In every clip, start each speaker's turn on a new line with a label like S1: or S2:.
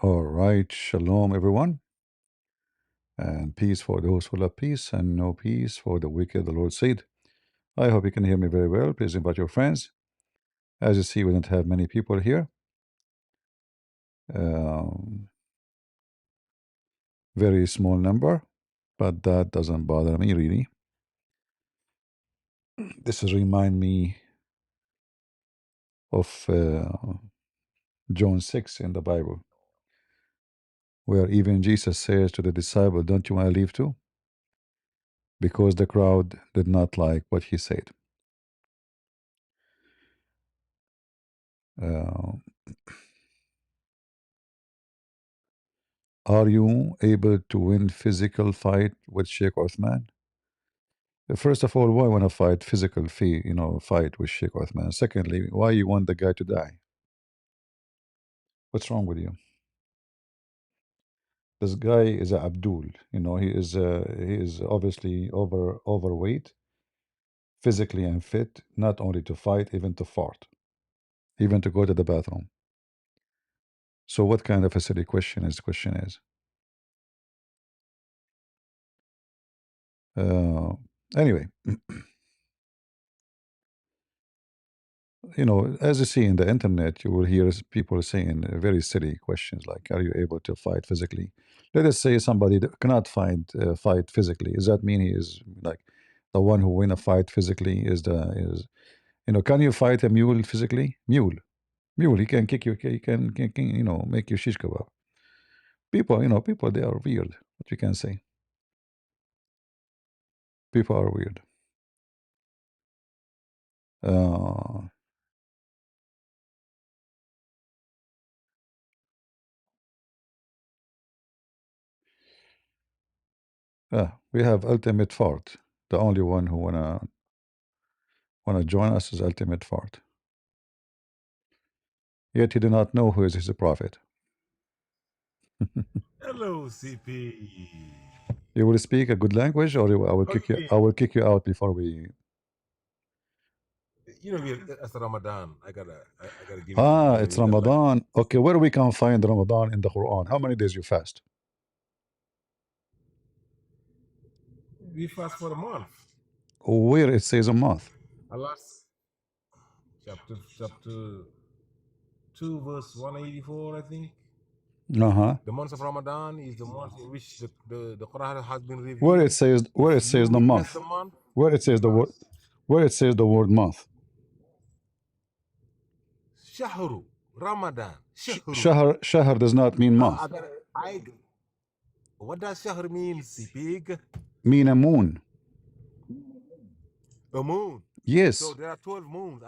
S1: All right, shalom, everyone, and peace for those who love peace, and no peace for the wicked, the Lord said. I hope you can hear me very well. Please invite your friends. As you see, we don't have many people here. Um, very small number, but that doesn't bother me really. This is remind me of John 6 in the Bible, where even Jesus says to the disciple, "Don't you want to leave too?" Because the crowd did not like what he said. Uh, are you able to win physical fight with Sheikh Uthman? First of all, why want to fight physical fight with Sheikh Uthman? Secondly, why you want the guy to die? What's wrong with you? This guy is a Abdul. He is obviously overweight, physically unfit, not only to fight, even to fart, even to go to the bathroom. So what kind of a silly question is? Uh, anyway, as you see in the internet, you will hear people saying very silly questions like, "Are you able to fight physically?" Let us say somebody that cannot fight physically. Does that mean he is like the one who win a fight physically? Can you fight a mule physically? Mule, he can kick you. He can make you shish kebab. People, they are weird. What you can say? People are weird. Uh, we have Ultimate Fart. The only one who wanna join us is Ultimate Fart. Yet he did not know who is his prophet.
S2: Hello, CP.
S1: You will speak a good language, or I will kick you.
S2: Okay,
S1: I will kick you out before we.
S2: it's Ramadan. I gotta give it to you.
S1: It's
S2: You got like
S1: Ramadan. Okay, where we can find Ramadan in the Quran? How many days you fast?
S2: we fast for a month.
S1: Where it says a month?
S2: Allah, chapter 2, verse 184, I think.
S1: Uh-huh.
S2: The month of Ramadan is the month in which the Quran has been
S1: Where it
S2: revealed.
S1: says where
S2: If
S1: it
S2: you
S1: says the
S2: witness
S1: month?
S2: the month,
S1: Where it
S2: you
S1: says the word?
S2: fast.
S1: Where it says the word month?
S2: Shahru Ramadan. Shahru.
S1: Shahr does not mean
S2: I
S1: month.
S2: gotta. I. What does shahr mean, CP?
S1: Mean a moon.
S2: A moon. So
S1: Yes.
S2: there are 12 moons.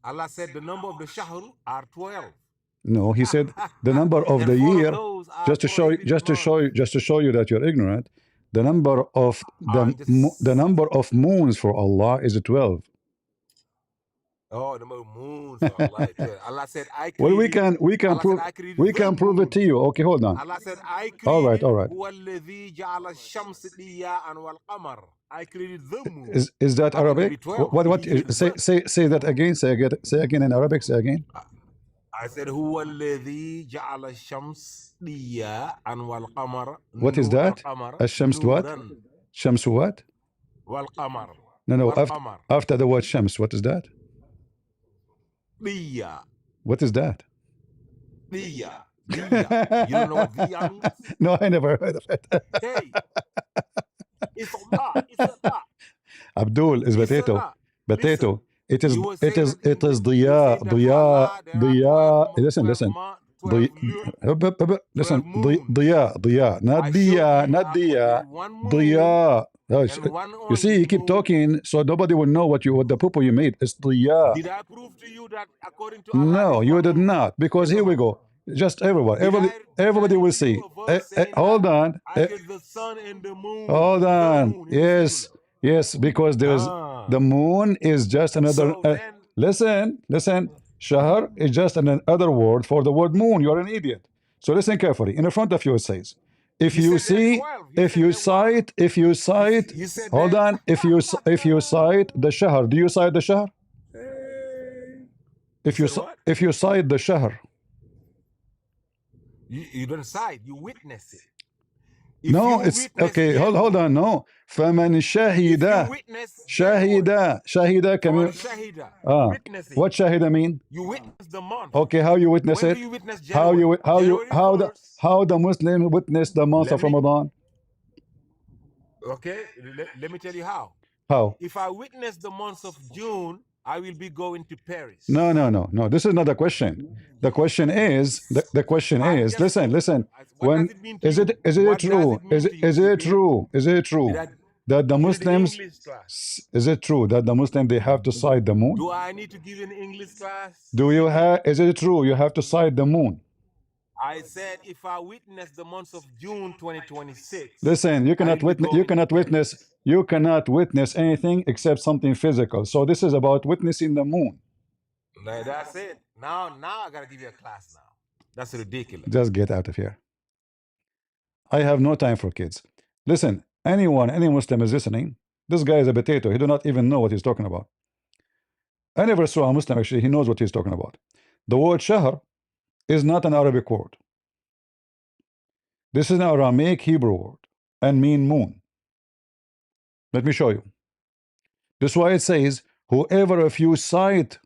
S2: Allah said the number of the shahr are 12.
S1: No, he said the number of
S2: And
S1: the
S2: four of
S1: year,
S2: those are
S1: just to show you,
S2: prohibited months.
S1: just to show you that you're ignorant. The number of
S2: I'm
S1: the
S2: just
S1: number of moons for Allah is 12.
S2: the number of moons for Allah is 12. Allah said I
S1: Well, we
S2: created.
S1: can we can
S2: Allah said
S1: prove
S2: I created
S1: we
S2: the
S1: can prove it
S2: moon.
S1: to you. Okay, hold on.
S2: Allah said I
S1: All right,
S2: created
S1: all right.
S2: هو الذي جعل الشمس ضياء والقمر. I created the moon.
S1: Is that
S2: How can it be
S1: Arabic?
S2: 12
S1: What
S2: if
S1: what
S2: he said the?
S1: say that again? Say again in Arabic. Say again.
S2: I said هو الذي جعل الشمس ضياء والقمر
S1: What is that?
S2: القمر
S1: Shams what?
S2: نورا
S1: Shams what?
S2: والقمر
S1: No.
S2: والقمر
S1: After the word Shams, what is that?
S2: ضياء
S1: What is that?
S2: ضياء ضياء. You don't know what ضياء means?
S1: No, I never heard of it.
S2: Hey, it's Allah. It's Allah.
S1: Abdul is
S2: It's
S1: potato.
S2: Allah. Listen,
S1: Potato. It is
S2: you were
S1: it
S2: saying
S1: is
S2: that
S1: it is
S2: you were
S1: ضياء
S2: saying that for Allah there are 12
S1: listen
S2: 12
S1: listen
S2: month, 12
S1: ضي
S2: lun,
S1: listen
S2: 12 moons.
S1: ضياء not
S2: I showed you
S1: not
S2: there's
S1: ضياء
S2: one moon
S1: ضياء.
S2: and one
S1: You see,
S2: only
S1: you keep
S2: moon.
S1: talking, so nobody will know what the poo you made. It's ضياء.
S2: Did I prove to you that according to Allah
S1: No,
S2: there's
S1: you
S2: one
S1: did
S2: moon?
S1: not, because
S2: Yes or
S1: here we
S2: no?
S1: go. Just
S2: Did I
S1: everybody
S2: read
S1: will
S2: to you
S1: see.
S2: a verse saying that
S1: Hold on.
S2: I created the sun and the moon?
S1: Hold
S2: The
S1: on.
S2: moon in the
S1: Yes,
S2: singular.
S1: yes, because there's the
S2: Ah.
S1: moon is just another.
S2: So then
S1: Listen. Shahr is just another word for the word moon. You're an idiot. So listen carefully. In front of you it says, if
S2: you
S1: you
S2: said there are
S1: see,
S2: 12. You said there were.
S1: if you cite,
S2: You said
S1: hold
S2: that.
S1: on. If you cite the shahr, do you cite the shahr?
S2: Hey. You
S1: If you
S2: said what?
S1: if you cite the shahr,
S2: You don't side, you witness it.
S1: No, it's okay. Hold on. No. فمن شهد. شهد كم
S2: witnessing.
S1: what shahida mean?
S2: You witness the month.
S1: Okay, how you witness
S2: When
S1: it?
S2: do you witness January?
S1: How the Muslim witness the month of Ramadan?
S2: Okay, let me tell you how.
S1: How?
S2: If I witness the month of June, I will be going to Paris.
S1: No. This is not the question. The question is the question is listen. When is it true? Is it true? Is it true that the Muslims is it true that the Muslim they have to sight the moon?
S2: Do I need to give you an English class?
S1: Do you have? Is it true you have to sight the moon?
S2: I said if I witness the month of June 2026.
S1: Listen, you cannot witness anything except something physical. So this is about witnessing the moon.
S2: That's it. Now I gotta give you a class now. That's ridiculous.
S1: Just get out of here. I have no time for kids. Listen, any Muslim is listening. This guy is a potato. He do not even know what he's talking about. I never saw a Muslim actually. He knows what he's talking about. The word shahr is not an Arabic word. This is an Aramaic Hebrew word and mean moon. Let me show you. This is why it says, whoever of you sight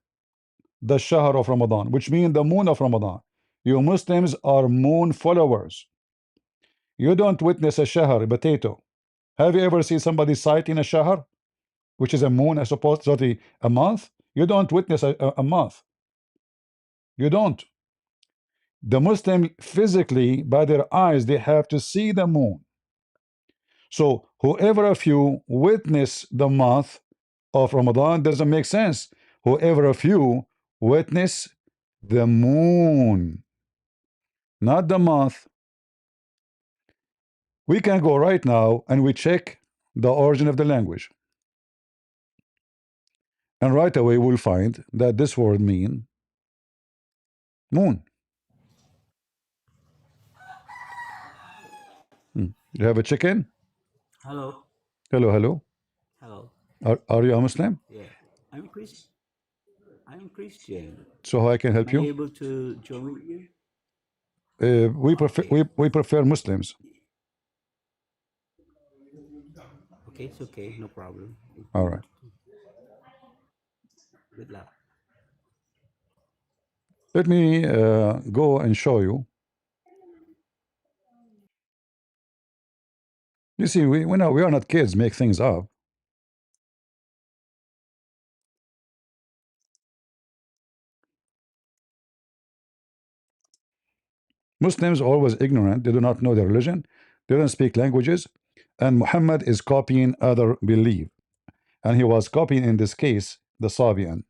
S1: the shahr of Ramadan, which means the moon of Ramadan. You Muslims are moon followers. You don't witness a shahr, a potato. Have you ever seen somebody sighting a shahr, which is a moon, I suppose, sorry, a month? You don't witness a month. You don't. The Muslim physically, by their eyes, they have to see the moon. So whoever of you witness the month of Ramadan doesn't make sense. Whoever of you witness the moon, not the month. We can go right now and we check the origin of the language. And right away we'll find that this word means moon. You have a chicken?
S3: Hello.
S1: Hello.
S3: Hello.
S1: Are you a Muslim?
S3: Yeah, I'm Christian. I'm Christian.
S1: So how I can help
S3: Am I
S1: you?
S3: able to join with you?
S1: We prefer Muslims.
S3: Okay, it's okay, no problem.
S1: All right.
S3: Good luck.
S1: Let me go and show you. You see, we are not kids, make things up. Muslims are always ignorant. They do not know their religion. They don't speak languages. And Muhammad is copying other belief. And he was copying, in this case, the Sabian.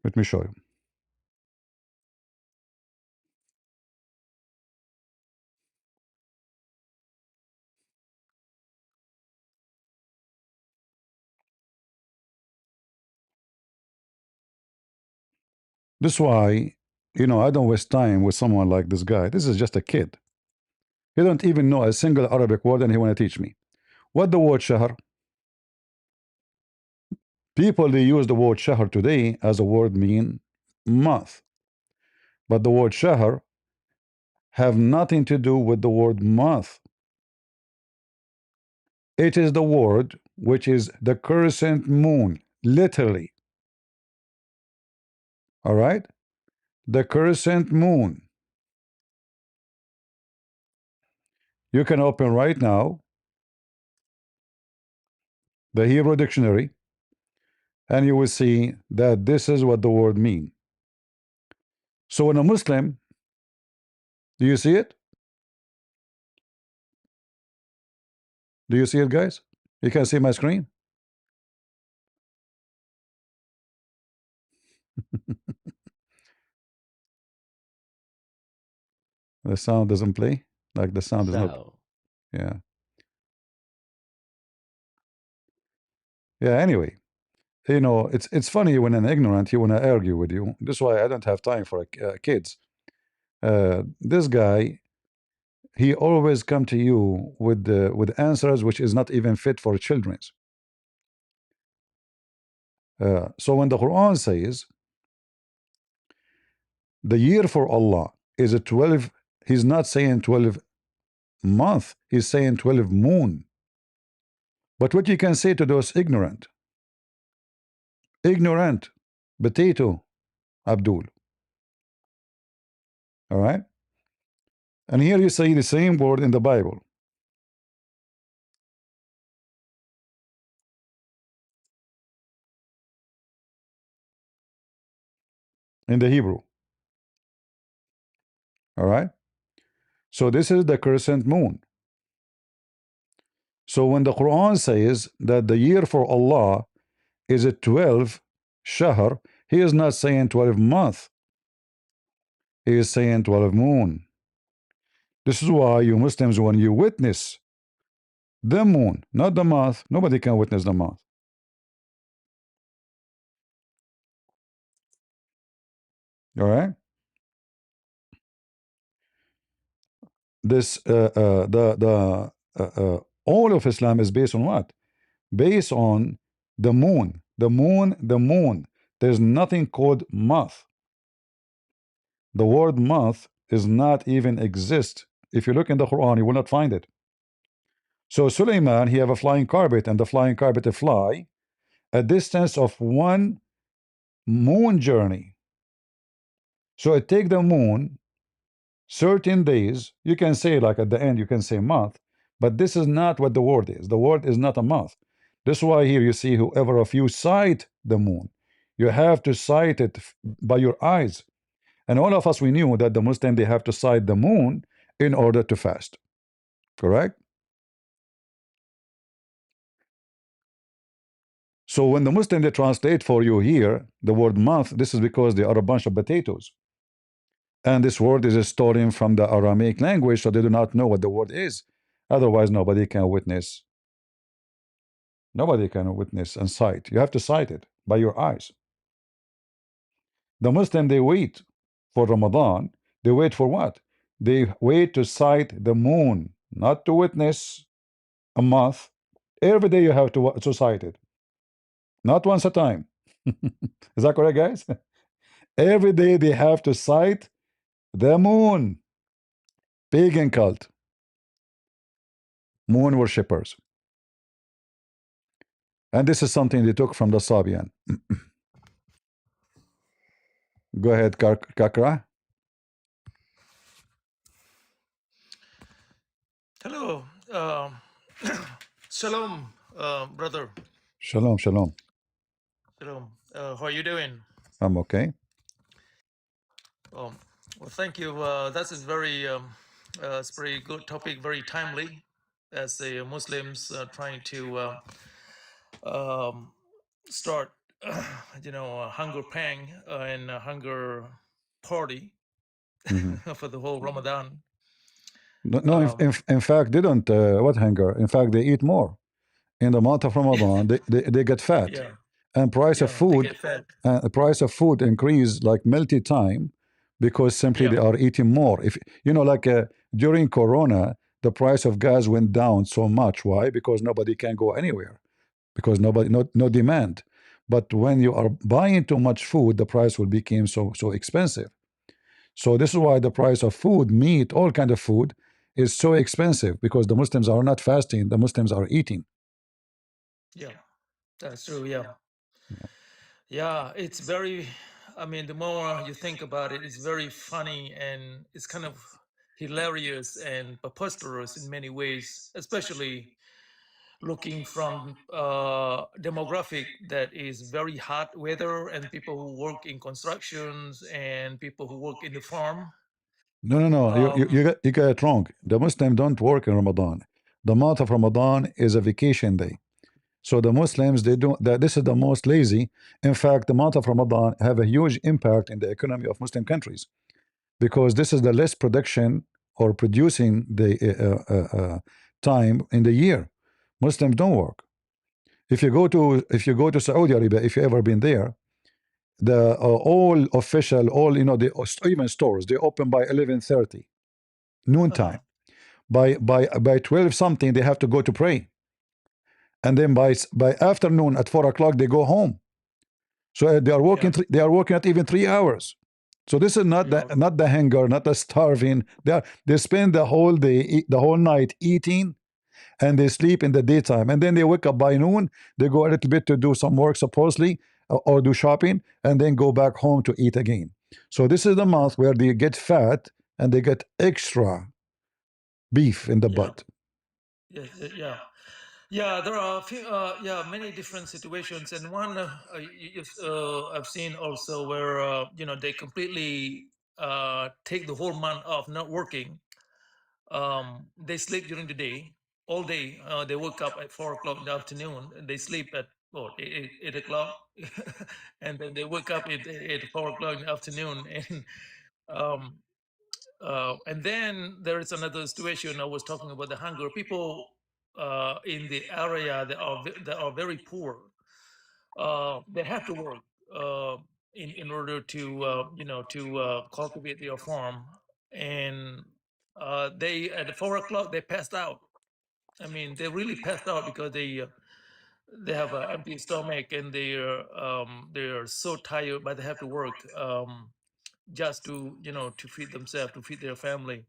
S1: Let me show you. This is why, I don't waste time with someone like this guy. This is just a kid. He don't even know a single Arabic word and he want to teach me. What the word shahr? People, they use the word shahr today as a word mean month. But the word shahr have nothing to do with the word month. It is the word which is the crescent moon, literally. All right? The crescent moon. You can open right now the Hebrew dictionary and you will see that this is what the word mean. So when a Muslim, do you see it? Do you see it, guys? You can see my screen? The sound doesn't play? Like the sound is not. Yeah. Yeah, anyway. It's funny when an ignorant, he want to argue with you. This is why I don't have time for kids. This guy, he always come to you with answers which is not even fit for children. So when the Quran says the year for Allah is a 12, he's not saying 12 month, he's saying 12 moon. But what you can say to those ignorant potato, Abdul, all right? And here you say the same word in the Bible, in the Hebrew, all right? So this is the crescent moon. So when the Quran says that the year for Allah is a 12 shahr, he is not saying 12 month, he is saying 12 moon. This is why you Muslims, when you witness the moon, not the month, nobody can witness the month. All right? This all of Islam is based on what? Based on the moon. The moon, the moon. There's nothing called month. The word month is not even exist. If you look in the Quran, you will not find it. So Suleiman, he have a flying carpet, and the flying carpet fly a distance of 1 moon journey. So it take the moon certain days. You can say, like at the end, you can say month, but this is not what the word is. The word is not a month. This is why here you see, whoever of you sight the moon, you have to sight it by your eyes. And all of us, we knew that the Muslim, they have to sight the moon in order to fast. Correct? So when the Muslim, they translate for you here the word month, this is because they are a bunch of potatoes. And this word is stolen from the Aramaic language, so they do not know what the word is. Otherwise, nobody can witness. Nobody can witness and sight. You have to sight it by your eyes. The Muslim, they wait for Ramadan. They wait for what? They wait to sight the moon, not to witness a month. Every day you have to sight it, not once a time. Is that correct, guys? Every day they have to sight the moon. Pagan cult, moon worshippers. And this is something they took from the Sabian. Go ahead, Kakra.
S4: Hello. Shalom, brother.
S1: Shalom, shalom.
S4: Shalom. How are you doing?
S1: I'm okay.
S4: Well, thank you. That is it's very good topic, very timely, as the Muslims trying to start, a hunger pang and a hunger party for the whole Ramadan.
S1: No, in fact, they don't. What hunger? In fact, they eat more. In the month of Ramadan, they get fat,
S4: Yeah,
S1: and price of
S4: they
S1: food,
S4: get fed.
S1: the price of food increase like multi-time, because simply they
S4: Yeah,
S1: are eating more. If you know, like during Corona, the price of gas went down so much. Why? Because nobody can go anywhere, because no demand. But when you are buying too much food, the price will become so expensive. So this is why the price of food, meat, all kind of food is so expensive, because the Muslims are not fasting, the Muslims are eating.
S4: yeah, that's true. Yeah, it's very, I mean, the more you think about it, it's very funny and it's kind of hilarious and preposterous in many ways, especially looking from demographic that is very hot weather and people who work in constructions and people who work in the farm.
S1: No. You got it wrong. The Muslims don't work in Ramadan. The month of Ramadan is a vacation day. So the Muslims, they don't. This is the most lazy. In fact, the month of Ramadan have a huge impact in the economy of Muslim countries, because this is the less production or producing the time in the year. Muslims don't work. If you go to Saudi Arabia, if you ever been there, the all official, all the even stores, they open by 11:30 noontime. by 12 something they have to go to pray, and then by afternoon at 4 o'clock they go home. So they are working.
S4: Yeah.
S1: They are working at even 3 hours. So this is not
S4: Yeah.
S1: the hunger, not the starving. They spend the whole day, the whole night eating, and they sleep in the daytime, and then they wake up by noon. They go a little bit to do some work supposedly, or do shopping, and then go back home to eat again. So this is the month where they get fat and they get extra beef in the
S4: Yeah.
S1: butt.
S4: Yes. Yeah. Yeah, there are a few, many different situations, and one I've seen also where they completely take the whole month off not working. They sleep during the day, all day. They wake up at 4 o'clock in the afternoon, and they sleep at 8 o'clock, and then they wake up at 4 o'clock in the afternoon, and then there is another situation. I was talking about the hunger. People in the area that are very poor, they have to work in order to cultivate their farm, and they at 4 o'clock they passed out. I mean, they really passed out because they have an empty stomach, and they're so tired, but they have to work just to to feed themselves, to feed their family.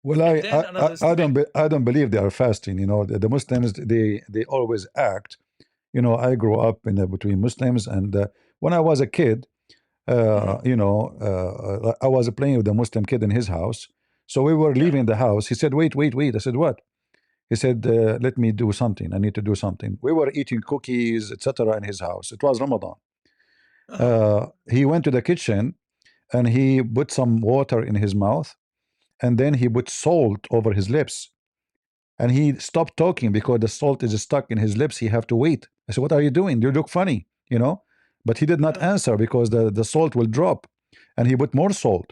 S1: Well,
S4: And then another
S1: I don't believe they are fasting. You know, the Muslims, they always act. You know, I grew up in between Muslims, and when I was a kid, I was playing with a Muslim kid in his house. So we were leaving the house. He said, "Wait, wait, wait." I said, "What?" He said, "Let me do something. I need to do something." We were eating cookies, etc., in his house. It was Ramadan. He went to the kitchen and he put some water in his mouth, and then he put salt over his lips, and he stopped talking because the salt is stuck in his lips. He have to wait. I said, "What are you doing? You look funny, you know." But he did not answer because the salt will drop, and he put more salt.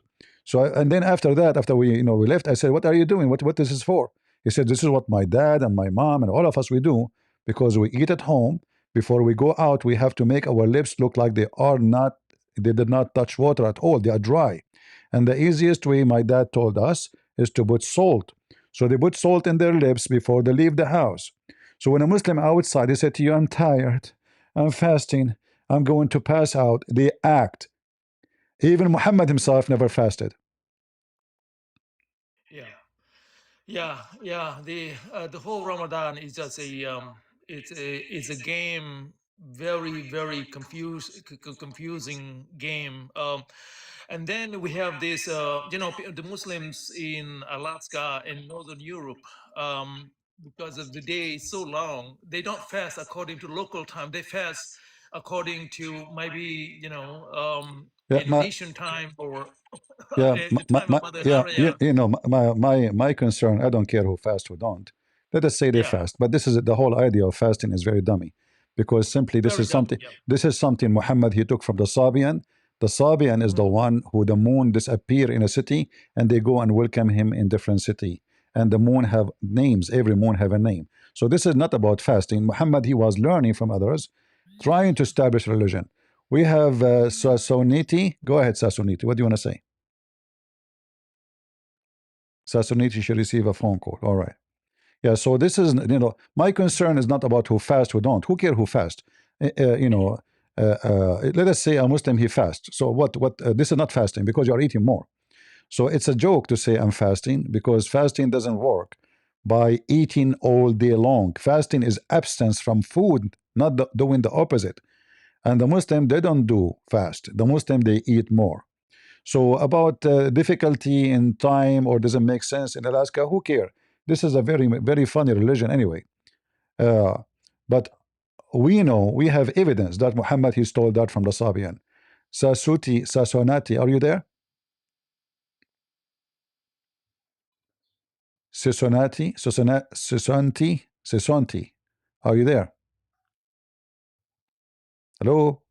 S1: So and then after that, after we left, I said, "What are you doing? What this is for?" He said, "This is what my dad and my mom and all of us we do because we eat at home. Before we go out, we have to make our lips look like they did not touch water at all. They are dry. And the easiest way, my dad told us, is to put salt. So they put salt in their lips before they leave the house. So when a Muslim outside, they say to you, 'I'm tired, I'm fasting, I'm going to pass out,' they act. Even Muhammad himself never fasted.
S4: Yeah. The whole Ramadan is just it's a game, very confusing game. And then we have this, the Muslims in Alaska and Northern Europe, because of the day is so long, they don't fast according to local time. They fast according to maybe Indonesian time, or the time of Mother Maria.
S1: My concern, I don't care who fast or don't. Let us say they fast, but this is the whole idea of fasting is very dummy, because simply this
S4: Very
S1: is
S4: dummy,
S1: something. This is something Muhammad he took from the Sabian. The Sabian is the one who the moon disappear in a city, and they go and welcome him in different city. And the moon have names. Every moon have a name. So this is not about fasting. Muhammad he was learning from others, trying to establish religion. We have Sasoniti. Go ahead, Sasoniti. What do you want to say? Sasoniti should receive a phone call. All right. Yeah, so this is, my concern is not about who fast, who don't. Who care who fast? Let us say a Muslim, he fasts. So what, this is not fasting because you are eating more. So it's a joke to say I'm fasting, because fasting doesn't work by eating all day long. Fasting is abstinence from food, not doing the opposite. And the Muslim, they don't do fast. The Muslim, they eat more. So about difficulty in time or doesn't make sense in Alaska, who care? This is a very funny religion anyway. But we know, we have evidence that Muhammad he stole that from the Sabian. Sasonati, are you there? Sesonti, are you there? Hello?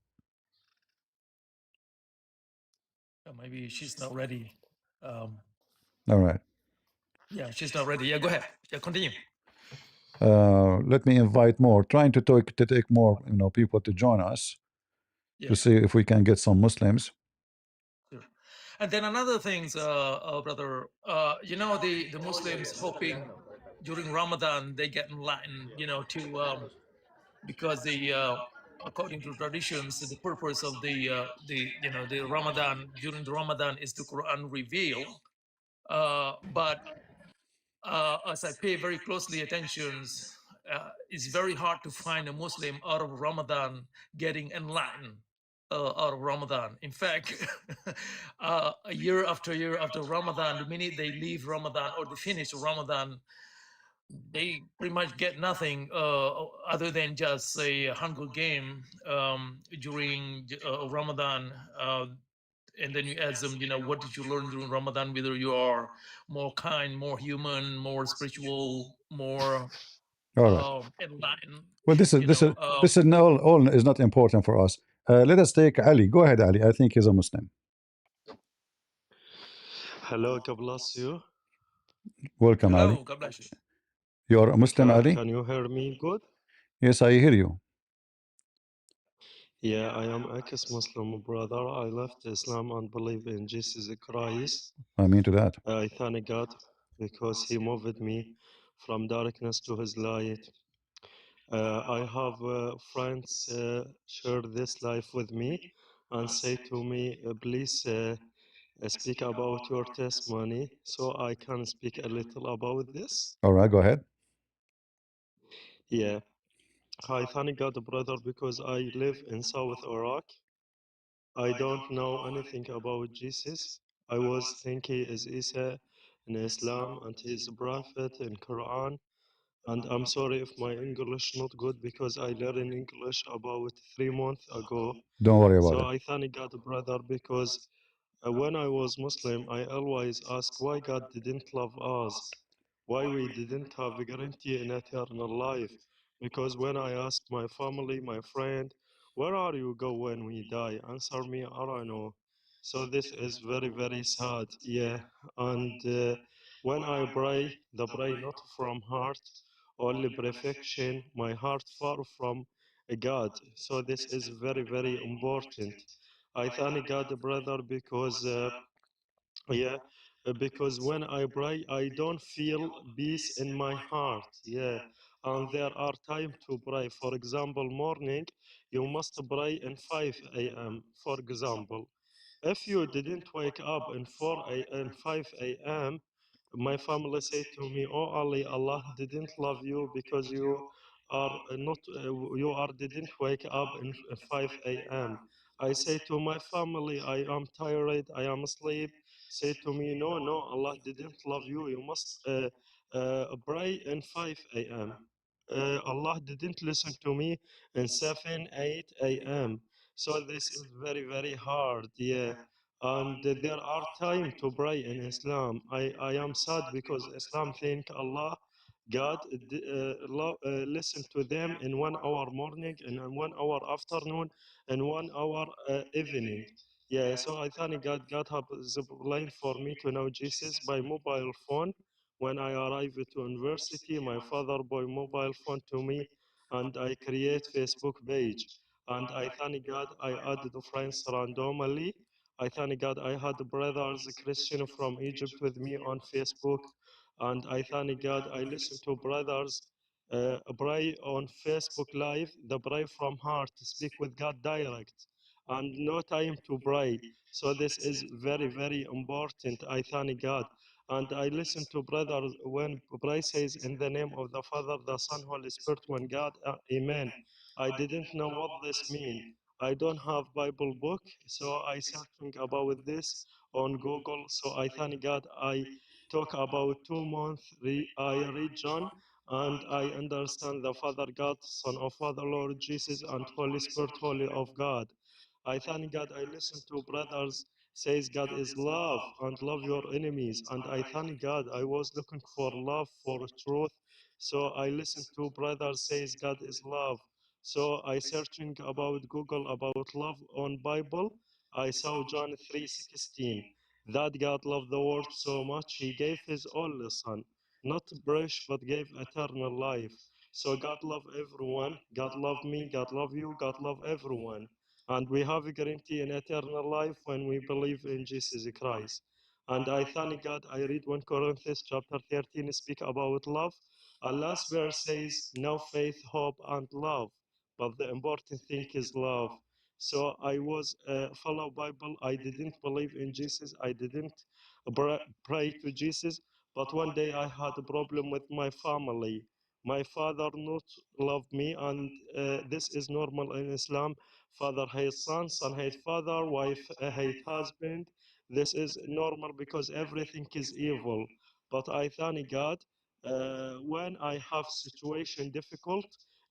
S4: Maybe she's not ready.
S1: All right.
S4: Yeah, she's not ready. Yeah, go ahead. Yeah, continue.
S1: Let me invite more. Trying to take more, people to join us to see if we can get some Muslims.
S4: Sure. And then another things, brother, the Muslims hoping during Ramadan they get enlightened, to because according to traditions, the purpose of the Ramadan during the Ramadan is the Quran reveal. But as I pay very closely attentions, it's very hard to find a Muslim out of Ramadan getting enlightened out of Ramadan. In fact, a year after Ramadan, the minute they leave Ramadan or they finish Ramadan, they pretty much get nothing other than just a hunger game during Ramadan. And then you ask them, what did you learn during Ramadan? Whether you are more kind, more human, more spiritual, more
S1: All right.
S4: enlightened.
S1: Well, this is
S4: You
S1: this is
S4: know,
S1: this is all is not important for us. Let us take Ali. Go ahead, Ali. I think he's a Muslim.
S5: Hello, God bless you.
S1: Welcome, Ali.
S4: hello, God bless you.
S1: You're a Muslim, Ali?
S5: Can you hear me good?
S1: Yes, I hear you.
S5: Yeah, I am ex-Muslim brother. I left Islam and believe in Jesus Christ.
S1: I mean to that.
S5: I thank God because He moved me from darkness to His light. I have friends share this life with me and say to me, please speak about your testimony so I can speak a little about this.
S1: All right, go ahead.
S5: Yeah. I thank God, brother, because I live in South Iraq. I don't know anything about Jesus. I was thinking he is Isa in Islam and he is a prophet in Quran. And I'm sorry if my English not good because I learned English about 3 months ago.
S1: Don't worry about
S5: So
S1: it.
S5: I thank God, brother, because when I was Muslim, I always ask why God didn't love us, why we didn't have a guarantee in eternal life. Because when I ask my family, my friend, where are you go when we die? Answer me, I don't know. So this is very, very sad. Yeah. And when I pray, the pray not from heart, only perfection, my heart far from God. So this is very, very important. I thank God, brother, because yeah, because when I pray, I don't feel peace in my heart. Yeah, and there are time to pray. For example, morning, you must pray in 5 a.m. For example, if you didn't wake up in 5 a.m., my family say to me, "Oh Ali, Allah didn't love you because you are not you are didn't wake up in 5 a.m." I say to my family, "I am tired, I am asleep." Say to me, "No, no, Allah didn't love you. You must pray in 5 a.m." Allah didn't listen to me in 7, 8 a.m. So this is very, very hard. Yeah. And there are time to pray in Islam. I am sad because Islam think Allah, God, listen to them in 1 hour morning and in 1 hour afternoon and 1 hour evening. Yeah, so I thank God. God have the plan for me to know Jesus by mobile phone. When I arrived to university, my father bought mobile phone to me, and I create Facebook page. And I thank God I added friends randomly. I thank God I had brothers Christian from Egypt with me on Facebook, and I thank God I listen to brothers pray on Facebook Live, the pray from heart, speak with God direct, and no time to pray. So this is very, very important. I thank God. And I listen to brothers when pray says in the name of the Father, the Son, Holy Spirit, one God, Amen. I didn't know what this mean. I don't have Bible book, so I searching about this on Google. So I thank God I talk about 2 months. I read John and I understand the Father God, Son of Father, Lord Jesus, and Holy Spirit, Holy of God. I thank God I listen to brothers says God is love and love your enemies. And I thank God I was looking for love, for truth. So I listen to brothers says God is love. So I searching about Google about love on Bible. I saw John 3:16. That God loved the world so much he gave his only son, not brush but gave eternal life. So God love everyone. God love me. God love you. God love everyone. And we have a guarantee in eternal life when we believe in Jesus Christ. And I thank God. I read 1 Corinthians chapter 13 speak about love. And last verse says, no faith, hope, and love. But the important thing is love. So I was follow Bible. I didn't believe in Jesus. I didn't pray to Jesus. But one day I had a problem with my family. My father not love me, and this is normal in Islam. Father hates son hates father, wife hate husband. This is normal because everything is evil. But I thank God. When I have situation difficult,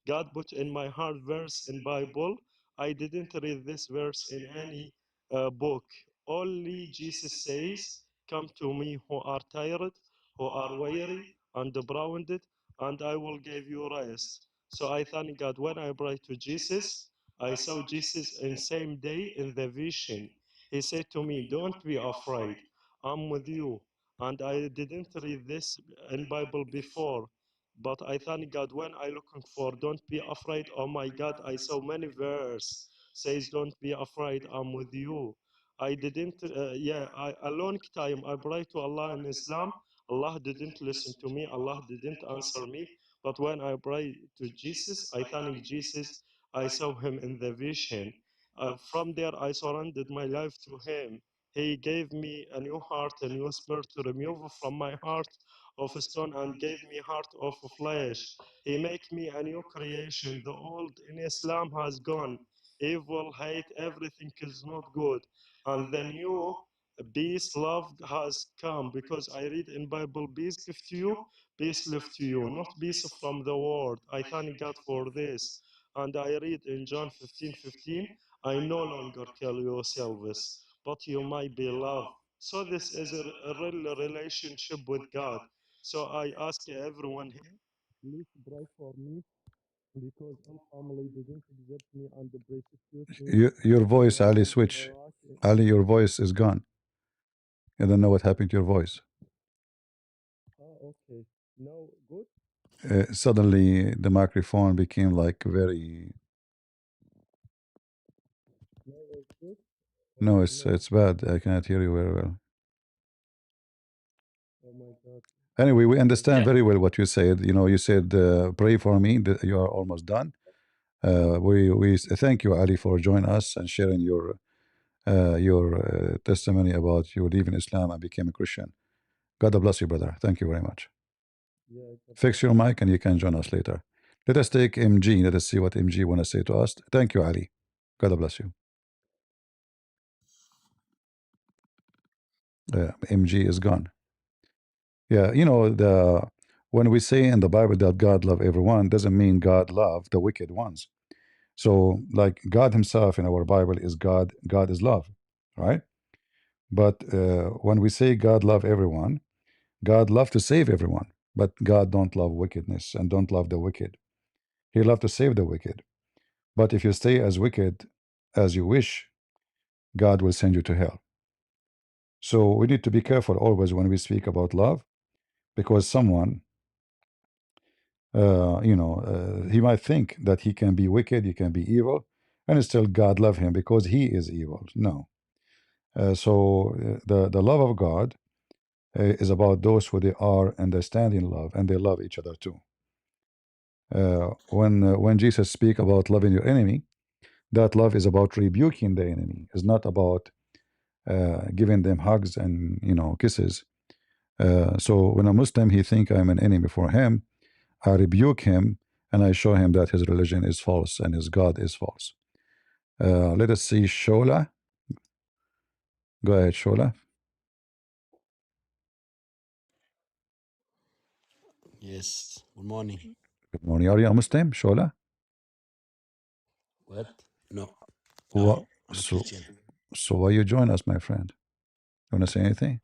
S5: God put in my heart verse in Bible. I didn't read this verse in any book. Only Jesus says, "Come to me who are tired, who are weary and browned, and I will give you rest." So I thank God. When I pray to Jesus, I saw Jesus in same day in the vision. He said to me, "Don't be afraid. I'm with you." And I didn't read this in Bible before, but I thank God. When I looking for "Don't be afraid," oh my God, I saw many verse says, "Don't be afraid. I'm with you." I didn't. A long time I pray to Allah in Islam. Allah didn't listen to me. Allah didn't answer me. But when I pray to Jesus, I thank Jesus. I saw him in the vision. From there, I surrendered my life to him. He gave me a new heart, a new spirit to remove from my heart of stone and gave me heart of flesh. He make me a new creation. The old in Islam has gone. Evil, hate, everything is not good. And the new peace, love has come, because I read in Bible, "Peace give to you, peace live to you," not peace from the world. I thank God for this. And I read in John 15:15, "I no longer call you selves, but you might be loved." So this is a real relationship with God. So I ask everyone here, please pray for me, because all family didn't accept me and persecute me.
S1: Your voice,
S5: I
S1: Ali,
S5: went to
S1: switch.
S5: Iraq.
S1: Ali, your voice is gone. I don't know what happened to your voice.
S5: Oh, okay. Now, good?
S1: Suddenly, the microphone became like very.
S5: Now it's good?
S1: No,
S5: Or
S1: it's bad. I cannot hear you very well.
S5: Oh my God.
S1: Anyway, we understand
S4: Yeah.
S1: very well what you said. You know, you said, "Pray for me." That you are almost done. We thank you, Ali, for joining us and sharing your testimony about you leaving Islam and became a Christian. God bless you, brother. Thank you very much.
S5: Yeah,
S1: Fix your mic and you can join us later. Let us take MG. Let us see what MG want to say to us. Thank you, Ali. God bless you. MG is gone. Yeah, you know, when we say in the Bible that God love everyone, doesn't mean God love the wicked ones. So, like God Himself in our Bible is God. God is love, right? But when we say God love everyone, God love to save everyone. But God don't love wickedness and don't love the wicked. He love to save the wicked. But if you stay as wicked as you wish, God will send you to hell. So we need to be careful always when we speak about love, because someone, he might think that he can be wicked, he can be evil, and still God love him because he is evil. No. The love of God is about those who they are understanding love and they love each other too. When Jesus speak about loving your enemy, that love is about rebuking the enemy. It's not about giving them hugs and kisses. So when a Muslim he think I'm an enemy for him, I rebuke him and I show him that his religion is false and his God is false. Let us see Shola. Go ahead, Shola.
S3: Yes. Good morning.
S1: Good morning. Are you a Muslim, Shola?
S3: What? No.
S1: What?
S3: I'm a
S1: So,
S3: Christian.
S1: so why you join us, my friend? You want to say anything?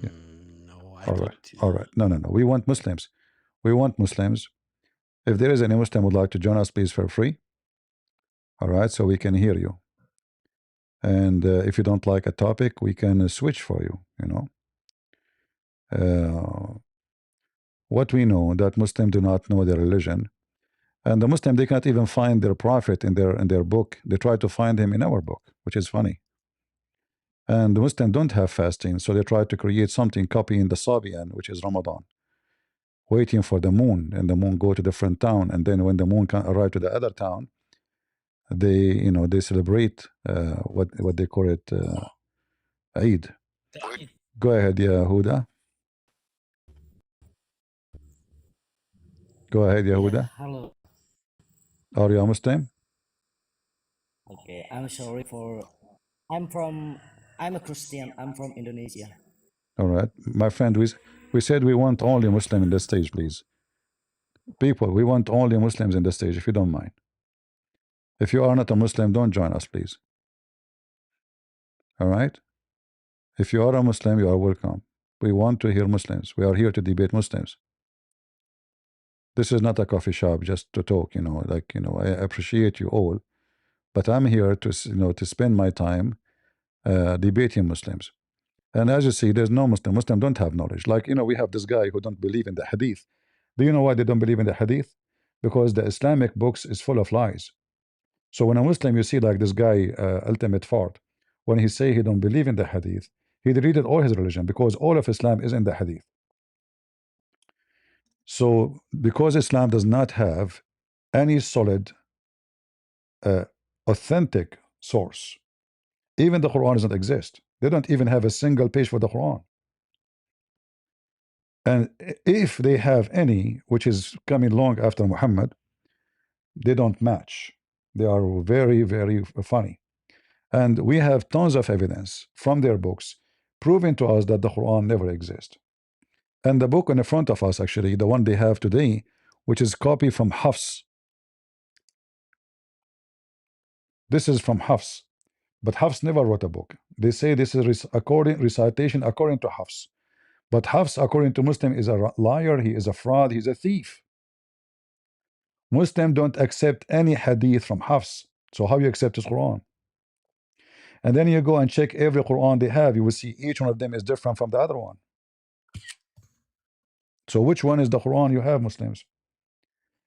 S1: Yeah.
S3: No, I
S1: All right.
S3: thought.
S1: All right. No, no, no. We want Muslims. We want Muslims. If there is any Muslim would like to join us, please feel free. All right, so we can hear you. And if you don't like a topic, we can switch for you. What we know that Muslims do not know their religion, And the Muslim, they cannot even find their prophet in their book. They try to find him in our book, which is funny. And the Muslims don't have fasting, so they try to create something copying the Sabian, which is Ramadan, waiting for the moon, and the moon go to different town, and then when the moon can arrive to the other town, they they celebrate what they call it Eid. Go ahead, Yehuda. Go ahead, Yehuda.
S6: Hello.
S1: Are you a Muslim?
S6: Okay, I'm sorry for. I'm a Christian. I'm from Indonesia.
S1: All right, my friend. We said we want only Muslim in the stage, please. People, we want only Muslims in the stage, if you don't mind. If you are not a Muslim, don't join us, please. All right. If you are a Muslim, you are welcome. We want to hear Muslims. We are here to debate Muslims. This is not a coffee shop just to talk, I appreciate you all, but I'm here to to spend my time debating Muslims. And as you see, there's no Muslim. Muslim don't have knowledge. Like, we have this guy who don't believe in the hadith. Do you know why they don't believe in the hadith? Because the Islamic books is full of lies. So when a Muslim, you see like this guy, Ultimate Fard, when he say he don't believe in the hadith, he deleted all his religion because all of Islam is in the hadith. So because Islam does not have any solid, authentic source, even the Quran doesn't exist. They don't even have a single page for the Quran. And if they have any, which is coming long after Muhammad, they don't match. They are very, very funny. And we have tons of evidence from their books proving to us that the Quran never exists. And the book in the front of us, actually, the one they have today, which is copy from Hafs. This is from Hafs. But Hafs never wrote a book. They say this is recitation according to Hafs. But Hafs, according to Muslim, is a liar, he is a fraud, he's a thief. Muslims don't accept any hadith from Hafs. So how you accept his Quran? And then you go and check every Quran they have, you will see each one of them is different from the other one. So which one is the Quran you have, Muslims?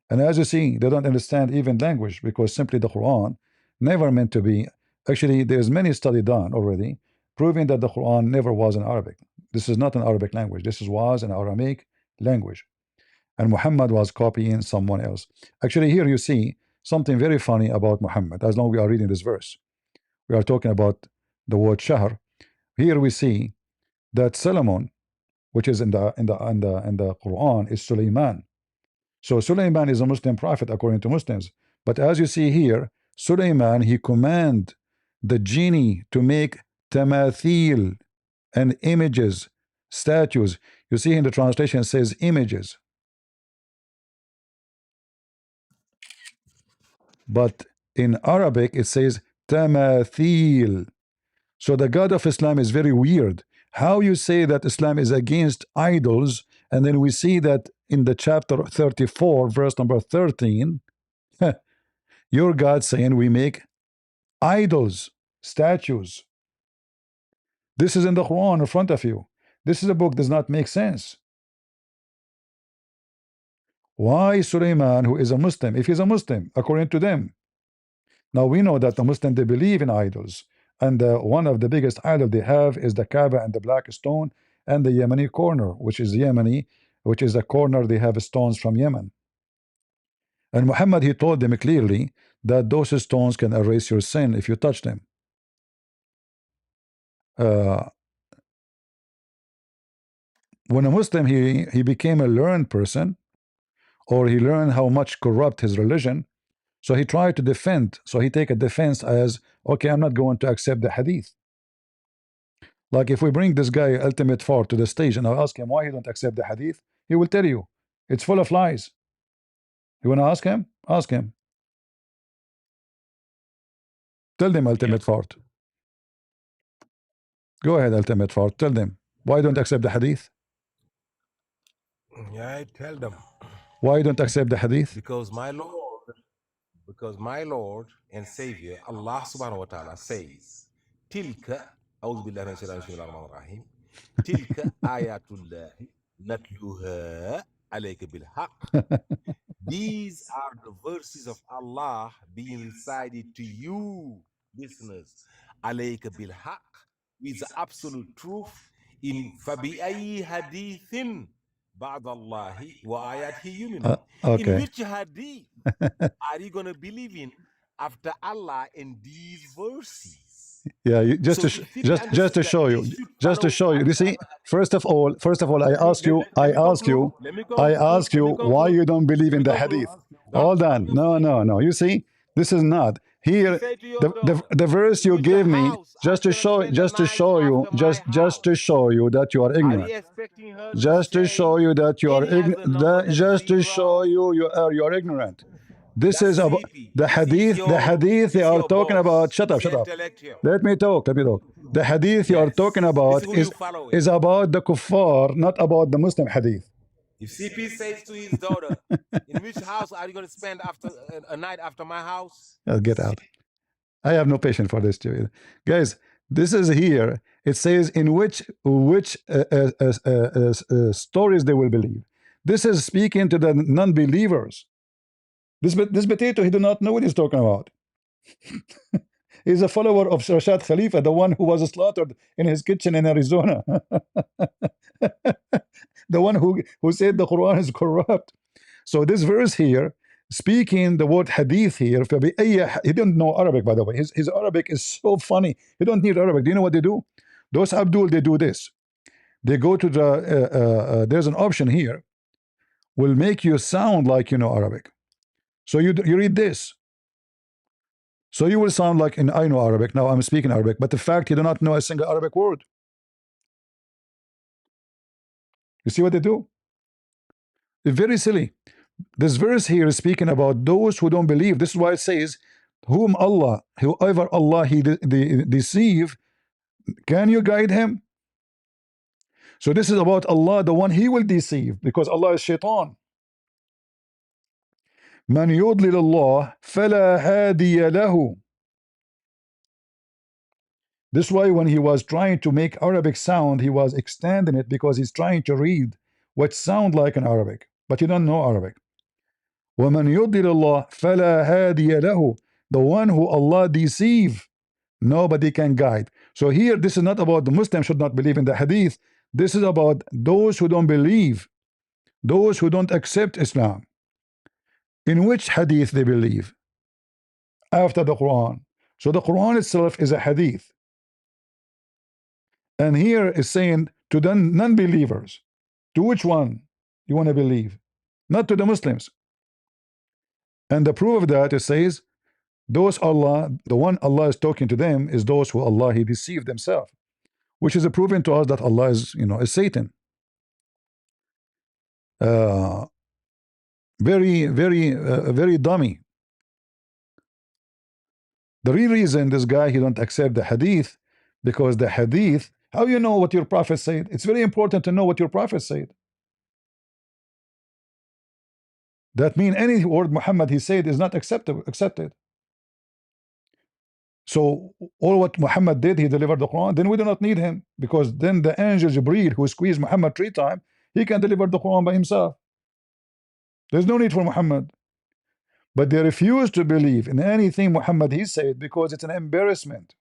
S1: And as you see, they don't understand even language, because simply the Quran never meant to be. Actually, there's many study done already proving that the Quran never was in Arabic. This is not an Arabic language. This was an Aramaic language. And Muhammad was copying someone else. Actually, here you see something very funny about Muhammad. As long as we are reading this verse, we are talking about the word shahr. Here we see that Solomon, which is in the Quran, is Sulaiman. So Sulaiman is a Muslim prophet according to Muslims. But as you see here, Sulaiman, he command the genie to make tamathil and images, statues. You see in the translation it says images. But in Arabic it says tamathil. So the God of Islam is very weird. How you say that Islam is against idols, and then we see that in the chapter 34, verse number 13, your God saying we make idols, statues. This is in the Quran in front of you. This is a book does not make sense. Why Sulaiman, who is a Muslim, if he's a Muslim, according to them? Now we know that the Muslim, they believe in idols. And one of the biggest idols they have is the Kaaba and the black stone and the Yemeni corner, which is Yemeni, which is the corner they have stones from Yemen. And Muhammad, he told them clearly that those stones can erase your sin if you touch them. When a Muslim, he became a learned person, or he learned how much corrupt his religion, so he tried to defend. So he take a defense as, okay, I'm not going to accept the hadith. Like if we bring this guy Ultimate Fard to the stage and I ask him why he don't accept the hadith, he will tell you it's full of lies. You want to ask him? Ask him. Tell them, Ultimate Fard. Go ahead, Ultimate Fard. Tell them why don't accept the hadith.
S2: Yeah, I tell them.
S1: Why don't accept the hadith?
S2: Because my Lord and Savior, Allah subhanahu wa ta'ala says, Tilka, أعوذ بالله من الشيطان الرجيم, Tilka ayatullah natluha alayka bil haqq. These are the verses of Allah being recited to you, listeners. Alayka bil haq, with the absolute truth. In fabi'ayi hadithin ba'dallahi wa ayatihi yuminun. In
S1: Okay.
S2: which hadith are you going to believe in after Allah in these verses?
S1: Yeah, just
S2: So
S1: to
S2: if people
S1: just to
S2: understand that
S1: show
S2: they
S1: you,
S2: should
S1: just to
S2: follow
S1: show you. You see, first of all, I
S2: let me
S1: ask you,
S2: let me conclude. Let me conclude. Let me
S1: why
S2: conclude.
S1: you don't believe
S2: Let
S1: in
S2: me
S1: the
S2: conclude.
S1: hadith.
S2: Don't
S1: Hold
S2: cut
S1: on,
S2: me off, please.
S1: no. You see, this is not
S2: He
S1: here.
S2: say to your daughter,
S1: The verse
S2: in
S1: you
S2: which
S1: gave me,
S2: house are you gonna spend the night after my
S1: just to
S2: house?
S1: show you that you are
S2: Are
S1: ignorant.
S2: you expecting her to
S1: Just to show
S2: say
S1: you that you are
S2: any other number than
S1: just to show
S2: zero?
S1: you are ignorant. This
S2: That's
S1: is about
S2: CP.
S1: the
S2: This is
S1: hadith. The
S2: your
S1: hadith they
S2: this
S1: are
S2: your
S1: talking about.
S2: boss.
S1: Shut up,
S2: This
S1: shut
S2: your
S1: up.
S2: intellectual.
S1: Let me talk. The hadith you are talking
S2: Yes. This
S1: about
S2: is who you following.
S1: is about the kuffar, not about the Muslim hadith.
S2: If CP says to his daughter, in which house are you going to spend after a night after my house?
S1: I'll get out. I have no patience for this, guys. This is here. It says in which stories they will believe. This is speaking to the non-believers. This potato, he do not know what he's talking about. He's a follower of Rashad Khalifa, the one who was slaughtered in his kitchen in Arizona. The one who said the Quran is corrupt. So this verse here, speaking the word hadith here, he didn't know Arabic, by the way. His Arabic is so funny. He don't need Arabic. Do you know what they do? Those Abdul, they do this. They go to the, there's an option here, will make you sound like you know Arabic. So you read this. So you will sound like, and I know Arabic, now I'm speaking Arabic, but the fact you do not know a single Arabic word. You see what they do? It's very silly. This verse here is speaking about those who don't believe. This is why it says, whoever Allah he deceive, can you guide him? So this is about Allah, the one he will deceive, because Allah is shaitan. Man yudlil Allah fala hadiya lahu. This is why when he was trying to make Arabic sound, he was extending it because he's trying to read what sound like an Arabic, but you don't know Arabic. وَمَنْ يُضْلِلِ اللَّهِ فَلَا هَادِيَ لَهُ. The one who Allah deceive, nobody can guide. So here, this is not about the Muslim should not believe in the hadith. This is about those who don't believe, those who don't accept Islam. In which hadith they believe? After the Quran. So the Quran itself is a hadith. And here is saying to the non-believers, to which one you want to believe? Not to the Muslims. And the proof of that, it says, those Allah, the one Allah is talking to them is those who Allah he deceived themselves, which is a proven to us that Allah is, is Satan. Very dummy. The real reason this guy he don't accept the hadith, because the hadith, how you know what your prophet said? It's very important to know what your prophet said. That means any word Muhammad he said is not accepted. So all what Muhammad did, he delivered the Quran, then we do not need him, because then the angel Jibreel who squeezed Muhammad 3 times, he can deliver the Quran by himself. There's no need for Muhammad. But they refuse to believe in anything Muhammad he said because it's an embarrassment.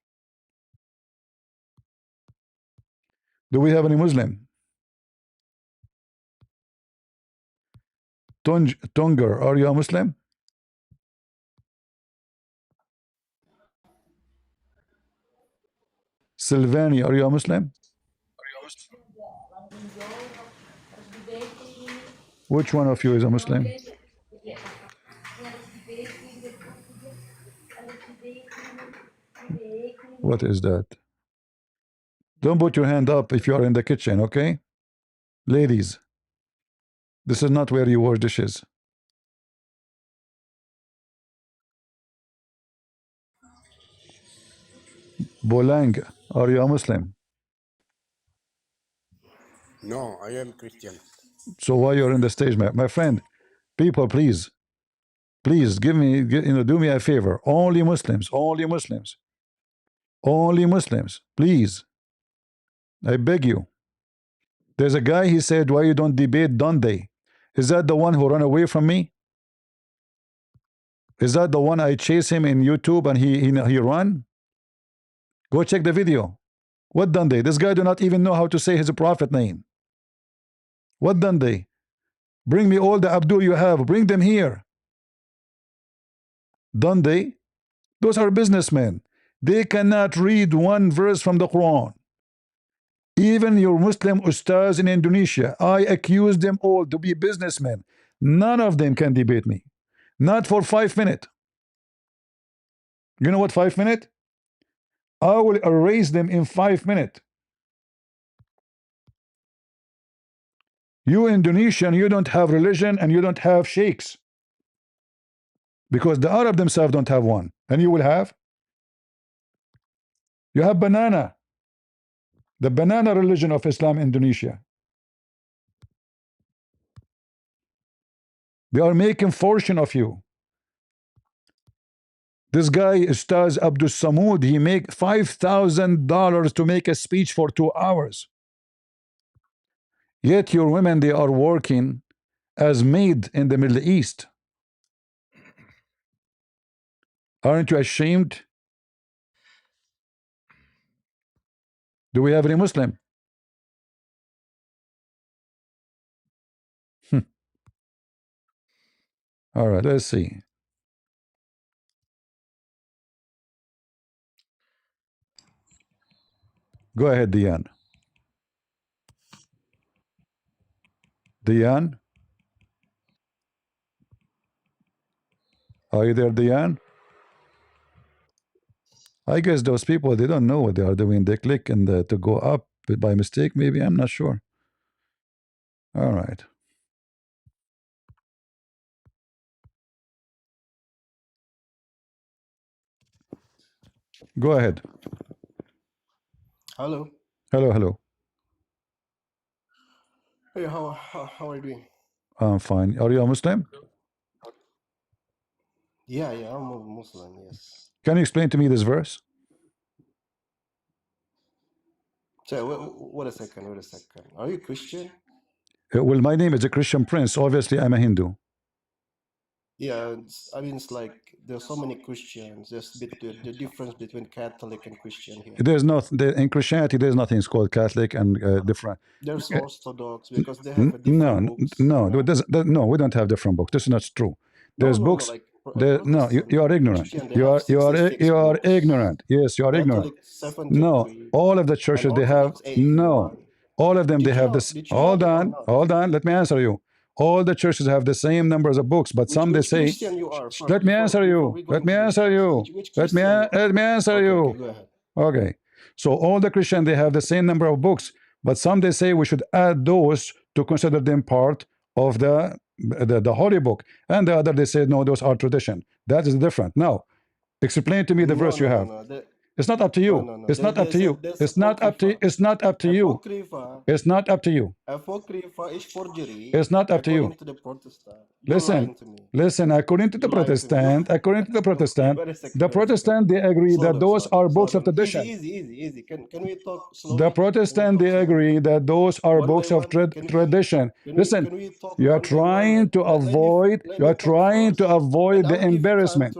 S1: Do we have any Muslim? Tonger, are you a Muslim? Sylvania, are you a Muslim? Which one of you is a Muslim? What is that? Don't put your hand up if you are in the kitchen, okay? Ladies, this is not where you wash dishes. Bolang, are you a Muslim?
S7: No, I am Christian.
S1: So why you're in the stage, my friend? People, please give me, do me a favor. Only Muslims, only Muslims, only Muslims, please. I beg you. There's a guy, he said, why you don't debate Dundee? Is that the one who ran away from me? Is that the one I chase him in YouTube and he run? Go check the video. What done they? This guy do not even know how to say his prophet name. What done they? Bring me all the Abdul you have. Bring them here. Done they? Those are businessmen. They cannot read one verse from the Quran. Even your Muslim ustaz in Indonesia, I accuse them all to be businessmen. None of them can debate me. Not for 5 minutes. You know what 5 minutes? I will erase them in 5 minutes. You Indonesian, you don't have religion and you don't have sheikhs. Because the Arab themselves don't have one. And you will have? You have banana. The banana religion of Islam Indonesia. They are making fortune of you. This guy, Ustaz Abdul Samud, he make $5,000 to make a speech for 2 hours. Yet your women, they are working as maid in the Middle East. Aren't you ashamed? Do we have any Muslim? All right, let's see. Go ahead, Diane. Diane? Are you there, Diane? I guess those people, they don't know what they are doing. They click and to go up by mistake, maybe. I'm not sure. All right. Go ahead.
S8: Hello.
S1: Hello, hello.
S8: Hey, how are you doing?
S1: I'm fine. Are you a Muslim?
S8: Yeah, I'm a Muslim, yes.
S1: Can you explain to me this verse?
S8: So, wait a second. Are you Christian?
S1: Well, my name is a Christian Prince. Obviously, I'm a Hindu.
S8: Yeah, it's like there's so many Christians. There's the difference between Catholic and Christian here.
S1: There's in Christianity, there's nothing called Catholic and different.
S8: There's Orthodox because they have a different books.
S1: No, no, we don't have different books. This is not true. There's books.
S8: Like
S1: No, you are ignorant. You are ignorant. Yes, you are ignorant. No, all of the churches they have no. All of them they have this. Hold on. Let me answer you. All the churches have the same numbers of books, but some they say. Let me answer you. Let me answer you. Let me answer you. Okay. So all the Christians they have the same number of books, but some they say we should add those to consider them part of the holy book, and the other they say no, those are tradition. That is different. Now, explain to me the verse you have. It's not up to you. It's not up to you. It's not up to. It's not up to you. It's not up to you.
S8: Apocrypha is forgery.
S1: It's not up to you.
S8: To the Protestant.
S1: Listen. According to the Protestant, the Protestant they agree that those are books of tradition.
S8: Easy. Can we talk slowly?
S1: The Protestant they agree that those are books of tradition. Listen, you are trying to avoid. You are trying to avoid the embarrassment.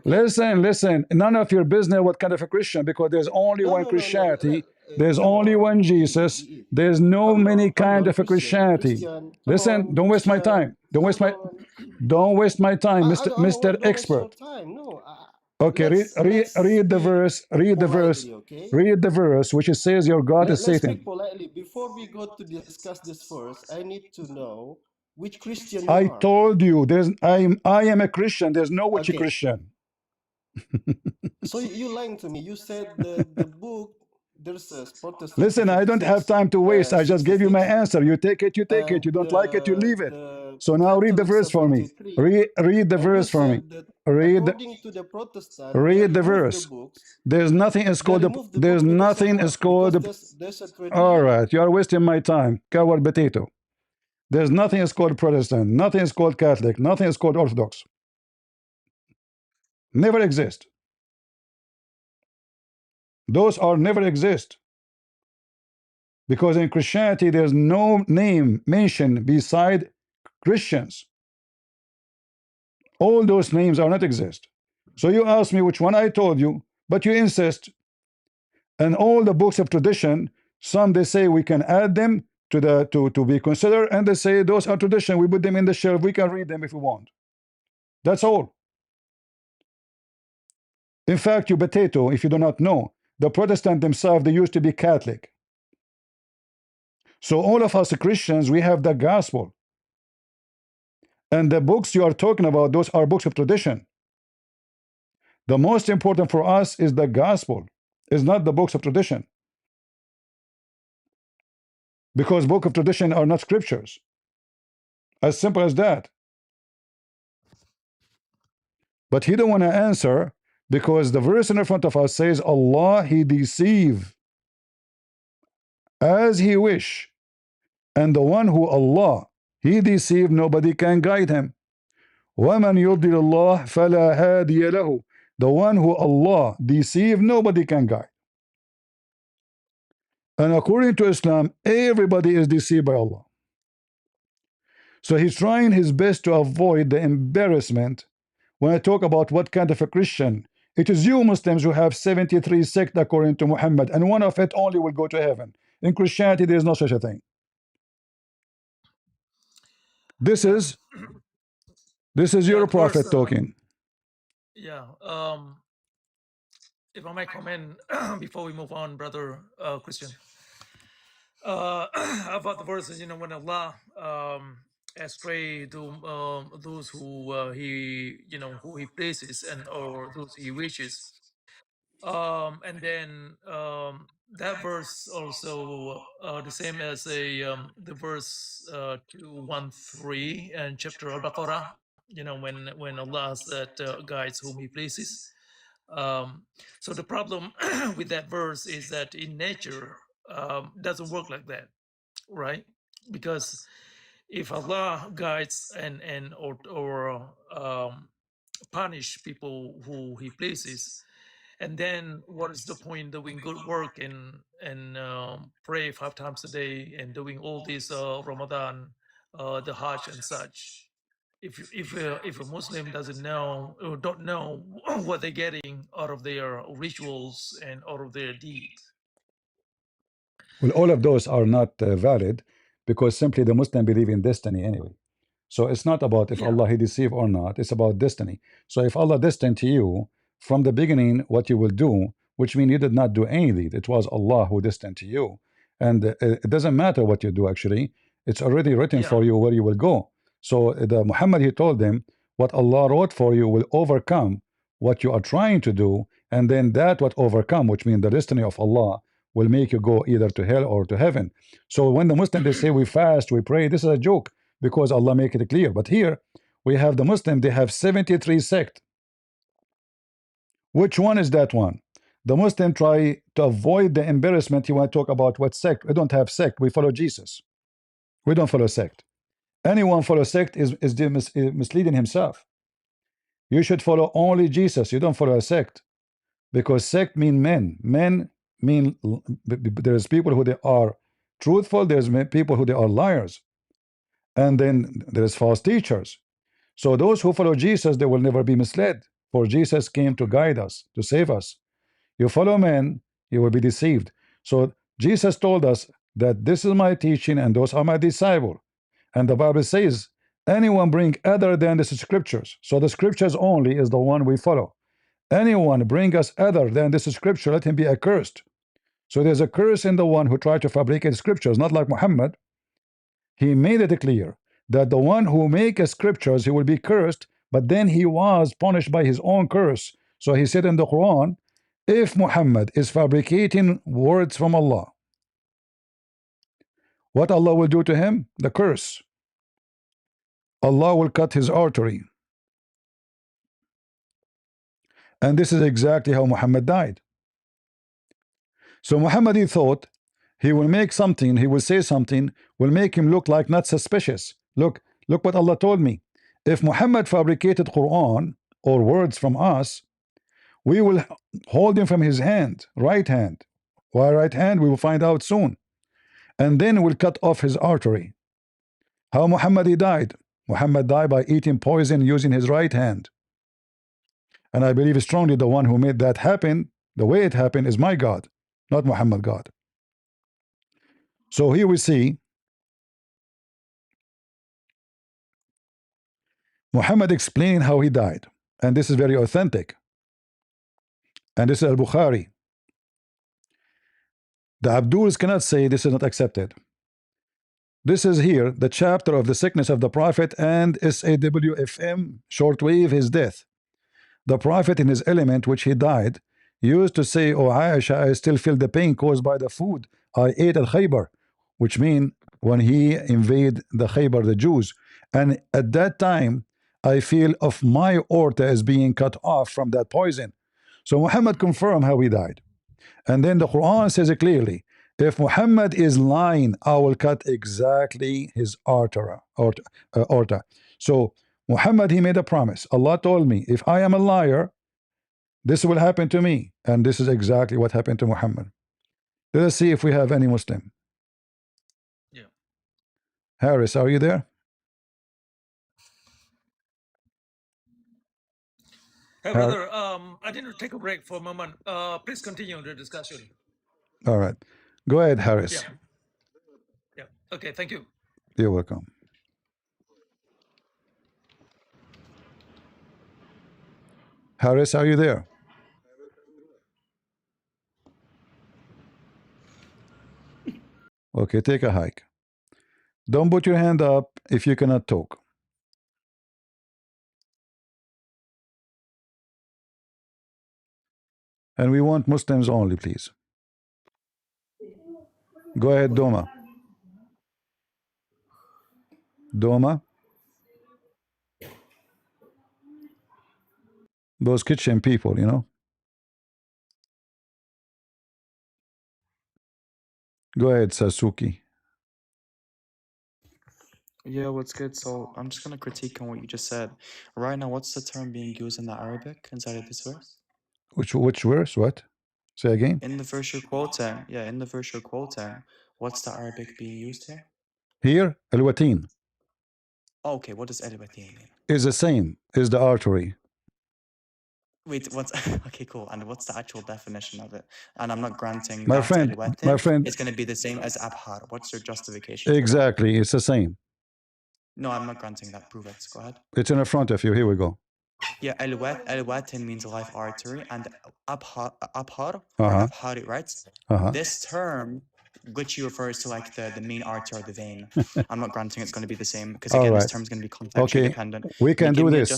S1: Listen. None of your business what kind of a Christian, because there's only one Christianity. There's only one Jesus. There's no many kind of a Christianity. Listen, don't waste my time. Don't waste my time, Mr. Expert. Okay, read the verse. Read the verse which says your God is Satan.
S8: Speak politely. Before we go to discuss this verse, I need to know which Christian you
S1: I
S8: are.
S1: told you I am a Christian. There's no which Christian.
S8: So you lying to me. You said the book there's a Protestant.
S1: Listen, I don't have time to waste. I just gave you my answer. You take it, you take it. You don't like it, you leave it. So now read the verse for me. Read the verse for me.
S8: According to the Protestant,
S1: read the verse. There's nothing is called there's nothing is called all right, you are wasting my time. Coward potato. There's nothing is called Protestant, nothing is called Catholic, nothing is called Orthodox. Never exist. Those are never exist. Because in Christianity, there's no name mentioned beside Christians. All those names are not exist. So you ask me which one I told you, but you insist. And all the books of tradition, some they say we can add them to the to be considered, and they say those are tradition. We put them in the shelf. We can read them if we want. That's all. In fact, you potato, if you do not know, the Protestant themselves, they used to be Catholic. So all of us Christians, we have the gospel. And the books you are talking about, those are books of tradition. The most important for us is the gospel, is not the books of tradition. Because books of tradition are not scriptures. As simple as that. But he don't want to answer because the verse in front of us says Allah, he deceive as he wish. And the one who Allah, he deceive, nobody can guide him. وَمَنْ يُضْلِلِ اللَّهِ فَلَا هَادِيَ لَهُ. The one who Allah deceive, nobody can guide. And according to Islam, everybody is deceived by Allah. So he's trying his best to avoid the embarrassment. When I talk about what kind of a Christian, it is you Muslims who have 73 sects according to Muhammad, and one of it only will go to heaven. In Christianity, there is no such a thing. This
S4: Yeah.
S1: is
S4: Yeah,
S1: your
S4: the verse,
S1: prophet talking.
S4: yeah. If I might comment before we move on, brother Christian, about the verses, when Allah astray those who he who he places and or those he wishes, and then that verse also the same as the verse 213 and chapter Al-Baqarah, when Allah said guides whom he pleases. So the problem with that verse is that in nature doesn't work like that, right? Because if Allah guides and or punish people who he pleases, and then what is the point doing good work and pray 5 times a day and doing all this Ramadan, the Hajj and such? If a Muslim doesn't know or don't know what they're getting out of their rituals and out of their deeds.
S1: Well, all of those are not valid because simply the Muslim believe in destiny anyway. So it's not about if
S4: Yeah.
S1: Allah he deceive or not. It's about destiny. So if Allah destined to you from the beginning what you will do, which means you did not do anything. It was Allah who destined to you, and it doesn't matter what you do. Actually, it's already written
S4: Yeah.
S1: for you where you will go. So the Muhammad he told them what Allah wrote for you will overcome what you are trying to do, and then that what overcome, which means the destiny of Allah, will make you go either to hell or to heaven. So when the Muslims they say we fast, we pray, this is a joke because Allah make it clear. But here we have the Muslim, they have 73 sect. Which one is that one? The Muslim try to avoid the embarrassment. You want to talk about what sect? We don't have sect. We follow Jesus. We don't follow sect. Anyone follow sect is misleading himself. You should follow only Jesus. You don't follow a sect, because sect mean men. Men mean there's people who they are truthful. There's people who they are liars, and then there's false teachers. So those who follow Jesus, they will never be misled. For Jesus came to guide us, to save us. You follow men, you will be deceived. So Jesus told us that this is my teaching and those are my disciples. And the Bible says, anyone bring other than the scriptures. So the scriptures only is the one we follow. Anyone bring us other than this scripture, let him be accursed. So there's a curse in the one who tried to fabricate scriptures, not like Muhammad. He made it clear that the one who makes scriptures, he will be cursed, but then he was punished by his own curse. So he said in the Quran, if Muhammad is fabricating words from Allah, what Allah will do to him? The curse. Allah will cut his artery. And this is exactly how Muhammad died. So Muhammad, he thought he will make something, he will say something, will make him look like not suspicious. Look what Allah told me. If Muhammad fabricated Quran or words from us, we will hold him from his hand, right hand. Why right hand? We will find out soon. And then we'll cut off his artery. How Muhammad he died? Muhammad died by eating poison using his right hand. And I believe strongly the one who made that happen, the way it happened, is my God, not Muhammad God. So here we see Muhammad explaining how he died. And this is very authentic. And this is Al-Bukhari. The Abduls cannot say this is not accepted. This is here, the chapter of the sickness of the Prophet and SAWFM, shortwave, his death. The Prophet in his element, which he died, used to say, "Oh Aisha, I still feel the pain caused by the food I ate at Khaybar," which means when he invaded the Khaybar, the Jews. And at that time, I feel of my aorta is being cut off from that poison. So Muhammad confirmed how he died. And then the Quran says it clearly, if Muhammad is lying, I will cut exactly his aorta. So Muhammad, he made a promise. Allah told me, if I am a liar, this will happen to me. And this is exactly what happened to Muhammad. Let us see if we have any Muslim.
S4: Yeah.
S1: Harris, are you there?
S4: Hey, brother, I need to take a break for a moment. Please continue the discussion.
S1: All right. Go ahead, Harris.
S4: Yeah. Yeah. Okay, thank you.
S1: You're welcome. Harris, are you there? Okay, take a hike. Don't put your hand up if you cannot talk. And we want Muslims only, please. Go ahead, Doma. Doma. Those kitchen people, you know. Go ahead, Sasuke.
S9: Yeah, what's good? So I'm just gonna critique on what you just said. Right now, what's the term being used in the Arabic inside of this verse?
S1: Which verse? What? Say again.
S9: In the verse you're quoting, yeah, in the verse you're quoting, what's the Arabic being used here?
S1: Here, al-watin
S9: Oh, okay, what does al-watin mean?
S1: is the same, is the artery.
S9: Wait, what's okay, cool. And what's the actual definition of it? And I'm not granting
S1: My
S9: that
S1: friend,
S9: al-watin
S1: my friend.
S9: is going to be the same as abhar. What's your justification?
S1: Exactly, it's the same.
S9: No, I'm not granting that. Prove it. Go ahead.
S1: It's in front of you. Here we go.
S9: Yeah, al-watin means life artery, and abhar or abhari, right? This term, which you refers to like the main artery or the vein, I'm not granting it's going to be the same because again, this term is going to be contextually dependent.
S1: We can do this.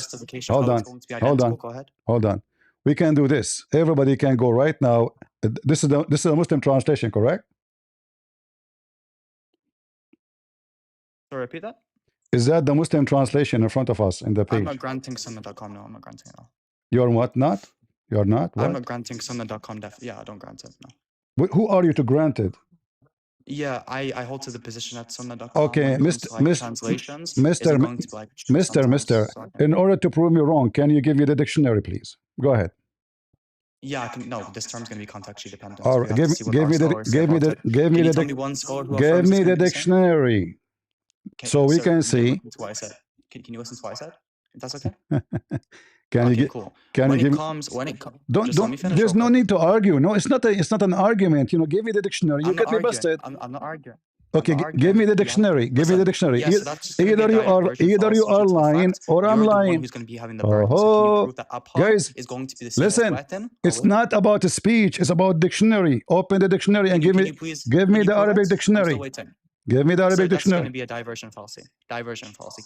S1: Hold on. Hold on.
S9: Go ahead.
S1: Hold on. We can do this. Everybody can go right now. This is a Muslim translation, correct?
S9: So repeat that.
S1: Is that the Muslim translation in front of us in the page?
S9: I'm not granting sunnah.com. No, I'm not granting it. No.
S1: You're what? Not? You're not? What?
S9: I'm not granting sunnah.com. Yeah, I don't grant it.
S1: No. Who are you to grant it?
S9: Yeah, I hold to the position at sunnah.com.
S1: Okay,
S9: translations.
S1: Mister. In order to prove me wrong, can you give me the dictionary, please? Go ahead.
S9: Yeah, I can. No, this term's going to be contextually dependent.
S1: All right, give me the dictionary. So we can see.
S9: What I said. Can you listen to what I said? If that's okay.
S1: Cool. When it comes, there's no need to argue. No, it's not an argument. You know, give me the dictionary. You get me busted.
S9: I'm not arguing.
S1: Okay, give me the dictionary. Give me the dictionary.
S9: Yes,
S1: either you are lying or I'm lying. Oh, guys, listen. It's not about a speech. It's about dictionary. Open the dictionary and give me the Arabic dictionary. Give me the Arabic dictionary.
S9: That's going to be a diversion fallacy.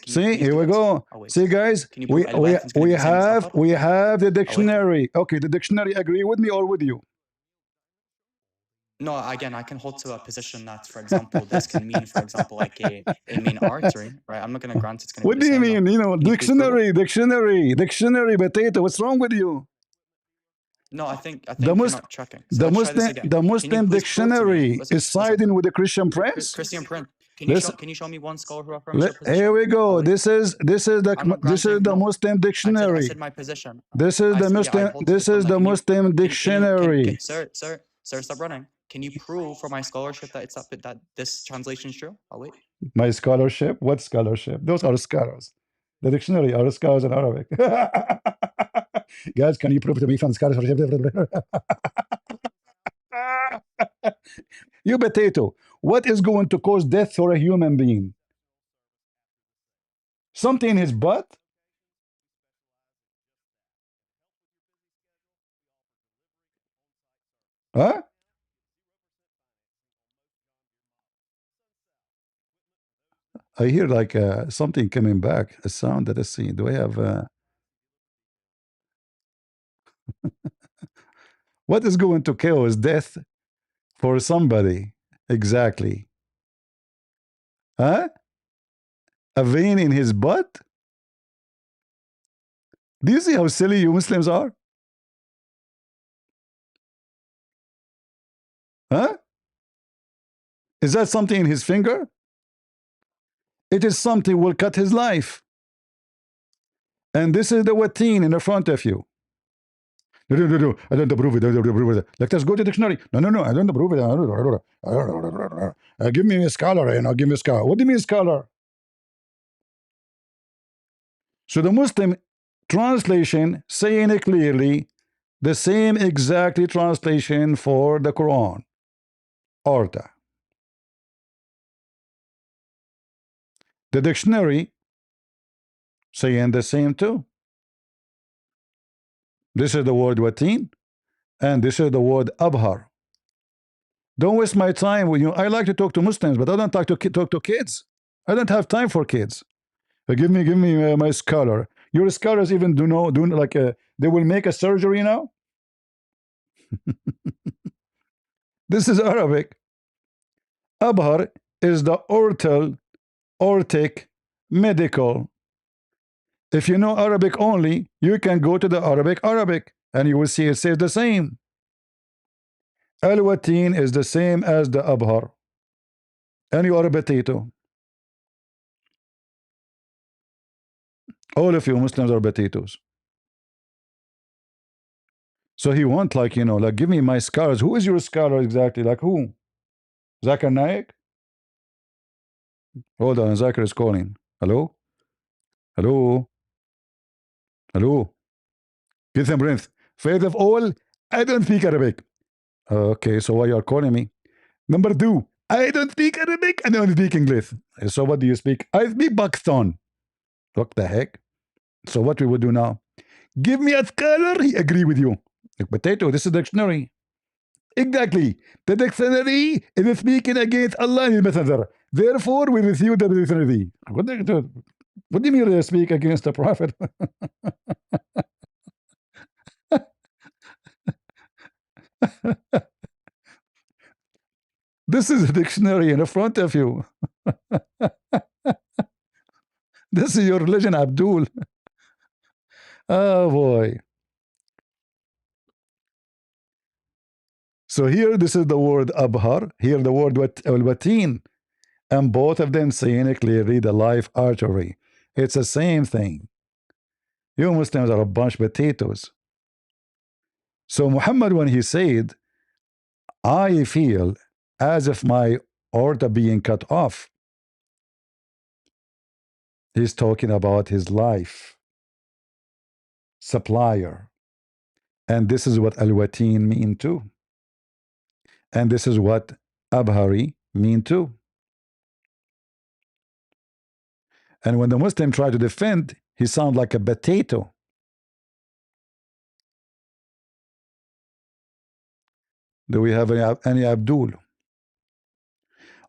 S1: See, here we go. See, guys, we have the dictionary. Okay, the dictionary agree with me or with you?
S9: No, again, I can hold to a position that, for example, this can mean, for example, like a main artery, right? I'm not going to grant it's going to be.
S1: What do you mean? You know, dictionary, potato. What's wrong with you?
S9: No, I think you're not tracking. So
S1: the Muslim dictionary is siding with the Christian Prince.
S9: Christian Prince. Can you show me one scholar who affirms your position?
S1: Here we go. This is the Muslim dictionary.
S9: I said my position.
S1: This is the Muslim dictionary.
S9: Sir, stop running. Can you prove for my scholarship that this translation is true? I'll wait.
S1: My scholarship? What scholarship? Those are scholars. The dictionary are scholars in Arabic. Guys, can you prove to me from scholarship? You potato. What is going to cause death for a human being? Something in his butt? Huh? I hear like something coming back, a sound that I see. Do I have what is going to cause death for somebody? Exactly. Huh? A vein in his butt? Do you see how silly you Muslims are? Huh? Is that something in his finger? It is something will cut his life. And this is the wateen in the front of you. No, I don't approve it. I don't approve it. Let us go to the dictionary. No, I don't approve it. Give me a scholar, give me a scholar. What do you mean scholar? So the Muslim translation saying it clearly, the same exactly translation for the Quran. Orta. The dictionary saying the same too. This is the word wateen, and this is the word abhar. Don't waste my time with you. I like to talk to Muslims, but I don't talk to kids. I don't have time for kids. Give me my scholar. Your scholars even do like they will make a surgery now. This is Arabic. Abhar is the ortic, medical. If you know Arabic only, you can go to the Arabic, and you will see it says the same. Al-wateen is the same as the abhar. And you are a potato. All of you Muslims are potatoes. So he want like give me my scholars. Who is your scholar exactly? Like who? Zakir Naik? Hold on, Zakir is calling. Hello? Hello? Hello? Give them breath. First of all, I don't speak Arabic. Okay, so why you are calling me? Number two, I don't speak Arabic, I don't speak English. So what do you speak? I speak Pakistan. What the heck? So what we would do now? Give me a scholar, he agree with you. Like potato, this is dictionary. Exactly. The dictionary is speaking against Allah and His Messenger. Therefore, we refute the dictionary. What do you mean they speak against the Prophet? This is a dictionary in front of you. This is your religion, Abdul. Oh boy. So here, this is the word abhar. Here, the word wateen. And both of them saying it clearly, the life artery. It's the same thing. You Muslims are a bunch of potatoes. So Muhammad, when he said, I feel as if my aorta being cut off, he's talking about his life supplier. And this is what al-wateen mean too. And this is what abhari mean too. And when the Muslim try to defend, he sound like a potato. Do we have any Abdul?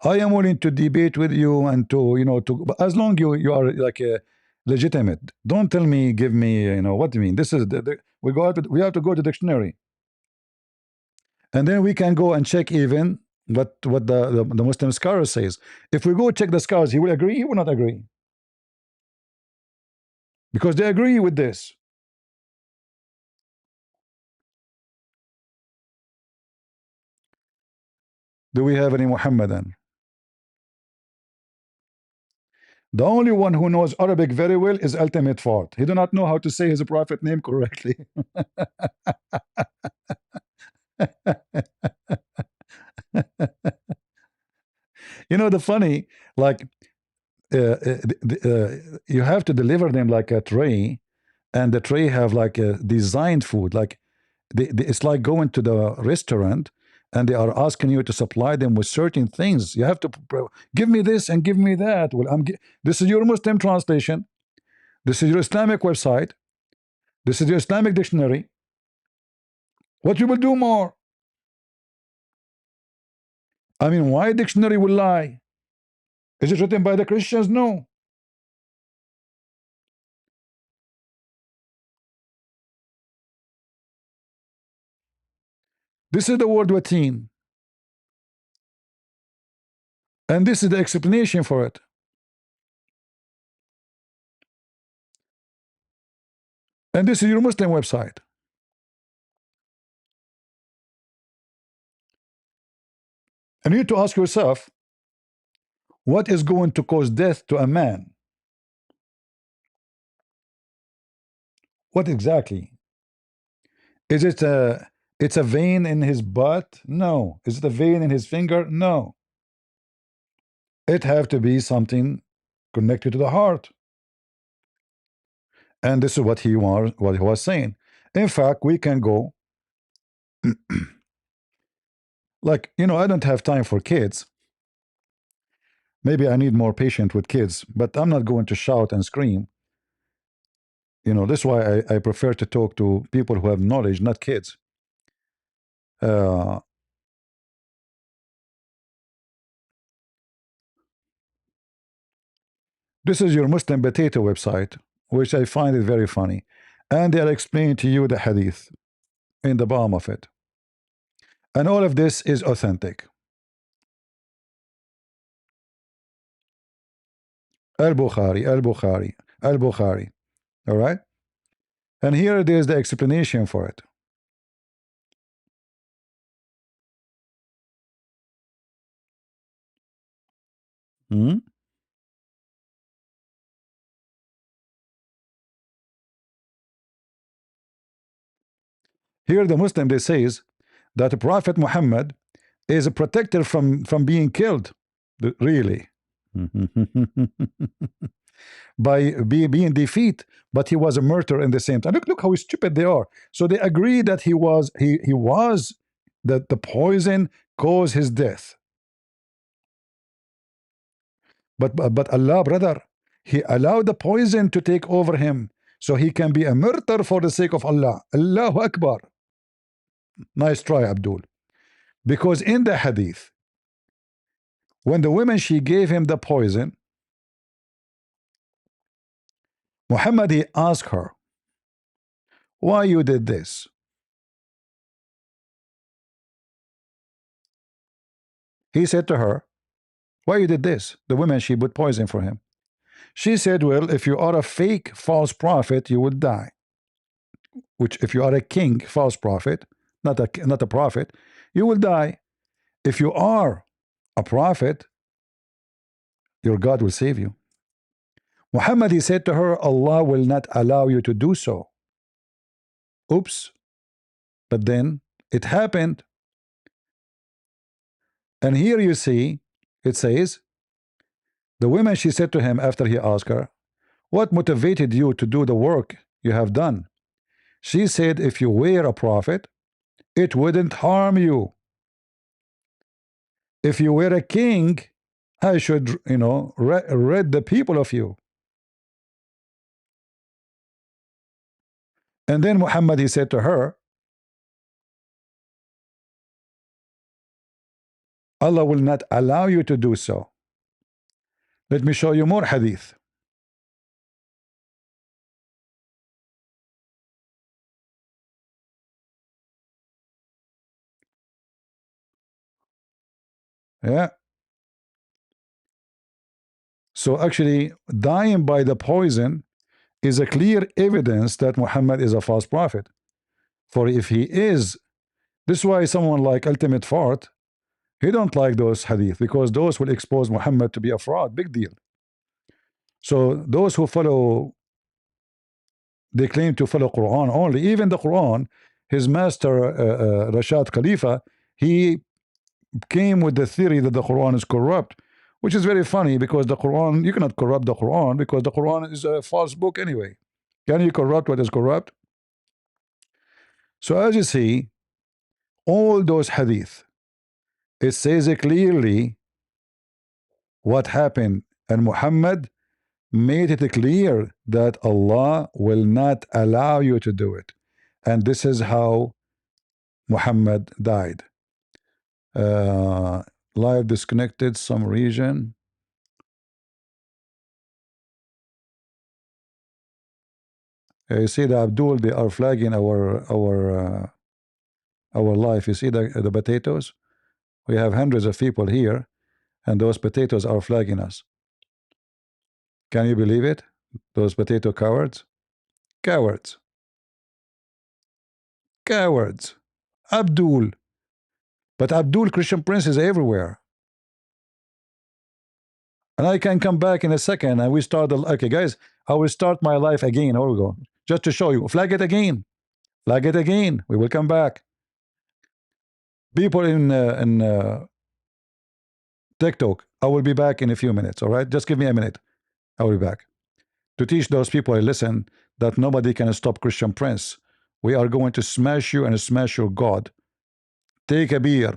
S1: I am willing to debate with you and to as long you are like a legitimate. Don't tell me, give me, what do you mean? This is we have to go to dictionary, and then we can go and check even what the Muslim scholar says. If we go check the scholars, he will agree. He will not agree because they agree with this. Do we have any Muhammadan? The only one who knows Arabic very well is Ultimate Fort. He do not know how to say his prophet name correctly. You know, the funny, like, you have to deliver them like a tray, and the tray have like a designed food. Like, it's like going to the restaurant, and they are asking you to supply them with certain things. You have to give me this and give me that. Well, this is your Muslim translation. This is your Islamic website. This is your Islamic dictionary. What you will do more? I mean, why dictionary will lie? Is it written by the Christians? No. This is the word wateen. And this is the explanation for it. And this is your Muslim website. And you need to ask yourself, what is going to cause death to a man? What exactly? Is it it's a vein in his butt? No. Is it a vein in his finger? No. It have to be something connected to the heart. And this is what he was saying. In fact, we can go like, you know, I don't have time for kids. Maybe I need more patience with kids, but I'm not going to shout and scream. You know, this is why I prefer to talk to people who have knowledge, not kids. This is your Muslim potato website, which I find it very funny. And they'll explain to you the hadith in the bottom of it. And all of this is authentic. Al-Bukhari, Al-Bukhari, Al-Bukhari. All right? And here it is the explanation for it. Hmm? Here the Muslim, they says that the Prophet Muhammad is a protector from being killed. Really. By being defeat, but he was a murderer in the same time. Look how stupid they are. So they agree that he was that the poison caused his death. But Allah, brother, He allowed the poison to take over him, so he can be a murderer for the sake of Allah. Allahu Akbar. Nice try, Abdul. Because in the hadith, when the woman, she gave him the poison, Muhammad, he asked her, why you did this? He said to her, why you did this? The woman, she put poison for him. She said, well, if you are a fake false prophet, you will die. Which, if you are a king, false prophet, not a prophet, you will die. If you are a prophet, your God will save you. Muhammad, he said to her, Allah will not allow you to do so. Oops. But then it happened. And here you see, it says, the woman, she said to him after he asked her, what motivated you to do the work you have done? She said, if you were a prophet, it wouldn't harm you. If you were a king, I should, you know, rid the people of you. And then Muhammad, he said to her, Allah will not allow you to do so. Let me show you more hadith. Yeah. So actually, dying by the poison is a clear evidence that Muhammad is a false prophet. For if he is, this is why someone like Ultimate Fart, he don't like those hadith, because those will expose Muhammad to be a fraud. Big deal. So those who follow, they claim to follow Quran only. Even the Quran, his master Rashad Khalifa, he came with the theory that the Quran is corrupt. which is very funny because the Quran, you cannot corrupt the Quran because the Quran is a false book anyway. Can you corrupt what is corrupt? So as you see, all those hadith, it says clearly what happened, and Muhammad made it clear that Allah will not allow you to do it, and this is how Muhammad died. Live disconnected some region. You see the Abdul, they are flagging our life. You see the potatoes? We have hundreds of people here, and those potatoes are flagging us. Can you believe it? Those potato cowards? Cowards. Cowards. Abdul. But Abdul, Christian Prince, is everywhere. And I can come back in a second and we start the, okay guys, I will start my life again. Here we go. Just to show you. Flag it again. Flag it again. We will come back. People in TikTok, I will be back in a few minutes. All right, just give me a minute. I will be back to teach those people I listen that nobody can stop Christian Prince. We are going to smash you and smash your God. Take a beer.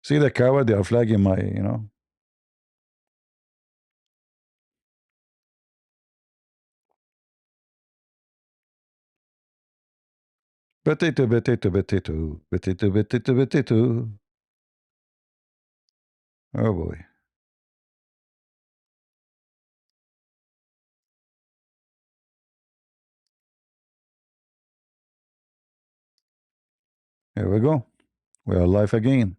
S1: See the coward? They are flagging my, you know. Potato, potato, potato, potato, potato, potato. Oh boy. Here we go. We are live again.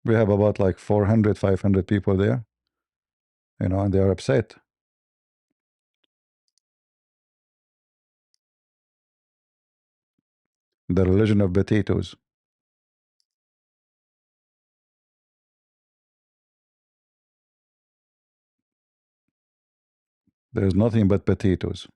S1: We have about like 400, 500 people there, you know, and they are upset. The religion of potatoes. There's nothing but potatoes.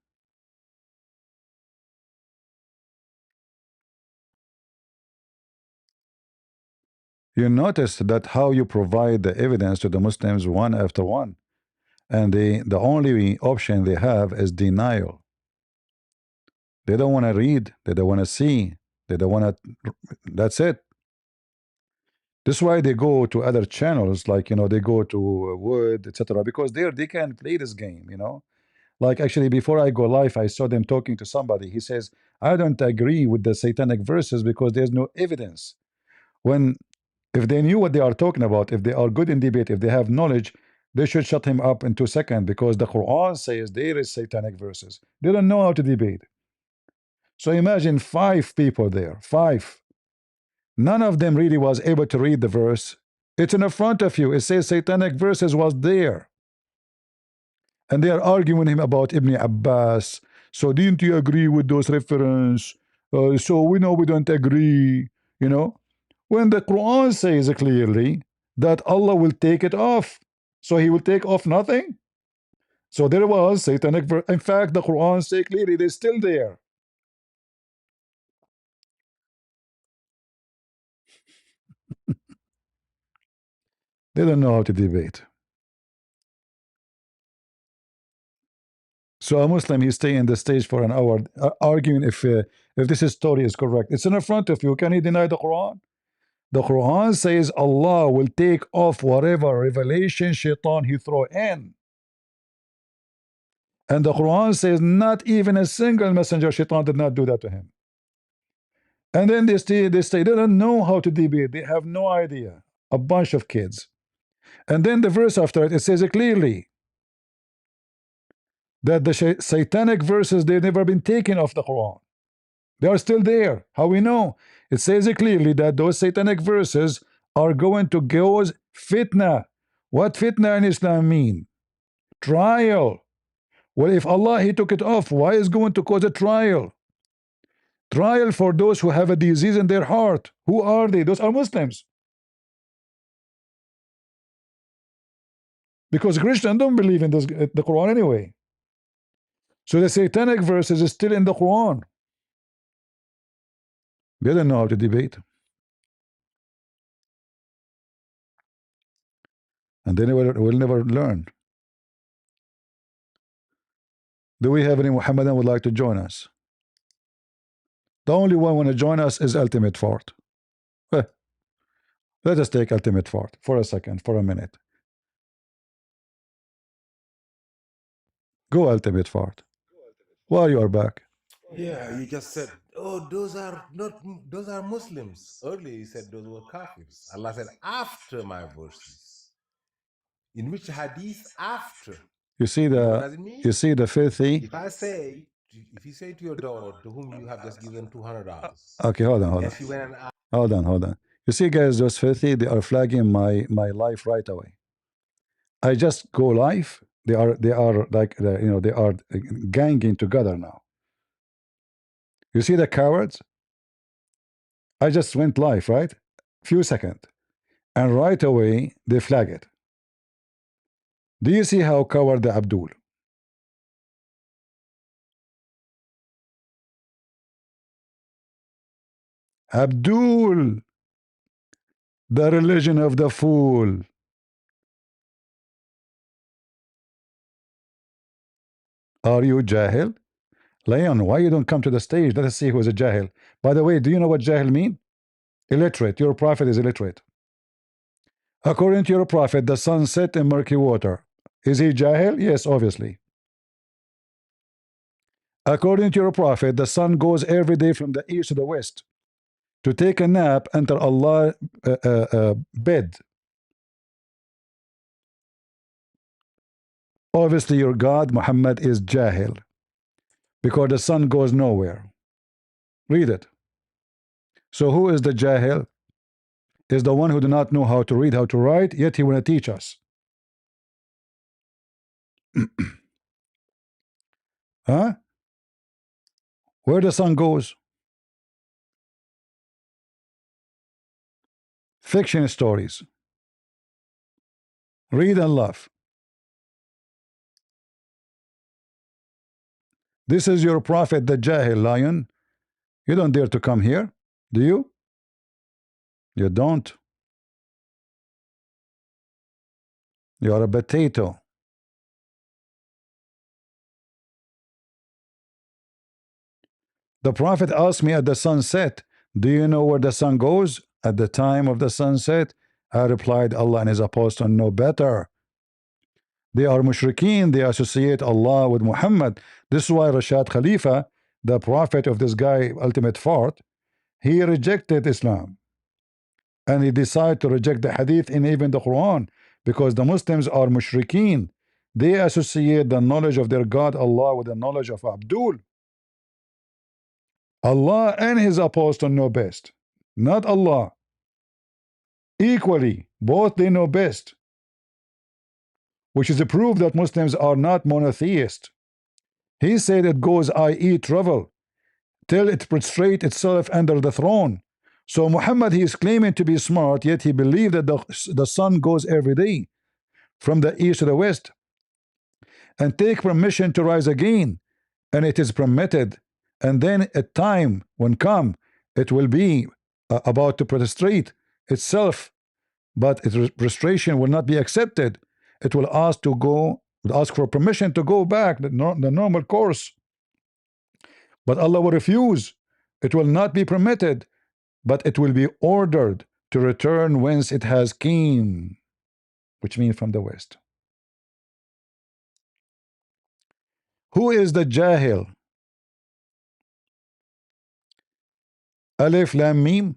S1: You notice that how you provide the evidence to the Muslims one after one, and the only option they have is denial. They don't want to read, they don't want to see, they don't want to, that's it. This is why they go to other channels, like, you know, they go to Wood, etc., because there they can play this game, you know. Like actually before I go live, I saw them talking to somebody. He says, I don't agree with the satanic verses because there's no evidence. When if they knew what they are talking about, if they are good in debate, if they have knowledge, they should shut him up in 2 seconds because the Quran says there is satanic verses. They don't know how to debate. So imagine 5 people there, 5. None of them really was able to read the verse. It's in the front of you. It says satanic verses was there. And they are arguing him about Ibn Abbas. So didn't you agree with those reference? So we know we don't agree, you know. When the Quran says clearly that Allah will take it off, so he will take off nothing. So there was satanic verse. In fact, the Quran say clearly they're still there. They don't know how to debate. So a Muslim, he stay in the stage for an hour arguing if this story is correct. It's in front of you. Can he deny the Quran? The Quran says Allah will take off whatever revelation shaitan he throw in. And the Quran says not even a single messenger shaitan did not do that to him. And then they don't know how to debate. They have no idea. A bunch of kids. And then the verse after it says it clearly that the satanic verses, they've never been taken off the Quran. They are still there. How we know? It says it clearly that those satanic verses are going to cause fitna. What fitna in Islam mean? Trial. Well, if Allah he took it off, why is going to cause a trial? Trial for those who have a disease in their heart. Who are they? Those are Muslims. Because Christians don't believe in this, the Quran anyway. So the satanic verses is still in the Quran. They don't know how to debate. And they will never learn. Do we have any Muhammadan would like to join us? The only one want to join us is Ultimate Fort. Let us take Ultimate Fort for a second, for a minute. Go Ultimate Fort. While you are back.
S2: Yeah, you just said, oh, those are Muslims. Earlier you said those were Kafirs. Allah said, after my verses. In which hadith after?
S1: You see
S2: What
S1: the
S2: does it mean?
S1: you see the filthy.
S2: If you say to your daughter to whom you have just given $200,
S1: Okay, hold on.
S2: and she went and asked,
S1: Hold on. You see, guys, those filthy, they are flagging my life right away. I just go live. They are like they are ganging together now. You see the cowards? I just went live, right? Few seconds, and right away they flag it. Do you see how coward the Abdul? Abdul, the religion of the fool. Are you Jahil? Leon, why you don't come to the stage? Let us see who is a Jahil. By the way, do you know what Jahil mean? Illiterate. Your prophet is illiterate. According to your prophet, the sun set in murky water. Is he Jahil? Yes, obviously. According to your prophet, the sun goes every day from the east to the west to take a nap under Allah's bed. Obviously, your God, Muhammad, is Jahil because the sun goes nowhere. Read it. So who is the Jahil? Is the one who do not know how to read, how to write, yet he want to teach us. Huh? Where the sun goes? Fiction stories. Read and laugh. This is your prophet, the Jahil, Lion. You don't dare to come here, do you? You don't. You are a potato. The prophet asked me at the sunset, do you know where the sun goes? At the time of the sunset, I replied, Allah and his apostle know better. They are mushrikeen, they associate Allah with Muhammad. This is why Rashad Khalifa, the prophet of this guy, Ultimate Fort, he rejected Islam. And he decided to reject the hadith and even the Quran, because the Muslims are mushrikeen. They associate the knowledge of their God, Allah, with the knowledge of Abdul. Allah and his apostle know best, not Allah. Equally, both they know best, which is a proof that Muslims are not monotheist. He said it goes, i.e. travel, till it prostrate itself under the throne. So Muhammad, he is claiming to be smart, yet he believed that the sun goes every day from the east to the west and take permission to rise again, and it is permitted. And then a time when come, it will be about to prostrate itself, but its prostration will not be accepted. It will ask for permission to go back the normal course, but Allah will refuse. It will not be permitted, but it will be ordered to return whence it has came, which means from the west. Who is the Jahil? Alif Lam Mim.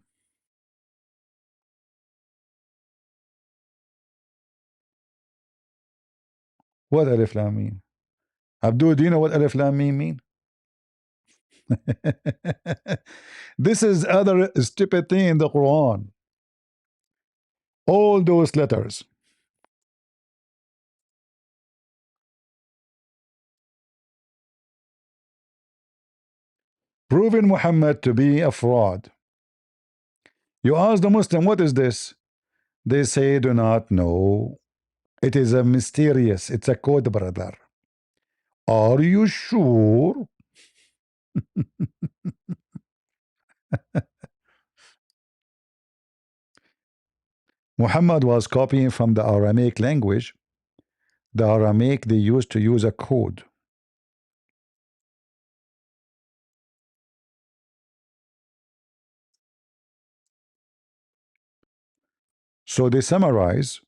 S1: What Alif Lam Mim? Abdul, do you know what Alif Lam Mim mean? This is other stupid thing in the Quran. All those letters. Proving Muhammad to be a fraud. You ask the Muslim, what is this? They say, do not know. It is a mysterious, it's a code, brother. Are you sure? Muhammad was copying from the Aramaic language. The Aramaic, they used to use a code. So they summarize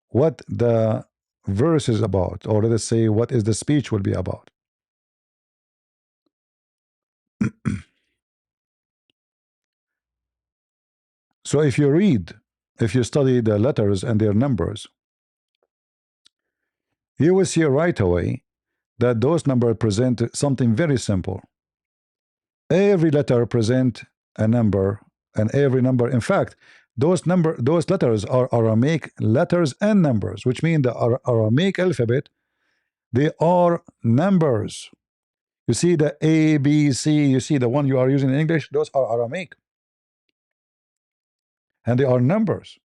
S1: what the verse is about, or let us say what is the speech will be about. So if you read, if you study the letters and their numbers, you will see right away that those numbers present something very simple. Every letter present a number, and every number, in fact, those letters are Aramaic letters and numbers, which mean the Aramaic alphabet, they are numbers. You see the A, B, C, you see the one you are using in English, those are Aramaic. And they are numbers.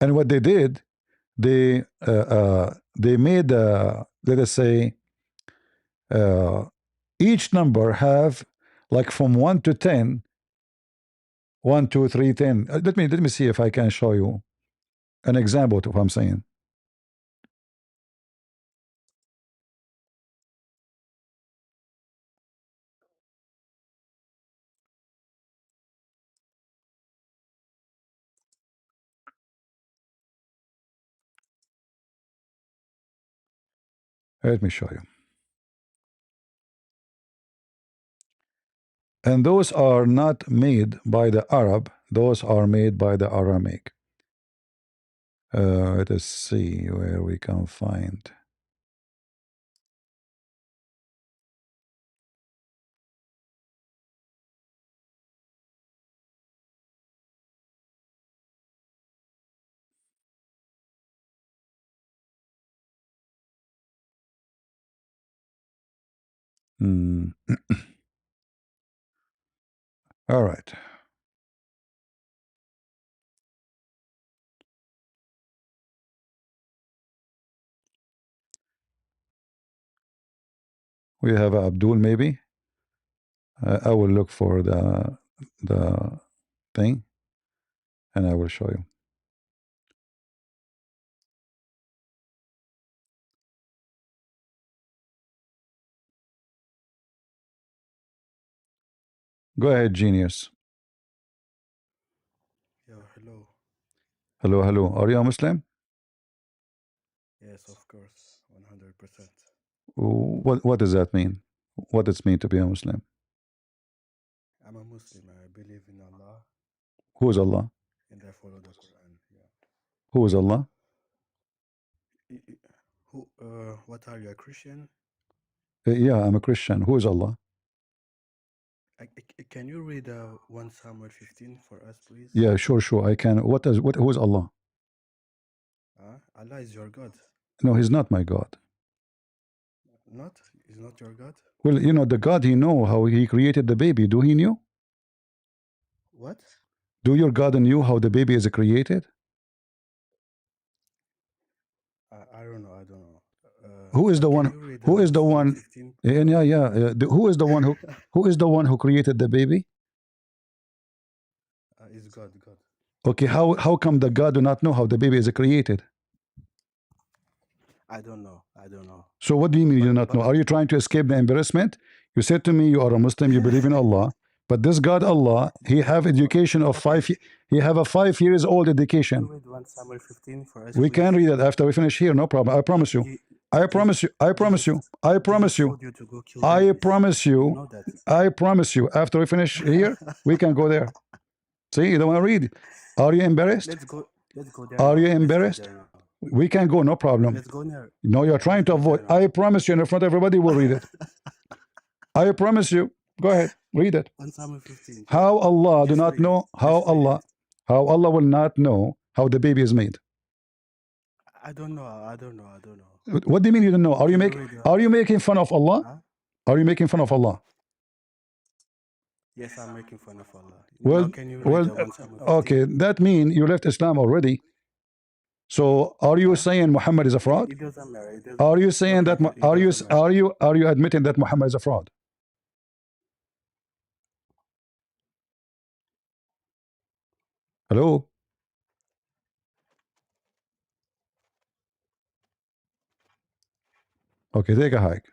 S1: And what they did, they made, let us say, each number have like from 1 to 10, 1, 2, 3, 10. Let me see if I can show you an example of what I'm saying. Let me show you. And those are not made by the Arab, those are made by the Aramaic. Let us see where we can find. All right. We have Abdul, maybe. I will look for the thing, and I will show you. Go ahead, genius.
S10: Yeah, hello.
S1: Hello, hello. Are you a Muslim?
S10: Yes, of course, 100%.
S1: What does that mean? What does it mean to be a Muslim?
S10: I'm a Muslim. I believe in Allah
S1: Who is Allah?
S10: and I follow the Quran. Yeah.
S1: Who is Allah?
S10: What are you, a Christian?
S1: Yeah, I'm a Christian. Who is Allah?
S10: Can you read 1 Samuel 15 for us, please?
S1: Yeah, sure, I can. Who is Allah?
S10: Allah is your God.
S1: No, he's not my God.
S10: Not? He's not your God?
S1: Well, you know, the God, he know how he created the baby. Do he knew?
S10: What?
S1: Do your God knew how the baby is created?
S10: I don't know.
S1: Who is the one? Who is the one? Yeah. Who is the one who? Who is the one who created the baby?
S10: It's God.
S1: Okay, how come the God do not know how the baby is created?
S10: I don't know.
S1: So what do you mean you do not know? Are you trying to escape the embarrassment? You said to me you are a Muslim, you believe in Allah, but this God Allah, he have education of he have a 5 years old education.
S10: Can you read 1 Samuel 15 for us,
S1: We
S10: please?
S1: can read it after we finish here, no problem. I promise you. I promise you. I promise you. I promise you. I promise you. I promise you. After we finish here, we can go there. See, you don't want to read. Are you embarrassed?
S10: Let's go there.
S1: Are you embarrassed? We can go, no problem.
S10: Let's go there.
S1: No, you're trying to avoid. I promise you, in front of everybody, we'll read it. I promise you. Go ahead, read it.
S10: 1 Samuel 15.
S1: How Allah do not know how Allah will not know how the baby is made.
S10: I don't know.
S1: What do you mean you don't know? Are you making fun of Allah?
S10: Huh?
S1: Are you making fun of Allah?
S10: Yes, I'm making fun of Allah.
S1: Well,
S10: Now, can you read the 1 Samuel 15?
S1: okay, that means you left Islam already. So are you saying Muhammad is a fraud?
S10: It doesn't matter. It doesn't,
S1: Are you saying that
S10: it doesn't matter.
S1: are you admitting that Muhammad is a fraud? Hello? Okay, take a hike.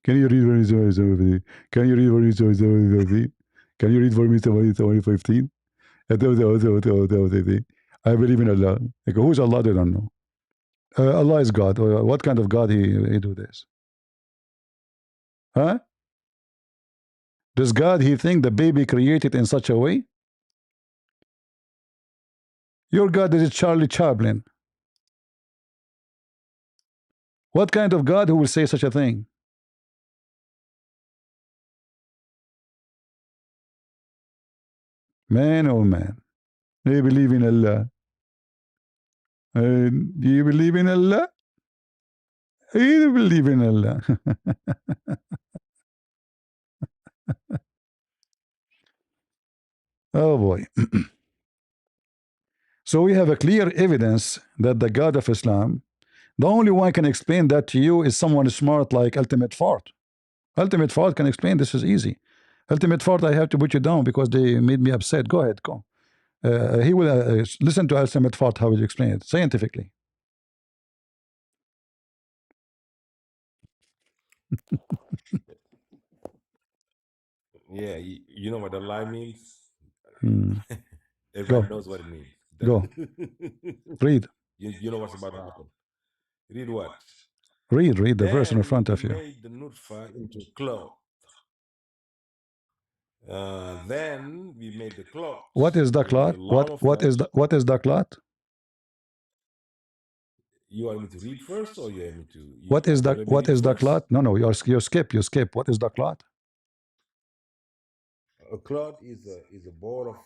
S1: Can you read for me? Can you read for me? Can you read for me 2015? I believe in Allah. Like, who's Allah? They don't know. Allah is God. What kind of God he do this? Huh? Does God he think the baby created in such a way? Your God is Charlie Chaplin. What kind of God who will say such a thing? Man, oh man. They believe in Allah. Do you believe in Allah? You believe in Allah. Oh boy. So we have a clear evidence that the God of Islam, the only one can explain that to you is someone smart like Ultimate Fort. Ultimate Fort can explain this is easy. Ultimate Fort, I have to put you down because they made me upset. Go ahead, go. He will listen to Ultimate Fort how he explain it scientifically.
S2: Yeah, you know what the lie means?
S1: Go.
S2: Everybody knows what it means.
S1: Go. Read.
S2: You know what's about to happen. Read what?
S1: Read the verse in front of you.
S2: Made the nutfa into cloth. Then we made the cloth.
S1: What is the cloth? What is the cloth?
S2: You want me to read first, or you want me to?
S1: What is the cloth? No, you skip. What is the cloth?
S2: A cloth is a ball of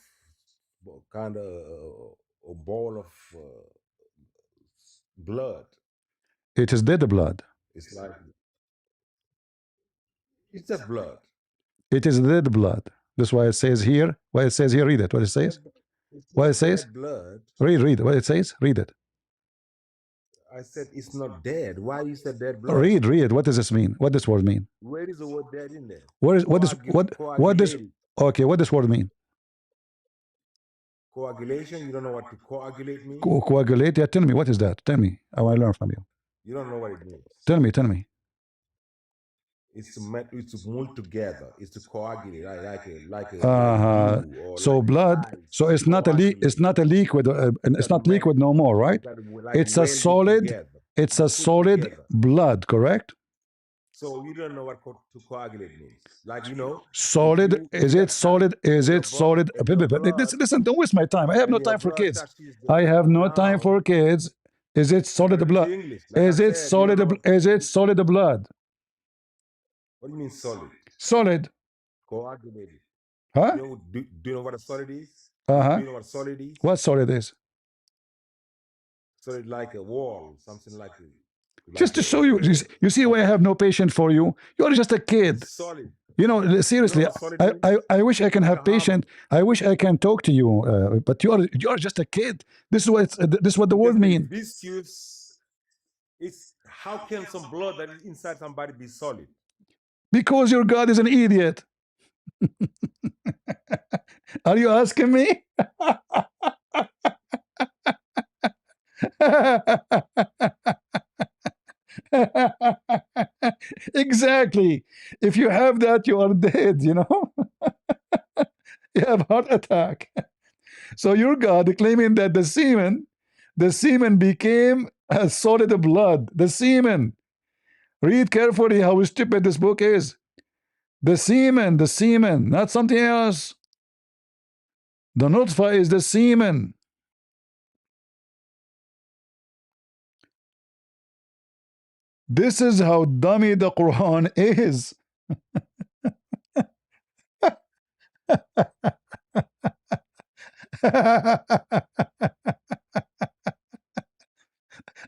S2: kind of a ball of blood.
S1: It is dead blood.
S2: It's like it's just blood.
S1: It is dead blood. That's why it says here. Why it says here? Read it. What it says? What it says?
S2: Blood.
S1: Read. What it says? Read it.
S2: I said it's not dead. Why you said dead blood?
S1: Read. What does this mean? What does this word mean?
S2: Where is the word dead in there?
S1: What does okay? What does word mean?
S2: Coagulation. You don't know what to coagulate means?
S1: Coagulate. Yeah, tell me what is that. Tell me. I want to learn from you.
S2: You don't know what it means.
S1: Tell me.
S2: It's to mold together. It's to coagulate, like a
S1: so like blood. So it's not a leak. It's not a liquid. It's not liquid no more, right? It's a solid. It's a solid blood, correct?
S2: So you don't know what to coagulate means. Like
S1: solid. Is it solid? Is it solid? Listen, don't waste my time. I have no time for kids. I have no time for kids. Is it solid blood? Is it solid? Is it solid blood?
S2: What do you mean solid?
S1: Solid.
S2: Coagulated.
S1: Huh?
S2: Do you know what a solid is?
S1: Do
S2: you know what solid is?
S1: What solid is?
S2: Solid like a wall, something like
S1: just to show you. You see why I have no patience for you? You are just a kid.
S2: It's solid.
S1: You know, seriously, I wish I can have patience. I wish I can talk to you, but you are just a kid. This is what the word means.
S2: Viscous. It's how can some blood that is inside somebody be solid?
S1: Because your God is an idiot. Are you asking me? Exactly. If you have that, you are dead, you know. You have heart attack. So your God claiming that the semen became a solid blood. The semen. Read carefully how stupid this book is. The semen, not something else. The nutfa is the semen. This is how dummy the Quran is.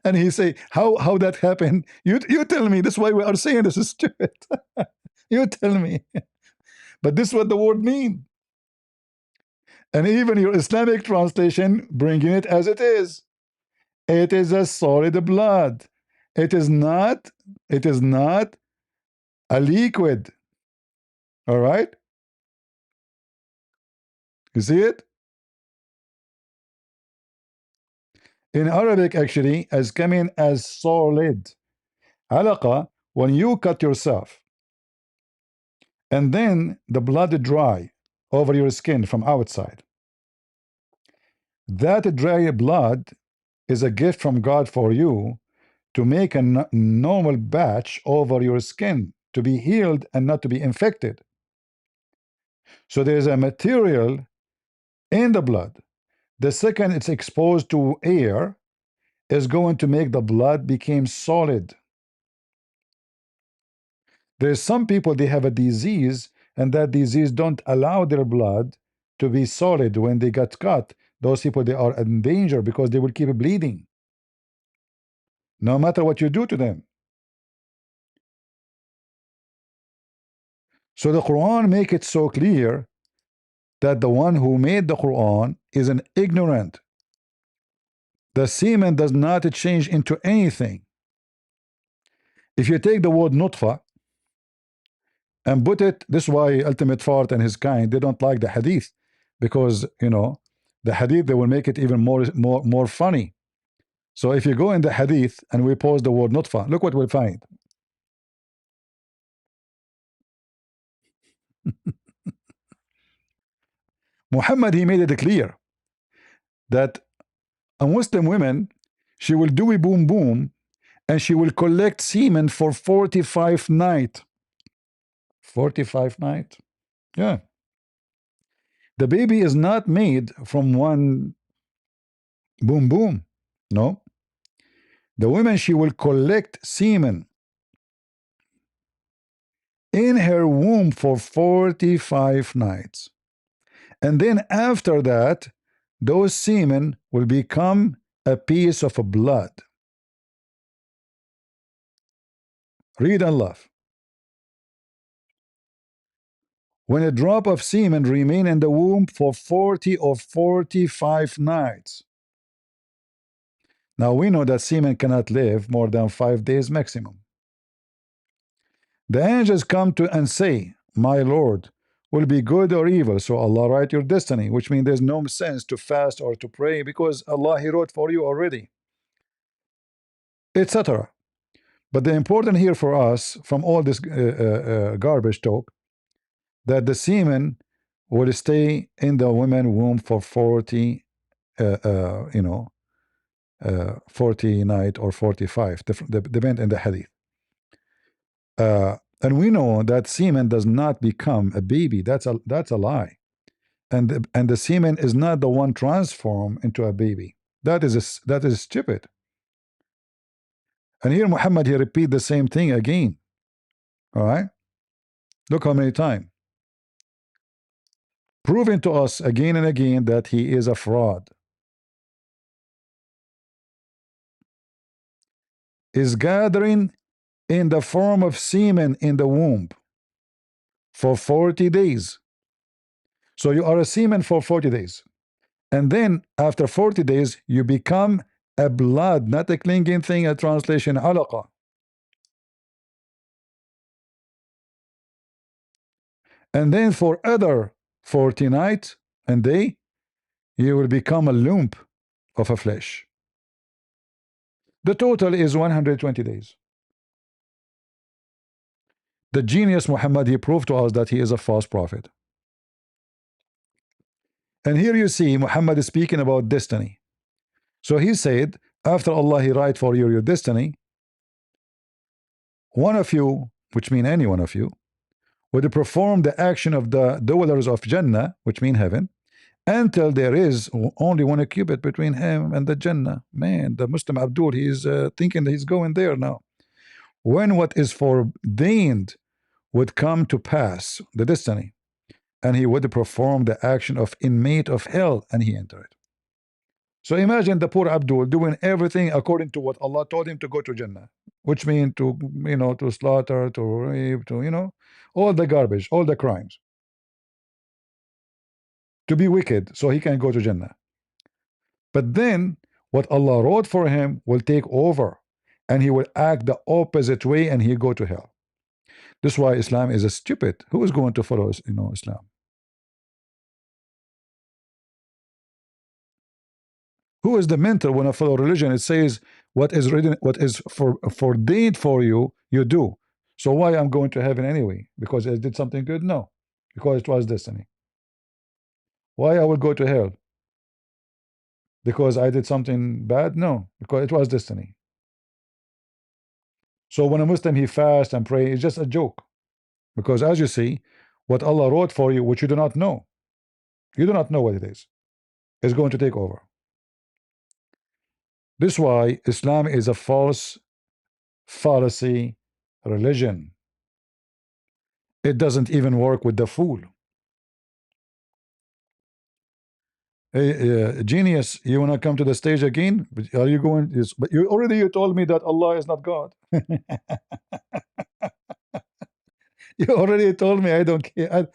S1: And he say, how that happened? You tell me. That's why we are saying this is stupid. You tell me. But this is what the word means. And even your Islamic translation bringing it as it is. It is a solid blood. It is not a liquid. All right? You see it? In Arabic, actually, as coming as solid. Alaqa, when you cut yourself, and then the blood dry over your skin from outside. That dry blood is a gift from God for you to make a normal batch over your skin to be healed and not to be infected. So there is a material in the blood. The second it's exposed to air is going to make the blood become solid. There's some people, they have a disease, and that disease don't allow their blood to be solid when they get cut. Those people, they are in danger because they will keep bleeding no matter what you do to them. So the Quran make it so clear that the one who made the Quran is an ignorant. The semen does not change into anything. If you take the word nutfa and put it, this is why Ultimate Fart and his kind, they don't like the hadith, because you know the hadith, they will make it even more funny. So if you go in the hadith and we pause the word nutfa, look what we'll find. Muhammad, he made it clear that a Muslim woman, she will do a boom boom and she will collect semen for 45 nights. 45 nights. Yeah. The baby is not made from one boom boom. No. The woman, she will collect semen in her womb for 45 nights. And then after that, those semen will become a piece of blood. Read and laugh. When a drop of semen remain in the womb for 40 or 45 nights. Now we know that semen cannot live more than 5 days maximum. The angels come to and say, my Lord, will be good or evil, so Allah write your destiny, which means there's no sense to fast or to pray because Allah, He wrote for you already, etc. But the important here for us from all this garbage talk, that the semen will stay in the woman's womb for 40 40 night or 45, depend on the hadith. And we know that semen does not become a baby. That's a lie. And the semen is not the one transformed into a baby. That is stupid. And here Muhammad, he repeat the same thing again. All right. Look how many times. Proving to us again and again that he is a fraud. Is gathering in the form of semen in the womb for 40 days. So you are a semen for 40 days. And then after 40 days, you become a blood, not a clinging thing, a translation, alaqa. And then for other 40 nights and day, you will become a lump of a flesh. The total is 120 days. The genius Muhammad, he proved to us that he is a false prophet. And here you see Muhammad is speaking about destiny. So he said, after Allah, he write for you your destiny, one of you, which mean any one of you, would perform the action of the dwellers of Jannah, which mean heaven, until there is only one cubit between him and the Jannah. Man, the Muslim Abdul, he is thinking that he's going there now. When what is foreordained would come to pass, the destiny, and he would perform the action of inmate of hell, and he entered. So imagine the poor Abdul doing everything according to what Allah told him to go to Jannah, which means to, to slaughter, to rape, to, all the garbage, all the crimes. to be wicked so he can go to Jannah. But then what Allah wrote for him will take over, and he will act the opposite way, and he go to hell. This is why Islam is a stupid. Who is going to follow Islam? Who is the mentor when I follow religion? It says what is written, what is foreordained for you, you do. So why I'm going to heaven anyway? Because I did something good? No, because it was destiny. Why I will go to hell? Because I did something bad? No, because it was destiny. So when a Muslim he fasts and pray, it's just a joke. Because as you see, what Allah wrote for you, which you do not know, you do not know what it is going to take over. This is why Islam is a false fallacy religion. It doesn't even work with the fool. Hey, genius, you want to come to the stage again? Are you going? Yes, but you told me that Allah is not God. You already told me. I don't care.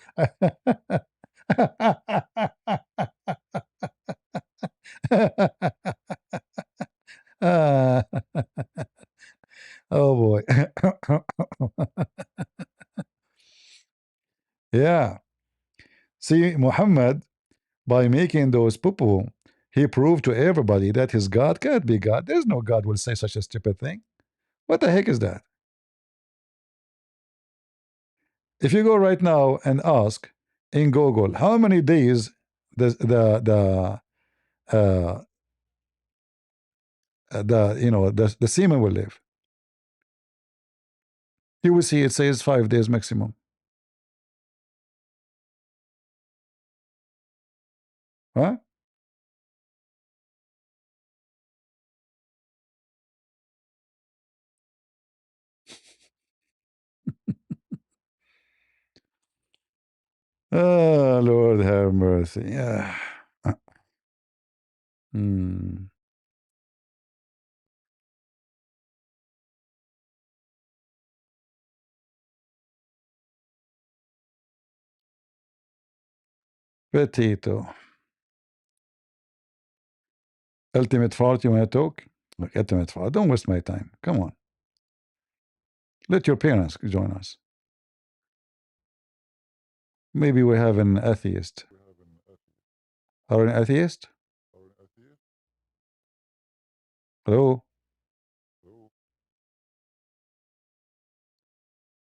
S1: Oh boy. Yeah. See, Muhammad, by making those poo-poo, he proved to everybody that his God can't be God. There's no God will say such a stupid thing. What the heck is that? If you go right now and ask in Google how many days the semen will live, you will see it says 5 days maximum. Huh? Oh, Lord have mercy. Yeah. Potato. Ultimate Fart, you want to talk? Look, Ultimate Fart, don't waste my time. Come on. Let your parents join us. Maybe we have an atheist. Are an atheist? Hello?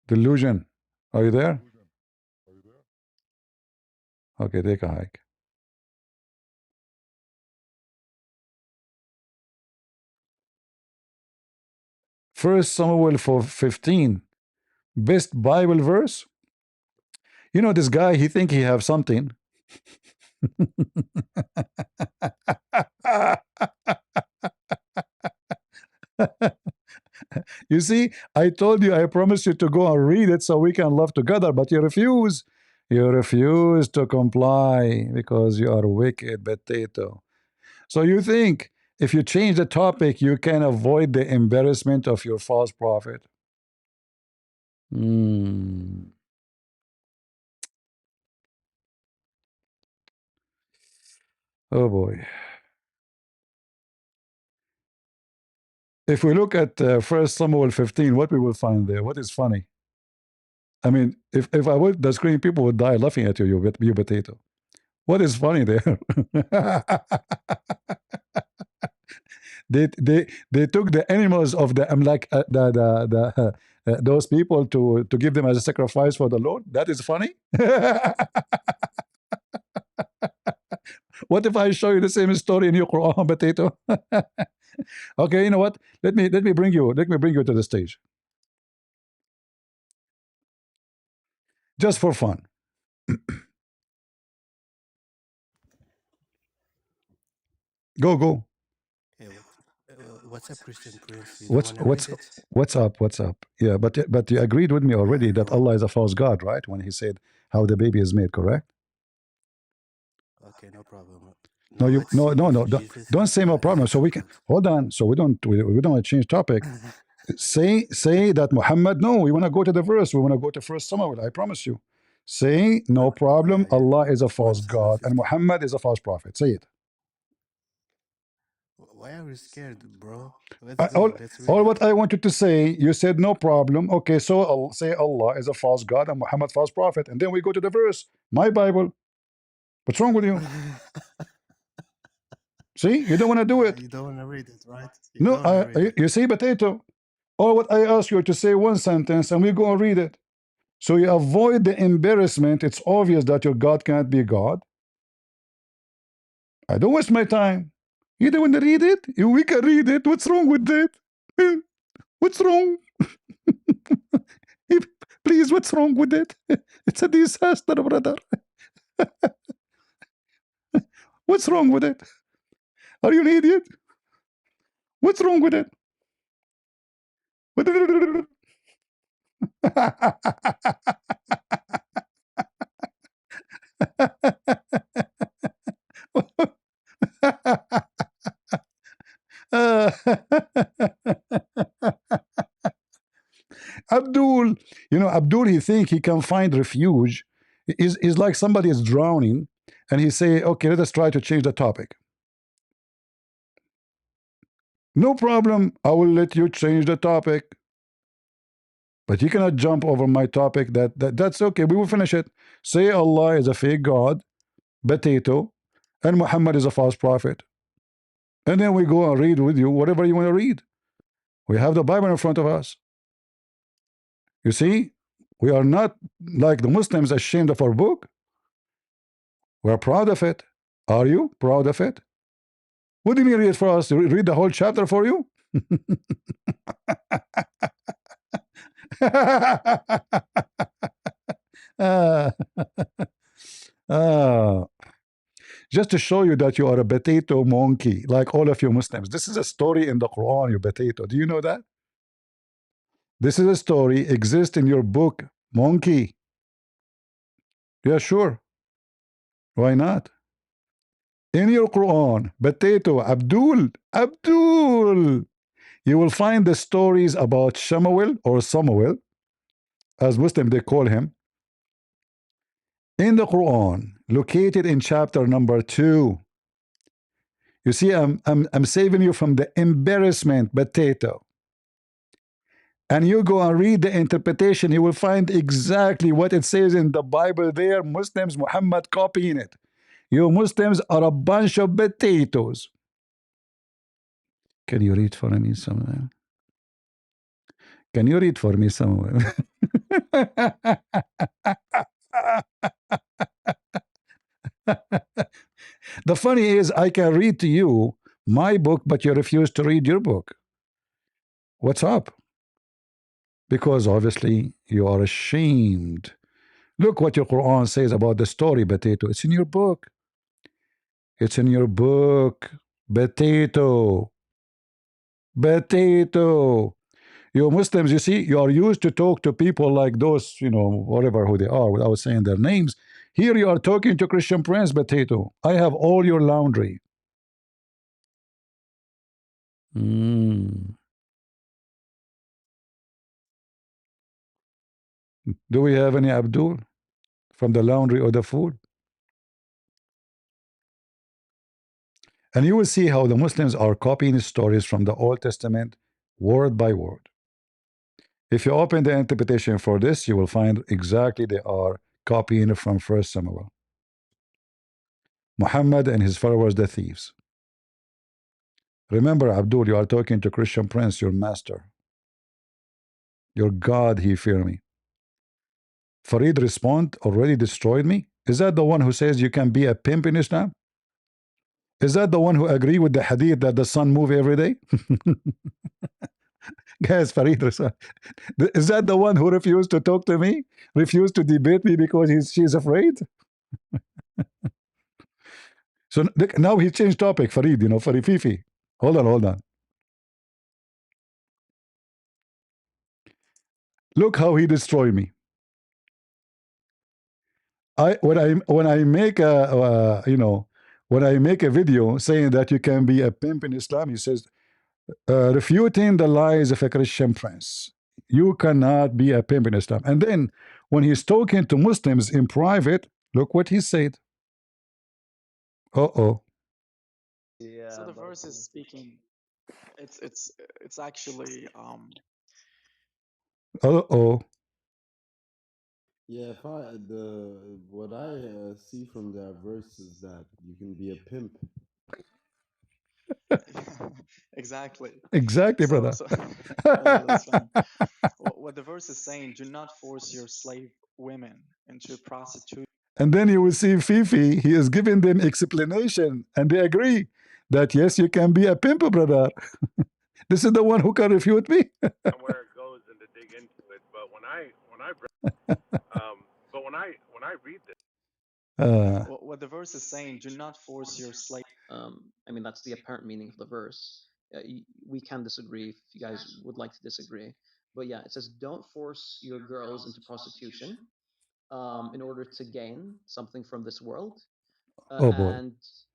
S1: Delusion. Are you there? Okay, take a hike. First Samuel 15. Best Bible verse. You know, this guy, he think he have something. You see, I told you, I promised you to go and read it so we can love together, but you refuse. You refuse to comply because you are a wicked potato. So you think if you change the topic, you can avoid the embarrassment of your false prophet? Oh boy. If we look at 1 Samuel 15, what we will find there? What is funny? I mean, if I would the screen, people would die laughing at you, you potato. What is funny there? They took the animals of the those people to give them as a sacrifice for the Lord. That is funny. What if I show you the same story in your Quran, potato? Okay, you know what? Let me bring you to the stage. Just for fun. Go.
S8: Hey, what's up, Christian Prince? You
S1: What's
S8: don't wanna read it?
S1: what's up? What's up? Yeah, but you agreed with me already that Allah is a false God, right? When he said how the baby is made, correct?
S8: Okay, no problem.
S1: No,
S8: Now
S1: you
S8: let's see if Jesus
S1: don't
S8: is
S1: say no
S8: is
S1: problem. So we can hold on. So we don't want to change topic. Say that Muhammad. No, we want to go to the verse. We want to go to First Samuel. I promise you. Say, no problem,
S10: yeah.
S1: Allah is a false
S10: One
S1: God and
S10: 750.
S1: Muhammad is a false prophet. Say it.
S10: Why are you scared, bro? Let's
S1: I- all,
S10: go. Let's read
S1: all
S10: it.
S1: what I wanted to say, you said no problem. Okay, so I'll say Allah is a false God and Muhammad false prophet. And then we go to the verse. My Bible. What's wrong with you? See, you don't want to do it.
S10: You don't want to read it, right? You
S1: No,
S10: don't want to read it.
S1: you see, potato. All what I ask you to say one sentence and we go and read it. So you avoid the embarrassment. It's obvious that your God can't be God. I don't waste my time. You don't want to read it? We can read it. What's wrong with that? What's wrong? Please, what's wrong with it? It's a disaster, brother. What's wrong with it? Are you an idiot? What's wrong with it? Abdul, you know, Abdul, he think he can find refuge. Is like somebody is drowning, and he say, okay, let us try to change the topic. No problem, I will let you change the topic. But you cannot jump over my topic. That's okay. We will finish it. Say Allah is a fake God, potato, and Muhammad is a false prophet. And then we go and read with you whatever you want to read. We have the Bible in front of us. You see, we are not like the Muslims ashamed of our book. We are proud of it. Are you proud of it? What do you mean read it for us? Read the whole chapter for you? Just to show you that you are a potato monkey, like all of you Muslims. This is a story in the Quran, you potato. Do you know that? This is a story, exists in your book, monkey. Yeah, sure. Why not? In your Quran, potato, Abdul, you will find the stories about Shamuel or Samuel, as Muslim they call him, in the Quran, located in chapter number 2. You see, I'm saving you from the embarrassment, potato. And you go and read the interpretation, you will find exactly what it says in the Bible there. Muslims, Muhammad copying it. You Muslims are a bunch of potatoes. Can you read for me somewhere? Can you read for me somewhere? The funny is, I can read to you my book, but you refuse to read your book. What's up? Because obviously you are ashamed. Look what your Quran says about the story, potato. It's in your book. It's in your book, potato. Potato. You Muslims, you see, you are used to talk to people like those, you know, whatever who they are, without saying their names. Here you are talking to Christian Prince, potato. I have all your laundry. Do we have any Abdul from the laundry or the food? And you will see how the Muslims are copying stories from the Old Testament word by word. If you open the interpretation for this, you will find exactly they are copying from 1 Samuel. Muhammad and his followers, the thieves. Remember, Abdul, you are talking to Christian Prince, your master. Your God, he fear me. Farid respond, already destroyed me? Is that the one who says you can be a pimp in Islam? Is that the one who agree with the hadith that the sun move every day? Guys, Farid, is that the one who refused to talk to me? Refused to debate me because she's afraid? So now he changed topic, Farid, you know, Farid Fifi. Hold on. Look how he destroyed me. When I make a when I make a video saying that you can be a pimp in Islam, he says, refuting the lies of a Christian Prince. You cannot be a pimp in Islam. And then when he's talking to Muslims in private, look what he said. Uh-oh.
S11: So the verse is speaking. It's actually
S1: Uh-oh.
S12: Yeah, if I what I see from that verse is that you can be a pimp.
S11: exactly.
S1: Exactly, brother.
S11: Yeah, that's fine. What the verse is saying: do not force your slave women into prostitution.
S1: And then you will see Fifi, he is giving them explanation, and they agree that yes, you can be a pimp, brother. This is the one who can refute me.
S13: Where it goes and to dig into it, but when I read this,
S11: what the verse is saying: do not force your slave.
S14: I mean, that's the apparent meaning of the verse. We can disagree if you guys would like to disagree. But yeah, it says, don't force your girls into prostitution in order to gain something from this world.
S1: Oh boy.
S14: And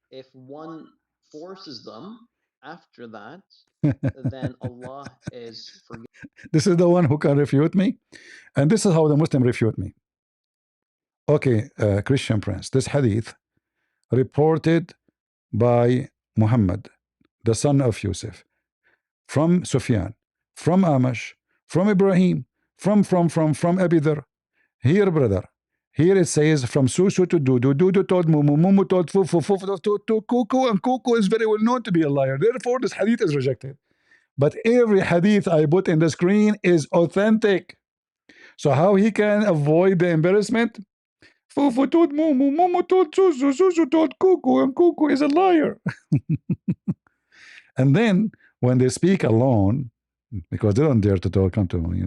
S14: if one forces them after that, then Allah is forgiving.
S1: This is the one who can refute me. And this is how the Muslim refute me. Okay, Christian Prince, this hadith reported by Muhammad, the son of Yusuf, from Sufyan, from Amash, from Ibrahim, from Abi Dhar. Here, brother, here it says from Susu to Dudu, Dudu told Mumu, Mumu told Fufu, Fufu to Kuku, and Kuku is very well known to be a liar. Therefore, this hadith is rejected. But every hadith I put in the screen is authentic. So how he can avoid the embarrassment? Fufu told Mumu, Mumu told Susu, Susu told Kuku, and Kuku is a liar. And then when they speak alone, because they don't dare to talk to me,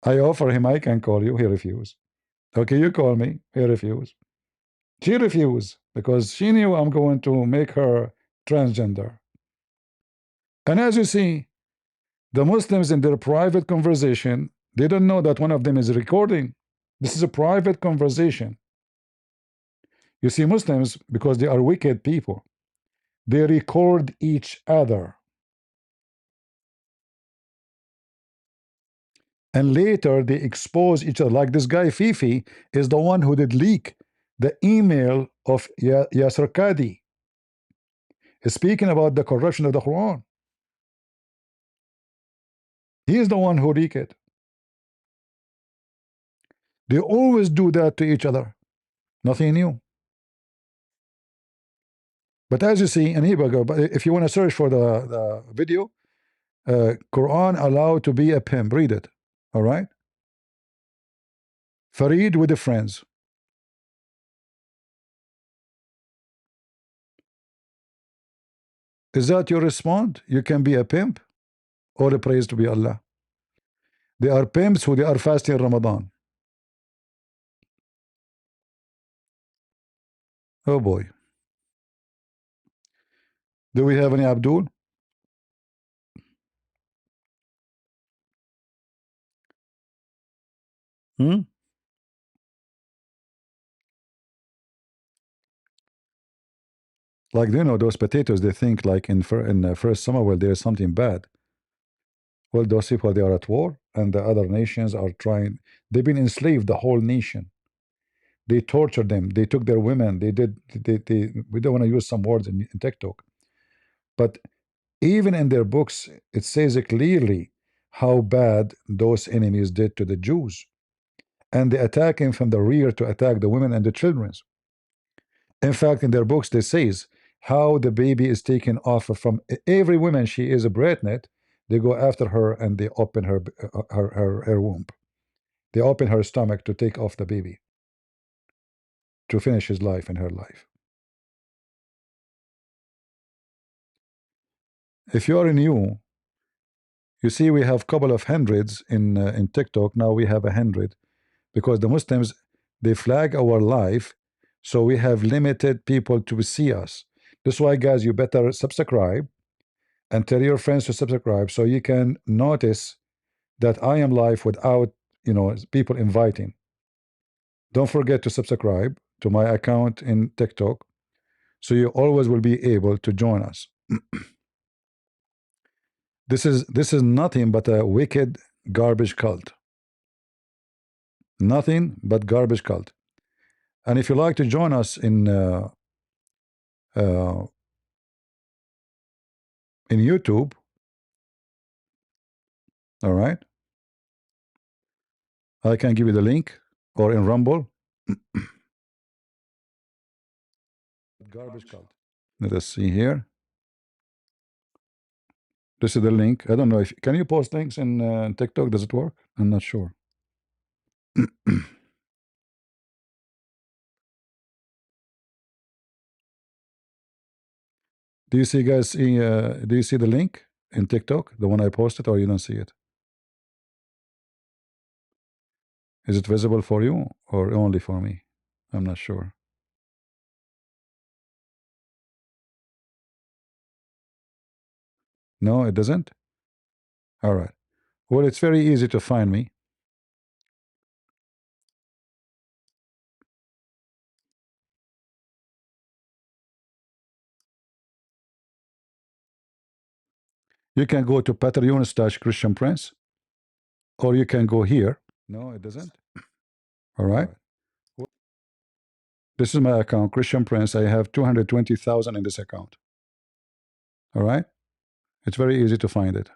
S1: I offer him, I can call you, he refuses. Okay, you call me, he refuses. She refused because she knew I'm going to make her transgender. And as you see, the Muslims in their private conversation, they don't know that one of them is recording. This is a private conversation. You see, Muslims, because they are wicked people, they record each other. And later they expose each other. Like this guy Fifi is the one who did leak the email of Yasser Qadi, speaking about the corruption of the Quran. He is the one who leaked it. They always do that to each other. Nothing new. But as you see in Ibago, if you want to search for the video, Quran allowed to be a pimp, read it. All right? Farid with the friends. Is that your response? You can be a pimp? All the praise to be Allah. They are pimps who they are fasting Ramadan. Oh boy. Do we have any Abdul? Like, those potatoes, they think like in first Samuel there is something bad. Well, those people, they are at war, and the other nations are trying. They've been enslaved, the whole nation. They tortured them. They took their women. They we don't want to use some words in TikTok. But even in their books, it says clearly how bad those enemies did to the Jews. And they attack him from the rear to attack the women and the children. In fact, in their books, they says how the baby is taken off from every woman. She is a pregnant. They go after her and they open her womb. They open her stomach to take off the baby, to finish his life and her life. If you are new, you see we have couple of hundreds in TikTok. Now we have 100 because the Muslims, they flag our life, so we have limited people to see us. That's why, guys, you better subscribe and tell your friends to subscribe so you can notice that I am live without people inviting. Don't forget to subscribe to my account in TikTok so you always will be able to join us. This is nothing but a wicked garbage cult. Nothing but garbage cult. And if you like to join us in YouTube, all right, I can give you the link, or in Rumble. Garbage cult. Let us see here. This is the link. I don't know if can you post links in TikTok. Does it work? I'm not sure. Do you see, guys? Do you see the link in TikTok, the one I posted, or you don't see it? Is it visible for you or only for me? I'm not sure. No, it doesn't. All right. Well, it's very easy to find me. You can go to Patreon / Christian Prince, or you can go here. No, it doesn't. All right. This is my account, Christian Prince. I have 220,000 in this account. All right. It's very easy to find it.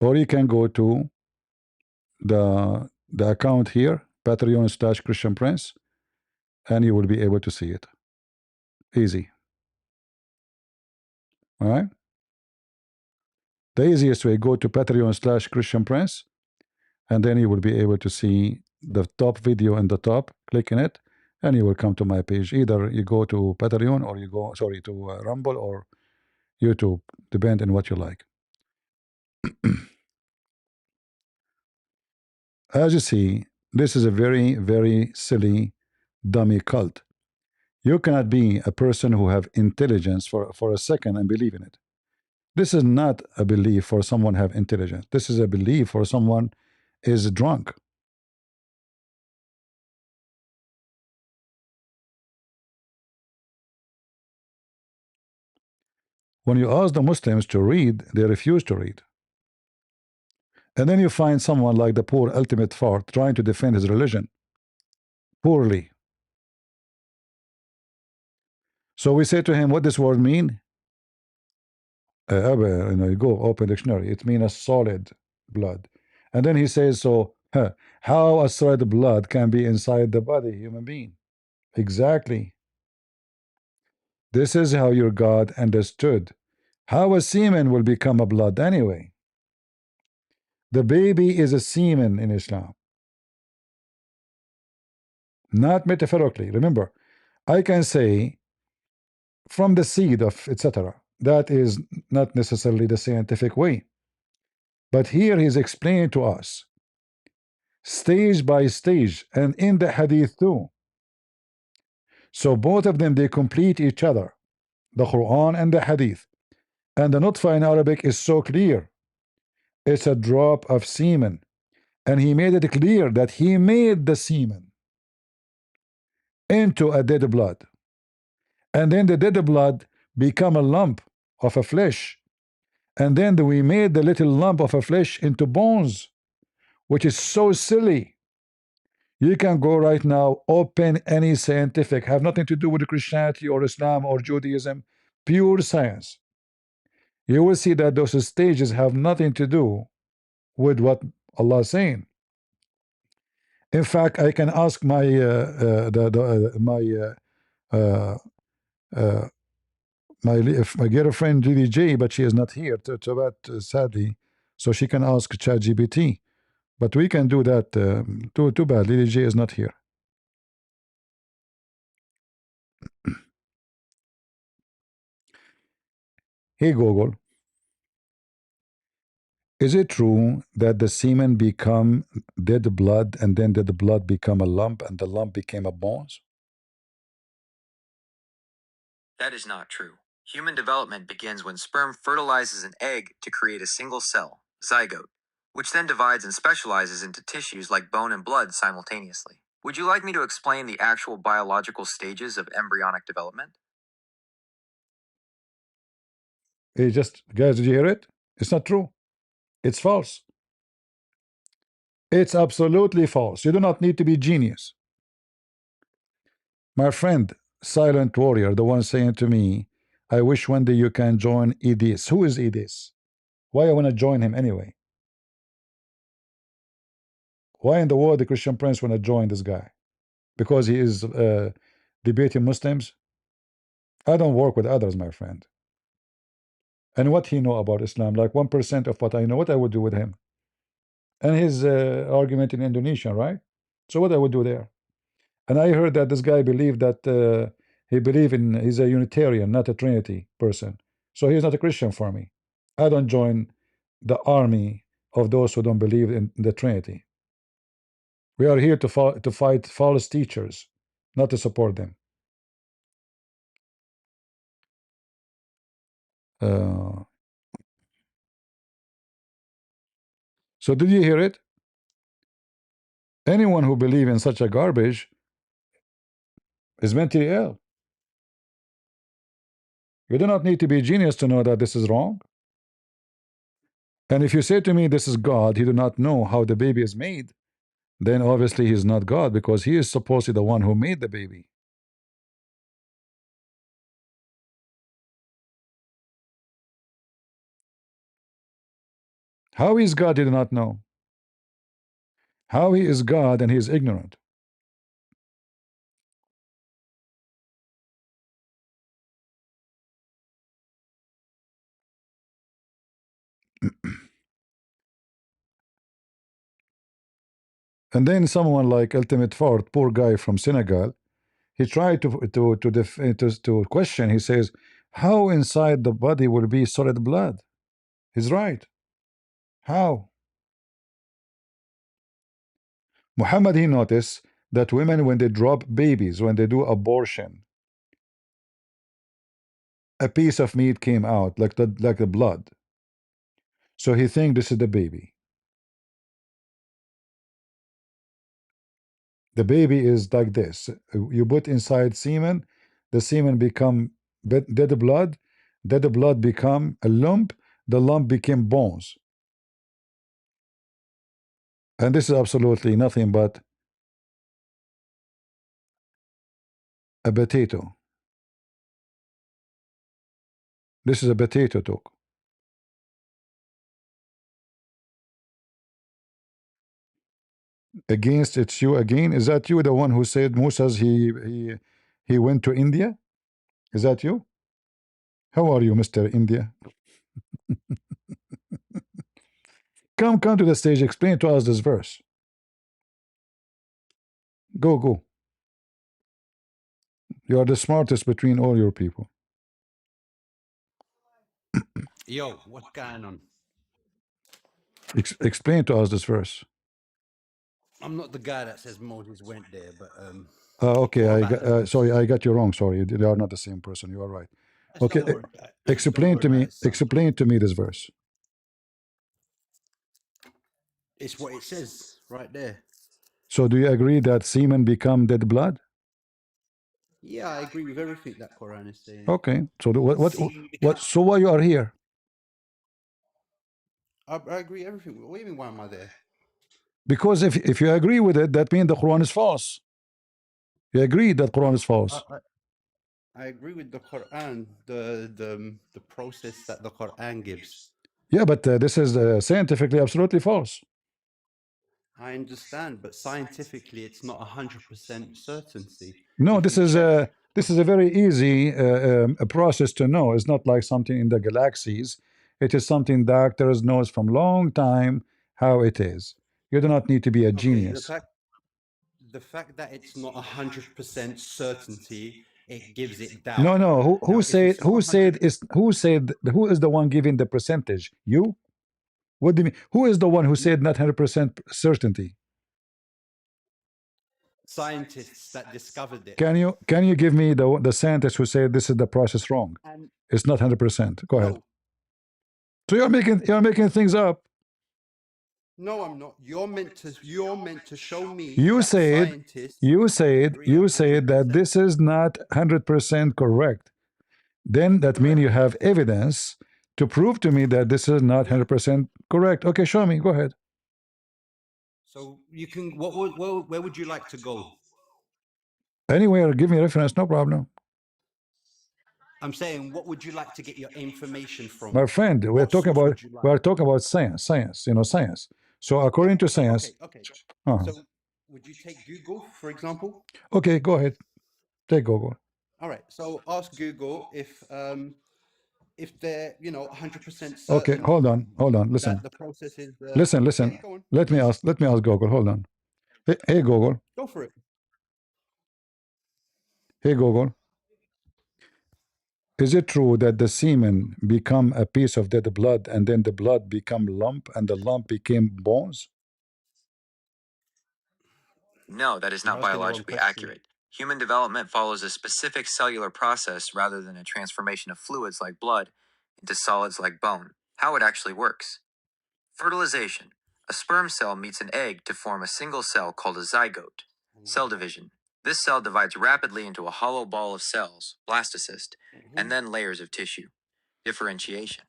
S1: Or you can go to the account here, Patreon / Christian Prince, and you will be able to see it. Easy. All right. The easiest way, go to Patreon / Christian Prince, and then you will be able to see the top video in the top. Click in it, and you will come to my page. Either you go to Patreon, or you go, sorry, to Rumble or YouTube, depend on what you like. As you see, this is a very, very silly, dummy cult. You cannot be a person who have intelligence for a second and believe in it. This is not a belief for someone have intelligence. This is a belief for someone is drunk. When you ask the Muslims to read, they refuse to read. And then you find someone like the poor ultimate fart trying to defend his religion poorly. So we say to him, what this word mean? You go open dictionary. It means a solid blood. And then he says, so how a solid blood can be inside the body, human being? Exactly. This is how your God understood how a semen will become a blood anyway. The baby is a semen in Islam. Not metaphorically. Remember, I can say from the seed of etc. That is not necessarily the scientific way. But here he's explaining to us stage by stage, and in the hadith too. So both of them, they complete each other, the Quran and the hadith. And the nutfa in Arabic is so clear. It's a drop of semen. And he made it clear that he made the semen into a dead blood. And then the dead blood become a lump of a flesh. And then we made the little lump of a flesh into bones, which is so silly. You can go right now, open any scientific, have nothing to do with Christianity or Islam or Judaism, pure science. You will see that those stages have nothing to do with what Allah is saying. In fact, I can ask my my girlfriend Lily J, but she is not here sadly, so she can ask ChatGPT. But we can do that. Too bad Lily J is not here. Hey Google, is it true that the semen become dead blood, and then the blood become a lump, and the lump became a bones?
S15: That is not true. Human development begins when sperm fertilizes an egg to create a single cell, zygote, which then divides and specializes into tissues like bone and blood simultaneously. Would you like me to explain the actual biological stages of embryonic development?
S1: Hey, just guys, did you hear it? It's not true. It's false. It's absolutely false. You do not need to be genius. My friend, Silent Warrior, the one saying to me, I wish one day you can join Idis. Who is Idis? Why I want to join him anyway? Why in the world the Christian Prince want to join this guy? Because he is debating Muslims? I don't work with others, my friend. And what he know about Islam, like 1% of what I know, what I would do with him. And his argument in Indonesia, right? So what I would do there? And I heard that this guy believed that he's a Unitarian, not a Trinity person. So he's not a Christian for me. I don't join the army of those who don't believe in the Trinity. We are here to fight false teachers, not to support them. So did you hear it? Anyone who believes in such a garbage is mentally ill. You do not need to be a genius to know that this is wrong. And if you say to me this is God, he do not know how the baby is made, then obviously he's not God, because he is supposedly the one who made the baby. How is God? He do not know. How he is God and he is ignorant. And then someone like Ultimate Fort, poor guy from Senegal, he tried to question. He says, how inside the body will be solid blood? He's right. How? Muhammad, he noticed that women, when they drop babies, when they do abortion, a piece of meat came out like the blood. So he think this is the baby. The baby is like this. You put inside semen, the semen become dead blood. Dead blood become a lump. The lump became bones. And this is absolutely nothing but a potato. This is a potato talk. Against it's you again. Is that you, the one who said Musa's he went to India? Is that you? How are you, Mr. India? Come to the stage. Explain to us this verse. Go. You are the smartest between all your people.
S16: Yo, what's going on?
S1: Explain to us this verse.
S16: I'm not the guy that says Moses went there, but
S1: okay. Sorry, I got you wrong. Sorry, they are not the same person. You are right. Okay, explain to me. Explain to me this verse.
S16: It's what it says right there.
S1: So, do you agree that semen become dead blood?
S16: Yeah, I agree with everything that Quran is saying.
S1: Okay. So, what? So, why you are here?
S16: I agree everything. What do you mean? Why am I there?
S1: Because if you agree with it, that means the Quran is false. You agree that Quran is false.
S16: I agree with the Quran, the process that the Quran gives.
S1: Yeah, but this is scientifically absolutely false.
S16: I understand, but scientifically, it's not 100% certainty.
S1: No, this is a very easy a process to know. It's not like something in the galaxies. It is something doctors knows from long time how it is. You do not need to be a genius.
S16: The fact that it's not 100% certainty, it gives it doubt.
S1: No. Who said who is the one giving the percentage? You? What do you mean? Who is the one who said not 100% certainty?
S16: Scientists that discovered it.
S1: Can you give me the scientist who said this is the process wrong? It's not 100%. Go ahead. So you're making things up.
S16: No, I'm not. You're meant to show me.
S1: You said that this is not 100% correct. Then that means you have evidence to prove to me that this is not 100% correct. Okay, show me. Go ahead.
S16: So you can. Where would you like to go?
S1: Anywhere, give me a reference, no problem.
S16: I'm saying, what would you like to get your information from?
S1: My friend,
S16: What source would you like?
S1: we're talking about science, science. So according to science.
S16: Okay.
S1: Uh-huh.
S16: So would you take Google, for example?
S1: Okay, go ahead. Take Google.
S16: All right. So ask Google if they're 100% certain.
S1: Okay, hold on. Listen.
S16: That the process is.
S1: Listen.
S16: Yeah, go on.
S1: Let me ask Google. Hold on. Hey Google.
S16: Go for it.
S1: Hey Google. Is it true that the semen become a piece of dead blood and then the blood become lump and the lump became bones?
S15: No, that is not
S16: asking the wrong
S15: biologically
S16: question.
S15: accurate. Human development follows a specific cellular process rather than a transformation of fluids like blood into solids like bone. How it actually works. Fertilization. A sperm cell meets an egg to form a single cell called a zygote. Cell division. This cell divides rapidly into a hollow ball of cells, blastocyst, and then layers of tissue. Differentiation.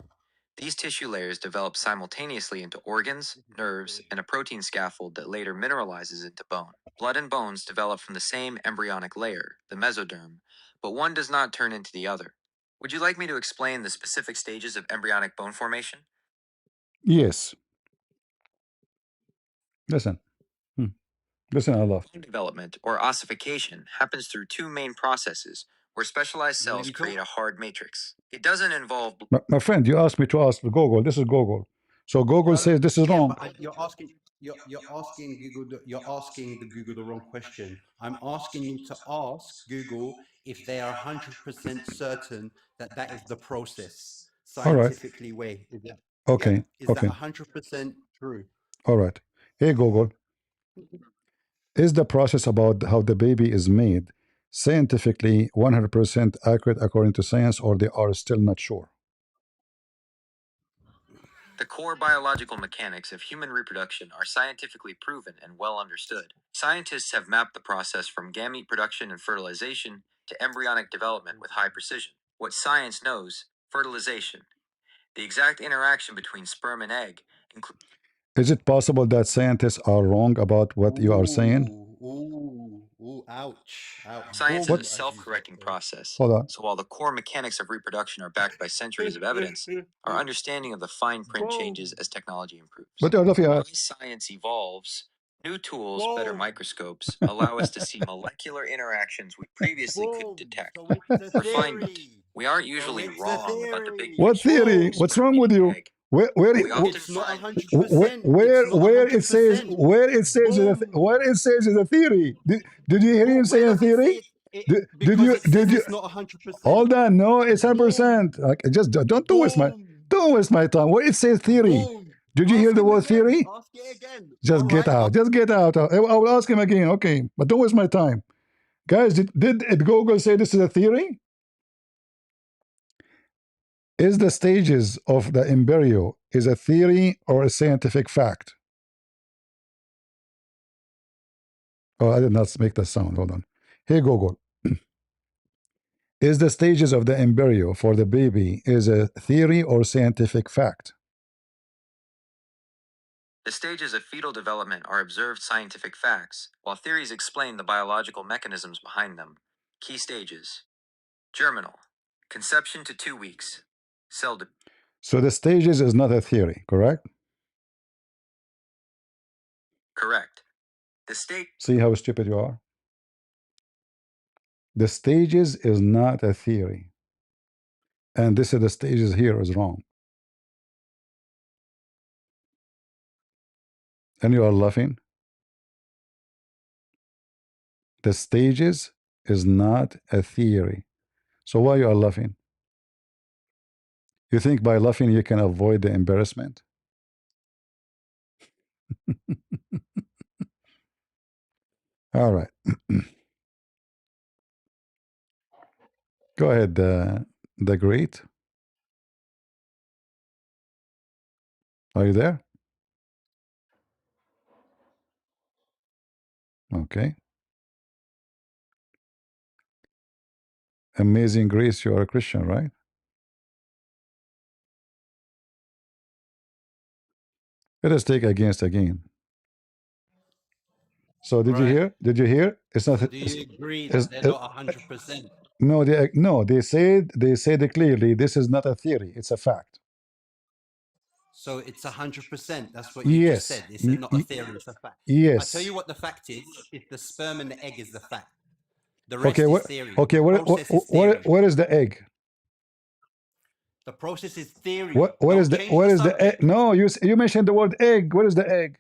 S15: These tissue layers develop simultaneously into organs, nerves, and a protein scaffold that later mineralizes into bone. Blood and bones develop from the same embryonic layer, the mesoderm, but one does not turn into the other. Would you like me to explain the specific stages of embryonic bone formation?
S1: Yes. Listen. Listen, Allah.
S15: Bone development, or ossification, happens through two main processes where specialized cells create a hard matrix. It doesn't involve
S1: My friend, you asked me to ask Google. This is Google. So Google says this is wrong.
S16: But you're asking Google. You're asking the Google the wrong question. I'm asking you to ask Google if they are 100% certain that that is the process
S1: All right.
S16: scientifically way. Is that,
S1: Okay.
S16: Is
S1: Okay.
S16: that 100% true?
S1: All right. Hey Google. Is the process about how the baby is made scientifically 100% accurate according to science, or they are still not sure?
S15: The core biological mechanics of human reproduction are scientifically proven and well understood. Scientists have mapped the process from gamete production and fertilization to embryonic development with high precision. What science knows, fertilization, the exact interaction between sperm and egg,
S1: Is it possible that scientists are wrong about what you are saying?
S16: Ouch.
S15: Science
S16: Boom,
S15: is a
S16: as you
S15: self-correcting process.
S1: Hold on.
S15: So while the core mechanics of reproduction are backed by centuries of evidence, our understanding of the fine print changes as technology improves.
S1: What you're laughing at?
S15: As science evolves, new tools, better microscopes, allow us to see molecular interactions we previously couldn't detect. Refinement. We aren't usually wrong about the big
S1: What theory? What's wrong with you? Where
S16: It's not 100%.
S1: where it says is a theory? Did you hear him say a theory? Did you
S16: it's not 100%.
S1: hold on? No, it's 100%. Like, just don't waste my time. Where it says theory? Did you hear the word theory?
S16: Ask it again.
S1: Just get out. Just get out. I will ask him again. Okay, but don't waste my time, guys. Did Google say this is a theory? Is the stages of the embryo is a theory or a scientific fact? Oh, I did not make that sound. Hold on. Hey Google. Is the stages of the embryo for the baby is a theory or scientific fact?
S15: The stages of fetal development are observed scientific facts, while theories explain the biological mechanisms behind them. Key stages. Germinal. Conception to 2 weeks. Cell division.
S1: So the stages is not a theory, correct?
S15: Correct. The state.
S1: See how stupid you are? The stages is not a theory. And this is the stages here is wrong. And you are laughing? The stages is not a theory. So why you are laughing? You think by laughing you can avoid the embarrassment? All right. Go ahead, the great. Are you there? Okay. Amazing Grace, you are a Christian, right? Let us take against again. So did you
S16: Right.
S1: hear? Did you hear? It's not.
S16: So do you agree that they're not 100%?
S1: No, they said it clearly. This is not a theory; it's a fact.
S16: So it's 100%. That's what you just said. It's not a theory, it's a fact.
S1: Yes.
S16: I tell you what the fact is the sperm and the egg is the fact. The rest
S1: Okay.
S16: is
S1: What?
S16: theory.
S1: Okay.
S16: The
S1: What?
S16: process is theory.
S1: What is the egg?
S16: The process is theory.
S1: What
S16: Don't
S1: is the
S16: change
S1: what
S16: the
S1: is the egg?
S16: subject.
S1: No, you mentioned the word egg. What is the egg?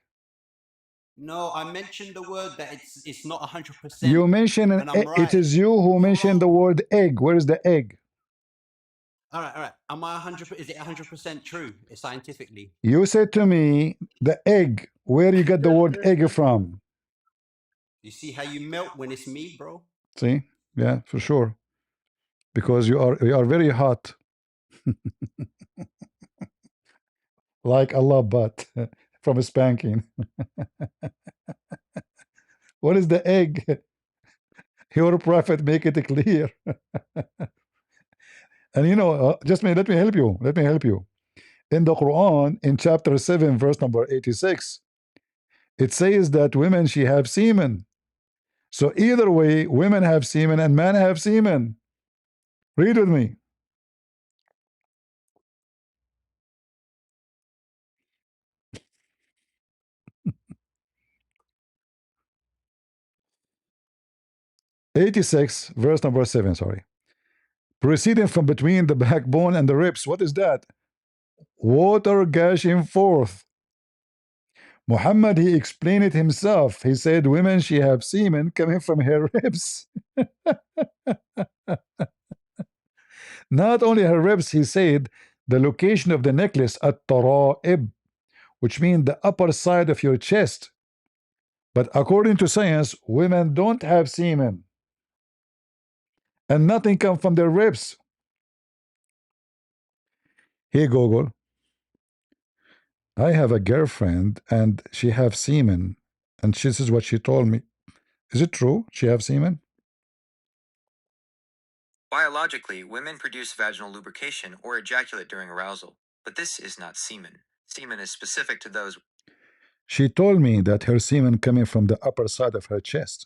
S16: No, I mentioned the word that it's not 100%.
S1: You mentioned an
S16: and I'm
S1: egg.
S16: right.
S1: It is you who mentioned the word egg. Where is the egg?
S16: All right. Am I 100%? Is it 100% true scientifically?
S1: You said to me the egg. Where you get the word egg from?
S16: You see how you melt when it's me, bro?
S1: See? Yeah, for sure. Because you are very hot. Like Allah but from a spanking. What is the egg? Your prophet make it clear. And you know, just let me help you. Let me help you. In the Quran, in chapter 7, verse number 86, it says that women she have semen. So either way, women have semen and men have semen. Read with me. '86, verse number 7, sorry. Proceeding from between the backbone and the ribs. What is that? Water gushing forth. Muhammad, he explained it himself. He said, women, she have semen coming from her ribs. Not only her ribs, he said, the location of the necklace at tara'ib, which means the upper side of your chest. But according to science, women don't have semen. And nothing comes from their ribs. Hey, Google. I have a girlfriend and she have semen. And this is what she told me. Is it true? She have semen?
S15: Biologically, women produce vaginal lubrication or ejaculate during arousal, but this is not semen. Semen is specific to those.
S1: She told me that her semen coming from the upper side of her chest.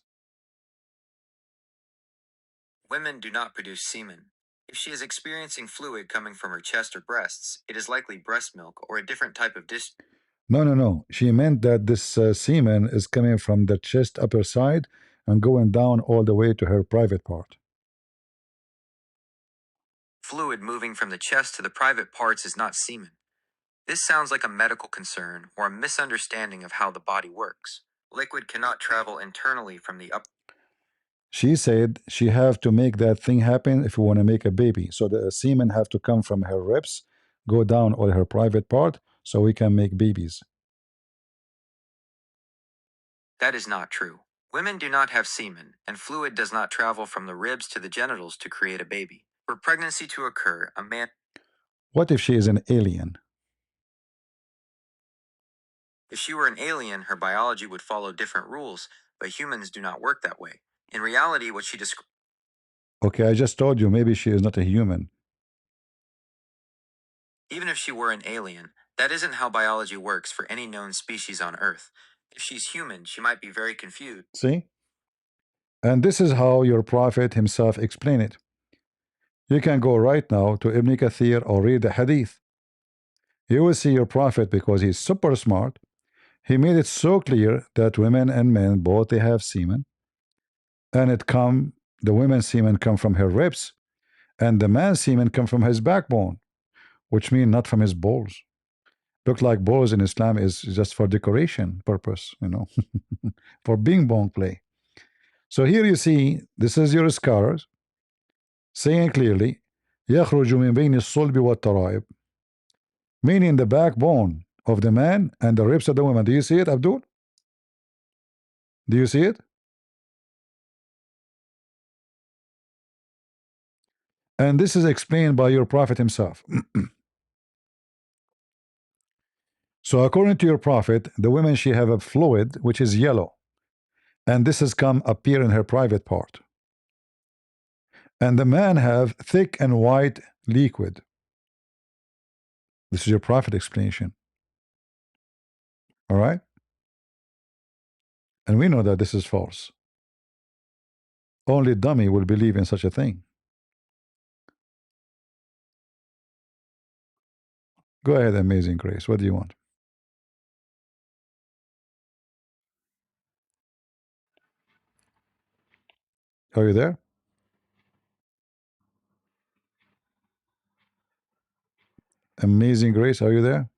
S15: Women do not produce semen. If she is experiencing fluid coming from her chest or breasts, it is likely breast milk or a different type of
S1: No. She meant that this semen is coming from the chest upper side and going down all the way to her private part.
S15: fluid moving from the chest to the private parts is not semen. This sounds like a medical concern or a misunderstanding of how the body works. Liquid cannot travel internally from the upper.
S1: She said she have to make that thing happen if you want to make a baby. So the semen have to come from her ribs, go down all her private part, so we can make babies.
S15: That is not true. Women do not have semen, and fluid does not travel from the ribs to the genitals to create a baby. For pregnancy to occur, a man.
S1: What if she is an alien?
S15: If she were an alien, her biology would follow different rules, but humans do not work that way. In reality, what she described.
S1: Okay, I just told you maybe she is not a human.
S15: Even if she were an alien, that isn't how biology works for any known species on Earth. If she's human, she might be very confused.
S1: See? And this is how your prophet himself explained it. You can go right now to Ibn Kathir or read the hadith. You will see your prophet, because he's super smart, he made it so clear that women and men both they have semen, and the women's semen come from her ribs, and the man's semen come from his backbone, which means not from his balls. Look like balls in Islam is just for decoration purpose, for bing bong play. So here you see, this is your scholars saying clearly, يخرج من بين الصلب والترائب, meaning the backbone of the man and the ribs of the woman. Do you see it, Abdul? Do you see it? And this is explained by your prophet himself. So according to your prophet, the woman, she have a fluid which is yellow, and this has come appear in her private part. And the man have thick and white liquid. This is your prophet explanation. All right? And we know that this is false. Only dummy will believe in such a thing. Go ahead, Amazing Grace. What do you want? Are you there? Amazing Grace, are you there?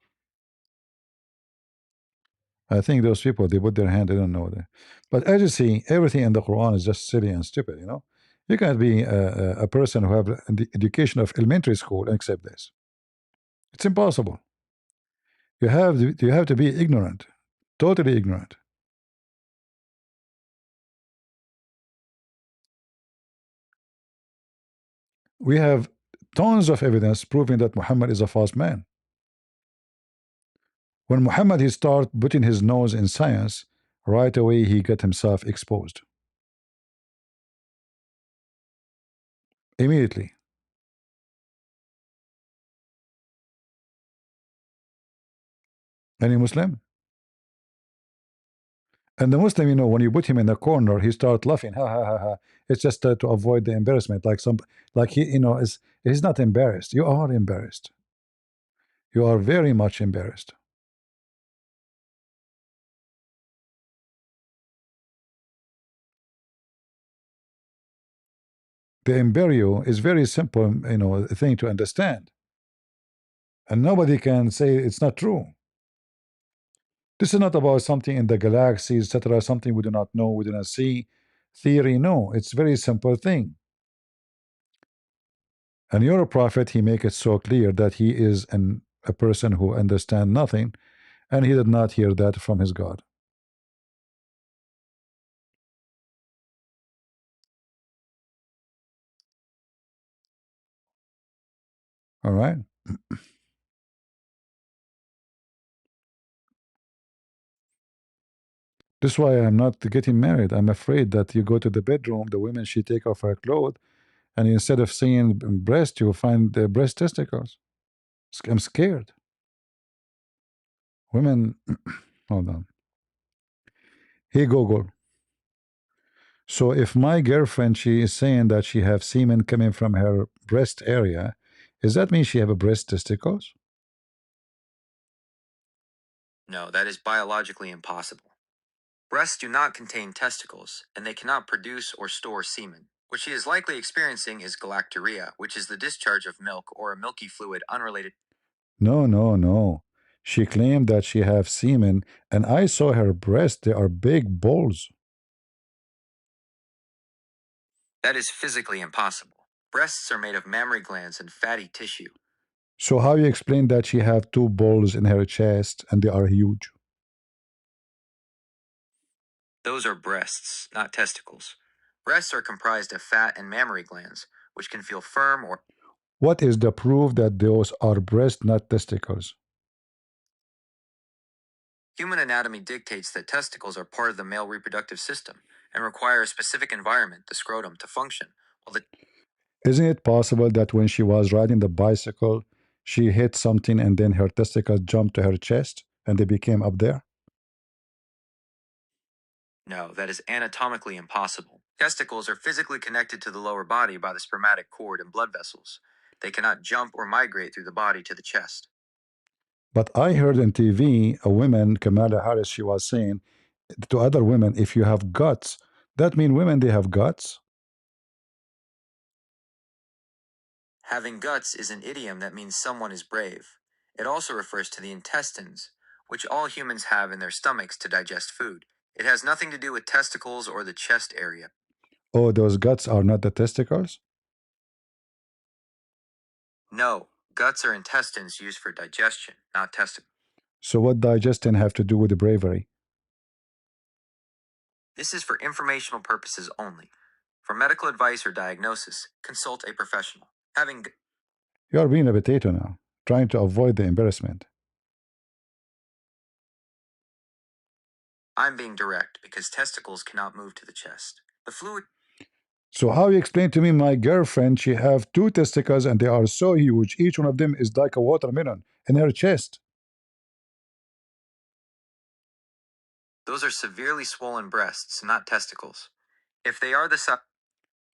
S1: I think those people, they put their hand, they don't know that. But as you see, everything in the Quran is just silly and stupid, you know? You can't be a person who have the education of elementary school and accept this. It's impossible. You have to be ignorant, totally ignorant. We have tons of evidence proving that Muhammad is a false man. When Muhammad he start putting his nose in science, right away he got himself exposed. Immediately. Any Muslim? And the Muslim, you know, when you put him in a corner, he start laughing, ha ha ha ha. It's just to avoid the embarrassment, like he, you know, he's not embarrassed. You are embarrassed. You are very much embarrassed. The embryo is very simple, you know, thing to understand, and nobody can say it's not true. This is not about something in the galaxy, etc., something we do not know, we do not see, theory. No, it's very simple thing. And your prophet, he make it so clear that he is a person who understand nothing, and he did not hear that from his God. All right. This is why I'm not getting married. I'm afraid that you go to the bedroom, the women, she take off her clothes, and instead of seeing breast, you find the breast testicles. I'm scared. Women, hold on. Hey Google. So if my girlfriend, she is saying that she have semen coming from her breast area, does that mean she have a breast testicles?
S15: No, that is biologically impossible. Breasts do not contain testicles, and they cannot produce or store semen. What she is likely experiencing is galactorrhea, which is the discharge of milk or a milky fluid unrelated.
S1: No, no, no. She claimed that she have semen, and I saw her breast. They are big balls.
S15: That is physically impossible. Breasts are made of mammary glands and fatty tissue.
S1: So how you explain that she have two balls in her chest and they are huge?
S15: Those are breasts, not testicles. Breasts are comprised of fat and mammary glands, which can feel firm or...
S1: What is the proof that those are breasts, not testicles?
S15: Human anatomy dictates that testicles are part of the male reproductive system and require a specific environment, the scrotum, to function, while the...
S1: Isn't it possible that when she was riding the bicycle, she hit something and then her testicles jumped to her chest and they became up there?
S15: No, that is anatomically impossible. Testicles are physically connected to the lower body by the spermatic cord and blood vessels. They cannot jump or migrate through the body to the chest.
S1: But I heard on TV a woman, Kamala Harris, she was saying to other women, if you have guts, that means women, they have guts?
S15: Having guts is an idiom that means someone is brave. It also refers to the intestines, which all humans have in their stomachs to digest food. It has nothing to do with testicles or the chest area.
S1: Oh, those guts are not the testicles?
S15: No, guts are intestines used for digestion, not testicles.
S1: So what digestion have to do with the bravery?
S15: This is for informational purposes only. For medical advice or diagnosis, consult a professional.
S1: You are being a potato now, trying to avoid the embarrassment.
S15: I'm being direct because testicles cannot move to the chest. The fluid...
S1: So how you explain to me my girlfriend, she have two testicles and they are so huge, each one of them is like a watermelon in her chest?
S15: Those are severely swollen breasts, not testicles. If they are the size...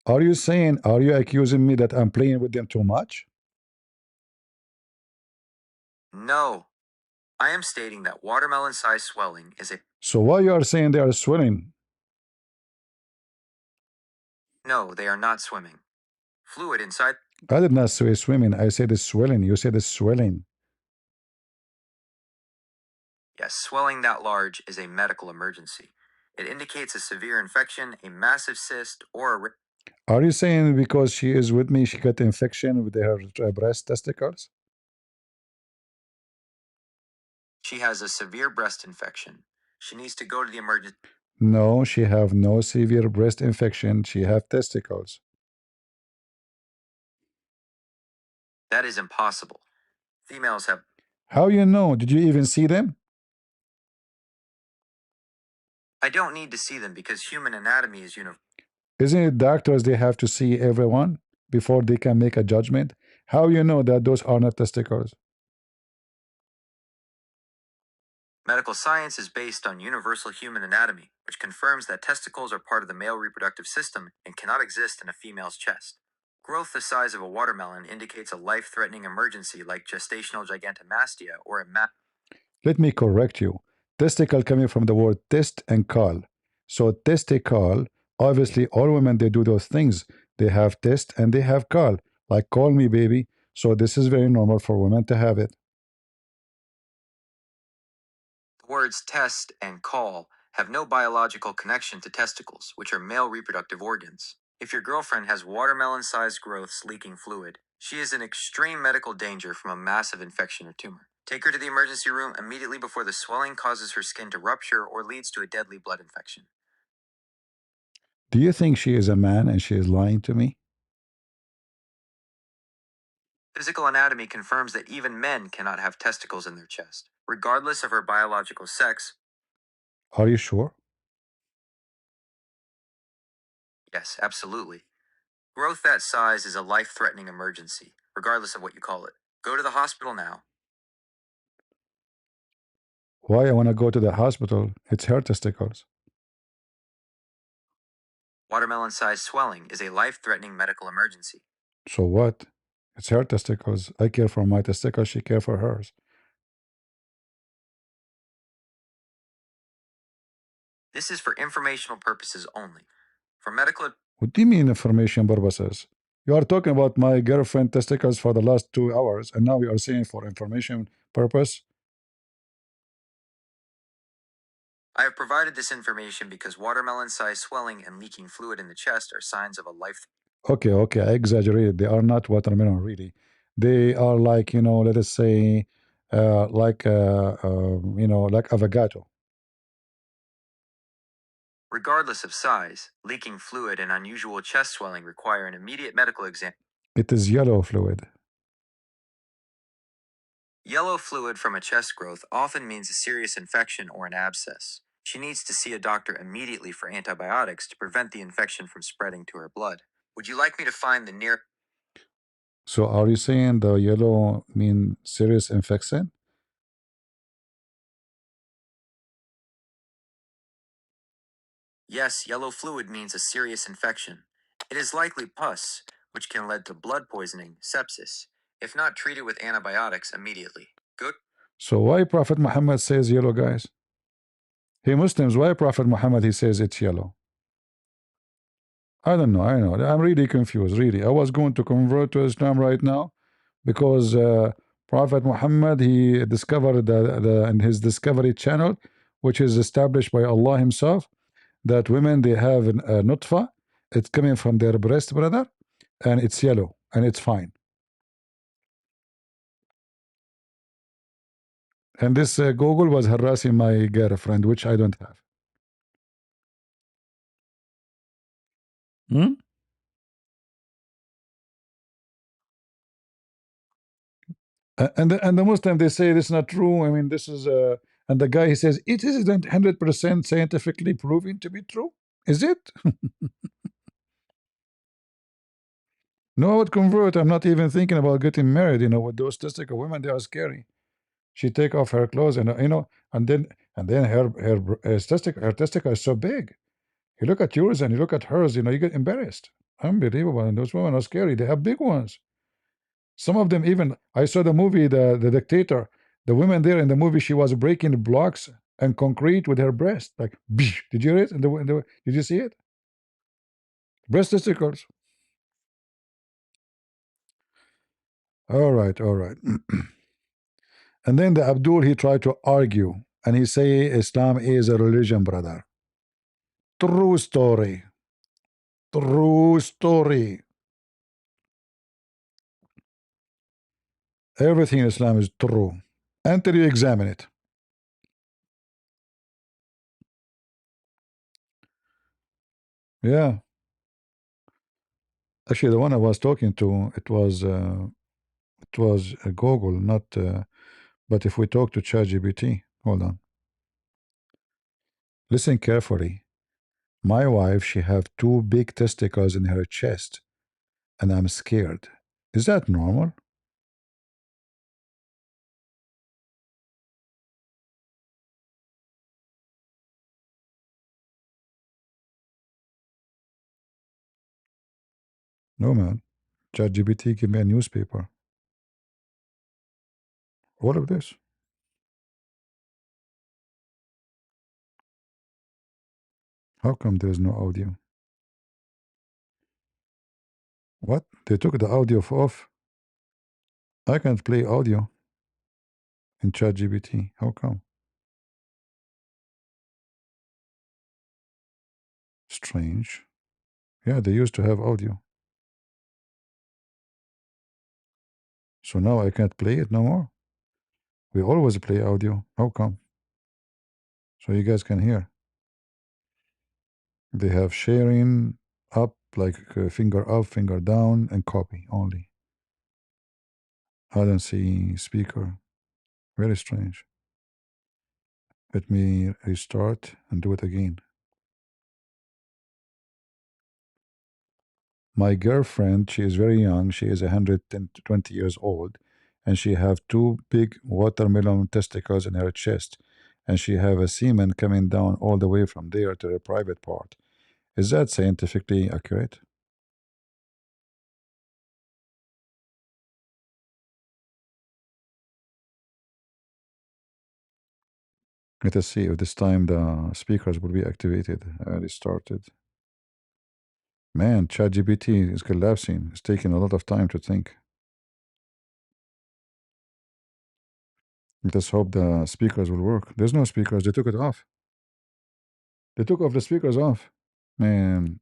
S1: Are you accusing me that I'm playing with them too much?
S15: No. I am stating that watermelon-sized swelling is a...
S1: So why you are saying they are swelling?
S15: No, they are not swimming. Fluid inside...
S1: I did not say swimming. I said it's swelling. You said it's swelling.
S15: Yes, swelling that large is a medical emergency. It indicates a severe infection, a massive cyst, or a...
S1: Are you saying because she is with me, she got infection with her breast testicles?
S15: She has a severe breast infection. She needs to go to the emergency...
S1: No, she have no severe breast infection. She have testicles.
S15: That is impossible. Females have...
S1: How you know? Did you even see them?
S15: I don't need to see them because human anatomy is universal.
S1: Isn't it doctors they have to see everyone before they can make a judgment? How you know that those are not testicles?
S15: Medical science is based on universal human anatomy, which confirms that testicles are part of the male reproductive system and cannot exist in a female's chest. Growth the size of a watermelon indicates a life-threatening emergency like gestational gigantomastia or a
S1: Let me correct you. Testicle coming from the word test and call. So testicle, obviously all women, they do those things. They have test and they have call, like call me baby. So this is very normal for women to have it.
S15: The words test and call have no biological connection to testicles, which are male reproductive organs. If your girlfriend has watermelon-sized growths leaking fluid, she is in extreme medical danger from a massive infection or tumor. Take her to the emergency room immediately before the swelling causes her skin to rupture or leads to a deadly blood infection.
S1: Do you think she is a man and she is lying to me?
S15: Physical anatomy confirms that even men cannot have testicles in their chest, regardless of her biological sex.
S1: Are you sure?
S15: Yes, absolutely. Growth that size is a life-threatening emergency, regardless of what you call it. Go to the hospital now.
S1: Why I want to go to the hospital? It's her testicles.
S15: Watermelon-sized swelling is a life-threatening medical emergency.
S1: So what? It's her testicles. I care for my testicles. She care for hers.
S15: This is for informational purposes only. For medical...
S1: What do you mean information purposes? You are talking about my girlfriend testicles for the last 2 hours, and now you are saying for information purpose?
S15: I have provided this information because watermelon-sized swelling and leaking fluid in the chest are signs of a life...
S1: Okay, I exaggerated. They are not watermelon, really. They are like, let us say, like avocado.
S15: Regardless of size, leaking fluid and unusual chest swelling require an immediate medical exam.
S1: It is yellow fluid.
S15: Yellow fluid from a chest growth often means a serious infection or an abscess. She needs to see a doctor immediately for antibiotics to prevent the infection from spreading to her blood. Would you like me to find the near...
S1: So are you saying the yellow mean serious infection?
S15: Yes, yellow fluid means a serious infection. It is likely pus, which can lead to blood poisoning, sepsis, if not treated with antibiotics immediately. Good.
S1: So why Prophet Muhammad says yellow, guys? Hey Muslims, why Prophet Muhammad, he says it's yellow? I don't know, I'm really confused, really. I was going to convert to Islam right now because Prophet Muhammad, he discovered in his Discovery Channel, which is established by Allah himself, that women, they have a nutfa, it's coming from their breast, brother, and it's yellow, and it's fine. And this Google was harassing my girlfriend, which I don't have. Hmm? And the Muslim, they say this is not true. I mean, this is and the guy, he says it isn't 100% scientifically proven to be true. Is it? No, I would convert. I'm not even thinking about getting married. With those testicle women, they are scary. She take off her clothes and and then And then her testicle is so big. You look at yours and you look at hers, you get embarrassed. Unbelievable. And those women are scary. They have big ones. Some of them even, I saw the movie, the Dictator. The woman there in the movie, she was breaking blocks and concrete with her breast. Like, did you read it? Did you see it? Breast testicles. All right, all right. And then the Abdul, he tried to argue, and he say Islam is a religion, brother. True story. True story. Everything in Islam is true until you examine it. Yeah. Actually, the one I was talking to, it was Google, not. But if we talk to ChatGPT, hold on. Listen carefully. My wife, she have 2 big testicles in her chest, and I'm scared. Is that normal? No, man. ChatGPT give me a newspaper. All of this. How come there's no audio? What? They took the audio off? I can't play audio in ChatGPT. How come? Strange. Yeah, they used to have audio. So now I can't play it no more. We always play audio. How come? So you guys can hear. They have sharing up, like finger up, finger down, and copy only. I don't see speaker. Very strange. Let me restart and do it again. My girlfriend, she is very young. She is 110 to 20 years old, and she have 2 big watermelon testicles in her chest, and she have a semen coming down all the way from there to the private part. Is that scientifically accurate? Let us see if this time the speakers will be activated. I already started. Man, ChatGPT is collapsing. It's taking a lot of time to think. Let us hope the speakers will work. There's no speakers. They took it off. They took off the speakers off. Man,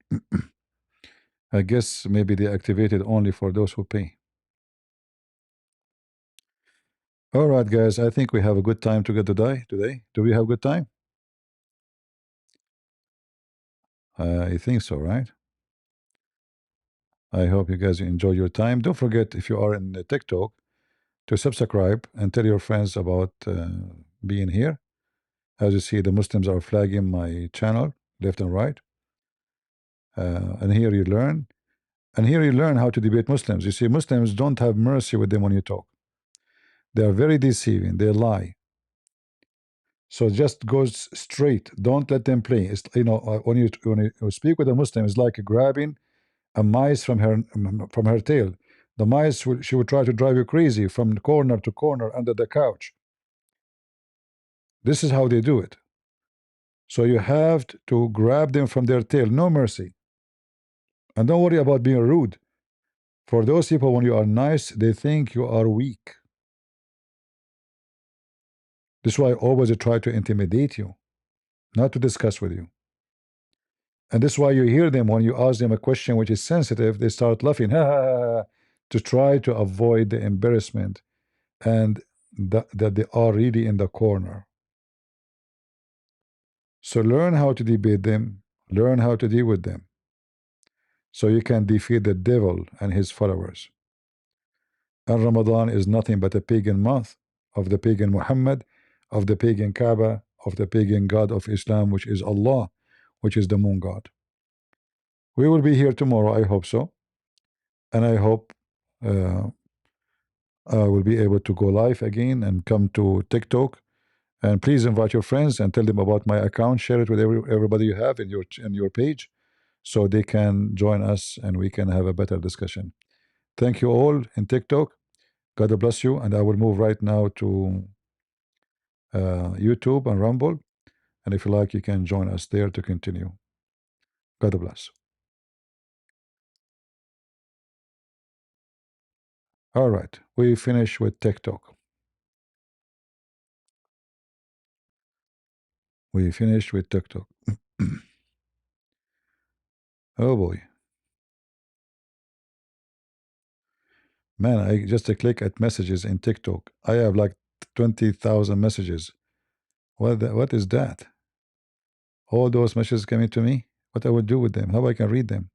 S1: I guess maybe they activated only for those who pay. All right, guys. I think we have a good time today. Do we have a good time? I think so, right? I hope you guys enjoy your time. Don't forget, if you are in TikTok, to subscribe and tell your friends about being here. As you see, the Muslims are flagging my channel left and right. And here you learn. And here you learn how to debate Muslims. You see, Muslims don't have mercy with them when you talk. They are very deceiving. They lie. So just goes straight. Don't let them play. It's, when you speak with a Muslim, it's like grabbing a mice from her tail. The mice she would try to drive you crazy from corner to corner under the couch. This is how they do it. So you have to grab them from their tail. No mercy. And don't worry about being rude. For those people, when you are nice, they think you are weak. This is why I always try to intimidate you, not to discuss with you. And this is why you hear them when you ask them a question which is sensitive, they start laughing, ha, ha, ha, ha, to try to avoid the embarrassment and that they are really in the corner. So learn how to debate them, learn how to deal with them, so you can defeat the devil and his followers. And Ramadan is nothing but a pagan month of the pagan Muhammad, of the pagan Kaaba, of the pagan God of Islam, which is Allah, which is the moon god. We will be here tomorrow, I hope so. And I hope I will be able to go live again and come to TikTok And please invite your friends and tell them about my account. Share it with everybody you have in your page, so they can join us and we can have a better discussion. Thank you all in TikTok. God bless you. And I will move right now to YouTube and Rumble. And if you like, you can join us there to continue. God bless. All right, we finish with TikTok. We finished with TikTok. Oh boy. Man, I just click at messages in TikTok. I have like 20,000 messages. What is that? All those messages coming to me? What I would do with them? How I can read them?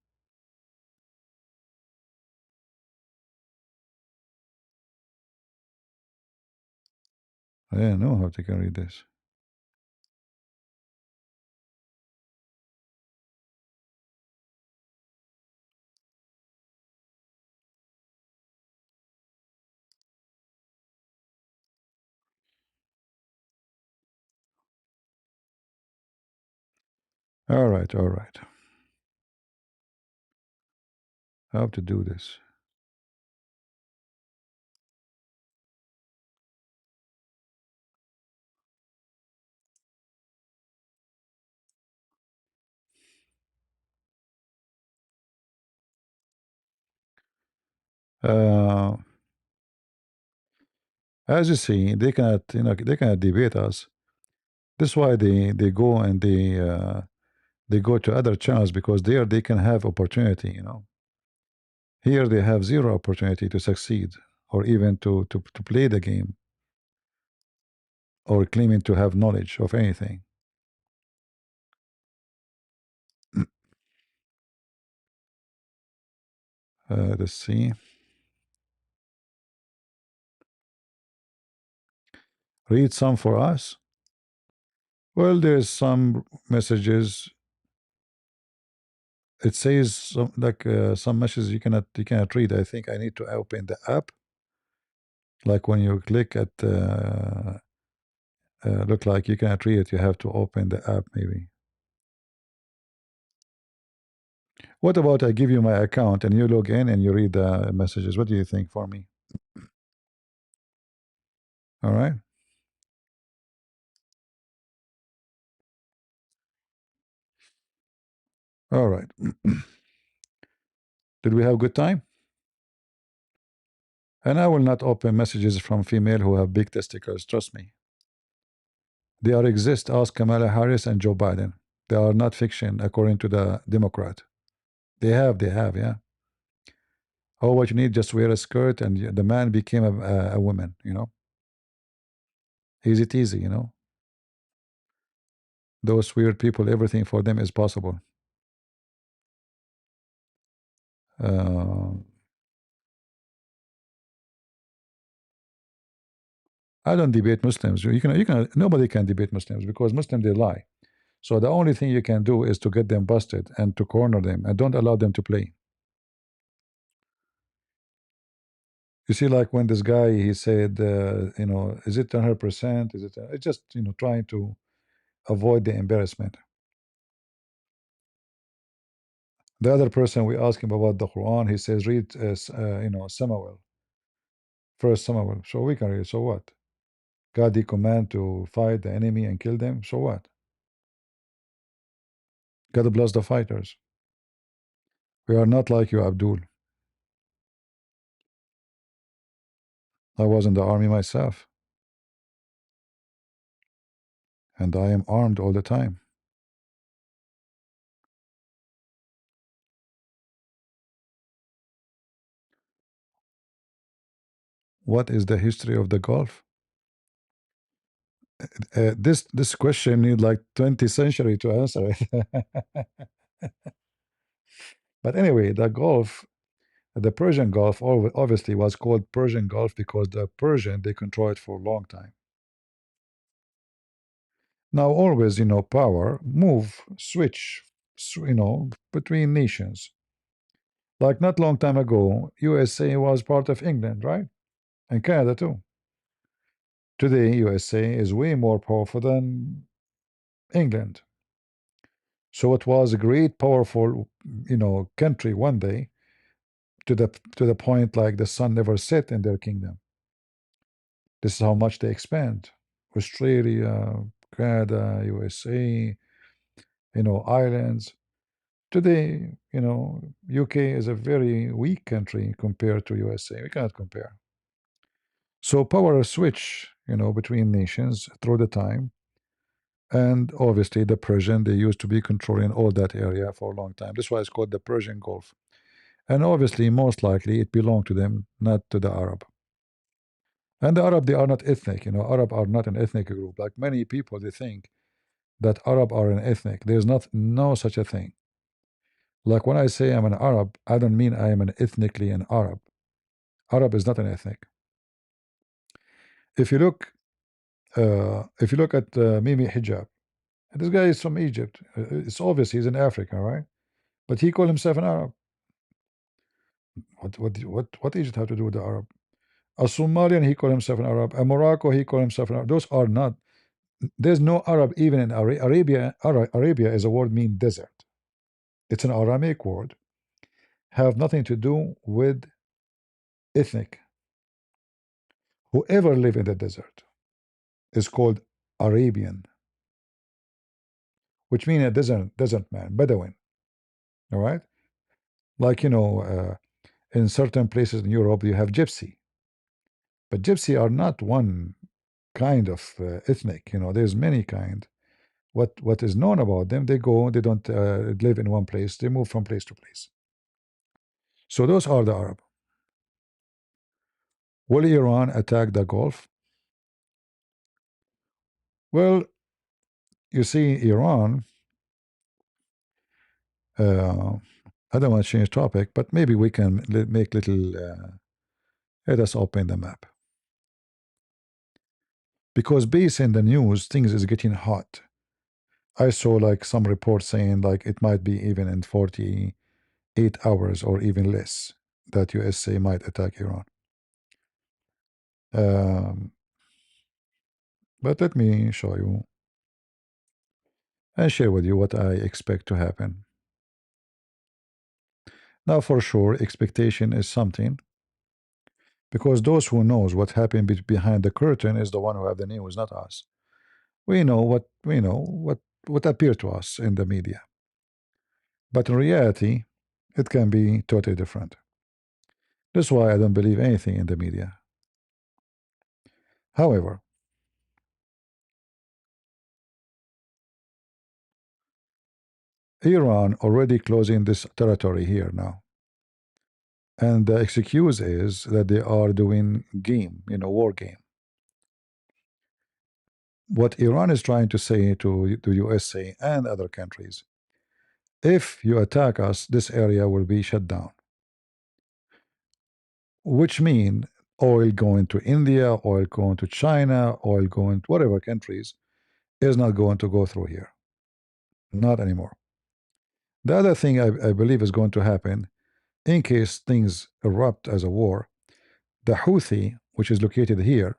S1: I don't know how to can read this. All right, all right. How to do this? As you see, they cannot, they cannot debate us. That's why they go and they go to other channels, because there they can have opportunity. Here they have zero opportunity to succeed, or even to play the game, or claiming to have knowledge of anything. Let's see. Read some for us. Well, there's some messages. It says some messages you cannot read. I think I need to open the app. Like when you click at look like you cannot read it, you have to open the app maybe. What about I give you my account and you log in and you read the messages? What do you think for me? All right. All right. Did we have a good time? And I will not open messages from female who have big testicles. Trust me. They are exist. Ask Kamala Harris and Joe Biden. They are not fiction, according to the Democrat. They have, yeah. Oh, what you need, just wear a skirt, and the man became a woman. Easy, Those weird people, everything for them is possible. I don't debate Muslims. Nobody can debate Muslims, because Muslims, they lie. So the only thing you can do is to get them busted and to corner them and don't allow them to play. You see, like when this guy, he said, is it 100%? Is it? It's just trying to avoid the embarrassment. The other person, we ask him about the Quran. He says, read, Samuel, first Samuel. So we can read. So what? God, he command to fight the enemy and kill them. So what? God bless the fighters. We are not like you, Abdul. I was in the army myself, and I am armed all the time. What is the history of the Gulf? This question need like 20th century to answer it. But anyway, the Gulf, the Persian Gulf, obviously was called Persian Gulf because the Persian, they control it for a long time. Now always, power move, switch, between nations. Like not long time ago, USA was part of England, right? And Canada too. Today, USA is way more powerful than England. So it was a great, powerful, country one day, to the point like the sun never set in their kingdom. This is how much they expand. Australia, Canada, USA, islands. Today, UK is a very weak country compared to USA. We cannot compare. So power switch, between nations through the time. And obviously the Persian, they used to be controlling all that area for a long time. That's why it's called the Persian Gulf. And obviously, most likely, it belonged to them, not to the Arab. And the Arab, they are not ethnic. Arab are not an ethnic group. Like many people, they think that Arab are an ethnic. There's no such a thing. Like when I say I'm an Arab, I don't mean I am ethnically an Arab. Arab is not an ethnic. If you look at Mimi Hijab, this guy is from Egypt. It's obvious he's in Africa, right? But he called himself an Arab. What Egypt have to do with the Arab? A Somalian, he called himself an Arab. A Morocco, he called himself an Arab. Those are not. There's no Arab even in Arabia. Arabia is a word mean desert. It's an Aramaic word. Have nothing to do with ethnic. Whoever live in the desert is called Arabian, which means a desert man, Bedouin. All right, like in certain places in Europe you have Gypsy, but Gypsy are not one kind of ethnic. There's many kind. What is known about them? They don't live in one place. They move from place to place. So those are the Arab. Will Iran attack the Gulf? Well, you see, Iran. I don't want to change topic, but maybe we can make little. Let us open the map, because based in the news, things is getting hot. I saw like some reports saying like it might be even in 48 hours or even less that USA might attack Iran. But let me show you and share with you what I expect to happen. Now, for sure, expectation is something, because those who knows what happened behind the curtain is the one who have the news, not us. We know what appeared to us in the media, but in reality, it can be totally different. That's why I don't believe anything in the media. However, Iran already closing this territory here now. And the excuse is that they are doing game, war game. What Iran is trying to say to the USA and other countries, if you attack us, this area will be shut down. Which means oil going to India, oil going to China, oil going to whatever countries is not going to go through here. Not anymore. The other thing I believe is going to happen, in case things erupt as a war, the Houthi, which is located here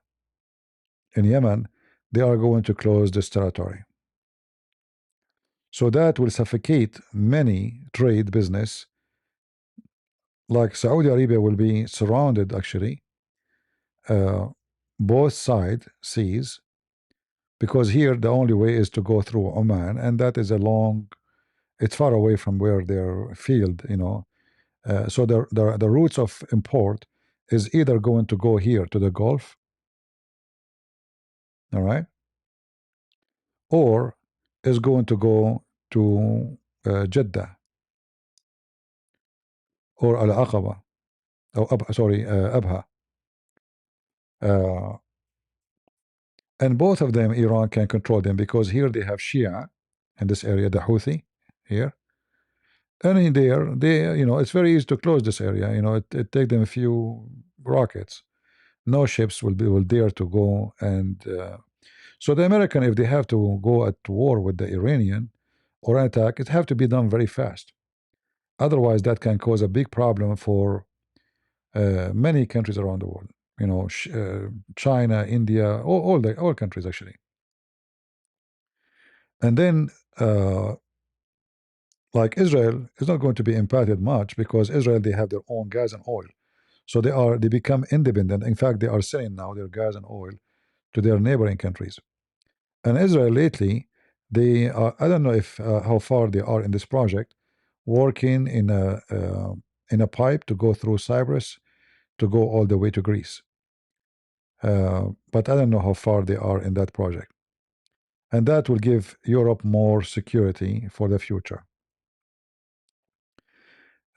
S1: in Yemen, they are going to close this territory. So that will suffocate many trade business. Like Saudi Arabia will be surrounded actually, both side seas, because here the only way is to go through Oman, and that is it's far away from where their field, so the routes of import is either going to go here to the Gulf, all right, or is going to go to Jeddah or Al Aqaba, or Abha. And both of them, Iran can control them, because here they have Shia in this area, the Houthi here. And in there, it's very easy to close this area. It take them a few rockets. No ships will dare to go. And so the American, if they have to go at war with the Iranian or an attack, it have to be done very fast. Otherwise, that can cause a big problem for many countries around the world. China, India, all countries actually. And then like Israel is not going to be impacted much because Israel, they have their own gas and oil, so they become independent. In fact, they are selling now their gas and oil to their neighboring countries. And Israel lately, they are, I don't know if how far they are in this project, working in a pipe to go through Cyprus to go all the way to Greece. But I don't know how far they are in that project. And that will give Europe more security for the future.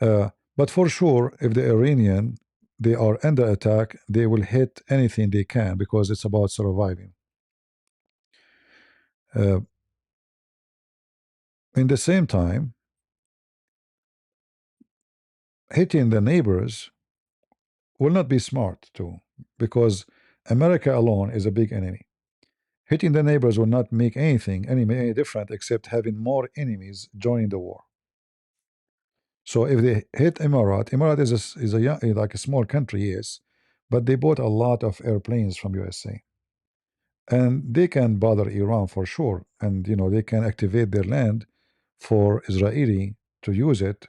S1: But for sure, if the Iranian, they are under attack, they will hit anything they can because it's about surviving. In the same time, hitting the neighbors will not be smart too, because America alone is a big enemy. Hitting the neighbors will not make any different except having more enemies joining the war. So if they hit Emirat is like a small country, yes, but they bought a lot of airplanes from USA, and they can bother Iran for sure, and they can activate their land for Israeli to use it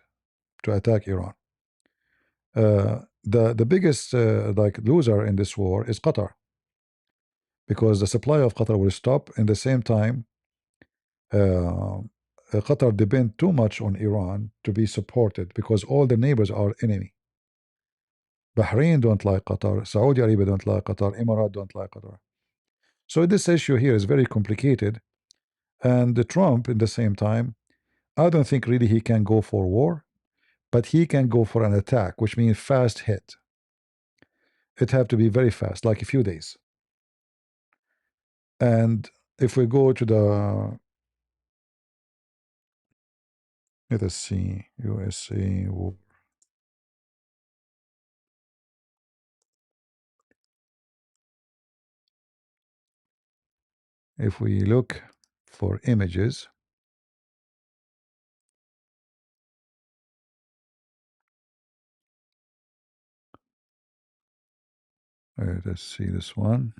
S1: to attack Iran. The biggest like loser in this war is Qatar, because the supply of Qatar will stop. In the same time, Qatar depend too much on Iran to be supported because all the neighbors are enemy. Bahrain don't like Qatar, Saudi Arabia don't like Qatar, Emirat don't like Qatar. So this issue here is very complicated, and Trump, in the same time, I don't think really he can go for war, but he can go for an attack, which means fast hit. It have to be very fast, like a few days. And if we go to the, let us see, USA war. If we look for images, let's see this one.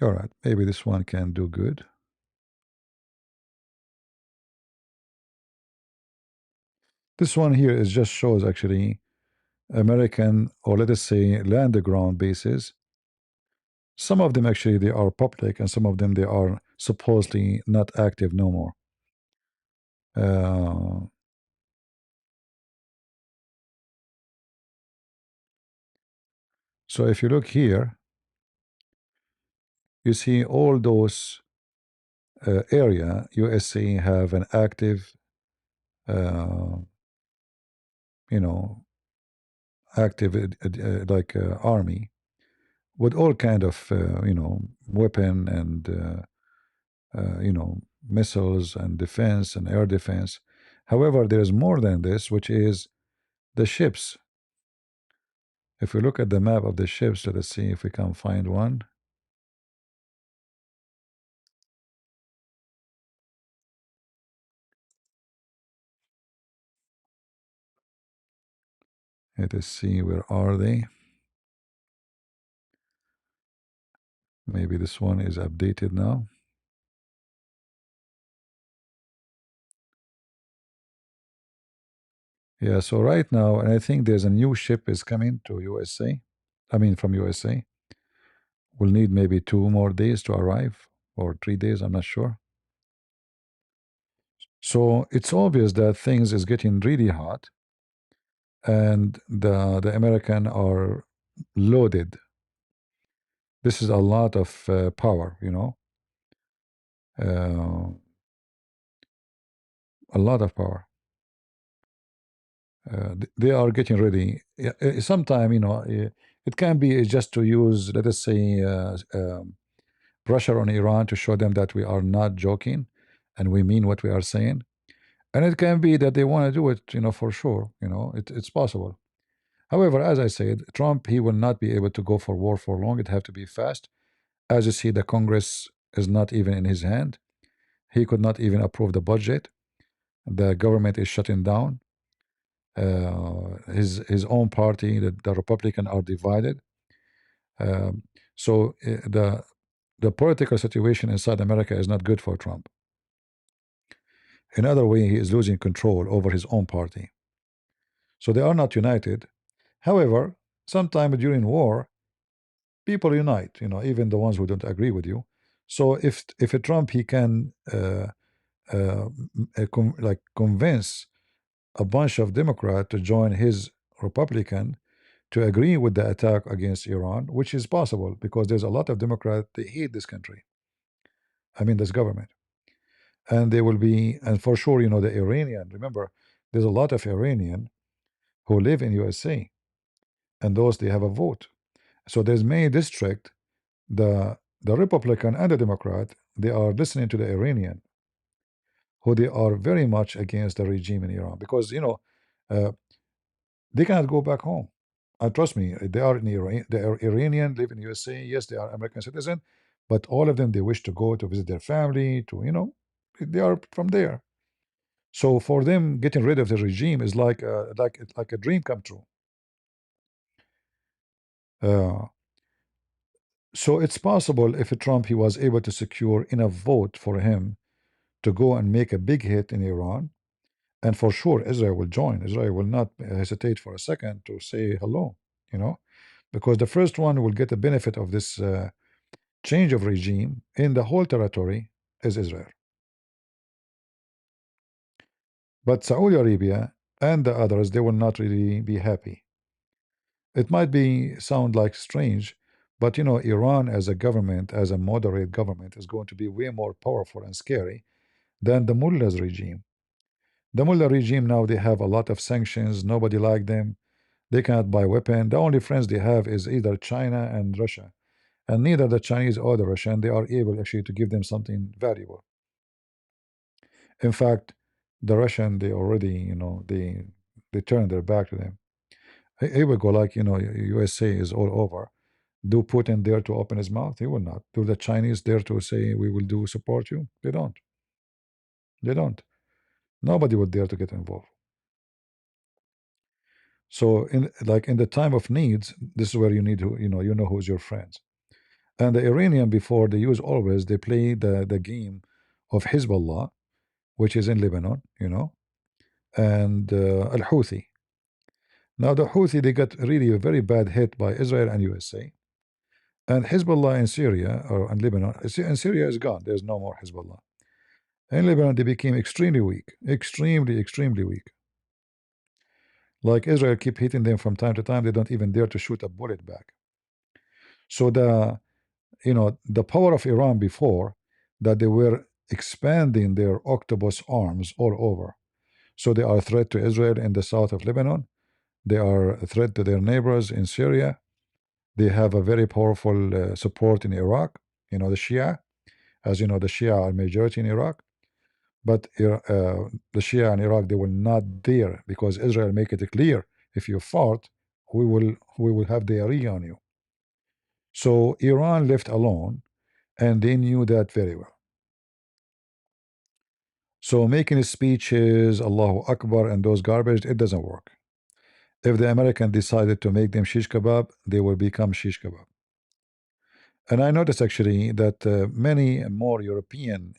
S1: All right, maybe this one can do good. This one here is just shows actually American, or let us say land ground bases. Some of them actually they are public, and some of them they are supposedly not active no more. So if you look here, you see all those area USA have an active, active like army with all kind of weapon and missiles and defense and air defense. However, there is more than this, which is the ships. If we look at the map of the ships, let us see if we can find one. Let us see, where are they? Maybe this one is updated now. Yeah, so right now, and I think there's a new ship is coming to USA. I mean, from USA. We'll need maybe 2 more days to arrive, or 3 days, I'm not sure. So it's obvious that things is getting really hot, and the American are loaded. This is a lot of power, a lot of power. They are getting ready. Sometime, it can be just to use, let us say, pressure on Iran to show them that we are not joking and we mean what we are saying. And it can be that they want to do it, for sure. It's possible. However, as I said, Trump, he will not be able to go for war for long. It have to be fast. As you see, the Congress is not even in his hand. He could not even approve the budget. the government is shutting down. His own party, the Republican, are divided. So the political situation inside America is not good for Trump. Another way, he is losing control over his own party. So they are not united. However, sometime during war, people unite, even the ones who don't agree with you. So if a Trump, he can convince a bunch of Democrats to join his Republican to agree with the attack against Iran, which is possible because there's a lot of Democrats, they hate this country. I mean, this government. And they will be, and for sure, the Iranian, remember, there's a lot of Iranian who live in USA, and those, they have a vote. So there's many district, the Republican and the Democrat, they are listening to the Iranian, who they are very much against the regime in Iran because uh, they cannot go back home. Trust me, they are in Iran. They are Iranian, live in USA. Yes, they are American citizen, but all of them, they wish to go to visit their family. They are from there. So for them, getting rid of the regime is like a dream come true. Uh, so it's possible if Trump, he was able to secure enough vote for him to go and make a big hit in Iran, and for sure Israel will join. Israel will not hesitate for a second to say hello, because the first one will get the benefit of this change of regime in the whole territory is Israel. But Saudi Arabia and the others, they will not really be happy. It might sound like strange, but Iran as a government, as a moderate government, is going to be way more powerful and scary than the mullahs regime. The mullah regime now, they have a lot of sanctions. Nobody like them. They cannot buy weapon. The only friends they have is either China and Russia, and neither the Chinese or the Russian, they are able actually to give them something valuable. In fact, the Russian, they already, they turned their back to them. He will go like, USA is all over. Do Putin dare to open his mouth? He will not. Do the Chinese dare to say we will do support you? They don't. They don't. Nobody would dare to get involved. So in the time of needs, this is where you need to, who's your friends. And the Iranian, before, they use always, they play the game of Hezbollah, which is in Lebanon, and Al Houthi. Now the Houthi, they got really a very bad hit by Israel and USA. And Hezbollah in Syria or in Lebanon, in Syria is gone. There's no more Hezbollah. In Lebanon, they became extremely weak, extremely weak. Like Israel keep hitting them from time to time. They don't even dare to shoot a bullet back. So the power of Iran before, that they were expanding their octopus arms all over. So they are a threat to Israel in the south of Lebanon. They are a threat to their neighbors in Syria. They have a very powerful support in Iraq. The Shia, as you know, the Shia are majority in Iraq. But the Shia in Iraq, they will not dare, because Israel make it clear: if you fart, we will have diarrhea on you. So Iran left alone, and they knew that very well. So making speeches, Allahu Akbar, and those garbage, it doesn't work. If the American decided to make them shish kebab, they will become shish kebab. And I noticed actually that many more European,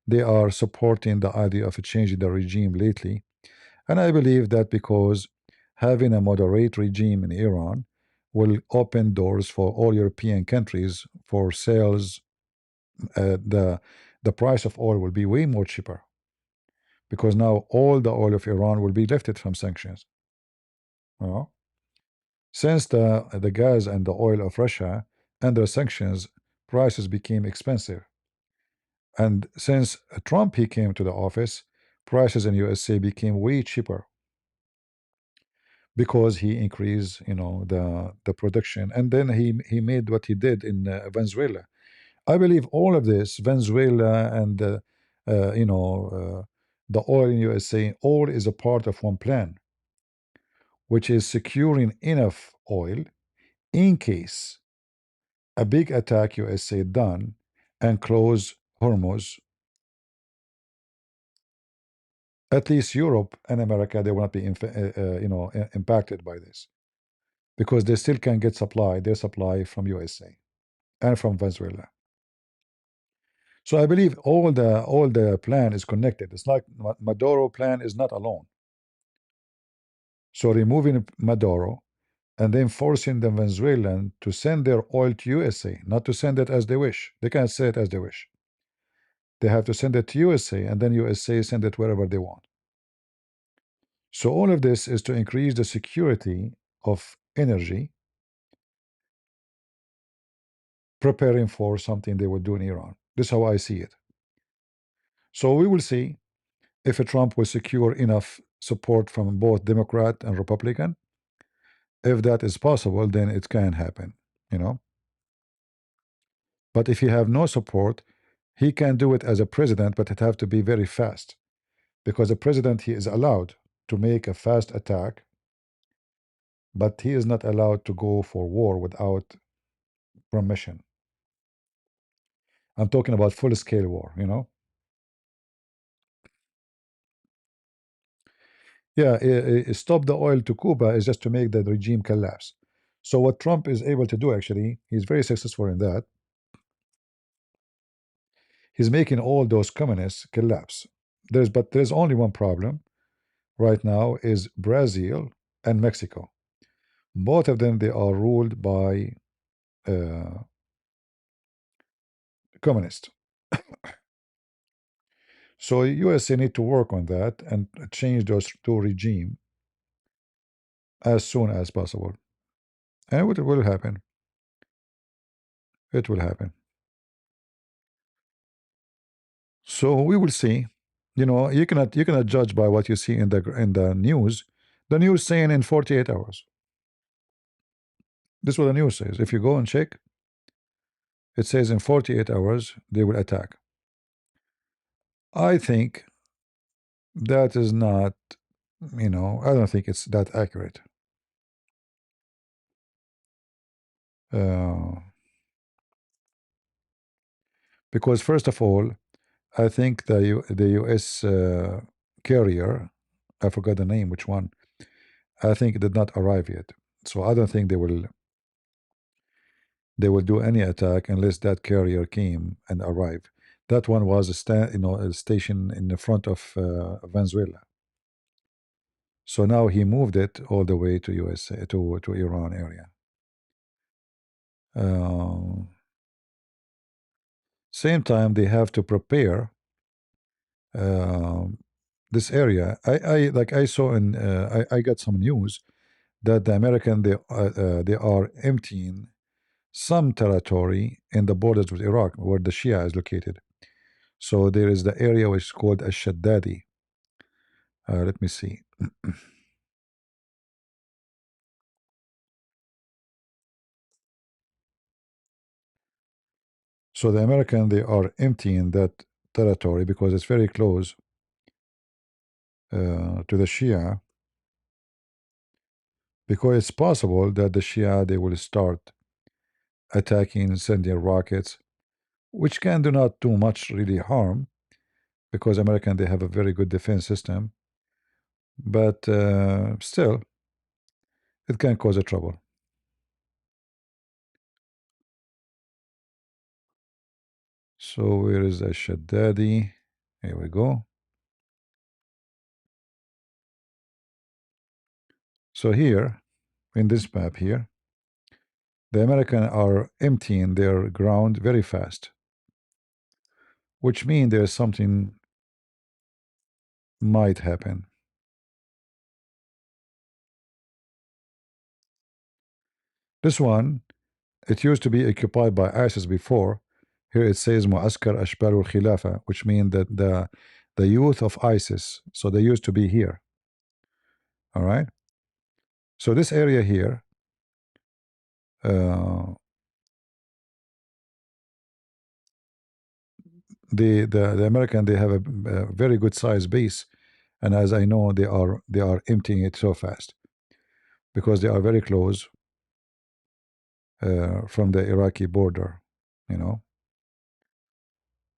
S1: they are supporting the idea of changing the regime lately. And I believe that because having a moderate regime in Iran will open doors for all European countries for sales. The price of oil will be way more cheaper, because now all the oil of Iran will be lifted from sanctions. Since the gas and the oil of Russia under sanctions, prices became expensive. And since Trump, he came to the office, prices in USA became way cheaper, because he increased, the production, and then he made what he did in Venezuela. I believe all of this, Venezuela and the oil in USA, all is a part of one plan, which is securing enough oil in case a big attack USA done and close Hormuz. at least Europe and America, they will not be impacted by this, because they still can get their supply from USA and from Venezuela. So I believe all the plan is connected. It's like Maduro plan is not alone. So removing Maduro and then forcing the Venezuelan to send their oil to USA, not to send it as they wish. They can't say it as they wish. They have to send it to USA, and then USA send it wherever they want. So all of this is to increase the security of energy, preparing for something they will do in Iran. This is how I see it. So we will see if Trump will secure enough support from both Democrat and Republican. If that is possible, then it can happen, you know. But if he have no support, he can do it as a president, but it have to be very fast, because the president, he is allowed to make a fast attack, but he is not allowed to go for war without permission. I'm talking about full-scale war, you know. Yeah, stop the oil to Cuba is just to make the regime collapse. So what Trump is able to do, actually, he's very successful in that. He's making all those communists collapse. But there's only one problem right now is Brazil and Mexico. Both of them, they are ruled by communists. So USA need to work on that and change those two regime as soon as possible. And it will happen. It will happen. So we will see. You know, you cannot judge by what you see in the news. The news saying in 48 hours. This is what the news says. If you go and check, it says in 48 hours they will attack. I think that is not, I don't think it's that accurate. Because first of all, I think the U.S. Carrier, I forgot the name, which one, I think it did not arrive yet. So I don't think they will do any attack unless that carrier came and arrived. That one was a station in the front of Venezuela. So now he moved it all the way to USA, to Iran area. Same time, they have to prepare this area. I saw in I got some news that the American they are emptying some territory in the borders with Iraq where the Shia is located. So there is the area which is called Ash-Shaddadi. Let me see. So the American, they are emptying that territory because it's very close to the Shia, because it's possible that the Shia, they will start attacking, sending rockets, which can do not do much really harm, because American, they have a very good defense system, but still it can cause a trouble. So where is Ash-Shaddadi? Here we go. So here in this map here, the American are emptying their ground very fast, which means there's something might happen. This one, it used to be occupied by ISIS before. Here it says Mu'askar Ashbar al-Khilafa, which means that the youth of ISIS. So they used to be here. All right. So this area here, the American, they have a very good size base, and as I know, they are emptying it so fast because they are very close from the Iraqi border,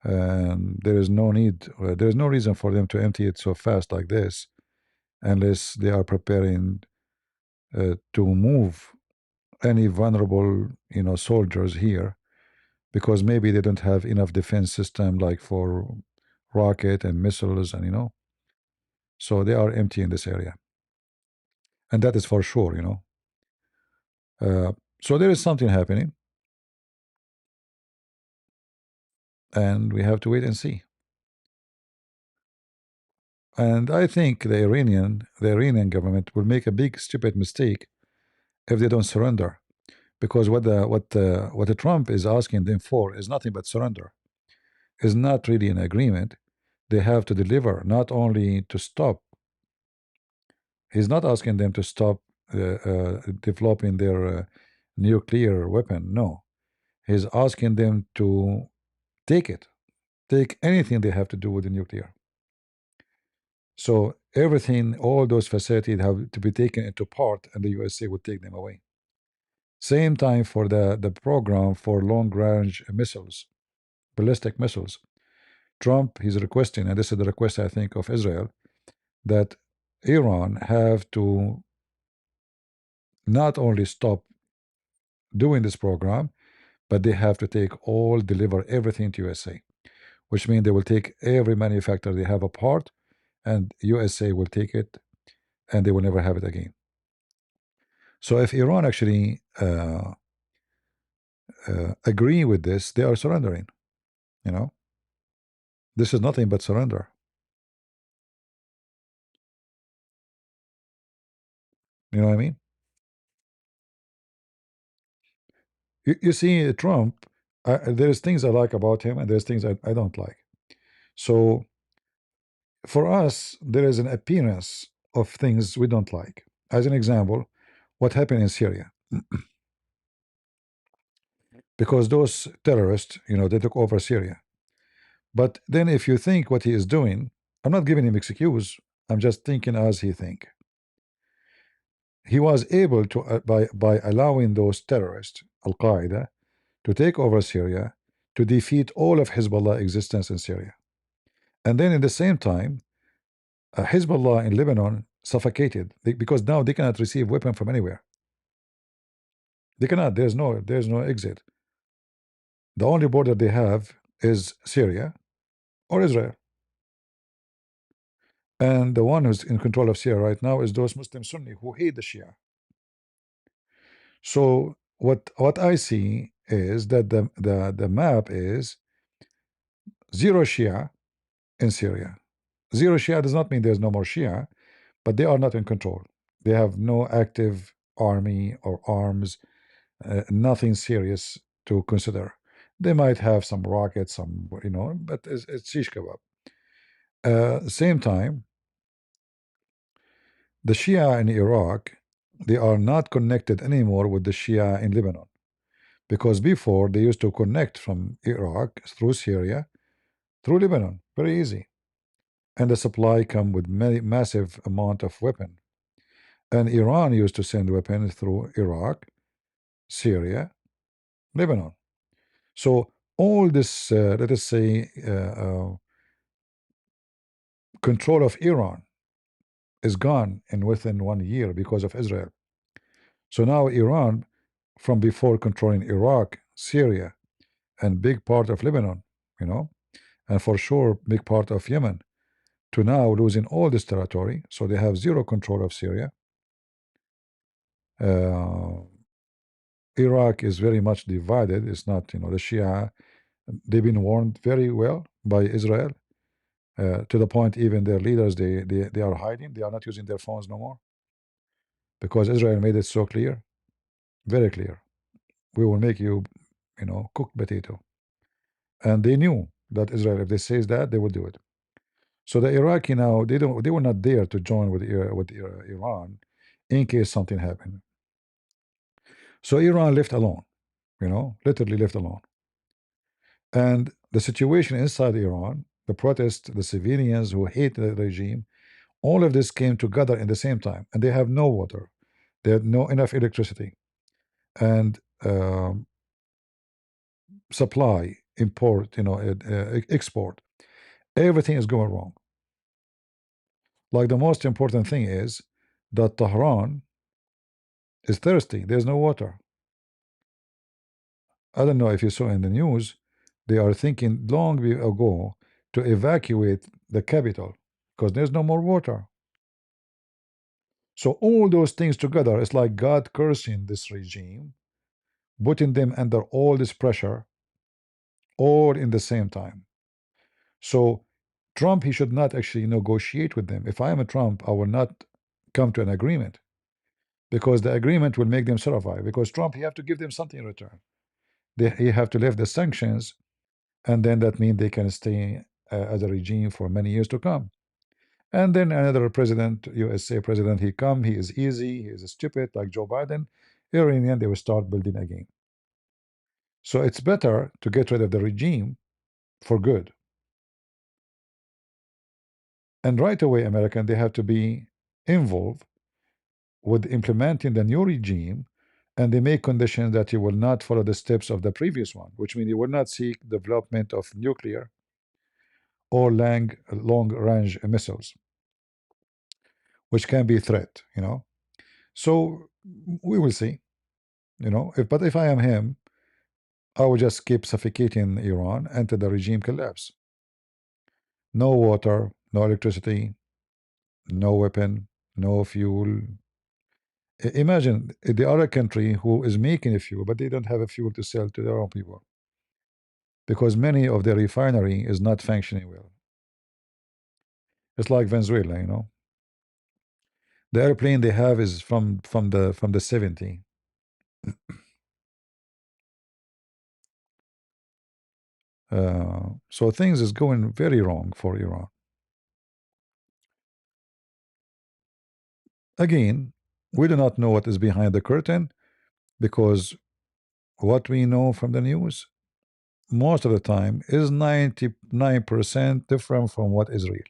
S1: and there is no need, there is no reason for them to empty it so fast like this, unless they are preparing to move any vulnerable, soldiers here, because maybe they don't have enough defense system like for rocket and missiles, and so they are emptying this area, and that is for sure. So there is something happening, and we have to wait and see. And I think the Iranian government will make a big stupid mistake if they don't surrender, because what the Trump is asking them for is nothing but surrender. Is not really an agreement. They have to deliver, not only to stop. He's not asking them to stop developing their nuclear weapon. No, he's asking them to take anything they have to do with the nuclear. So everything, all those facilities have to be taken into part, and the USA would take them away. Same time for the program for long-range missiles, ballistic missiles. Trump, he's requesting, and this is the request I think of Israel, that Iran have to not only stop doing this program, but they have to deliver everything to USA, which means they will take every manufacturer they have apart, and USA will take it, and they will never have it again. So if Iran actually agree with this, they are surrendering. This is nothing but surrender. You know what I mean? You see, Trump, there's things I like about him, and there's things I don't like. So for us, there is an appearance of things we don't like. As an example, what happened in Syria. Because those terrorists, they took over Syria. But then if you think what he is doing, I'm not giving him excuse, I'm just thinking as he think. He was able to, by allowing those terrorists, Al-Qaeda, to take over Syria, to defeat all of Hezbollah existence in Syria. And then in the same time, Hezbollah in Lebanon suffocated, because now they cannot receive weapon from anywhere. They cannot. There's no exit. The only border they have is Syria or Israel. And the one who's in control of Syria right now is those Muslim Sunni who hate the Shia. So what I see is that the map is zero Shia in Syria. Zero Shia does not mean there's no more Shia, but they are not in control. They have no active army or arms, nothing serious to consider. They might have some rockets, but it's shish kebab. Same time, the Shia in Iraq, they are not connected anymore with the Shia in Lebanon, because before they used to connect from Iraq through Syria, through Lebanon, very easy, and the supply come with massive amount of weapon. And Iran used to send weapons through Iraq, Syria, Lebanon. So all this, let us say, control of Iran is gone within 1 year because of Israel. So now Iran, from before controlling Iraq, Syria, and big part of Lebanon, and for sure big part of Yemen, to now losing all this territory, so they have zero control of Syria. Iraq is very much divided. It's not, the Shia, they've been warned very well by Israel, to the point even their leaders, they are hiding. They are not using their phones no more, because Israel made it so clear, very clear. We will make you, cooked potato. And they knew that Israel, if they says that, they will do it. So the Iraqi now, they will not dare to join with Iran in case something happened. So Iran left alone, literally left alone. And the situation inside Iran, the protests, the civilians who hate the regime, all of this came together in the same time, and they have no water, they had no enough electricity, and supply import, export. Everything is going wrong. Like the most important thing is that Tehran is thirsty. There's no water. I don't know if you saw in the news, they are thinking long ago to evacuate the capital because there's no more water. So all those things together, it's like God cursing this regime, putting them under all this pressure, all in the same time. So Trump, he should not actually negotiate with them. If I am a Trump, I will not come to an agreement because the agreement will make them survive. Because Trump, he have to give them something in return. He have to lift the sanctions, and then that means they can stay as a regime for many years to come. And then another president, USA president, he come, he is easy, he is stupid, like Joe Biden. Iranian, they will start building again. So it's better to get rid of the regime for good. And right away, American, they have to be involved with implementing the new regime, and they make conditions that you will not follow the steps of the previous one, which means you will not seek development of nuclear or long-range missiles, which can be a threat, So we will see, But if I am him, I will just keep suffocating Iran until the regime collapse. No water, no electricity, no weapon, no fuel. Imagine the other country who is making a fuel, but they don't have a fuel to sell to their own people because many of the refinery is not functioning well. It's like Venezuela, The airplane they have is from the 70. So things is going very wrong for Iran. Again, we do not know what is behind the curtain because what we know from the news most of the time is 99% different from what is real.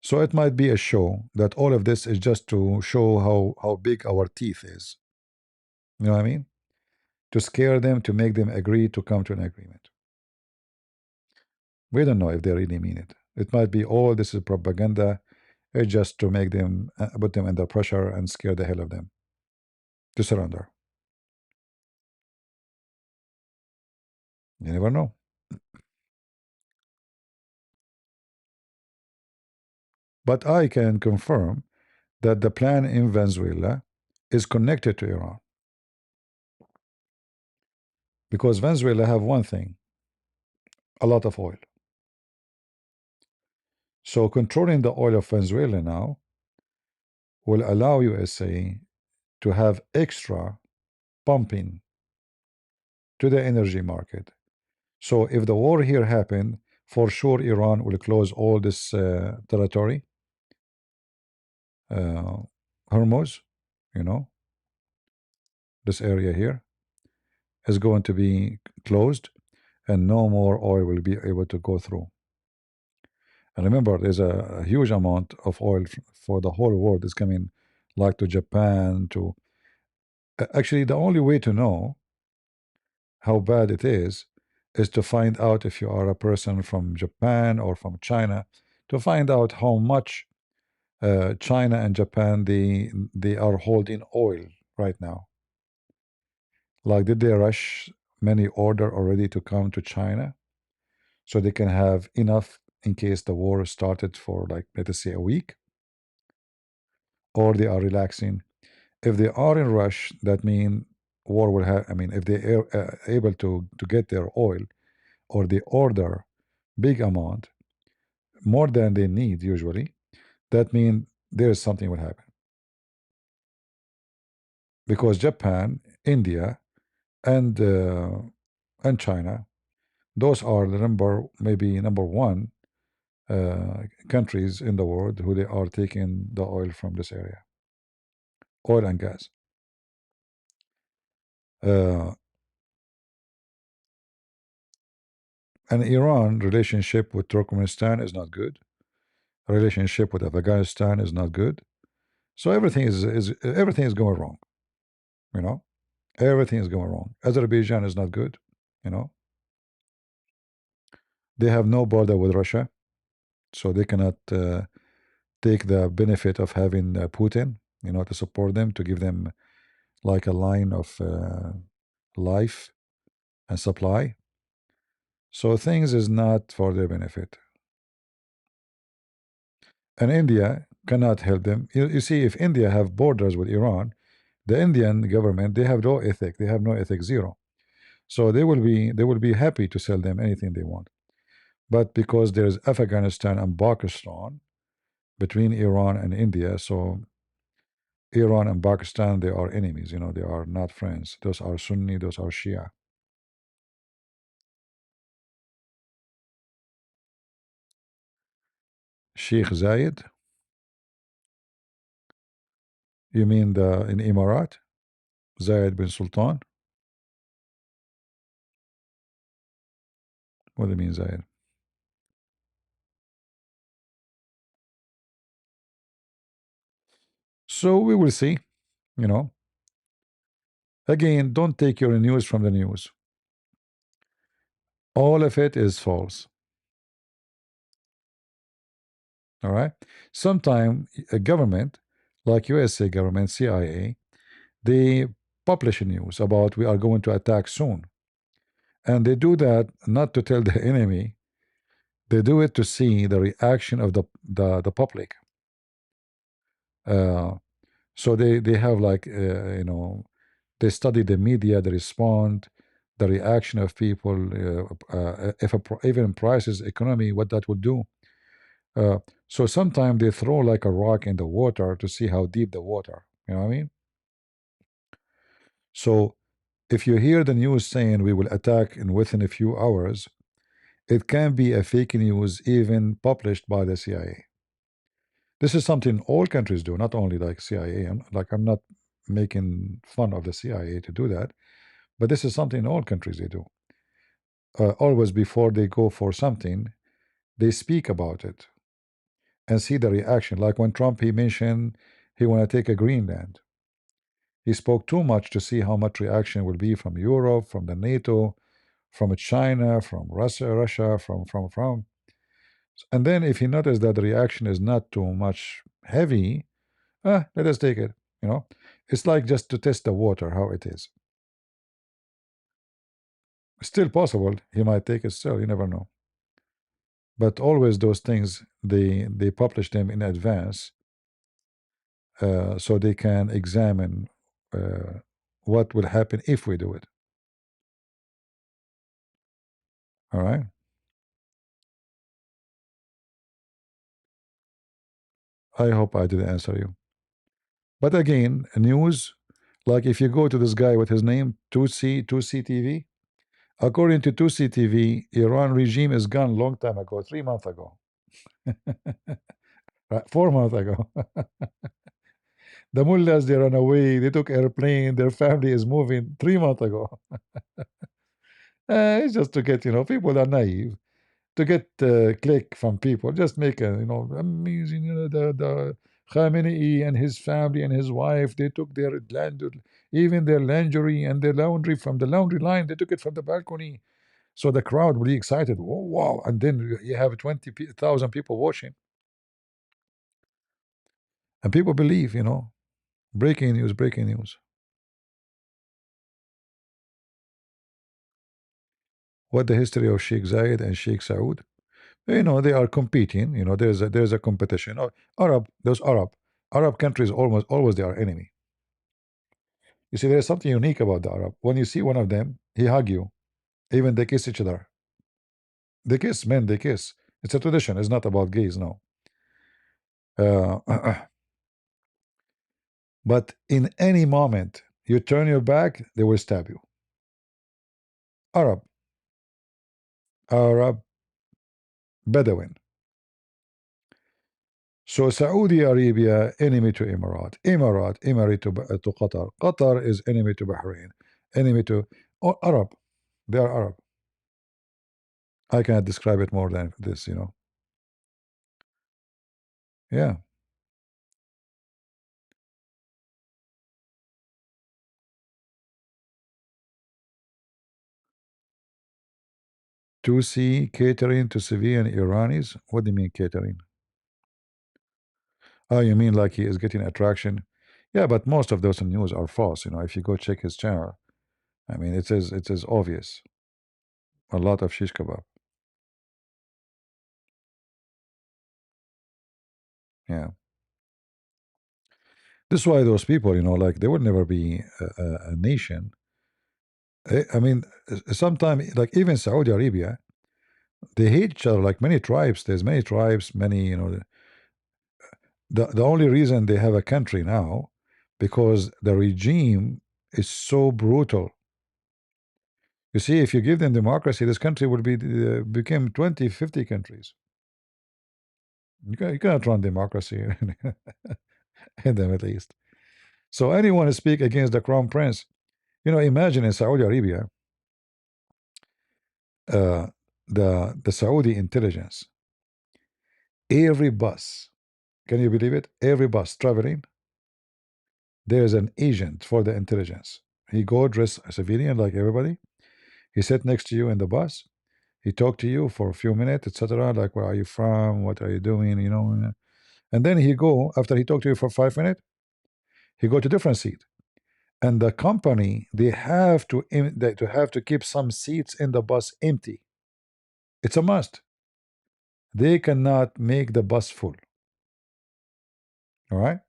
S1: So it might be a show that all of this is just to show how big our teeth is. You know what I mean? To scare them, to make them agree to come to an agreement. We don't know if they really mean it. It might be all this is propaganda. It's just to make them put them under pressure and scare the hell of them to surrender. You never know. But I can confirm that the plan in Venezuela is connected to Iran. Because Venezuela have one thing, a lot of oil. So controlling the oil of Venezuela now will allow USA to have extra pumping to the energy market. So if the war here happened, for sure Iran will close all this territory, Hormuz, this area here is going to be closed and no more oil will be able to go through. And remember, there's a huge amount of oil for the whole world is coming, like to Japan, to actually the only way to know how bad it is to find out if you are a person from Japan or from China, to find out how much China and Japan they are holding oil right now. Like, did they rush many order already to come to China so they can have enough in case the war started for, like, let us say a week, or they are relaxing? If they are in rush, that means war will have. I mean, if they are able to get their oil, or they order big amount, more than they need usually, that means there is something will happen. Because Japan, India, and China, those are the maybe number one countries in the world who they are taking the oil from this area, oil and gas. And Iran relationship with Turkmenistan is not good. Relationship with Afghanistan is not good. So everything is going wrong. Everything is going wrong. Azerbaijan is not good, you know. They have no border with Russia, so they cannot take the benefit of having Putin, you know, to support them, to give them like a line of life and supply. So things is not for their benefit. And India cannot help them. You see, if India have borders with Iran, the Indian government, they have no ethic. They have no ethic, zero. So they will be happy to sell them anything they want. But because there's Afghanistan and Pakistan between Iran and India, so Iran and Pakistan, they are enemies, you know, they are not friends. Those are Sunni, those are Shia. Sheikh Zayed, you mean the in Emirat? Zayed bin Sultan? What do you mean Zayed? So we will see, you know. Again, don't take your news from the news. All of it is false. All right. Sometime a government, like USA government, CIA, they publish news about we are going to attack soon. And they do that not to tell the enemy, they do it to see the reaction of the public. So they have like you know, they study the media, they respond, the reaction of people, if even prices, economy, what that would do. So sometimes they throw like a rock in the water to see how deep the water. You know what I mean? So if you hear the news saying we will attack in within a few hours, it can be a fake news even published by the CIA. This is something all countries do, not only like CIA. I'm not making fun of the CIA to do that, but this is something all countries they do. Always before they go for something, they speak about it and see the reaction. Like when Trump, he mentioned he want to take a Greenland. He spoke too much to see how much reaction will be from Europe, from the NATO, from China, from Russia, from. And then if he noticed that the reaction is not too much heavy, let us take it. You know, it's like just to test the water, how it is. Still possible, he might take it still, you never know. But always those things, they publish them in advance, so they can examine what will happen if we do it. All right. I hope I did answer you. But again, news, like if you go to this guy with his name, 2C TV, according to 2C TV, Iran regime is gone long time ago, 3 months ago. Right, 4 months ago. The mullahs, they run away, they took airplane, their family is moving 3 months ago. It's just to get, you know, people are naive. To get click from people, just make a, you know, amazing, you know, the Khamenei and his family and his wife, they took their land, even their lingerie and their laundry from the laundry line, they took it from the balcony. So the crowd will be excited. Oh, wow. And then you have 20,000 people watching. And people believe, you know, breaking news, breaking news. What the history of Sheikh Zayed and Sheikh Saud? You know, they are competing. You know, there's a competition. Those Arab countries almost always they are enemy. You see, there's something unique about the Arab. When you see one of them, he hug you. Even they kiss each other. They kiss, men, they kiss. It's a tradition. It's not about gays, no. But in any moment you turn your back, they will stab you. Arab, Bedouin. So Saudi Arabia, enemy to Emirat, enemy to Qatar. Qatar is enemy to Bahrain, enemy to Arab. They are Arab. I cannot describe it more than this, you know. Yeah. Tusi catering to civilian Iranis. What do you mean catering? Oh, you mean like he is getting attraction? Yeah, but most of those news are false. You know, if you go check his channel, I mean, it is obvious. A lot of shish kebab. Yeah. This is why those people, you know, like they would never be a nation. I mean, sometimes, like even Saudi Arabia, they hate each other like many tribes. There's many tribes, many, you know. The only reason they have a country now, because the regime is so brutal. You see, if you give them democracy, this country would be became 20, 50 countries. You cannot run democracy in the Middle East. So anyone who speak against the crown prince, you know, imagine in Saudi Arabia, the Saudi intelligence, every bus, can you believe it? Every bus traveling, there's an agent for the intelligence. He go dress a civilian like everybody. He sit next to you in the bus. He talk to you for a few minutes, etc. Like, where are you from? What are you doing? You know, and then he go after he talk to you for 5 minutes. He go to different seat, and the company they have to keep some seats in the bus empty. It's a must. They cannot make the bus full. All right.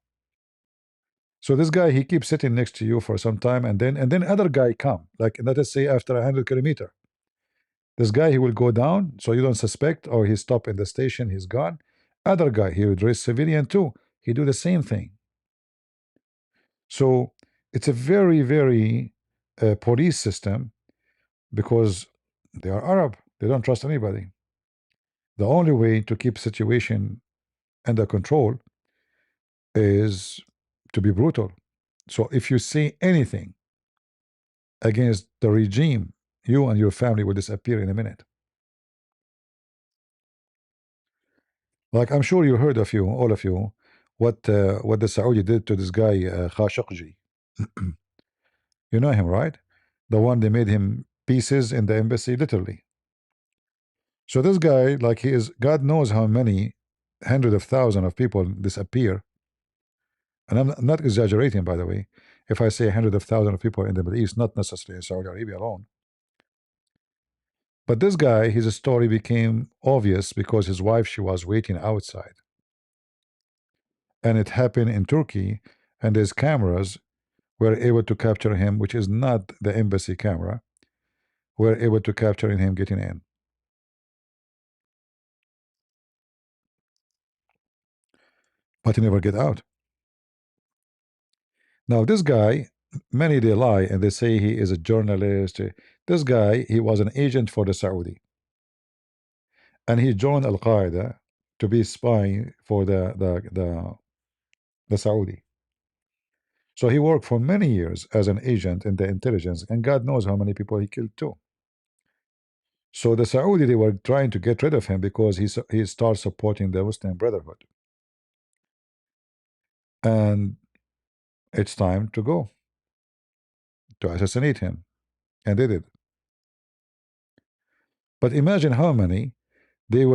S1: So this guy he keeps sitting next to you for some time, and then other guy come, like let us say after 100 kilometers. This guy he will go down, so you don't suspect, or he stop in the station, he's gone. Other guy he will dress civilian too. He do the same thing. So it's a very very police system, because they are Arab. They don't trust anybody. The only way to keep situation under control is to be brutal. So if you say anything against the regime, you and your family will disappear in a minute. Like I'm sure you heard of you, all of you, what the Saudi did to this guy Khashoggi. You know him, right? The one they made him pieces in the embassy, literally. So this guy, like he is, God knows how many hundred of thousands of people disappear. And I'm not exaggerating, by the way, if I say hundred of thousands of people in the Middle East, not necessarily in Saudi Arabia alone. But this guy, his story became obvious because his wife, she was waiting outside. And it happened in Turkey, and his cameras were able to capture him, which is not the embassy camera, were able to capture him getting in. But he never get out. Now this guy, many they lie and they say he is a journalist. This guy, he was an agent for the Saudi. And he joined Al-Qaeda to be spying for the Saudi. So he worked for many years as an agent in the intelligence, and God knows how many people he killed too. So the Saudi, they were trying to get rid of him because he started supporting the Muslim Brotherhood. And it's time to go to assassinate him, and they did. But imagine how many they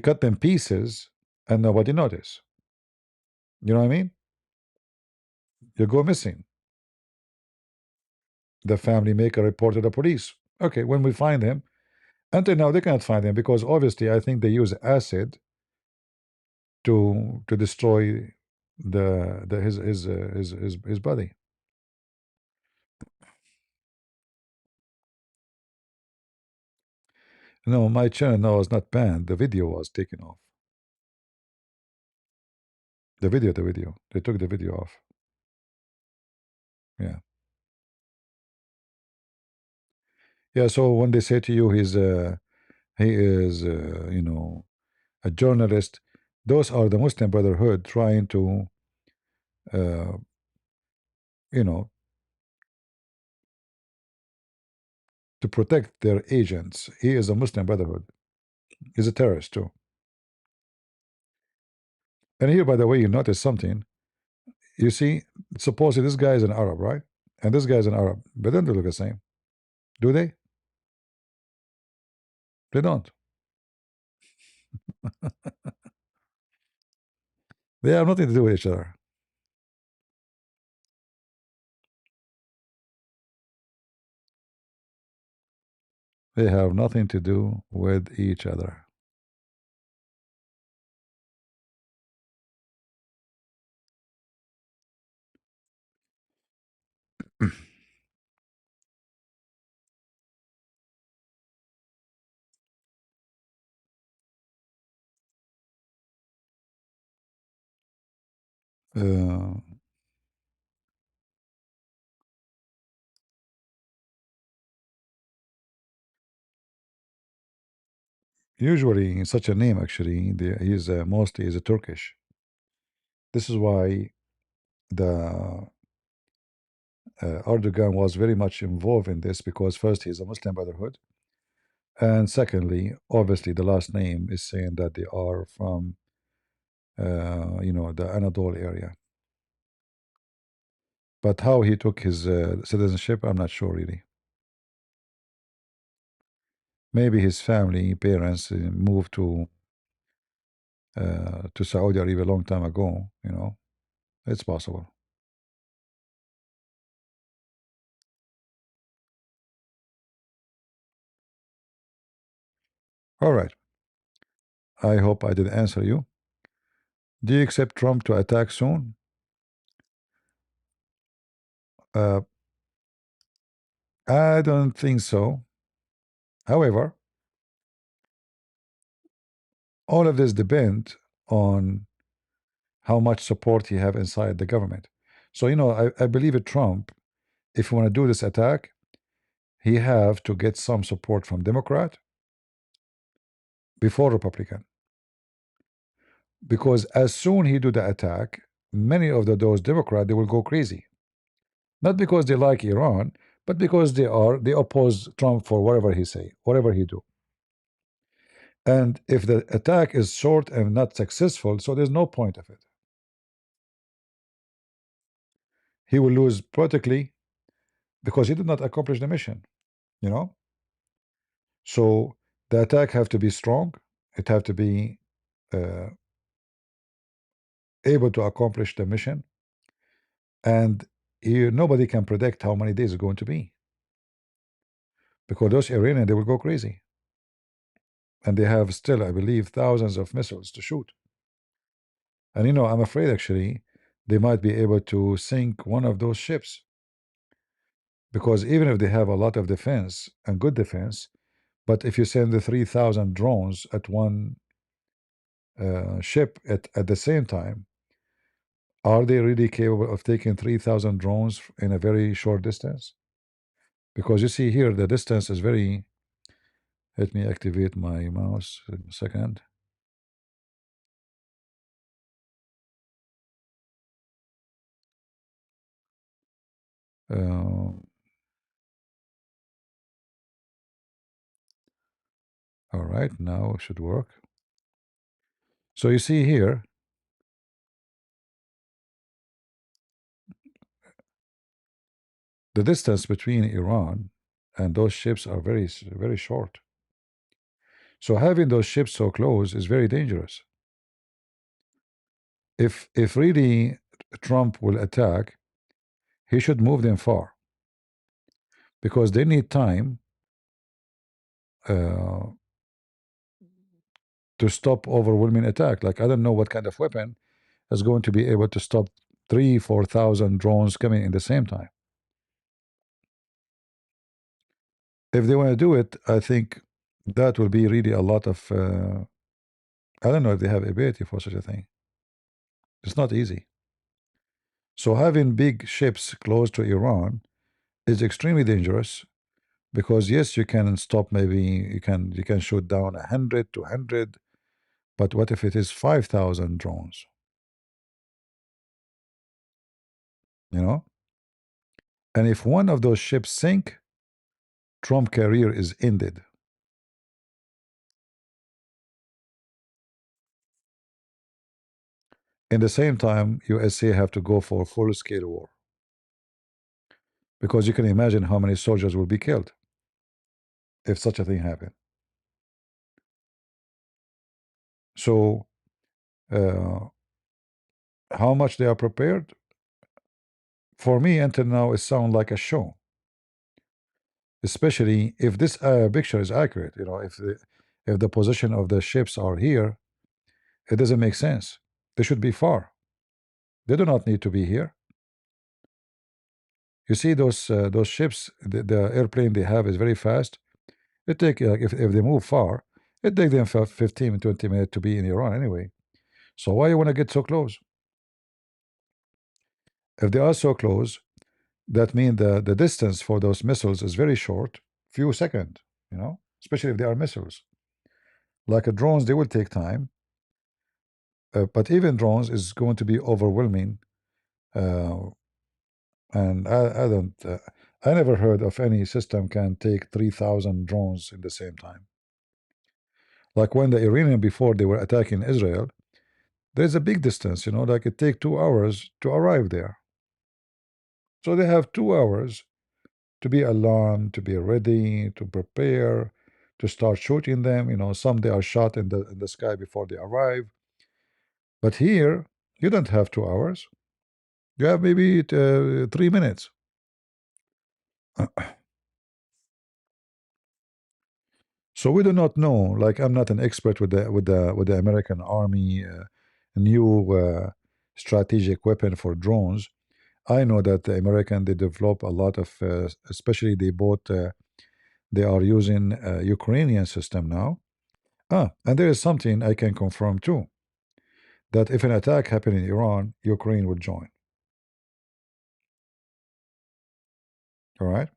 S1: cut them pieces and nobody noticed. You know what I mean? You go missing. The family make a report to the police. Okay, when we find him, until now they cannot find him because obviously I think they use acid to destroy his body. No, my channel now is not banned. The video was taken off. The video. They took the video off. Yeah. Yeah. So when they say to you he is you know, a journalist, those are the Muslim Brotherhood trying to you know, to protect their agents. He is a Muslim Brotherhood. He's a terrorist too. And here, by the way, you notice something. You see, suppose this guy is an Arab, right? And this guy is an Arab, but then they look the same. Do they? They don't. They have nothing to do with each other. They have nothing to do with each other. Uh, Usually, such a name actually, he's mostly is a Turkish. This is why the Erdogan was very much involved in this, because first he's a Muslim Brotherhood, and secondly, obviously, the last name is saying that they are from the Anadolu area. But how he took his citizenship, I'm not sure really. Maybe his family, parents moved to Saudi Arabia a long time ago. It's possible. All right. I hope I did answer you. Do you expect Trump to attack soon? I don't think so. However, all of this depends on how much support he have inside the government. So, I believe that Trump, if you want to do this attack, he have to get some support from Democrat before Republican. Because as soon he do the attack, many of those Democrats, they will go crazy. Not because they like Iran, but because they oppose Trump for whatever he say, whatever he do. And if the attack is short and not successful, so there's no point of it. He will lose politically because he did not accomplish the mission. So the attack have to be strong. It have to be able to accomplish the mission. And nobody can predict how many days it's going to be. Because those Iranians, they will go crazy. And they have still, I believe, thousands of missiles to shoot. And I'm afraid actually they might be able to sink one of those ships. Because even if they have a lot of defense and good defense, but if you send the 3,000 drones at one ship at the same time, are they really capable of taking 3,000 drones in a very short distance? Because you see here, the distance is very... Let me activate my mouse in a second. All right, now it should work. So you see here, the distance between Iran and those ships are very, very short. So having those ships so close is very dangerous. If really Trump will attack, he should move them far, because they need time to stop overwhelming attack. Like, I don't know what kind of weapon is going to be able to stop 3,000-4,000 drones coming in the same time. If they want to do it, I think that will be really a lot of I don't know if they have ability for such a thing. It's not easy. So having big ships close to Iran is extremely dangerous, because yes, you can stop, maybe you can shoot down 100, 200, but what if it is 5,000 drones? And if one of those ships sink, Trump career is ended. In the same time, USA have to go for full-scale war, because you can imagine how many soldiers will be killed if such a thing happened. So, how much they are prepared? For me, until now, it sounds like a show. Especially if this picture is accurate. If the position of the ships are here, it doesn't make sense. They should be far. They do not need to be here. You see those ships, the airplane they have is very fast. It take if they move far, it take them 15 20 minutes to be in Iran anyway. So why you want to get so close? If they are so close, that means the distance for those missiles is very short, few seconds, especially if they are missiles. Like drones, they will take time, but even drones is going to be overwhelming. And I don't, I never heard of any system can take 3,000 drones in the same time. Like when the Iranian before they were attacking Israel, there's a big distance, like it take 2 hours to arrive there. So they have 2 hours to be alarmed, to be ready, to prepare, to start shooting them. Some they are shot in the sky before they arrive. But here, you don't have 2 hours. You have maybe 3 minutes. So we do not know. Like I'm not an expert with the American Army new strategic weapon for drones. I know that the American they develop a lot of, especially they are using Ukrainian system now. And there is something I can confirm too, that if an attack happen in Iran, Ukraine will join. All right.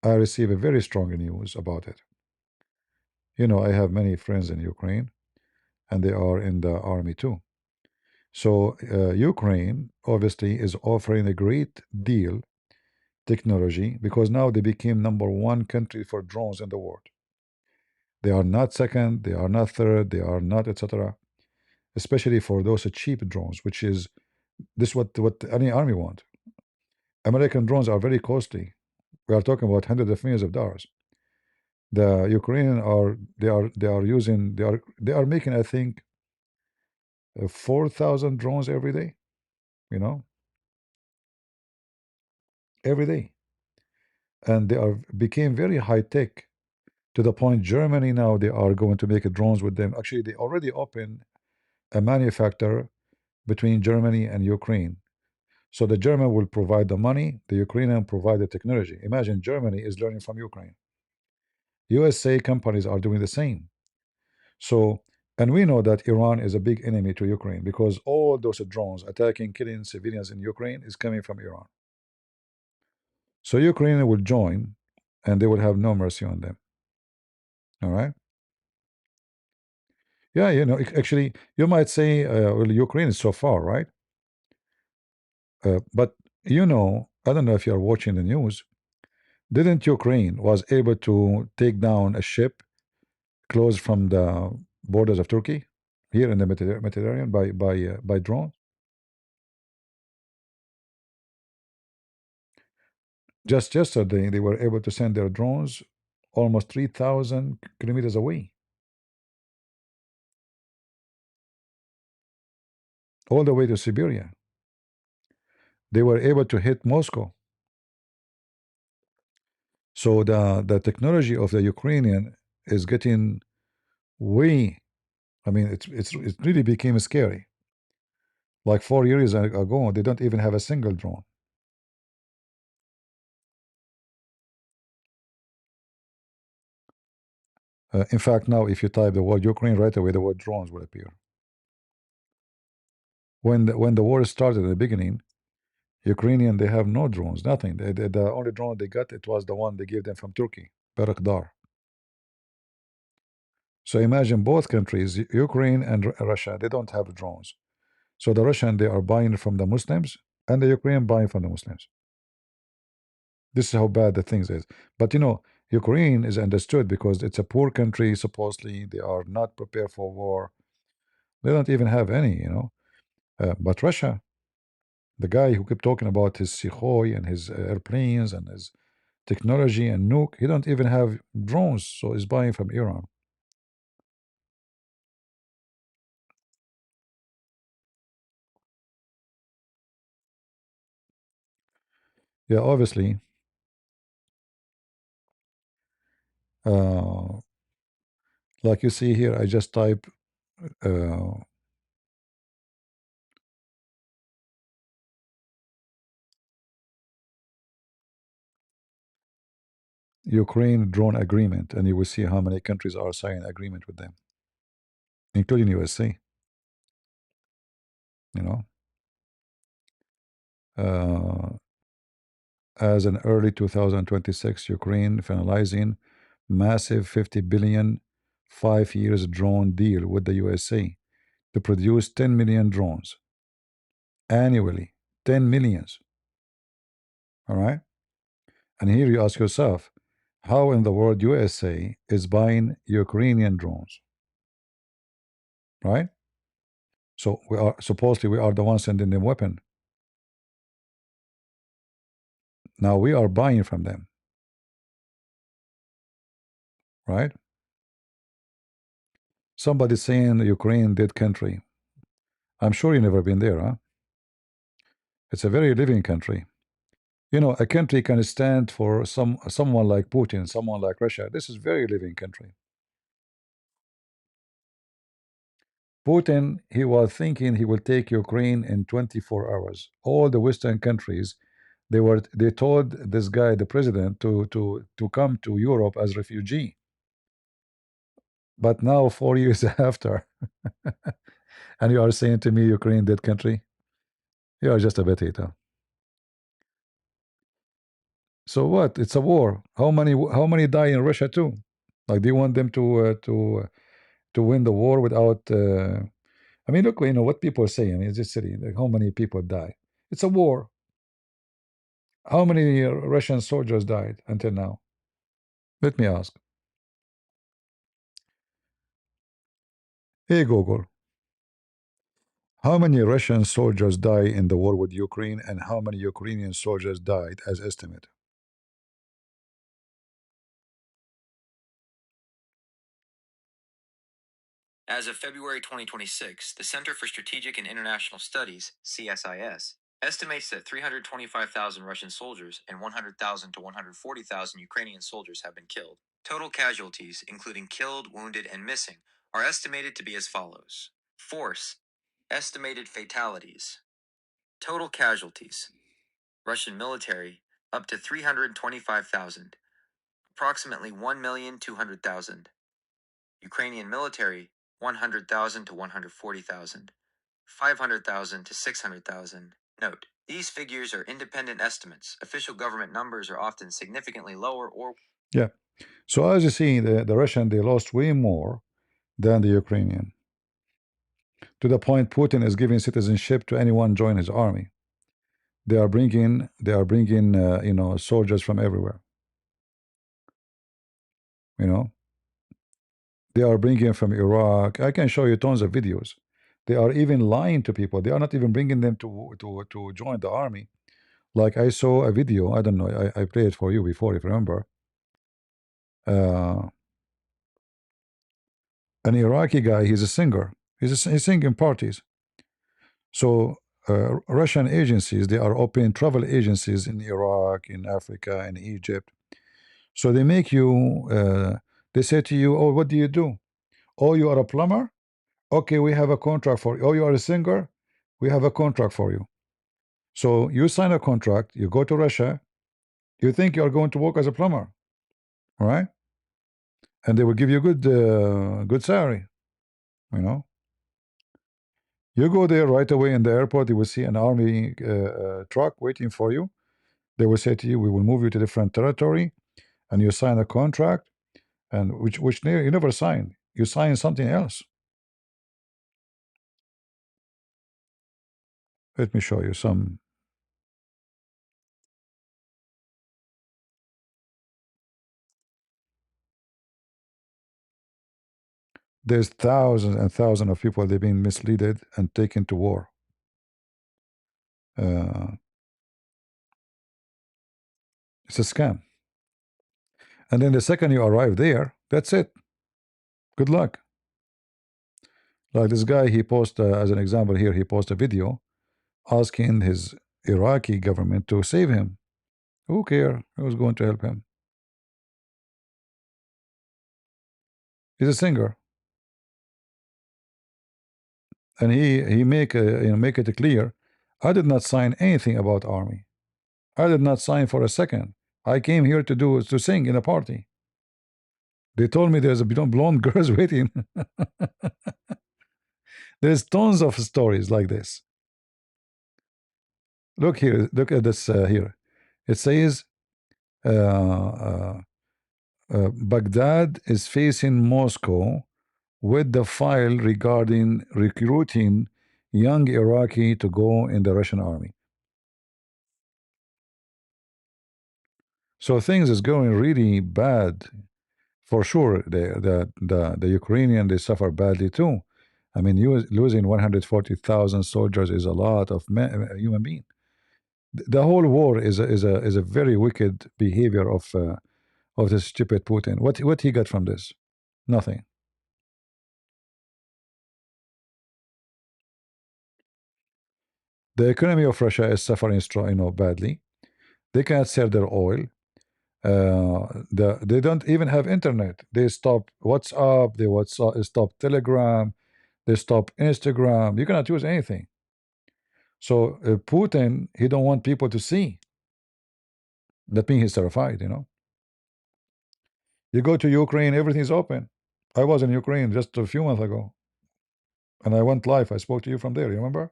S1: I receive a very strong news about it. I have many friends in Ukraine, and they are in the army too. So Ukraine obviously is offering a great deal technology because now they became #1 country for drones in the world. They are not second, they are not third, they are not etc. Especially for those cheap drones, which is this what any army want. American drones are very costly. We are talking about hundreds of millions of dollars. The Ukrainian they are making, I think, 4,000 drones every day. Every day, and they are became very high tech to the point Germany now they are going to make drones with them. Actually, they already opened a manufacturer between Germany and Ukraine. So the German will provide the money, the Ukrainian provide the technology. Imagine Germany is learning from Ukraine. USA companies are doing the same. So, and we know that Iran is a big enemy to Ukraine because all those drones attacking, killing civilians in Ukraine is coming from Iran. So Ukraine will join, and they will have no mercy on them. All right. Yeah, actually, you might say, well, Ukraine is so far, right? But I don't know if you're watching the news. Didn't Ukraine was able to take down a ship close from the borders of Turkey here in the Mediterranean by drone? Just yesterday, they were able to send their drones almost 3,000 kilometers away, all the way to Siberia. They were able to hit Moscow. So the technology of the Ukrainian is getting way. I mean, it really became scary. Like 4 years ago, they don't even have a single drone. In fact, now if you type the word Ukraine right away, the word drones will appear. When the war started at the beginning, Ukrainian they have no drones, nothing. The only drone they got it was the one they gave them from Turkey, Bayraktar. So imagine both countries, Ukraine and Russia, they don't have drones. So the Russian they are buying from the Muslims, and the Ukrainian buying from the Muslims. This is how bad the things is. But Ukraine is understood because it's a poor country. Supposedly, they are not prepared for war. They don't even have any. But Russia, the guy who kept talking about his Sukhoi and his airplanes and his technology and nuke, he don't even have drones. So he's buying from Iran. Yeah, obviously. Like you see here, I just type Ukraine drone agreement, and you will see how many countries are signing agreement with them, including USA. You know, as in early 2026, Ukraine finalizing massive 50 billion 5 years drone deal with the USA to produce 10 million drones annually. 10 millions. All right. And here you ask yourself, how in the world USA is buying Ukrainian drones? Right? So we are supposedly we are the ones sending them weapon. Now we are buying from them. Right? Somebody saying Ukraine dead country. I'm sure you've never been there, huh? It's a very living country. You know, a country can stand for someone like Putin, someone like Russia. This is very living country. Putin, he was thinking he will take Ukraine in 24 hours. All the Western countries, they told this guy, the president, to come to Europe as refugee. But now 4 years after, and you are saying to me Ukraine dead country? You are just a potato. So what? It's a war. How many die in Russia too? Like, do you want them to win the war without? I mean, look, you know what people are saying. It's just silly. Like, how many people die? It's a war. How many Russian soldiers died until now? Let me ask. Hey Google, how many Russian soldiers died in the war with Ukraine, and how many Ukrainian soldiers died as estimate?
S15: As of February 2026, the Center for Strategic and International Studies, CSIS, estimates that 325,000 Russian soldiers and 100,000 to 140,000 Ukrainian soldiers have been killed. Total casualties, including killed, wounded, and missing, are estimated to be as follows. Force. Estimated fatalities. Total casualties. Russian military, up to 325,000. Approximately 1,200,000. Ukrainian military, 100,000 to 140,000. 500,000 to 600,000. Note, these figures are independent estimates. Official government numbers are often significantly lower or...
S1: Yeah. So as you see, the Russian, they lost way more than the Ukrainian. To the point Putin is giving citizenship to anyone join his army. They are bringing you know, soldiers from everywhere. You know, they are bringing from Iraq. I can show you tons of videos. They are even lying to people. They are not even bringing them to join the army. Like, I saw a video. I don't know. I played it for you before, if you remember. An Iraqi guy. He's a singer. He's singing parties. So Russian agencies, they are opening travel agencies in Iraq, in Africa, in Egypt. So they make you, they say to you, oh, what do you do? Oh, you are a plumber? Okay, we have a contract for you. Oh, you are a singer? We have a contract for you. So you sign a contract, you go to Russia, you think you are going to work as a plumber, all right? And they will give you good salary, you know? You go there right away in the airport, you will see an army truck waiting for you. They will say to you, we will move you to different territory, and you sign a contract, and which you never sign. You sign something else. Let me show you some. There's thousands and thousands of people, they've been misled and taken to war. It's a scam. And then the second you arrive there, that's it. Good luck. Like this guy, he posts, as an example here, he posts a video asking his Iraqi government to save him. Who care? Who's going to help him? He's a singer, and he make make it clear. I did not sign anything about army. I did not sign for a second. I came here to sing in a party. They told me there's a blonde girls waiting. There's tons of stories like this. Look here. Look at this here. It says Baghdad is facing Moscow with the file regarding recruiting young Iraqi to go in the Russian army. So things is going really bad. For sure, the Ukrainian, they suffer badly too. I mean, losing 140,000 soldiers is a lot of human being. The whole war is a very wicked behavior of this stupid Putin. What he got from this? Nothing. The economy of Russia is suffering badly. They can't sell their oil. They don't even have internet. They stop WhatsApp. They stop Telegram. They stop Instagram. You cannot use anything. So Putin, he don't want people to see. That means he's terrified. You go to Ukraine, everything's open. I was in Ukraine just a few months ago, and I went live. I spoke to you from there. You remember?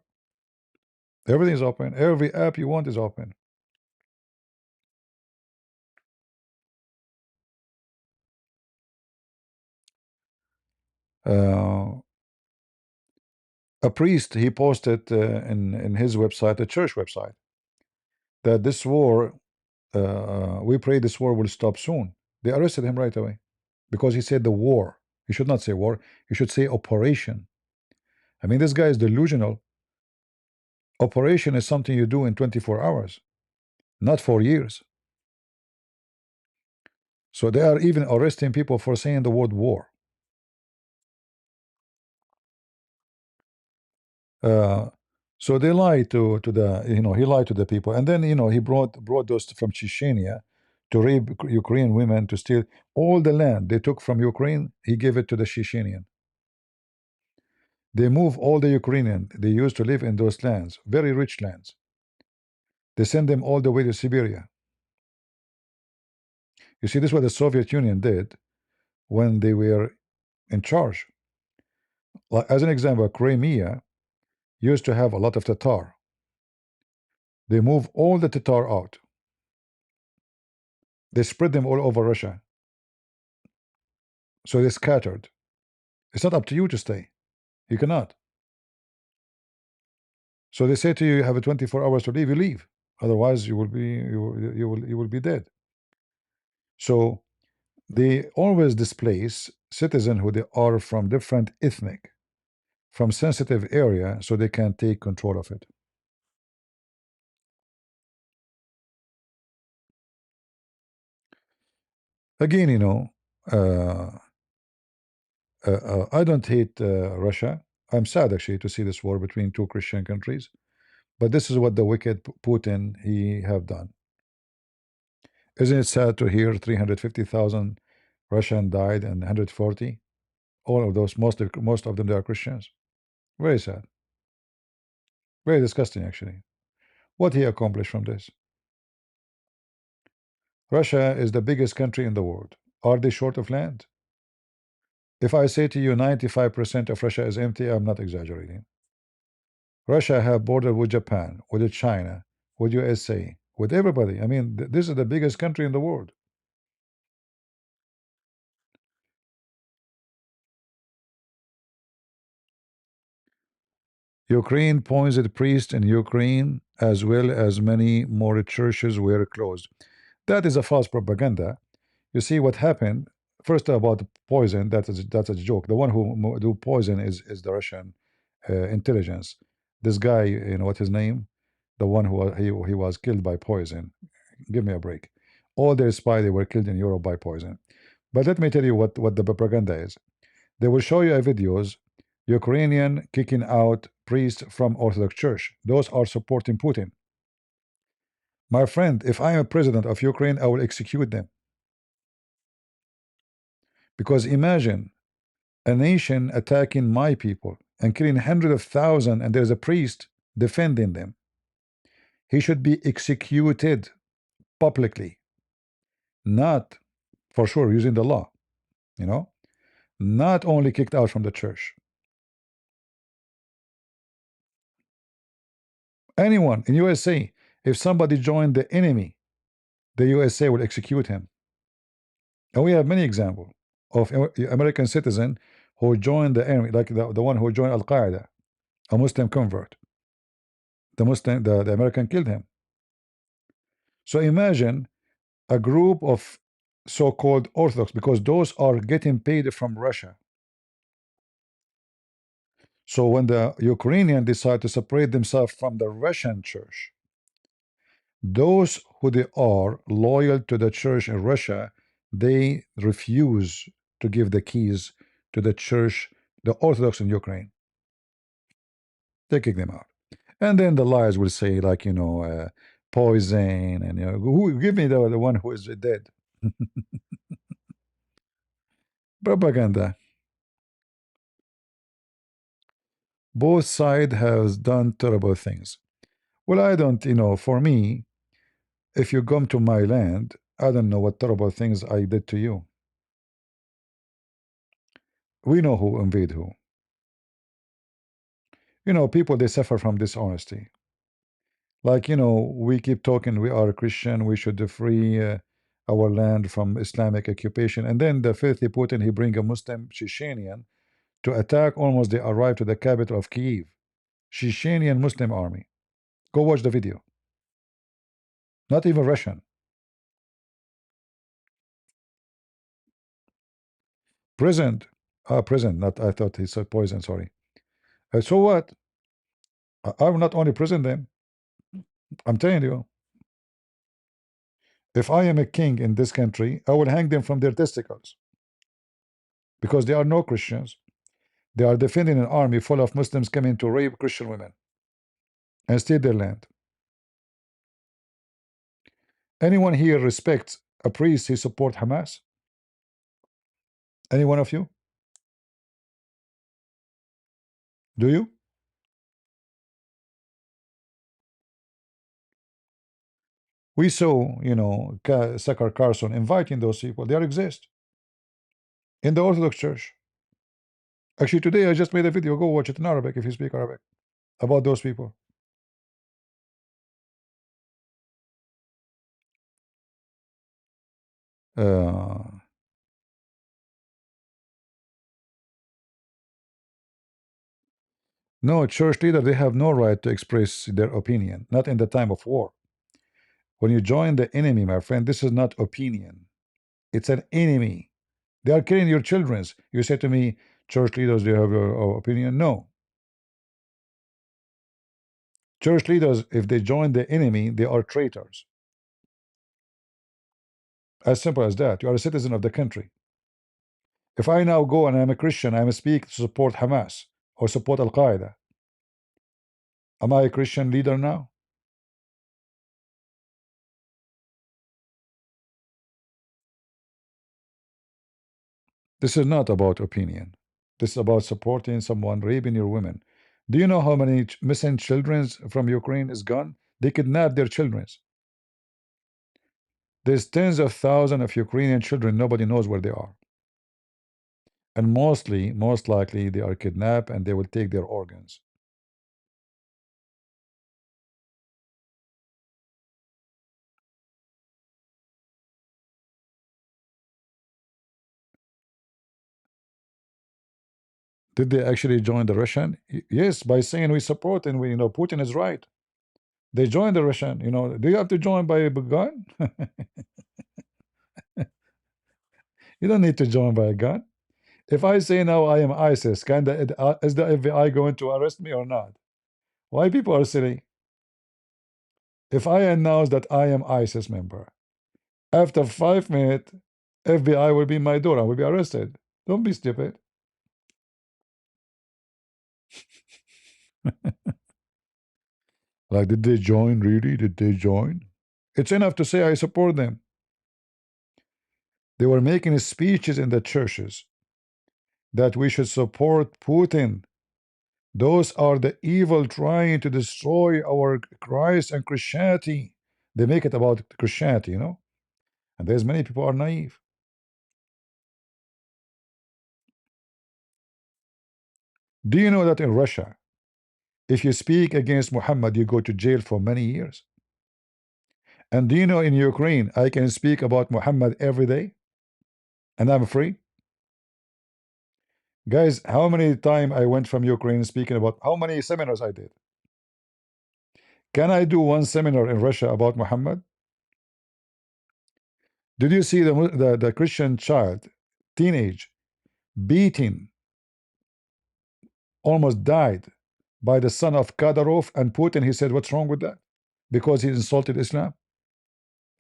S1: Everything's open. Every app you want is open. A priest, he posted in his website, a church website, that this war, we pray this war will stop soon. They arrested him right away because he said the war. He should not say war. He should say operation. I mean, this guy is delusional. Operation is something you do in 24 hours, not 4 years. So they are even arresting people for saying the word war. So they lied to the he lied to the people, and then he brought those from Chechnya to rape Ukrainian women, to steal all the land they took from Ukraine. He gave it to the Chechenian. They move all the Ukrainian they used to live in those lands, very rich lands. They send them all the way to Siberia. You see, this is what the Soviet Union did when they were in charge. Like, as an example, Crimea used to have a lot of Tatar. They move all the Tatar out. They spread them all over Russia. So they scattered. It's not up to you to stay. You cannot. So they say to you, you have a 24 hours to leave. You leave. Otherwise, you will be dead. So they always displace citizens who they are from different ethnic, from sensitive area, so they can take control of it. Again, I don't hate Russia. I'm sad actually to see this war between two Christian countries, but this is what the wicked Putin he have done. Isn't it sad to hear 350,000 Russian died and 140? All of those, most of them, they are Christians. Very sad. Very disgusting, actually. What he accomplished from this? Russia is the biggest country in the world. Are they short of land? If I say to you 95% of Russia is empty, I'm not exaggerating. Russia have border with Japan, with China, with USA, with everybody. I mean, this is the biggest country in the world. Ukraine poisoned priests in Ukraine, as well as many more churches were closed. That is a false propaganda. You see what happened. First, about poison, that's a joke. The one who do poison is the Russian intelligence. This guy, what his name? The one who he was killed by poison. Give me a break. All their spies, they were killed in Europe by poison. But let me tell you what the propaganda is. They will show you a videos, Ukrainian kicking out priests from Orthodox Church. Those are supporting Putin. My friend, if I am a president of Ukraine, I will execute them. Because imagine a nation attacking my people and killing hundreds of thousands, and there's a priest defending them. He should be executed publicly, not for sure using the law, you know, not only kicked out from the church. Anyone in USA, if somebody joined the enemy, the USA will execute him. And we have many examples of American citizen who joined the enemy, like the one who joined Al Qaeda, a Muslim convert. The American killed him. So imagine a group of so-called Orthodox, because those are getting paid from Russia. So when the Ukrainian decide to separate themselves from the Russian church, those who they are loyal to the church in Russia, they refuse to give the keys to the church, the Orthodox in Ukraine. They kick them out. And then the liars will say, like, poison, and who give me the one who is dead. Propaganda. Both sides has done terrible things. Well, I don't, for me, if you come to my land, I don't know what terrible things I did to you. We know who invade who. People, they suffer from dishonesty. Like, we keep talking, we are Christian, we should free our land from Islamic occupation. And then the filthy Putin, he bring a Muslim Chechenian to attack. Almost they arrive to the capital of Kiev. Chechenian Muslim army. Go watch the video. Not even Russian. Present. Present. Not, I thought he said poison, sorry. So what? I will not only prison them. I'm telling you. If I am a king in this country, I will hang them from their testicles. Because they are no Christians. They are defending an army full of Muslims coming to rape Christian women and steal their land. Anyone here respects a priest who support Hamas? Any one of you? Do you? We saw, Tucker Carlson inviting those people. They exist in the Orthodox Church. Actually, today I just made a video. Go watch it in Arabic if you speak Arabic about those people. No, church leader, they have no right to express their opinion, not in the time of war. When you join the enemy, my friend, this is not opinion. It's an enemy. They are killing your children. You say to me, church leaders, do you have your opinion? No. Church leaders, if they join the enemy, they are traitors. As simple as that. You are a citizen of the country. If I now go and I'm a Christian, I'm a speak to support Hamas or support Al Qaeda, am I a Christian leader now? This is not about opinion. This is about supporting someone raping your women. Do you know how many missing children from Ukraine is gone? They kidnapped their children. There's tens of thousands of Ukrainian children. Nobody knows where they are. And most likely, they are kidnapped and they will take their organs. Did they actually join the Russian? Yes, by saying we support and we Putin is right. They joined the Russian. Do you have to join by a gun? You don't need to join by a gun. If I say now I am ISIS, is the FBI going to arrest me or not? Why people are silly? If I announce that I am ISIS member, after 5 minutes, FBI will be my door. I will be arrested. Don't be stupid. Like, did they join? Really? Did they join? It's enough to say I support them. They were making speeches in the churches that we should support Putin. Those are the evil trying to destroy our Christ and Christianity. They make it about Christianity, you know. And there's many people are naive. Do you know that in Russia, if you speak against Muhammad, you go to jail for many years? And do you know in Ukraine, I can speak about Muhammad every day and I'm free? Guys, how many times I went from Ukraine speaking about how many seminars I did? Can I do one seminar in Russia about Muhammad? Did you see the Christian child, teenage, beaten, almost died by the son of Kadyrov and Putin? He said, what's wrong with that? Because he insulted Islam.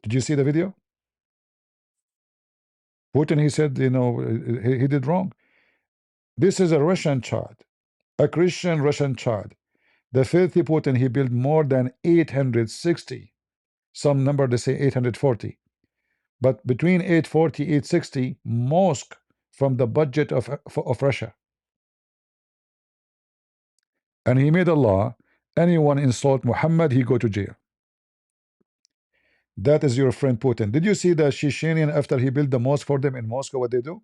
S1: Did you see the video? Putin, he said, you know, he did wrong. This is a Russian child, a Christian Russian child. The filthy Putin, he built more than 860. Some number they say 840. But between 840, 860 mosque from the budget of Russia. And he made a law, anyone insult Muhammad, he go to jail. That is your friend Putin. Did you see the Chechenian after he built the mosque for them in Moscow, what they do?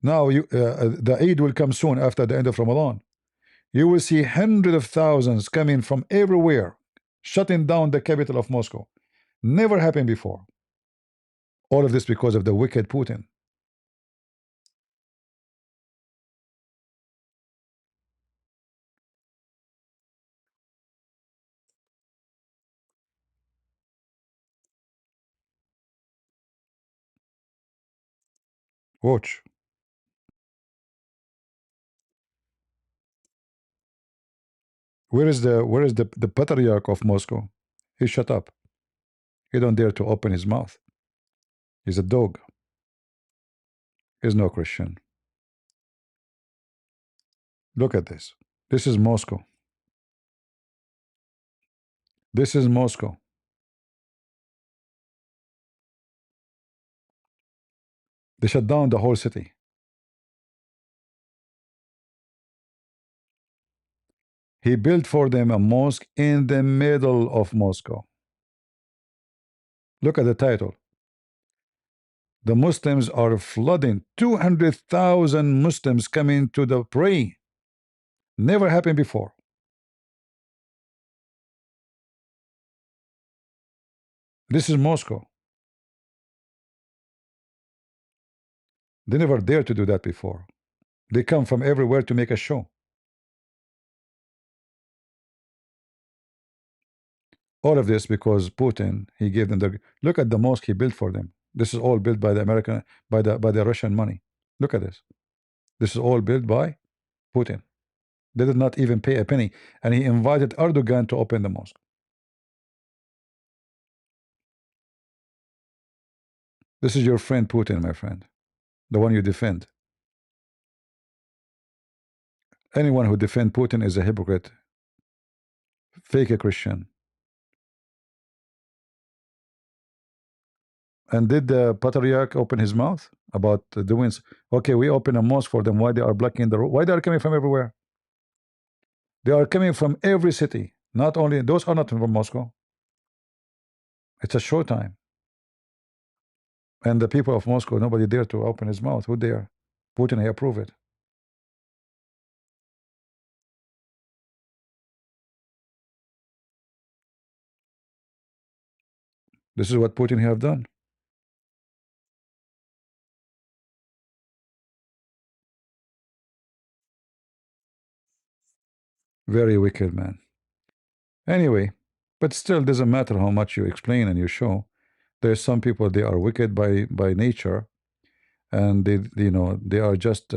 S1: Now the Eid will come soon after the end of Ramadan. You will see hundreds of thousands coming from everywhere, shutting down the capital of Moscow. Never happened before. All of this because of the wicked Putin. Watch. Where is the patriarch of Moscow? He shut up. He don't dare to open his mouth. He's a dog. He's no Christian. Look at this. This is Moscow. This is Moscow. They shut down the whole city. He built for them a mosque in the middle of Moscow. Look at the title. The Muslims are flooding. 200,000 Muslims coming to the pray. Never happened before. This is Moscow. They never dared to do that before. They come from everywhere to make a show. All of this because Putin, he gave them the look at the mosque he built for them. This is all built by the American, by the Russian money. Look at this. This is all built by Putin. They did not even pay a penny, and he invited Erdogan to open the mosque. This is your friend Putin, my friend, the one you defend. Anyone who defends Putin is a hypocrite, fake a Christian. And did the patriarch open his mouth about doing? Okay, we open a mosque for them. Why they are blocking the road? Why they are coming from everywhere? They are coming from every city. Not only those are not from Moscow. It's a show time. And the people of Moscow, nobody dare to open his mouth. Who dare? Putin, he approve it. This is what Putin have done. Very wicked man. Anyway, but still doesn't matter how much you explain and you show. There's some people, they are wicked by nature, and they are just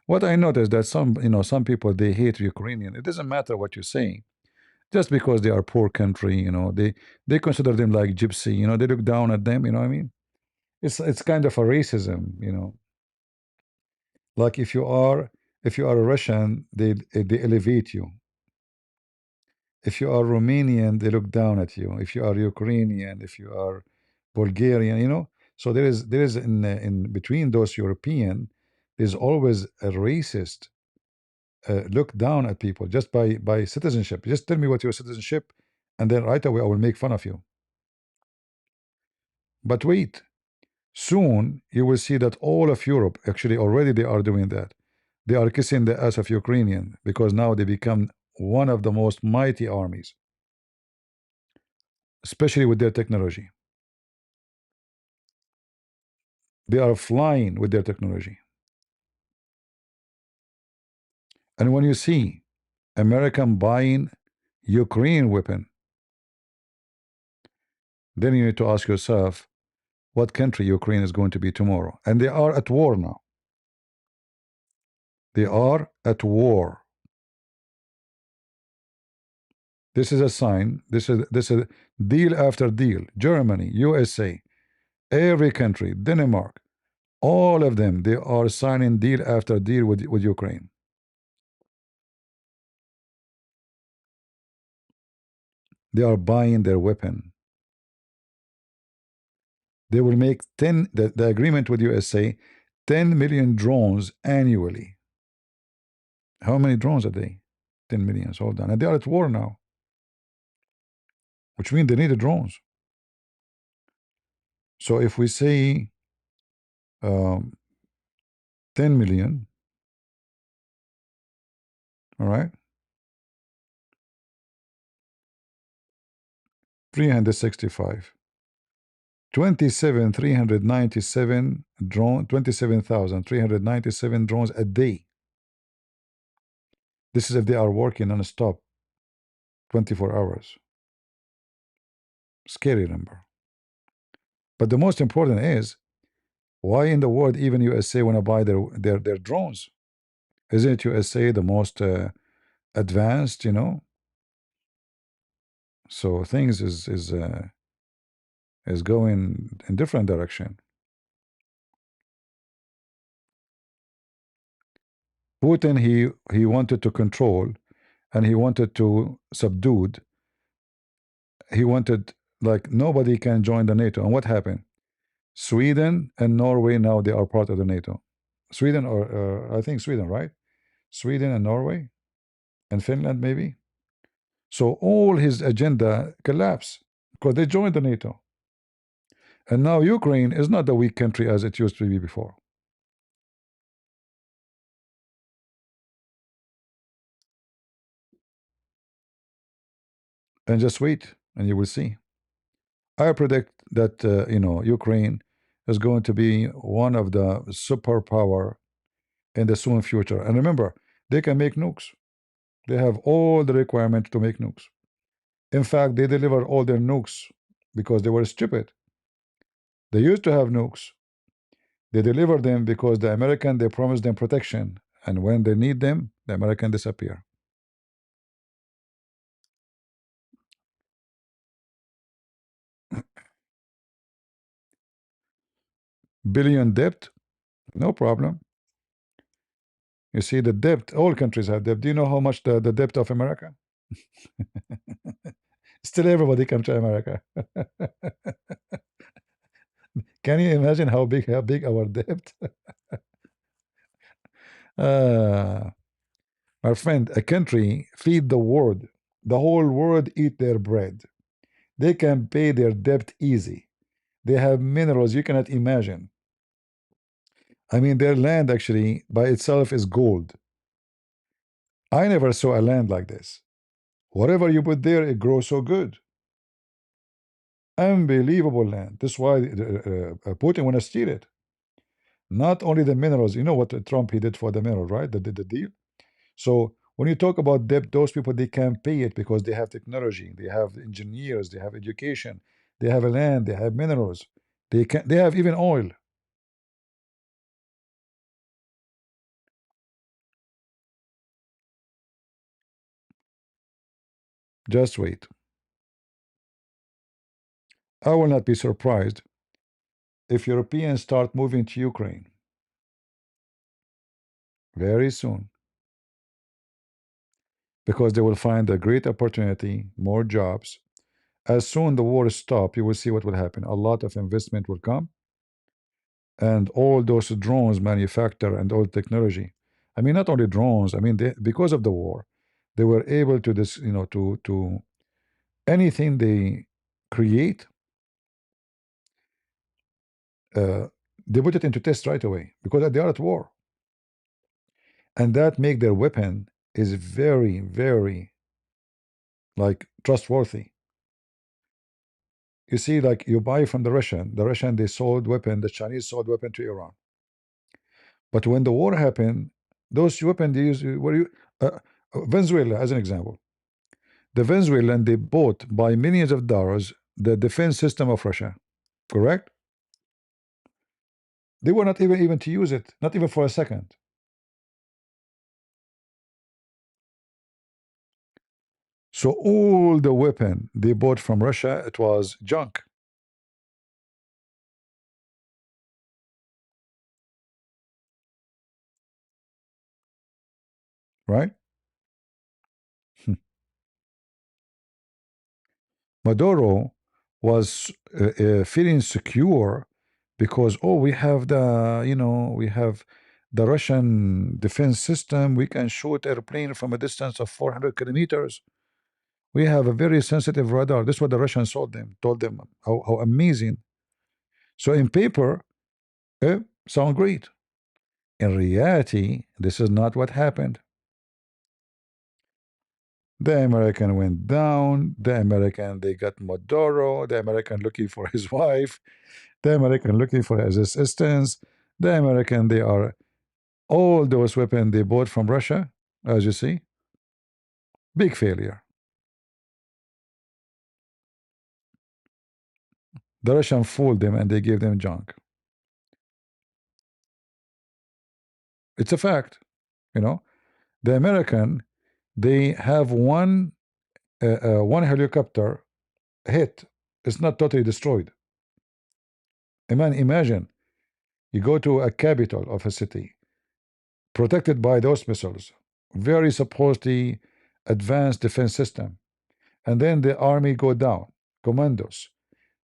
S1: what I noticed that some people, they hate Ukrainian. It doesn't matter what you're saying, just because they are poor country, they consider them like gypsy, they look down at them, you know what I mean? It's kind of a racism. Like if you are a Russian, they elevate you. If you are Romanian, they look down at you. If you are Ukrainian, if you are Bulgarian, you know. So there is in between those European, there's always a racist look down at people just by citizenship. Just tell me what your citizenship, and then right away I will make fun of you. But wait, soon you will see that all of Europe, actually already they are doing that. They are kissing the ass of Ukrainian because now they become one of the most mighty armies, especially with their technology. They are flying with their technology. And when you see American buying Ukrainian weapon, then you need to ask yourself what country Ukraine is going to be tomorrow. And they are at war now. They are at war. This is a sign. This is deal after deal. Germany, USA, every country, Denmark, all of them, they are signing deal after deal with Ukraine. They are buying their weapon. They will make the agreement with USA, 10 million drones annually. How many drones a day? 10 million. Hold on. And they are at war now, which means they need the drones. So if we say 10 million, all right, 365, 27,397 drones, 27,397 drones a day. This is if they are working non-stop, 24 hours. Scary number. But the most important is, why in the world even USA want to buy their drones? Isn't USA the most advanced, you know? So things is going in different direction. Putin, he wanted to control, and he wanted to subdue. He wanted, like, nobody can join the NATO. And what happened? Sweden and Norway, now they are part of the NATO. Sweden, or I think Sweden, right? Sweden and Norway and Finland maybe. So all his agenda collapsed because they joined the NATO. And now Ukraine is not a weak country as it used to be before. And just wait and you will see. I predict that you know, Ukraine is going to be one of the superpower in the soon future. And remember, they can make nukes. They have all the requirements to make nukes. In fact, they delivered all their nukes because they were stupid. They used to have nukes. They delivered them because the American, they promised them protection. And when they need them, the American disappear. Billion debt? No problem. You see, the debt, all countries have debt. Do you know how much the debt of America? Still everybody come to America. Can you imagine how big our debt? My friend, a country feed the world. The whole world eat their bread. They can pay their debt easy. They have minerals you cannot imagine. I mean, their land actually by itself is gold. I never saw a land like this. Whatever you put there, it grows so good. Unbelievable land. That's why Putin want to steal it. Not only the minerals. You know what Trump he did for the mineral, right? The deal. So when you talk about debt, those people, they can pay it because they have technology, they have engineers, they have education, they have a land, they have minerals, they have even oil. Just wait. I will not be surprised if Europeans start moving to Ukraine very soon. because they will find a great opportunity, more jobs. As soon the war stops, you will see what will happen. A lot of investment will come, and all those drones manufacture and all technology. I mean, not only drones. I mean, because of the war, they were able to this, to anything they create, they put it into test right away because they are at war, and that make their weapon is very, very like trustworthy. You see, like you buy from the Russian they sold weapon, the Chinese sold weapon to Iran. But when the war happened, those weapons they use were you Venezuela as an example. The Venezuelan they bought by millions of dollars the defense system of Russia, correct? They were not even to use it, not even for a second. So all the weapon they bought from Russia, it was junk. Right? Maduro was feeling secure because, oh, we have we have the Russian defense system. We can shoot airplane from a distance of 400 kilometers. We have a very sensitive radar. This is what the Russians told them how amazing. So in paper, sound great. In reality, this is not what happened. The American went down. The American, they got Maduro. The American looking for his wife. The American looking for his assistance. The American, they are all those weapons they bought from Russia, as you see. Big failure. The Russian fooled them and they gave them junk. It's a fact, The American, they have one helicopter hit. It's not totally destroyed. Imagine you go to a capital of a city protected by those missiles, very supposedly advanced defense system, and then the army go down, commandos.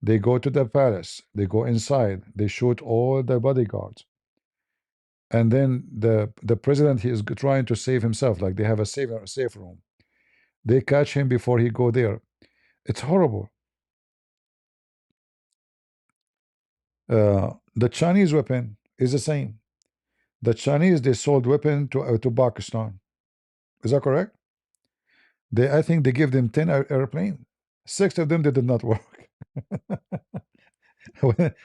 S1: They go to the palace, they go inside, they shoot all the bodyguards, and then the president, he is trying to save himself, like they have a safe room. They catch him before he go there. It's horrible. The Chinese weapon is the same. The Chinese, they sold weapon to Pakistan. Is that correct? I think they give them 10 airplanes. 6 of them, they did not work.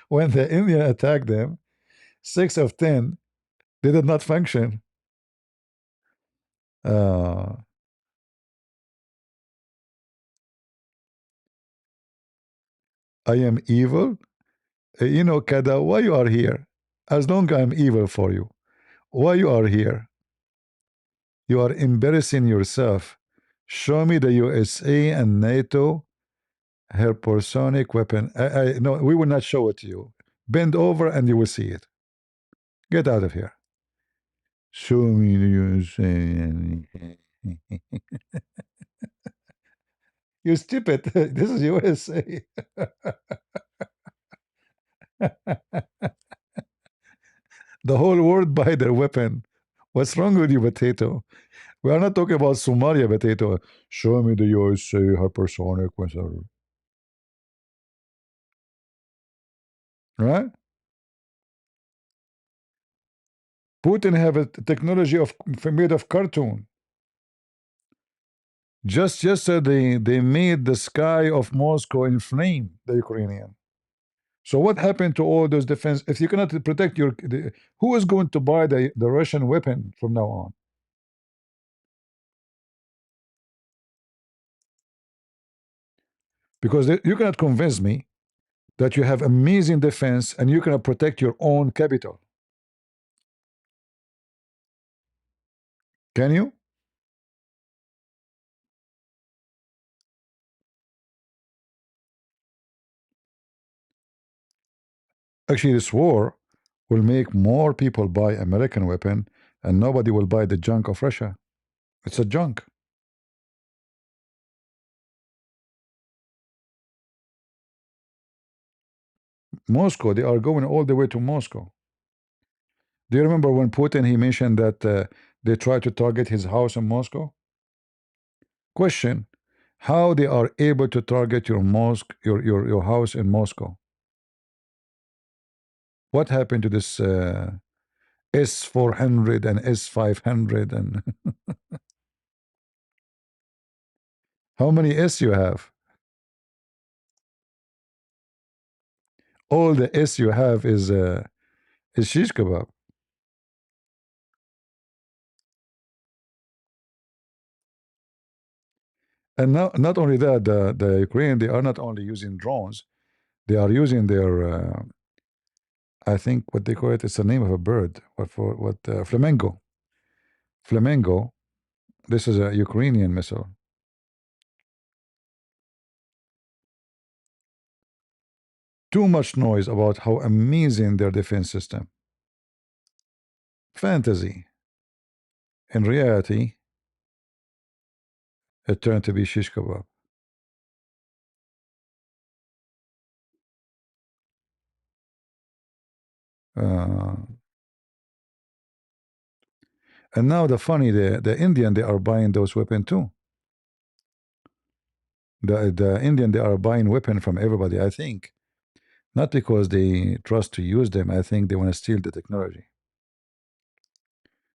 S1: when the Indian attacked them, 6 of 10, they did not function. I am evil. Kada, why you are here? As long I'm evil for you, why you are here? You are embarrassing yourself. Show me the USA and NATO hypersonic weapon. No, we will not show it to you. Bend over and you will see it. Get out of here. Show me the USA. You stupid. This is USA. The whole world buy their weapon. What's wrong with you, potato? We are not talking about Somalia, potato. Show me the USA hypersonic weapon. Right? Putin have a technology made of cartoon. Just yesterday, they made the sky of Moscow in flame, the Ukrainian. So what happened to all those defense? If you cannot protect who is going to buy the Russian weapon from now on? Because you cannot convince me that you have amazing defense and you cannot protect your own capital. Can you? Actually, this war will make more people buy American weapon and nobody will buy the junk of Russia. It's a junk. Moscow, they are going all the way to Moscow. Do you remember when Putin, he mentioned that they try to target his house in Moscow? Question: how they are able to target your mosque, your house in Moscow? What happened to this S400 and S500 and how many S you have? All the S you have is shish kebab. And not only that, the Ukraine, they are not only using drones, they are using their I think what they call it, it's the name of a bird. What flamingo. Flamingo. This is a Ukrainian missile. Too much noise about how amazing their defense system. Fantasy. In reality, it turned to be shish kebab. And now the funny, the Indian, they are buying those weapons too. The Indian, they are buying weapon from everybody, I think. Not because they trust to use them, I think they want to steal the technology.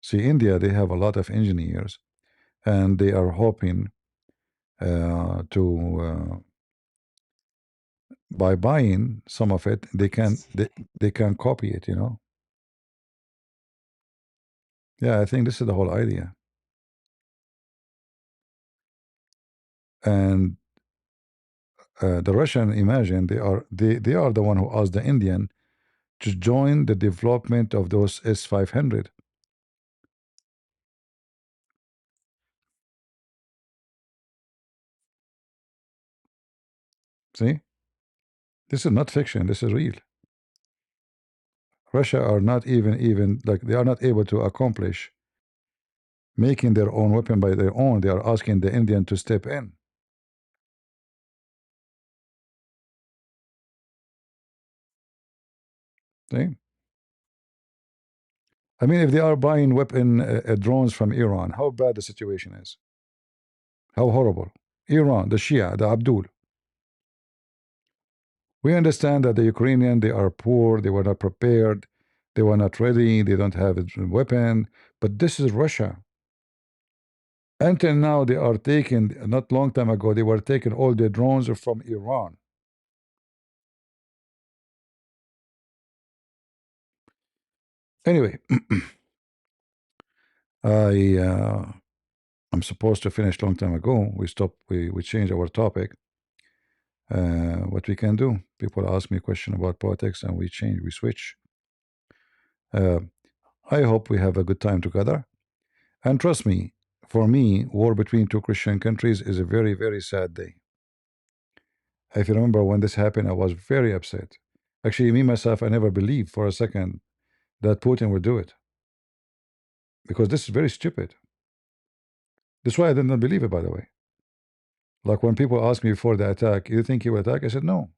S1: See, India, they have a lot of engineers, and they are hoping to by buying some of it, they can copy it, you know. Yeah, I think this is the whole idea. And the Russian, imagine, they are the one who asked the Indian to join the development of those S500. See, this is not fiction, this is real. Russia are not even like, they are not able to accomplish making their own weapon by their own. They are asking the Indian to step in. See, I mean, if they are buying weapon drones from Iran, how bad the situation is, how horrible. Iran, the Shia, the Abdul. We understand that the Ukrainian, they are poor, they were not prepared, they were not ready, they don't have a weapon, but this is Russia. Until now, they are taking, not long time ago, they were taking all the drones from Iran. Anyway, I'm supposed to finish long time ago. We stopped, we changed our topic. What we can do, people ask me a question about politics and we change, we switch. I hope we have a good time together. And trust me, for me, war between two Christian countries is a very, very sad day. If you remember when this happened, I was very upset. Actually, me, myself, I never believed for a second that Putin would do it. Because this is very stupid. That's why I did not believe it, by the way. Like when people ask me before the attack, you think he will attack? I said no.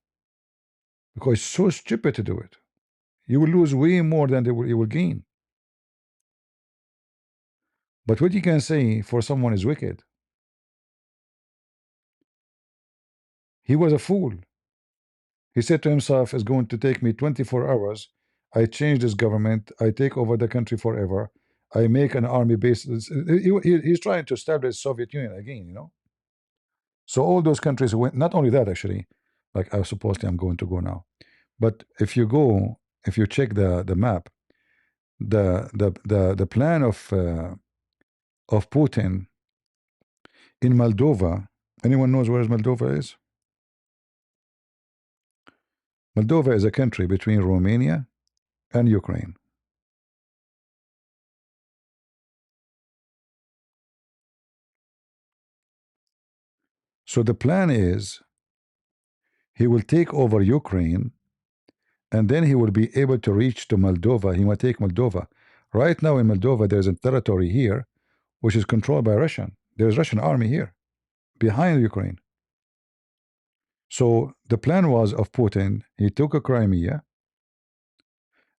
S1: Because it's so stupid to do it. You will lose way more than you will gain. But what you can say for someone is wicked. He was a fool. He said to himself, it's going to take me 24 hours. I change this government. I take over the country forever. I make an army base. He's trying to establish Soviet Union again, you know. So all those countries went, not only that, actually, like I supposedly I'm going to go now. But if you go, if you check the map, the plan of Putin in Moldova, anyone knows where Moldova is? Moldova is a country between Romania and Ukraine. So the plan is he will take over Ukraine and then he will be able to reach to Moldova. He will take Moldova. Right now in Moldova, there's a territory here which is controlled by Russian. There's Russian army here behind Ukraine. So the plan was of Putin, he took a Crimea,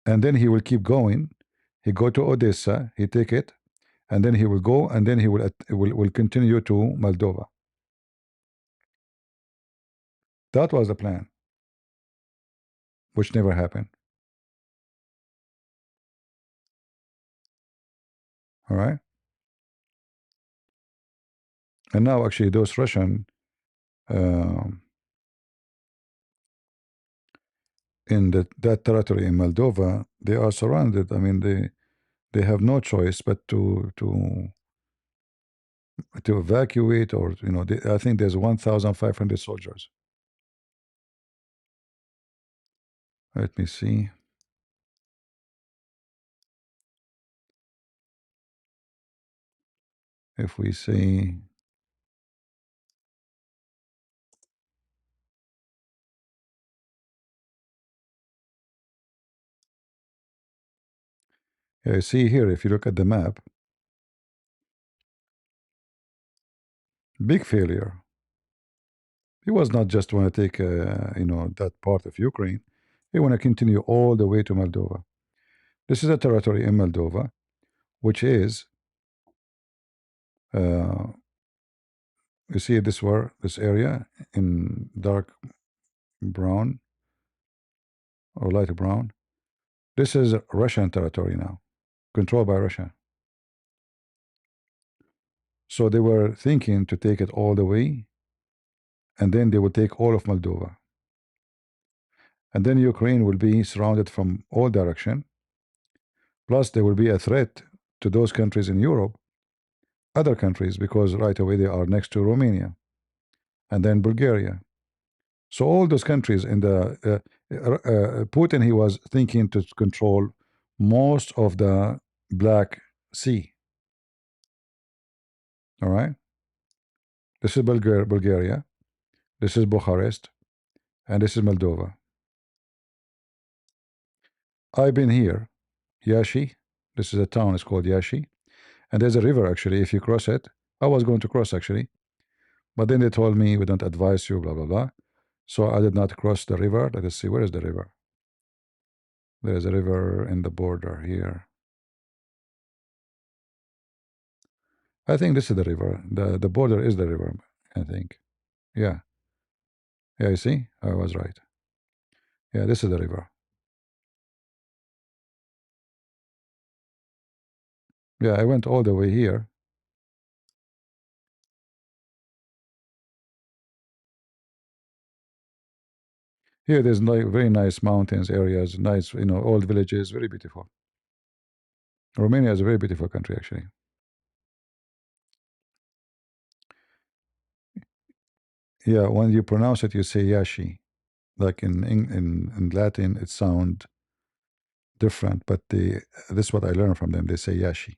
S1: and then he will keep going. He go to Odessa, he take it, and then he will go, and then he will continue to Moldova. That was the plan, which never happened. All right. And now actually those Russian in that territory in Moldova, they are surrounded. I mean, they have no choice but to evacuate, or I think there's 1,500 soldiers. Let me see. If we see yeah, see here, if you look at the map, big failure. He was not just want to take that part of Ukraine. He want to continue all the way to Moldova. This is a territory in Moldova, which is you see this area in dark brown or light brown. This is Russian territory now, controlled by Russia. So they were thinking to take it all the way, and then they would take all of Moldova. And then Ukraine will be surrounded from all direction. Plus, there will be a threat to those countries in Europe, other countries, because right away they are next to Romania, and then Bulgaria. So all those countries in the Putin, he was thinking to control most of the Black Sea. All right. This is Bulgaria. This is Bucharest, and this is Moldova. I've been here, Yashi. This is a town. It's called Yashi, and there's a river actually. If you cross it, I was going to cross actually, but then they told me we don't advise you, blah blah blah. So I did not cross the river. Let us see, where is the river? There's a river in the border here. I think this is the river. The border is the river, I think. Yeah. Yeah, you see? I was right. Yeah, this is the river. Yeah, I went all the way here. Here there's very nice mountains areas, nice, old villages, very beautiful. Romania is a very beautiful country actually. Yeah, when you pronounce it, you say Yashi. Like in Latin, it sounds different, but this is what I learned from them. They say Yashi.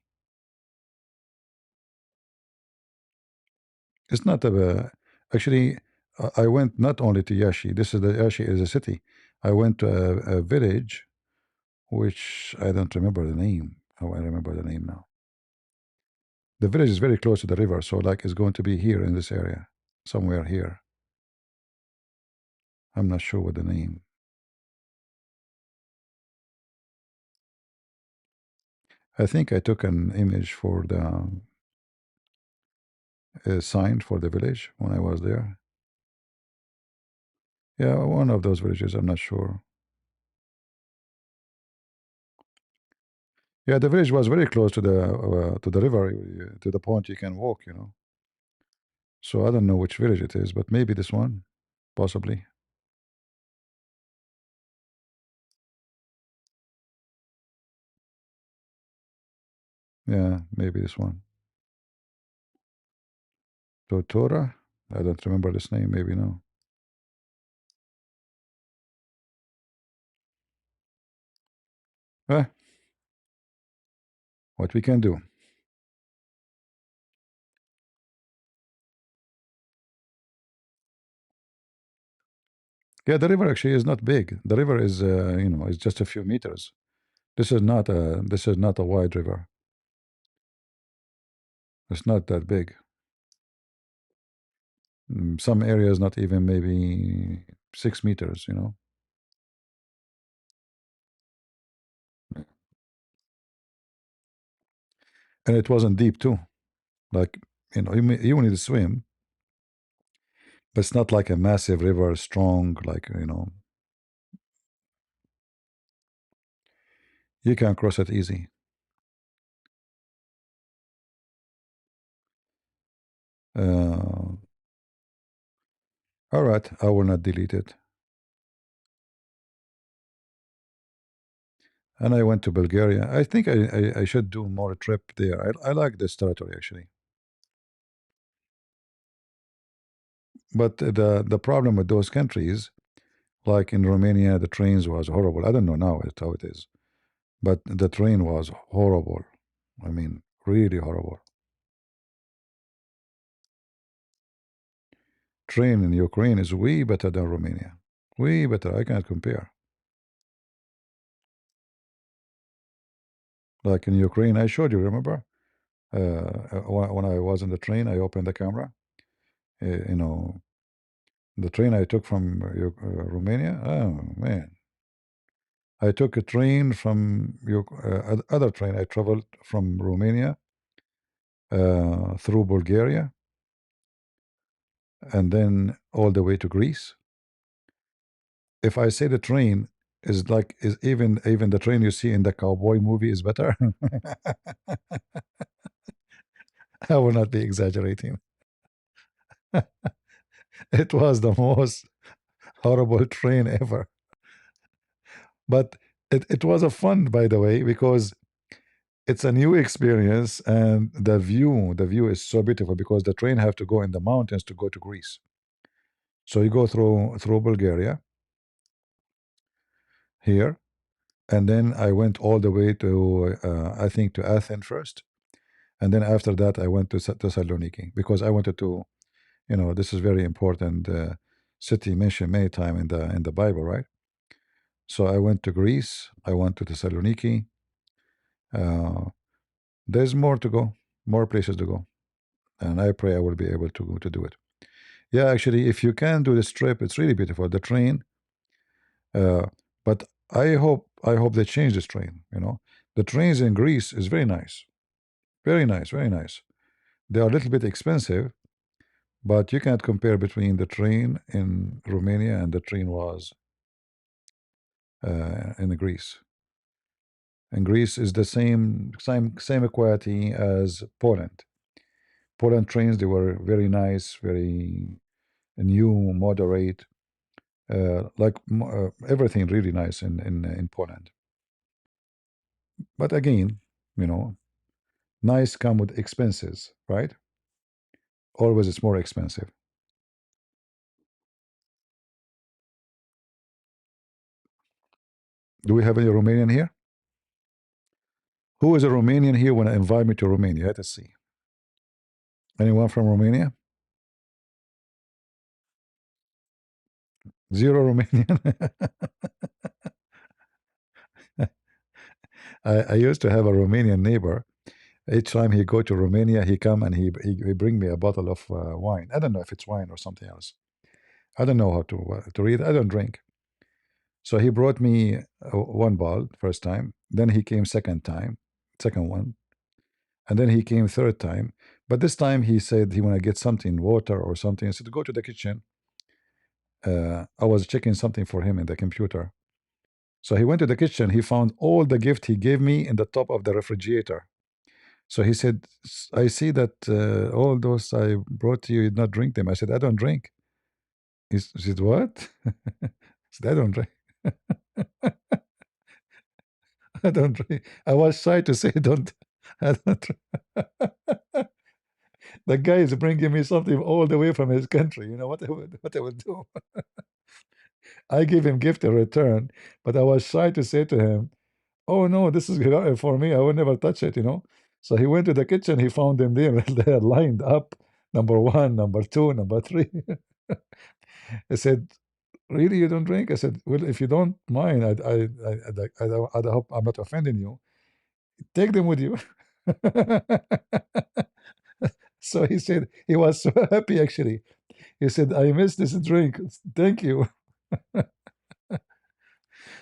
S1: It's not actually. I went not only to Yashi. Yashi is a city. I went to a village, which I don't remember the name. Oh, I remember the name now. The village is very close to the river, so like it's going to be here in this area, somewhere here. I'm not sure what the name. I think I took an image for the sign for the village when I was there. Yeah, one of those villages. I'm not sure. Yeah, the village was very close to the river, to the point you can walk. So I don't know which village it is, but maybe this one, possibly. Yeah, maybe this one. Totora? I don't remember this name. Maybe no. Eh, what we can do. Yeah, the river actually is not big. The river is, is just a few meters. This is not a wide river. It's not that big. Some areas not even maybe 6 meters, you know. And it wasn't deep too. Like, you know, you need to swim, but it's not like a massive river, strong, like, you know. You can cross it easy. All right, I will not delete it. And I went to Bulgaria. I think I should do more trip there. I like this territory actually. But the problem with those countries, like in Romania, the trains was horrible. I don't know now how it is, but the train was horrible. I mean, really horrible. Train in Ukraine is way better than Romania. Way better. I can't compare. Like in Ukraine, I showed you, remember? When I was in the train, I opened the camera. You know, the train I took from Romania. Oh man, I took a train from other train. I traveled from Romania through Bulgaria, and then all the way to Greece. If I say the train is like is even the train you see in the cowboy movie is better, I will not be exaggerating. It was the most horrible train ever. But it was a fun, by the way, because it's a new experience and the view is so beautiful because the train have to go in the mountains to go to Greece. So you go through Bulgaria here, and then I went all the way to I think to Athens first, and then after that I went to Thessaloniki because I wanted to, you know, this is very important city mentioned many times in the Bible, right? So I went to Greece, I went to Thessaloniki. There's more to go, more places to go, and I pray I will be able to do it. Yeah, actually, if you can do this trip, it's really beautiful. The train, but I hope they change this train. You know, the trains in Greece is very nice, very nice, very nice. They are a little bit expensive, but you can't compare between the train in Romania and the train was in Greece. And Greece is the same quality as Poland. Poland trains, they were very nice, very new, moderate, like everything really nice in Poland. But again, you know, nice come with expenses, right? Always it's more expensive. Do we have any Romanian here? Who is a Romanian here when I invite me to Romania? Let us see. Anyone from Romania? Zero Romanian. I used to have a Romanian neighbor. Each time he go to Romania, he come and he bring me a bottle of wine. I don't know if it's wine or something else. I don't know how to read. I don't drink. So he brought me one bottle first time. Then he came second one, and then he came third time. But this time he said he want to get something, water or something. I said go to the kitchen. I was checking something for him in the computer. So he went to the kitchen. He found all the gift he gave me in the top of the refrigerator. So he said, I see that all those I brought to you, you did not drink them. I said, I don't drink. He said, what? I said, I don't drink. I don't drink. I was shy to say don't. I don't drink. The guy is bringing me something all the way from his country. You know what I would do? I gave him gift in return, but I was shy to say to him, oh no, this is for me. I would never touch it, you know. So he went to the kitchen. He found them there. They are lined up. Number one, number two, number three. I said, really, you don't drink? I said, well, if you don't mind, I hope I'm not offending you. Take them with you. So he said he was so happy actually. He said, I miss this drink. Thank you.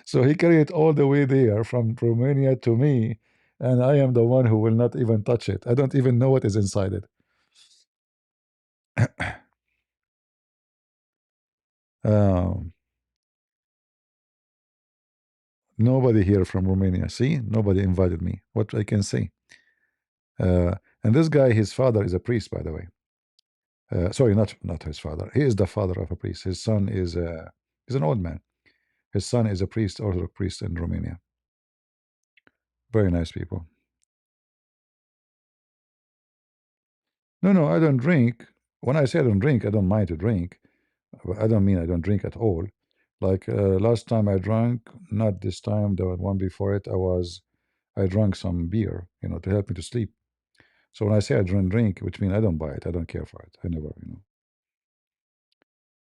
S1: So he carried it all the way there from Romania to me, and I am the one who will not even touch it. I don't even know what is inside it. Nobody here from Romania. See, nobody invited me. What I can say. And this guy, his father is a priest, by the way. Sorry, not his father. He is the father of a priest. His son is an old man. His son is a priest, Orthodox priest in Romania. Very nice people. No, I don't drink. When I say I don't drink, I don't mind to drink. I don't mean I don't drink at all. Like last time I drank, not this time, the one before it, I drank some beer, to help me to sleep. So when I say I don't drink, which means I don't buy it, I don't care for it. I never,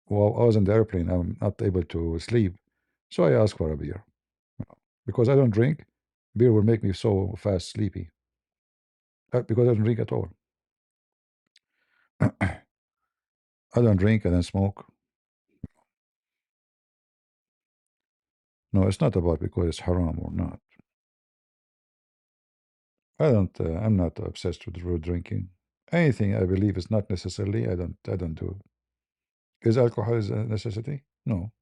S1: While I was in the airplane, I'm not able to sleep, so I ask for a beer. Because I don't drink, beer will make me so fast sleepy. Because I don't drink at all. I don't drink, I don't smoke. No, it's not about because it's haram or not. I'm not obsessed with road drinking. Anything I believe is not necessarily, I don't do. Is alcohol is a necessity? No.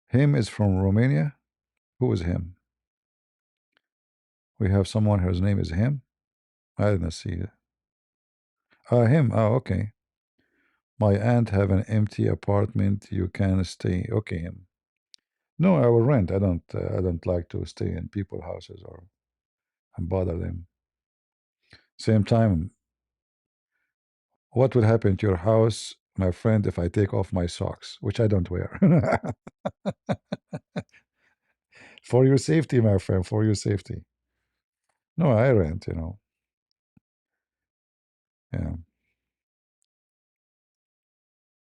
S1: Him is from Romania? Who is him? We have someone whose name is him? I didn't see it. Him. Oh, okay. My aunt have an empty apartment. You can stay. Okay, him. No, I will rent. I don't like to stay in people's houses or and bother them. Same time, what would happen to your house, my friend, if I take off my socks, which I don't wear? For your safety, my friend, for your safety. No, I rent, Yeah.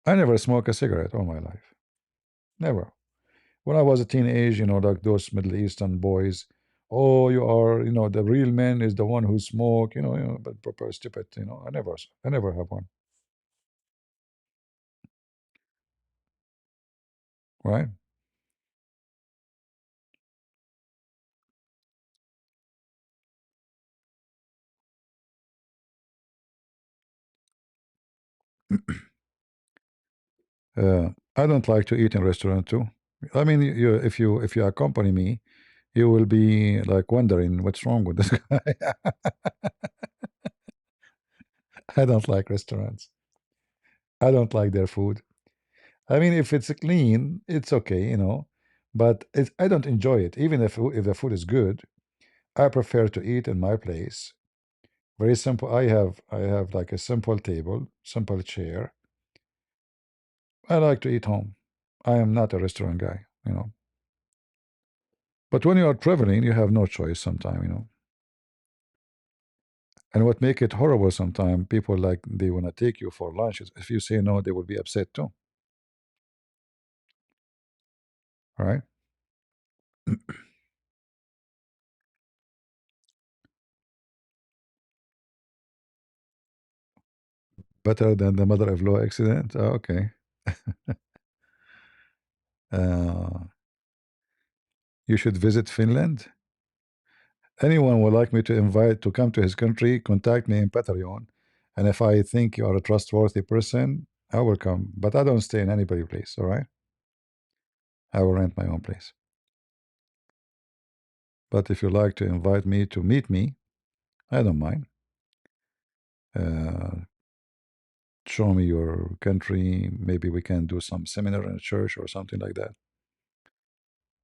S1: I never smoke a cigarette all my life. Never. When I was a teenage, like those Middle Eastern boys, oh, you are, the real man is the one who smoke, but proper stupid, I never have one. Right? I don't like to eat in restaurant too. I mean, if you accompany me, you will be like wondering what's wrong with this guy. I don't like restaurants. I don't like their food. I mean, if it's clean, it's okay, but I don't enjoy it. Even if the food is good, I prefer to eat in my place. Very simple. I have like a simple table, simple chair. I like to eat home. I am not a restaurant guy. But when you are traveling, you have no choice sometime. And what make it horrible sometimes, people like they want to take you for lunch. If you say no, they will be upset too. Right? Better than the mother-in-law accident? Oh, okay. You should visit Finland. Anyone would like me to invite to come to his country, contact me in Patreon. And if I think you are a trustworthy person, I will come. But I don't stay in anybody's place, all right? I will rent my own place. But if you like to invite me to meet me, I don't mind. Show me your country. Maybe we can do some seminar in a church or something like that.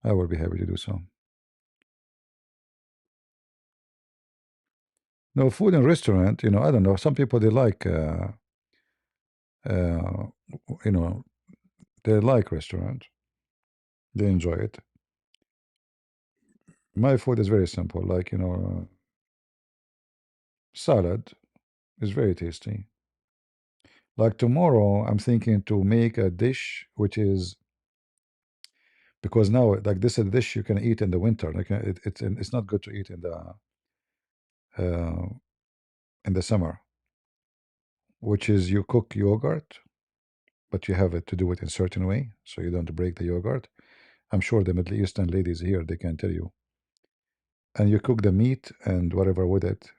S1: I will be happy to do so. No, food in restaurant, I don't know. Some people, they like, they like restaurant. They enjoy it. My food is very simple, like, salad is very tasty. Like tomorrow, I'm thinking to make a dish which is, because now like this is a dish you can eat in the winter. Like it's not good to eat in the uh, in the summer, which is you cook yogurt, but you have it to do it in a certain way so you don't break the yogurt. I'm sure the Middle Eastern ladies here, they can tell you. And you cook the meat and whatever with it,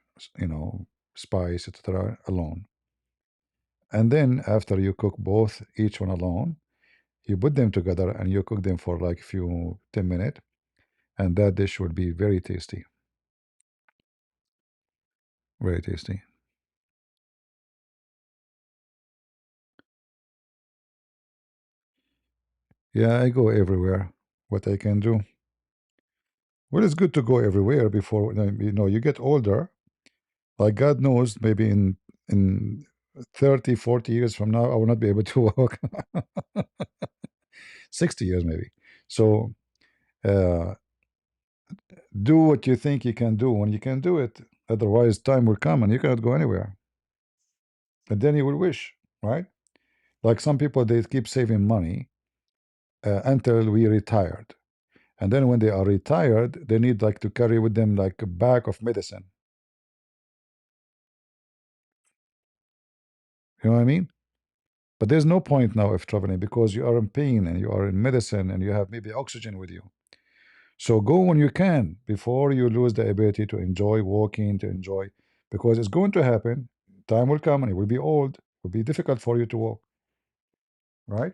S1: spice, etc., alone. And then after you cook both, each one alone, you put them together and you cook them for like few 10 minutes, and that dish would be very tasty. Very tasty. Yeah, I go everywhere. What I can do. Well, it's good to go everywhere before you get older. Like God knows, maybe in 30, 40 years from now, I will not be able to walk. 60 years maybe. So uh, do what you think you can do when you can do it. Otherwise, time will come and you cannot go anywhere. And then you will wish, right? Like some people, they keep saving money until we retired. And then when they are retired, they need like to carry with them like a bag of medicine. You know what I mean? But there's no point now of traveling because you are in pain and you are in medicine and you have maybe oxygen with you. So go when you can before you lose the ability to enjoy walking, to enjoy, because it's going to happen. Time will come and it will be old. It will be difficult for you to walk, right?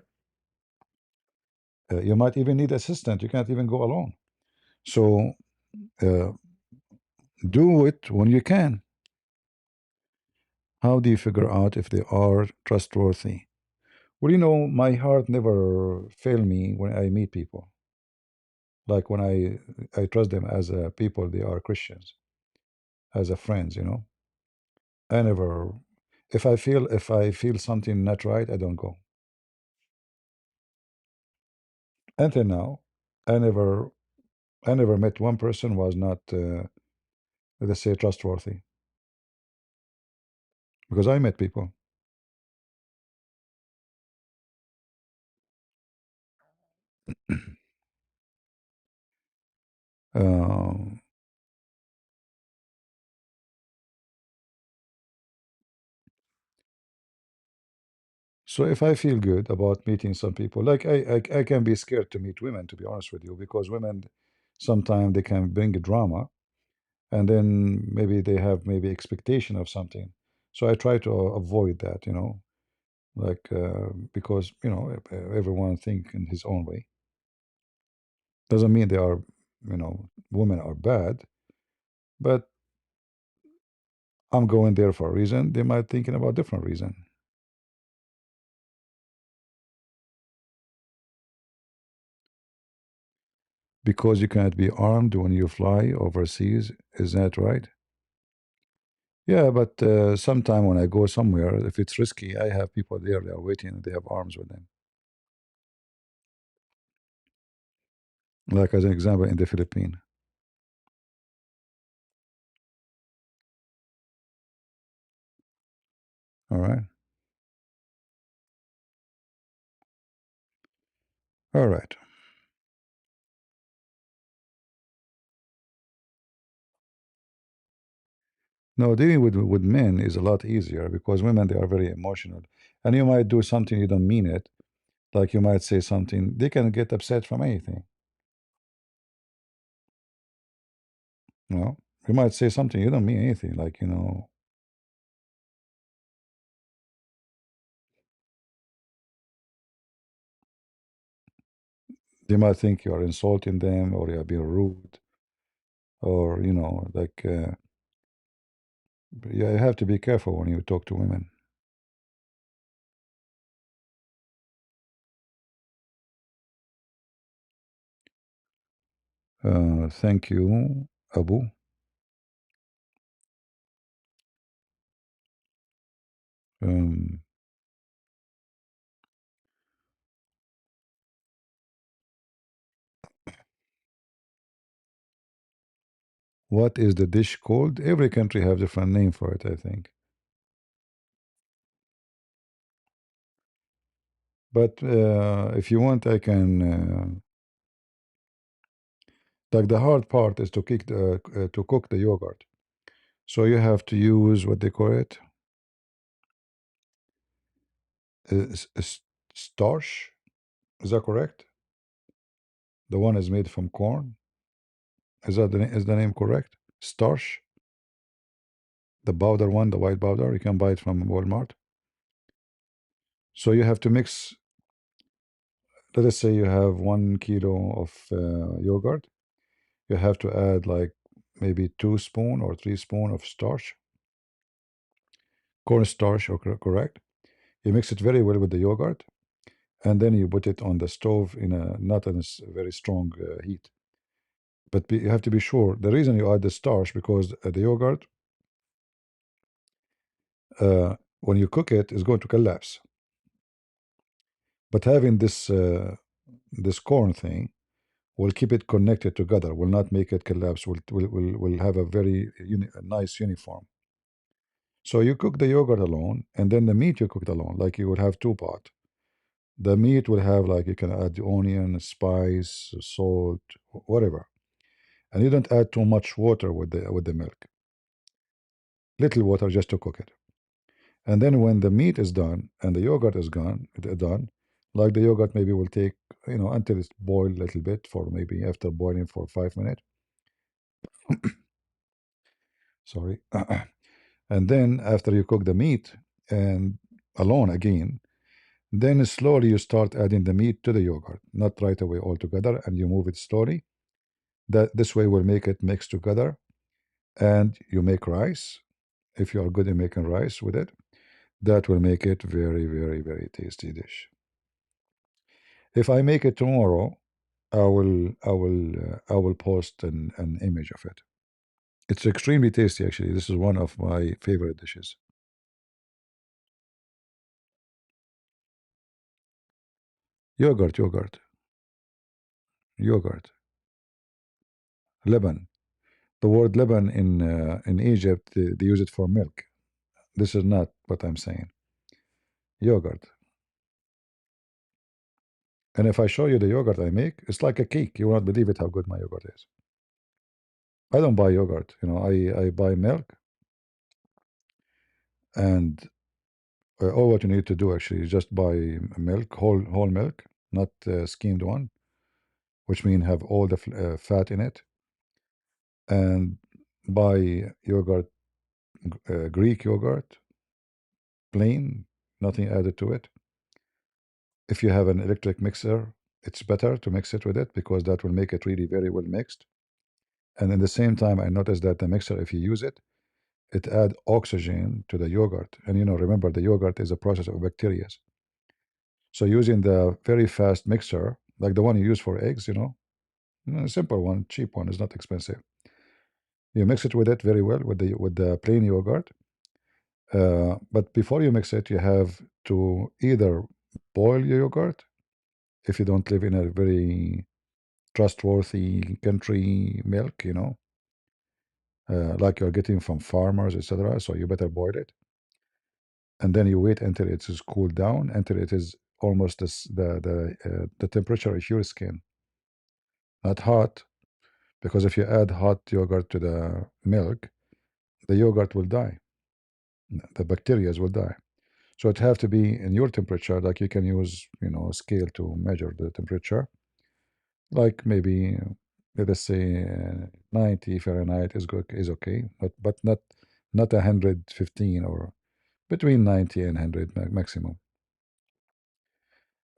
S1: You might even need assistant. You can't even go alone. So uh, do it when you can. How do you figure out if they are trustworthy? Well, my heart never fail me when I meet people. Like when I trust them as a people, they are Christians, as a friends. I never, if I feel something not right, I don't go. Until now, I never met one person was not, let's say, trustworthy. Because I met people. Um, so if I feel good about meeting some people, like I can be scared to meet women, to be honest with you, because women sometimes they can bring a drama, and then maybe they have maybe expectation of something. So I try to avoid that, like because everyone think in his own way. Doesn't mean they are, women are bad, but I'm going there for a reason. They might thinking about different reason. Because you cannot be armed when you fly overseas, is that right? Yeah, but sometime when I go somewhere, if it's risky, I have people there. They are waiting. And they have arms with them. Like as an example, in the Philippines. All right. All right. No, dealing with men is a lot easier because women, they are very emotional, and you might do something you don't mean it, like you might say something, they can get upset from anything. You might say something you don't mean anything, like they might think you are insulting them or you are being rude, or like yeah, you have to be careful when you talk to women. Thank you, Abu. Um, what is the dish called? Every country have different name for it, I think. But if you want, I can. Like the hard part is to cook the yogurt. So you have to use what they call it, starch. Is that correct? The one is made from corn. Is the name correct? Starch. The powder one, the white powder, you can buy it from Walmart. So you have to mix. Let us say you have 1 kilo of yogurt. You have to add like maybe 2 spoon or 3 spoon of starch, cornstarch, or correct. You mix it very well with the yogurt, and then you put it on the stove in a not in a very strong heat. But you have to be sure. The reason you add the starch because the yogurt, when you cook it, is going to collapse. But having this corn thing will keep it connected together. Will not make it collapse. Will have a very nice uniform. So you cook the yogurt alone, and then the meat you cooked alone. Like you would have 2 pots. The meat will have like you can add the onion, spice, salt, whatever, and you don't add too much water with the milk. Little water just to cook it. And then when the meat is done and the yogurt is done, like the yogurt maybe will take, until it's boiled a little bit for maybe after boiling for 5 minutes. Sorry. And then after you cook the meat and alone again, then slowly you start adding the meat to the yogurt, not right away all together, and you move it slowly. This way will make it mix together, and you make rice. If you are good at making rice with it, that will make it very, very, very tasty dish. If I make it tomorrow, I will post an image of it. It's extremely tasty, actually. This is one of my favorite dishes. Yogurt. Leban. The word Leban in Egypt, they use it for milk. This is not what I'm saying. Yogurt. And if I show you the yogurt I make, it's like a cake. You will not believe it how good my yogurt is. I don't buy yogurt. I buy milk, and all what you need to do actually is just buy milk, whole milk, not skimmed one, which means have all the fat in it, and buy yogurt, Greek yogurt, plain, nothing added to it. If you have an electric mixer, it's better to mix it with it because that will make it really very well mixed. And in the same time, I noticed that the mixer, if you use it, it add oxygen to the yogurt. And remember, the yogurt is a process of bacteria. So using the very fast mixer, like the one you use for eggs, a simple one, cheap one, is not expensive. You mix it with it very well with the plain yogurt. But before you mix it, you have to either boil your yogurt if you don't live in a very trustworthy country milk, like you're getting from farmers, etc. So you better boil it, and then you wait until it is cooled down, until it is almost the temperature of your skin, not hot, because if you add hot yogurt to the milk, the yogurt will die, the bacteria will die. So it have to be in your temperature. Like you can use a scale to measure the temperature, like maybe let us say 90 Fahrenheit is good, is okay, but not 115, or between 90 and 100 maximum.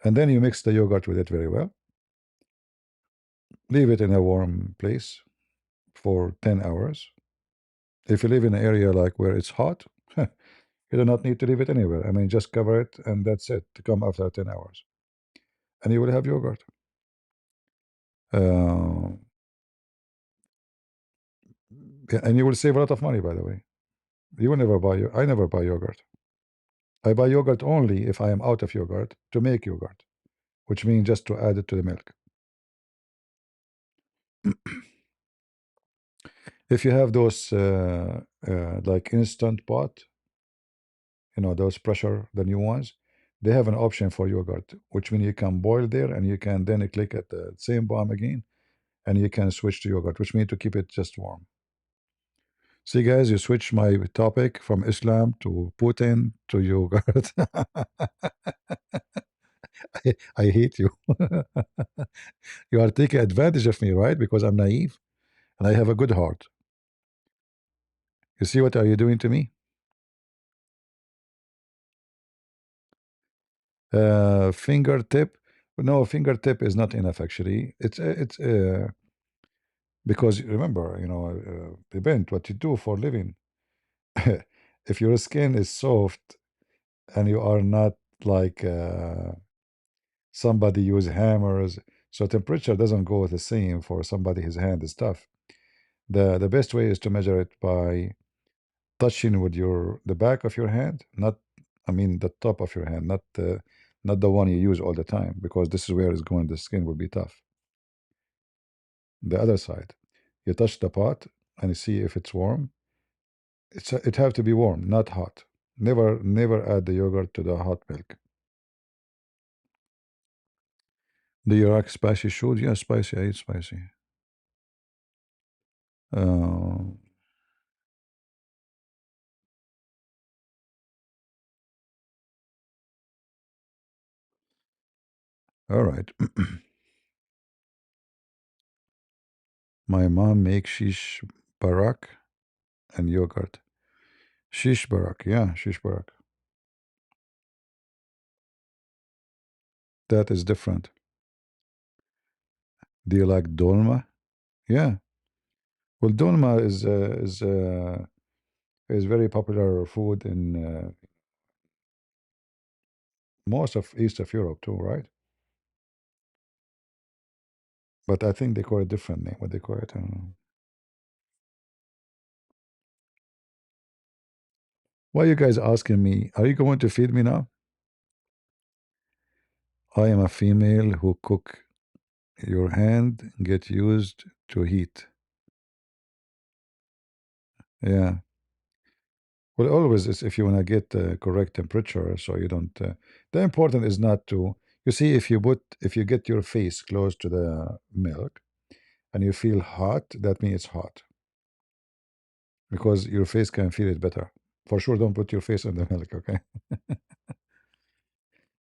S1: And then you mix the yogurt with it very well. Leave it in a warm place for 10 hours. If you live in an area like where it's hot, you do not need to leave it anywhere. I mean, just cover it and that's it. To come after 10 hours, and you will have yogurt. And you will save a lot of money, by the way. You will never buy. I never buy yogurt. I buy yogurt only if I am out of yogurt to make yogurt, which means just to add it to the milk. If you have those like instant pot, those pressure, the new ones, they have an option for yogurt, which means you can boil there and you can then click at the same bomb again, and you can switch to yogurt, which means to keep it just warm. See, guys, you switch my topic from Islam to Putin to yogurt. I hate you. You are taking advantage of me, right? Because I'm naive and I have a good heart. You see what are you doing to me? Fingertip. No, fingertip is not enough actually. It's because remember, depend what you do for living. If your skin is soft and you are not like somebody use hammers, so temperature doesn't go the same for somebody his hand is tough. The best way is to measure it by touching with the back of your hand, not I mean the top of your hand, not the one you use all the time, because this is where it's going. The skin will be tough. The other side, you touch the pot and you see if it's warm. It have to be warm, not hot. Never add the yogurt to the hot milk. Do you like spicy food? Yeah, spicy. I eat spicy. Uh, all right. My mom makes shish barak and yogurt. Shish barak, yeah, shish barak. That is different. Do you like dolma? Yeah. Well, dolma is very popular food in most of East of Europe too, right? But I think they call it different name. What they call it? I don't know. Why are you guys asking me? Are you going to feed me now? I am a female who cook. Your hand get used to heat. Yeah. Well, always is if you want to get the correct temperature, so you don't. The important is not to. You see, if you get your face close to the milk, and you feel hot, that means it's hot because your face can feel it better. For sure, don't put your face on the milk, okay?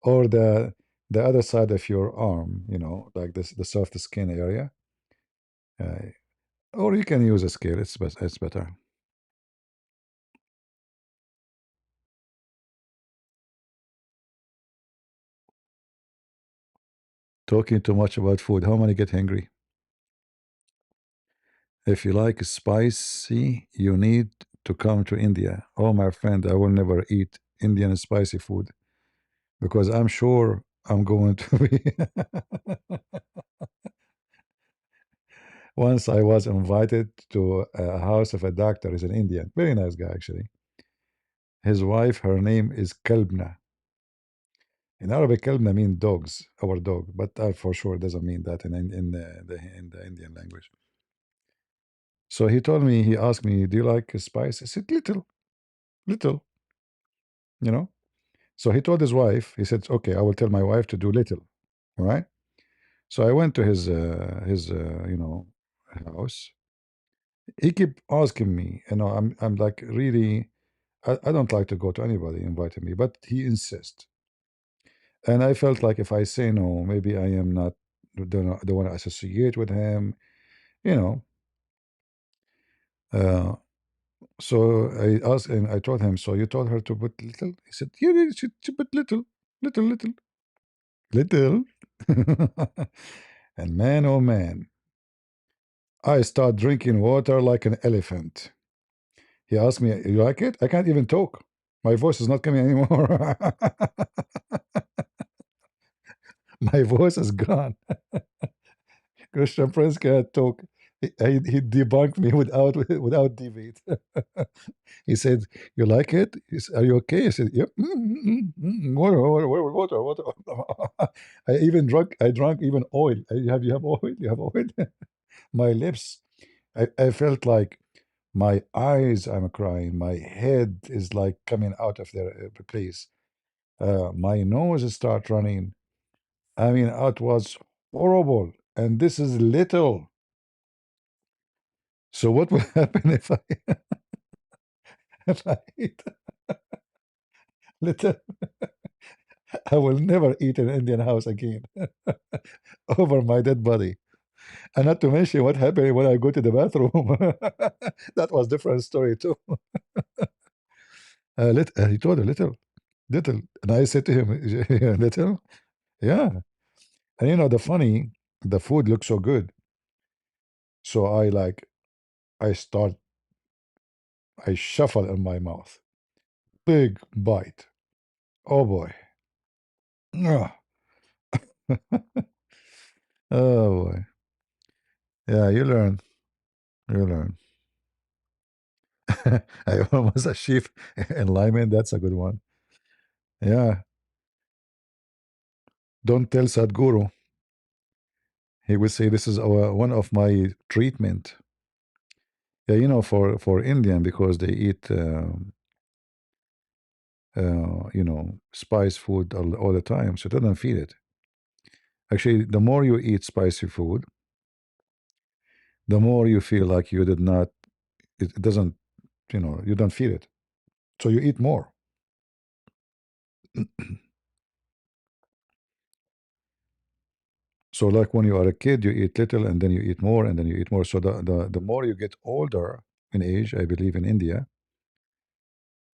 S1: Or the other side of your arm, like this, the soft skin area. Uh, or you can use a scale. It's better. Talking too much about food. How many get hungry? If you like spicy, you need to come to India. Oh, my friend, I will never eat Indian spicy food because I'm sure I'm going to be. Once I was invited to a house of a doctor. He's an Indian, very nice guy actually. His wife, her name is Kalbna. In Arabic, Kalbna means dogs, our dog, but for sure doesn't mean that in the Indian language. So he told me, he asked me, "Do you like spice?" I said, "Little, little," you know. So he told his wife, he said, "Okay, I will tell my wife to do little." All right. So I went to his house. He kept asking me, I'm like really, I don't like to go to anybody inviting me, but he insists. And I felt like if I say no, maybe I am not don't want to associate with him, you know. Uh, so I asked and I told him, so you told her to put little? He said, yeah, yeah, she put little, little, little, little. And man, oh man, I start drinking water like an elephant. He asked me, you like it? I can't even talk. My voice is not coming anymore. My voice is gone. Christian Prince can't talk. He debunked me without debate. He said, "You like it? Are you okay?" I said, "Yep." Water, water, water. I drank even oil. You have oil? You have oil? My lips. I felt like my eyes. I'm crying. My head is like coming out of their place. My nose start running. I mean, it was horrible. And this is little. So what will happen if I Right. Little. I will never eat in an Indian house again over my dead body. And not to mention what happened when I go to the bathroom. That was different story too. He told her little, little, and I said to him, little, yeah. And you know the food looks so good, so I start, I shuffle in my mouth, big bite. Oh boy. Ah. Oh boy. Yeah, you learn. You learn. I almost achieved enlightenment. That's a good one. Yeah. Don't tell Sadhguru. He will say this is one of my treatment. Yeah, you know, for Indian, because they eat, you know, spice food all the time, so it doesn't feel it. Actually, the more you eat spicy food, the more you feel like you did not. It doesn't, you know, you don't feel it, so you eat more. So like when you are a kid, you eat little, and then you eat more, and then you eat more. So the more you get older in age, I believe in India,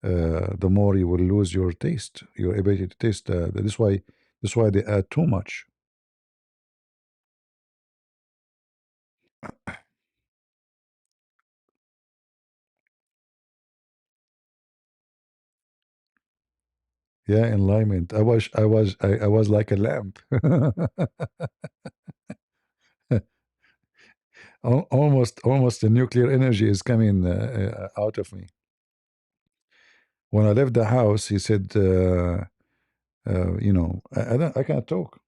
S1: the more you will lose your taste, your ability to taste. That's why they add too much. Yeah, enlightenment. I was like a lamp. Almost the nuclear energy is coming out of me. When I left the house, he said, you know, I can't talk.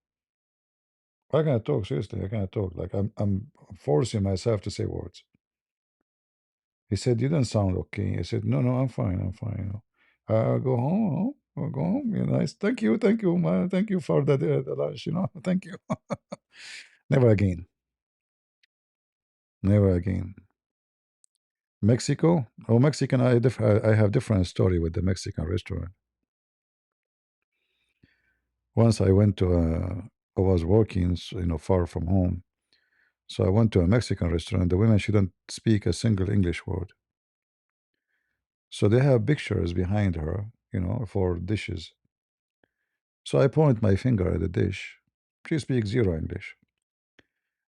S1: I can't talk, seriously. I can't talk. Like I'm forcing myself to say words. He said, "You don't sound okay." I said, "No, no, I'm fine. I'm fine." You know, I'll go home. I'll go home. You know, nice. Thank you, man. Thank you for the lunch. You know, thank you. Never again. Never again. Mexico? Oh, Mexican. I have different story with the Mexican restaurant. Once I went to I was working, you know, far from home. So I went to a Mexican restaurant. The women shouldn't speak a single English word. So they have pictures behind her, you know, for dishes. So I point my finger at the dish. She speaks zero English.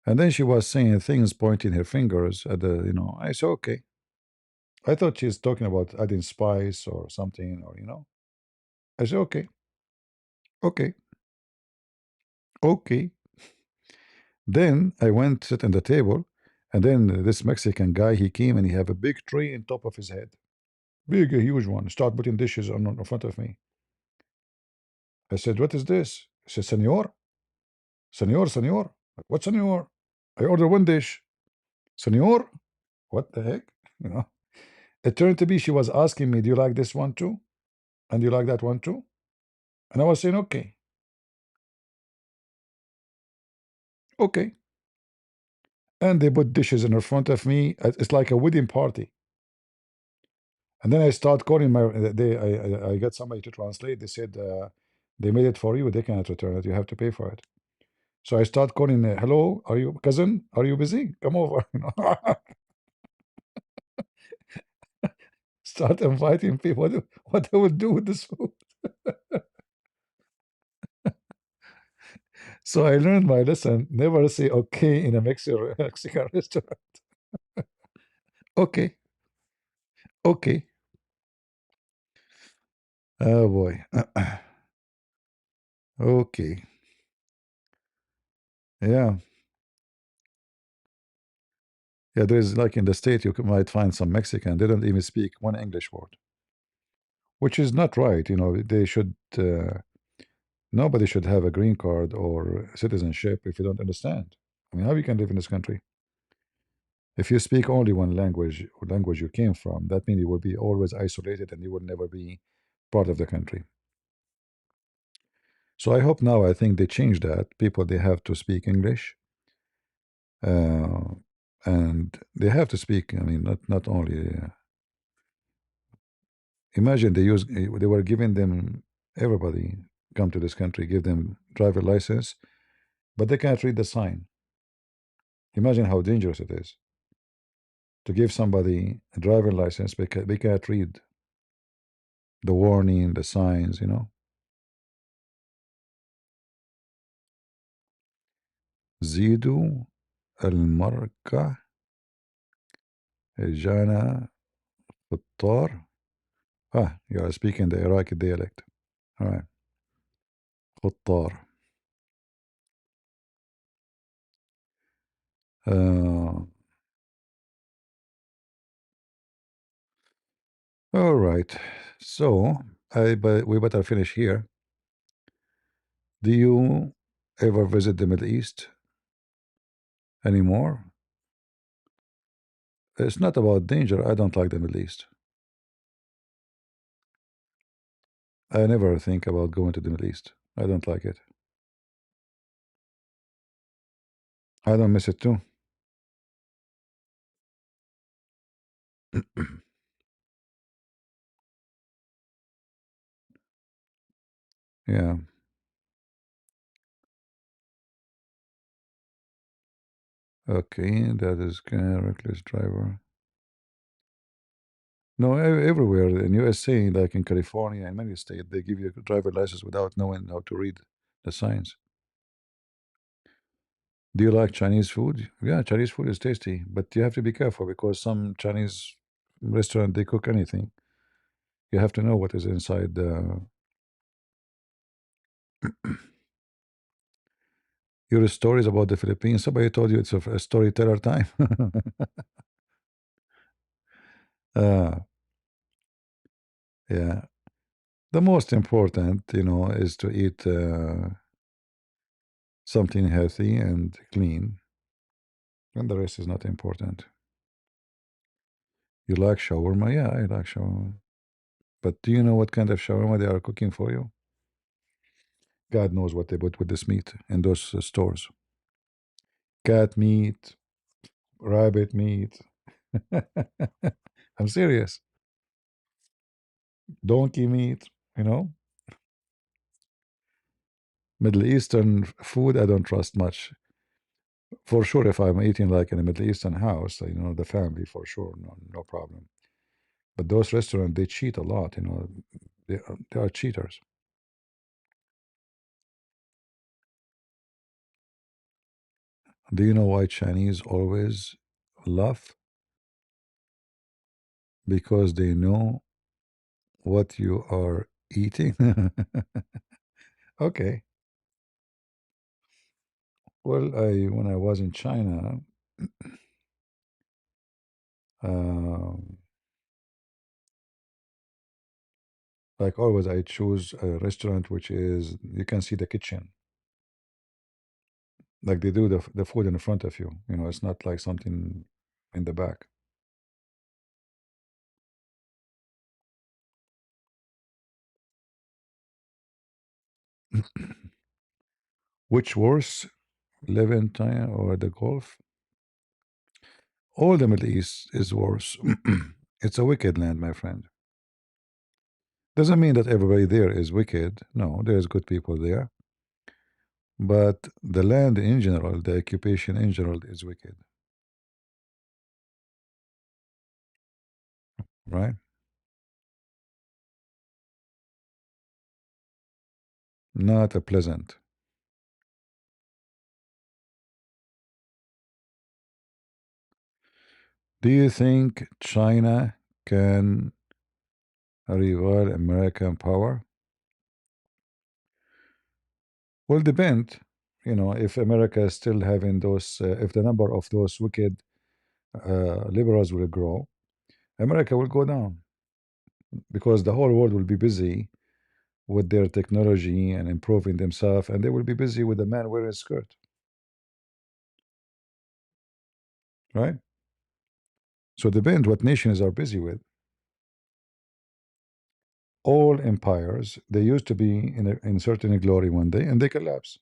S1: And then she was saying things, pointing her fingers at the, you know, I said, okay. I thought she's talking about adding spice or something, or, you know. I said, okay, okay, okay. Then I went sit at the table, and then this Mexican guy, he came and he have a big tray on top of his head. Big, a huge one. Start putting dishes on in front of me. I said, what is this? He said, Senor? Senor, senor. What senor? I ordered one dish. Senor? What the heck? You know? It turned to be she was asking me, do you like this one too? And do you like that one too? And I was saying, okay. Okay. And they put dishes in front of me. It's like a wedding party. And then I start calling my. I got somebody to translate. They said they made it for you. They cannot return it. You have to pay for it. So I start calling. Hello, are you cousin? Are you busy? Come over. You know? Start inviting people. What they would do with this food. So I learned my lesson. Never say okay in a Mexican restaurant. Okay. Okay. Oh boy. Okay. Yeah. Yeah, there's like in the state, might find some Mexican. They don't even speak one English word, which is not right. You know, they should. Nobody should have a green card or citizenship if you don't understand. I mean, how you can live in this country? If you speak only one language, or language you came from, that means you will be always isolated and you will never be part of the country. So I hope now. I think they changed that. People they have to speak English, and they have to speak. I mean, not only Imagine they were giving them, everybody come to this country, give them driver license, but they can't read the sign. Imagine how dangerous it is to give somebody a driver license because they can't read the warning, the signs, you know. زيدوا المركة جانا خطار. You are speaking the Iraqi dialect. All right. خطار. All right. So but we better finish here. Do you ever visit the Middle East anymore? It's not about danger. I don't like the Middle East. I never think about going to the Middle East. I don't like it. I don't miss it too. Yeah. Okay, that is kind of reckless driver. No, everywhere in USA, like in California and many states, they give you a driver license without knowing how to read the signs. Do you like Chinese food? Yeah, Chinese food is tasty, but you have to be careful because some Chinese restaurant they cook anything. You have to know what is inside the. Your stories about the Philippines. Somebody told you it's a storyteller time. uh, yeah. The most important, is to eat something healthy and clean, and the rest is not important. You like shawarma? Yeah, I like shawarma. But do you know what kind of shawarma they are cooking for you? God knows what they put with this meat in those stores. Cat meat, rabbit meat. I'm serious. Donkey meat, you know? Middle Eastern food, I don't trust much. For sure, if I'm eating like in a Middle Eastern house, the family, for sure, no problem. But those restaurants, they cheat a lot, they are cheaters. Do you know why Chinese always laugh? Because they know what you are eating. Okay. Well, when I was in China, um, like always, I choose a restaurant which is you can see the kitchen. Like they do the food in front of you. It's not like something in the back. Which worse, Levantine or the Gulf? All the Middle East is worse. It's a wicked land, my friend. Doesn't mean that everybody there is wicked. No, there's good people there. But the land in general, the occupation in general is wicked. Right? Not a pleasant. Do you think China can rival American power? Well, depend. If America is still having those, if the number of those wicked liberals will grow, America will go down because the whole world will be busy with their technology and improving themselves, and they will be busy with the man wearing a skirt. Right? So depend what nations are busy with. All empires, they used to be in certain glory one day and they collapse.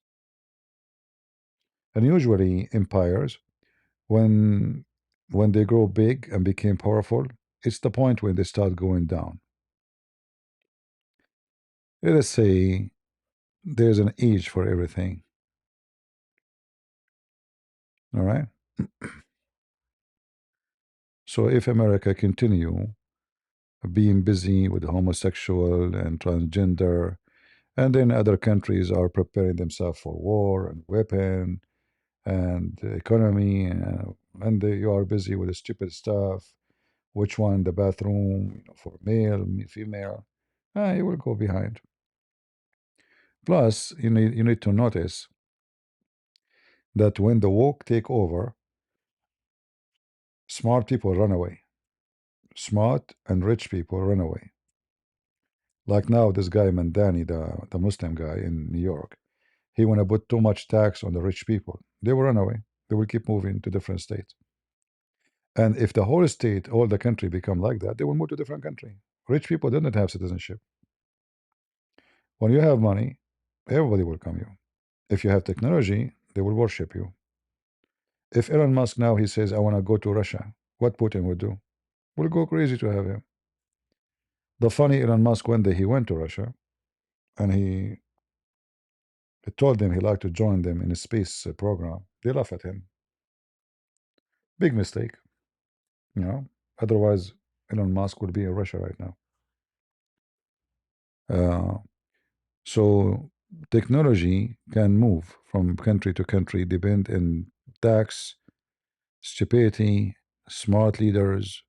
S1: And usually empires, when they grow big and became powerful, it's the point when they start going down. Let us say there's an age for everything. All right. So if America continue being busy with homosexual and transgender, and then other countries are preparing themselves for war and weapon and economy, and you are busy with the stupid stuff. Which one, the bathroom, for male, female? You will go behind. Plus, you need to notice that when the woke take over, smart people run away. Smart and rich people run away. Like now, this guy Mandani, the Muslim guy in New York, he want to put too much tax on the rich people. They will run away. They will keep moving to different states. And if the whole state, all the country become like that, they will move to different country. Rich people didn't have citizenship. When you have money, everybody will come you. If you have technology, they will worship you. If Elon Musk now he says I want to go to Russia, what Putin would do? Will go crazy to have him. The funny Elon Musk one day he went to Russia, and he told them he liked to join them in a space program. They laugh at him. Big mistake, you know. Otherwise, Elon Musk would be in Russia right now. So technology can move from country to country, depend in tax, stupidity, smart leaders,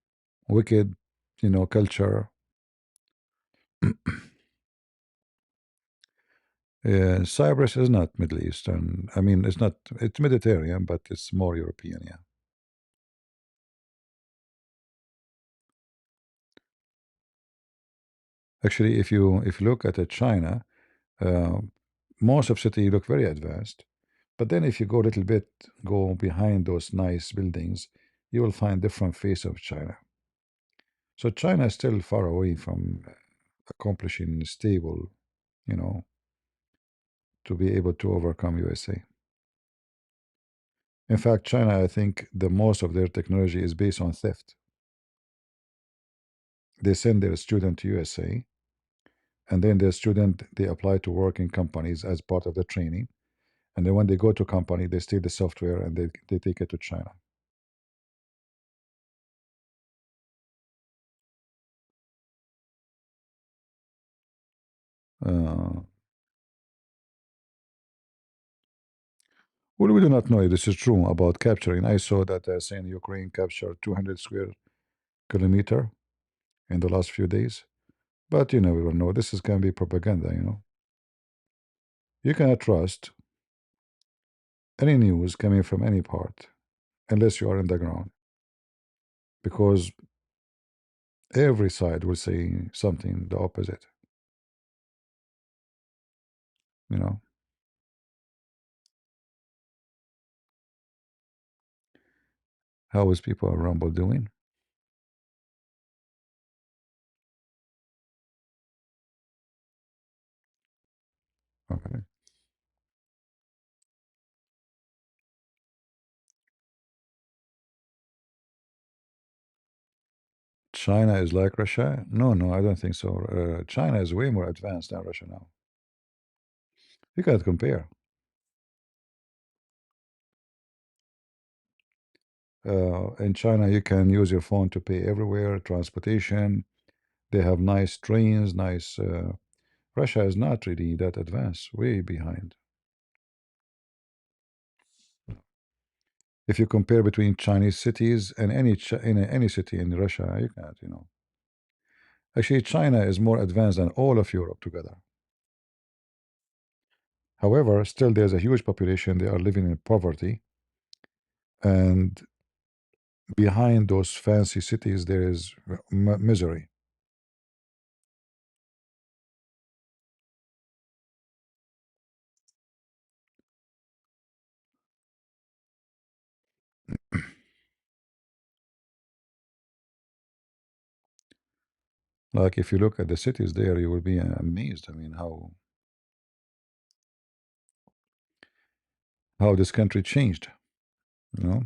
S1: wicked, culture. Cyprus is not Middle Eastern. I mean, it's not. It's Mediterranean, but it's more European. Yeah. Actually, if you look at China, uh, most of city look very advanced, but then if you go a little bit, go behind those nice buildings, you will find different face of China. So China is still far away from accomplishing stable, to be able to overcome USA. In fact, China, I think the most of their technology is based on theft. They send their student to USA, and then their student they apply to work in companies as part of the training, and then when they go to company, they steal the software and they take it to China. Well, we do not know if this is true about capturing. I saw that saying Ukraine captured 200 square kilometer in the last few days, but you never know. This is going to be propaganda. You cannot trust any news coming from any part unless you are in the ground, because every side will say something the opposite. How is people at Rumble doing? Okay. China is like Russia? No, I don't think so. China is way more advanced than Russia now. You cannot compare. In China, you can use your phone to pay everywhere, transportation. They have nice trains, nice. Russia is not really that advanced, way behind. If you compare between Chinese cities and any city in Russia, you can't. Actually, China is more advanced than all of Europe together. However, still there's a huge population. They are living in poverty, and behind those fancy cities, there is misery. Like if you look at the cities there, you will be amazed. I mean, how this country changed, you know.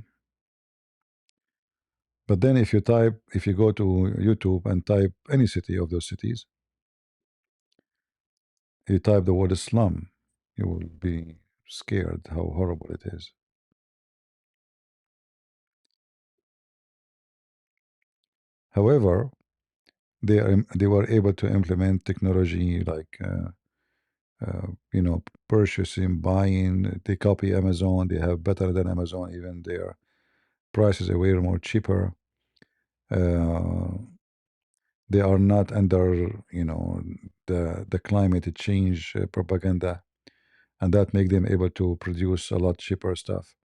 S1: But then if you go to YouTube and type any city of those cities, you type the word slum, you will be scared how horrible it is. However, they were able to implement technology like you know, purchasing, buying. They copy Amazon. They have better than Amazon. Even their prices are way more cheaper. They are not under, you know, the climate change propaganda, and that make them able to produce a lot cheaper stuff.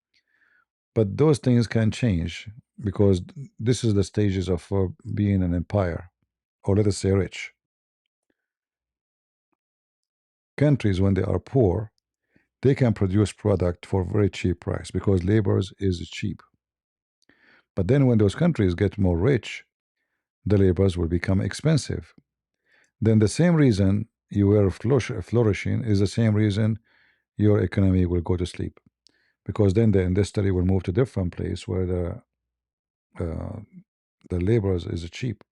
S1: But those things can change because this is the stages of being an empire, or let us say rich. Countries, when they are poor, they can produce product for very cheap price because labor is cheap. But then when those countries get more rich, the labors will become expensive. Then the same reason you were flourishing is the same reason your economy will go to sleep, because then the industry will move to different place where the labor is cheap.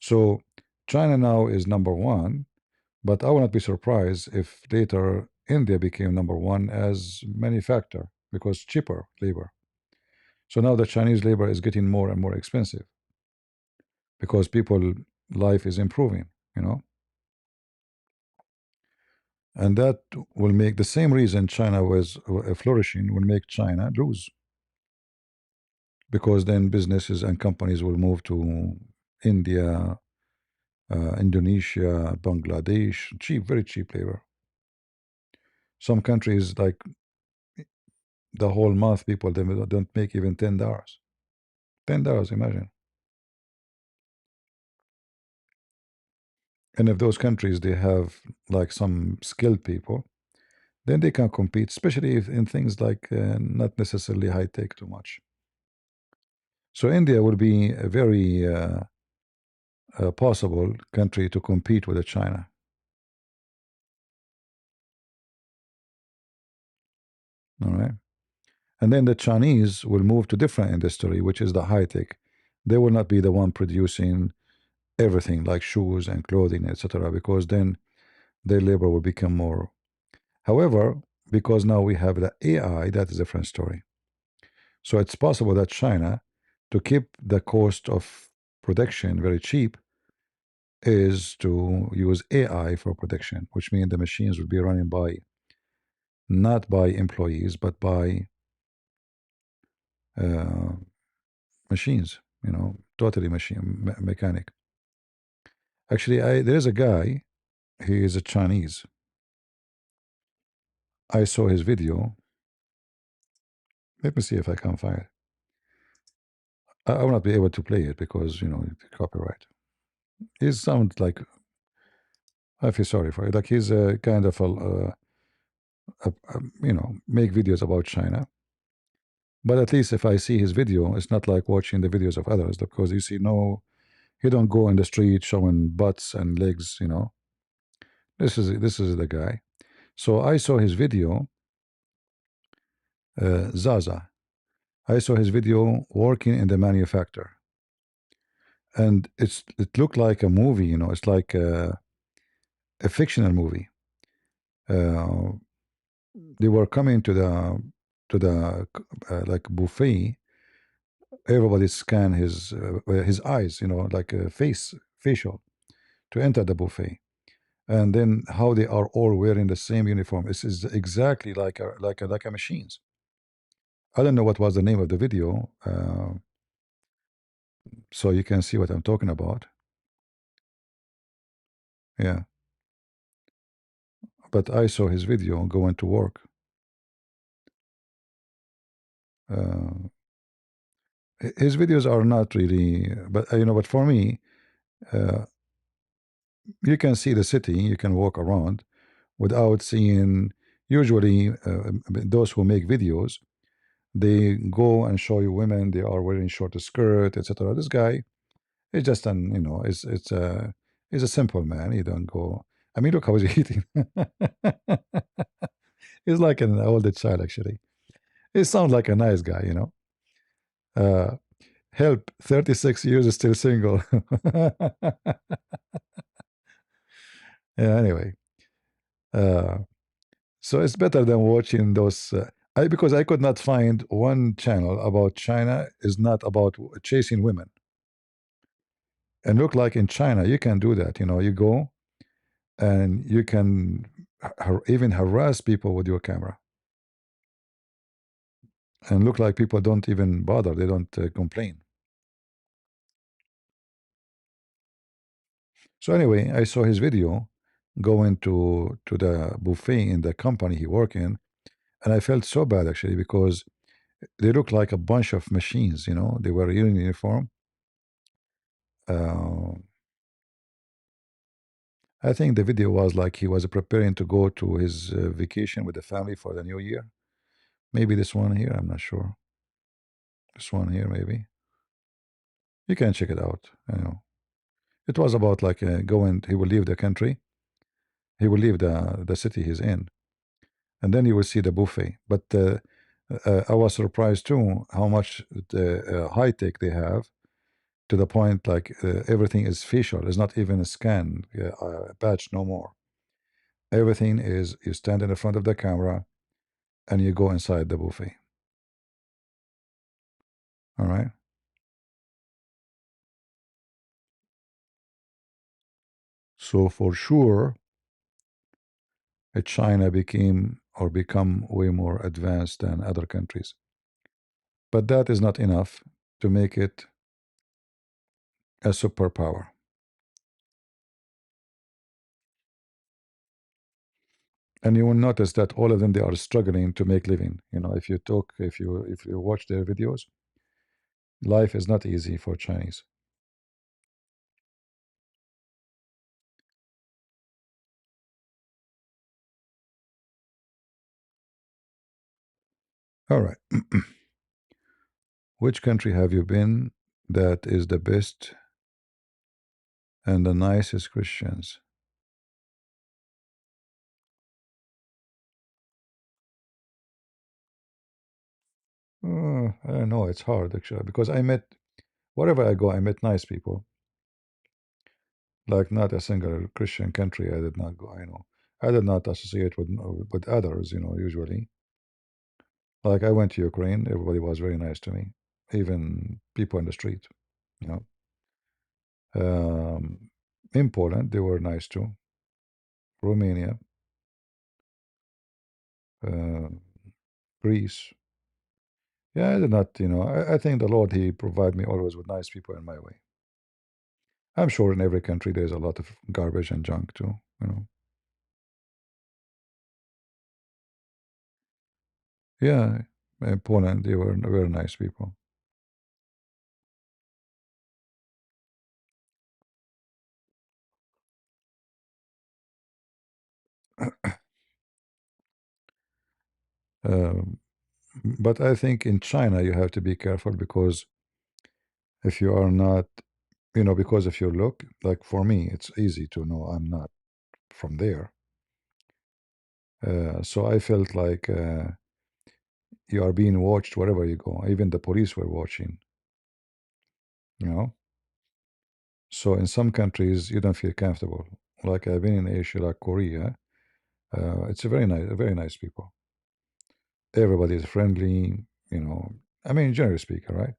S1: So China now is number one, but I will not be surprised if later India became number one as manufacturer because cheaper labor. So now the Chinese labor is getting more and more expensive because people life is improving, you know. And that will make the same reason China was flourishing will make China lose, because then businesses and companies will move to India, Indonesia, Bangladesh, cheap, very cheap labor. Some countries like the whole month people they don't make even $10. $10, imagine. And if those countries they have like some skilled people, then they can compete, especially if in things like not necessarily high tech too much. So India will be a very possible country to compete with China. All right. And then the Chinese will move to different industry, which is the high tech. They will not be the one producing everything like shoes and clothing, etc., because then their labor will become more. However, because now we have the AI, that is a different story. So it's possible that China, to keep the cost of production very cheap, is to use AI for production, which means the machines will be running by not by employees but by machines, you know, totally machine mechanic. Actually, there is a guy, he is a Chinese. I saw his video. Let me see if I can find it. I will not be able to play it because, you know, copyright. He sounds like, I feel sorry for it. Like he's a kind of you know, make videos about China. But at least if I see his video, it's not like watching the videos of others, because you see, no, he don't go in the street showing butts and legs, you know. This is the guy. So I saw his video, Zaza. I saw his video working in the manufacturer, and it looked like a movie, you know. It's like a fictional movie. They were coming to the like buffet. Everybody scan his eyes, you know, like a facial, to enter the buffet, and then how they are all wearing the same uniform. This is exactly like a machines. I don't know what was the name of the video, so you can see what I'm talking about. Yeah, but I saw his video going to work. His videos are not really, but you know, but for me, you can see the city, you can walk around without seeing. Usually, those who make videos, they go and show you women. They are wearing short skirt, etc. This guy is just an, you know, it's a simple man. He don't go. I mean, look how he's eating. He's like an older child, actually. He sounds like a nice guy, you know. Help, 36 years is still single. Yeah, anyway. Uh, so it's better than watching those. Because I could not find one channel about China is not about chasing women. And look like in China, you can do that. You go and you can even harass people with your camera. And look like people don't even bother. They don't complain. So anyway, I saw his video going to the buffet in the company he worked in, and I felt so bad actually because they look like a bunch of machines. They were in uniform. I think the video was like he was preparing to go to his vacation with the family for the new year. Maybe this one here, I'm not sure. This one here, maybe. You can check it out. It was about like going. He will leave the country. He will leave the city he's in, and then you will see the buffet. But I was surprised too how much high tech they have, to the point like everything is facial. It's not even a scan patch no more. Everything is you stand in the front of the camera, and you go inside the buffet. All right. So for sure, China become way more advanced than other countries. But that is not enough to make it a superpower. And you will notice that all of them, they are struggling to make living. If you watch their videos, life is not easy for Chinese. All right. Which country have you been that is the best and the nicest Christians? I don't know. It's hard actually because wherever I go, I met nice people. Like not a single Christian country I did not go. I did not associate with others. Usually. Like I went to Ukraine, everybody was very nice to me, even people in the street. You know. In Poland, they were nice too. Romania, uh, Greece. Yeah, I did not. I think the Lord He provide me always with nice people in my way. I'm sure in every country there's a lot of garbage and junk too. Yeah, in Poland they were very nice people. Um, but I think in China you have to be careful because if you are not, because if you look, like for me, it's easy to know I'm not from there. So I felt like you are being watched wherever you go. Even the police were watching. So in some countries you don't feel comfortable. Like I've been in Asia, like Korea. It's a very nice people. Everybody is friendly. I mean, generally speaking, right?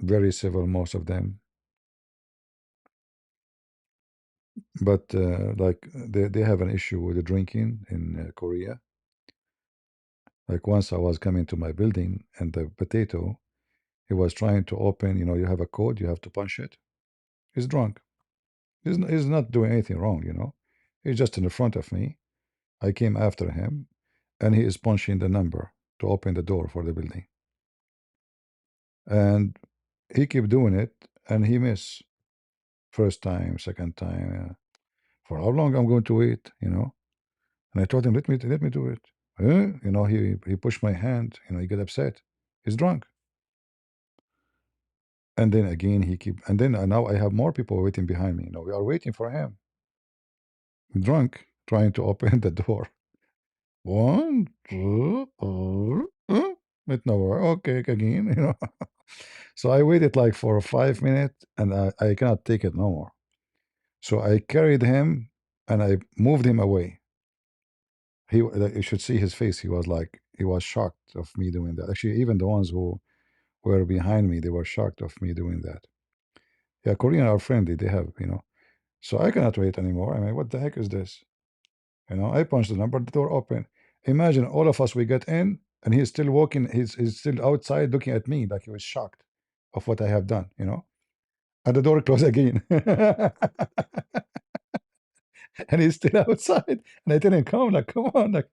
S1: Very civil, most of them. But like they have an issue with the drinking in Korea. Like once I was coming to my building and the potato, he was trying to open. You have a code, you have to punch it. He's drunk. He's not doing anything wrong. He's just in the front of me. I came after him, and he is punching the number to open the door for the building. And he kept doing it, and he missed first time, second time. For how long I'm going to wait? And I told him, let me do it. He pushed my hand. He got upset. He's drunk. And then again and then now I have more people waiting behind me. We are waiting for him. Drunk, trying to open the door. One, two, it no work. Okay, again. So I waited like for 5 minutes, and I cannot take it no more. So I carried him and I moved him away. You should see his face. He was shocked of me doing that. Actually, even the ones who were behind me, they were shocked of me doing that. Yeah, Korean are friendly. They have, So I cannot wait anymore. I mean, what the heck is this? I punched the number, the door open. Imagine all of us, we get in, and he's still walking. He's still outside looking at me like he was shocked of what I have done. And the door closed again. And he's still outside. And I tell him, come, like, come on, like,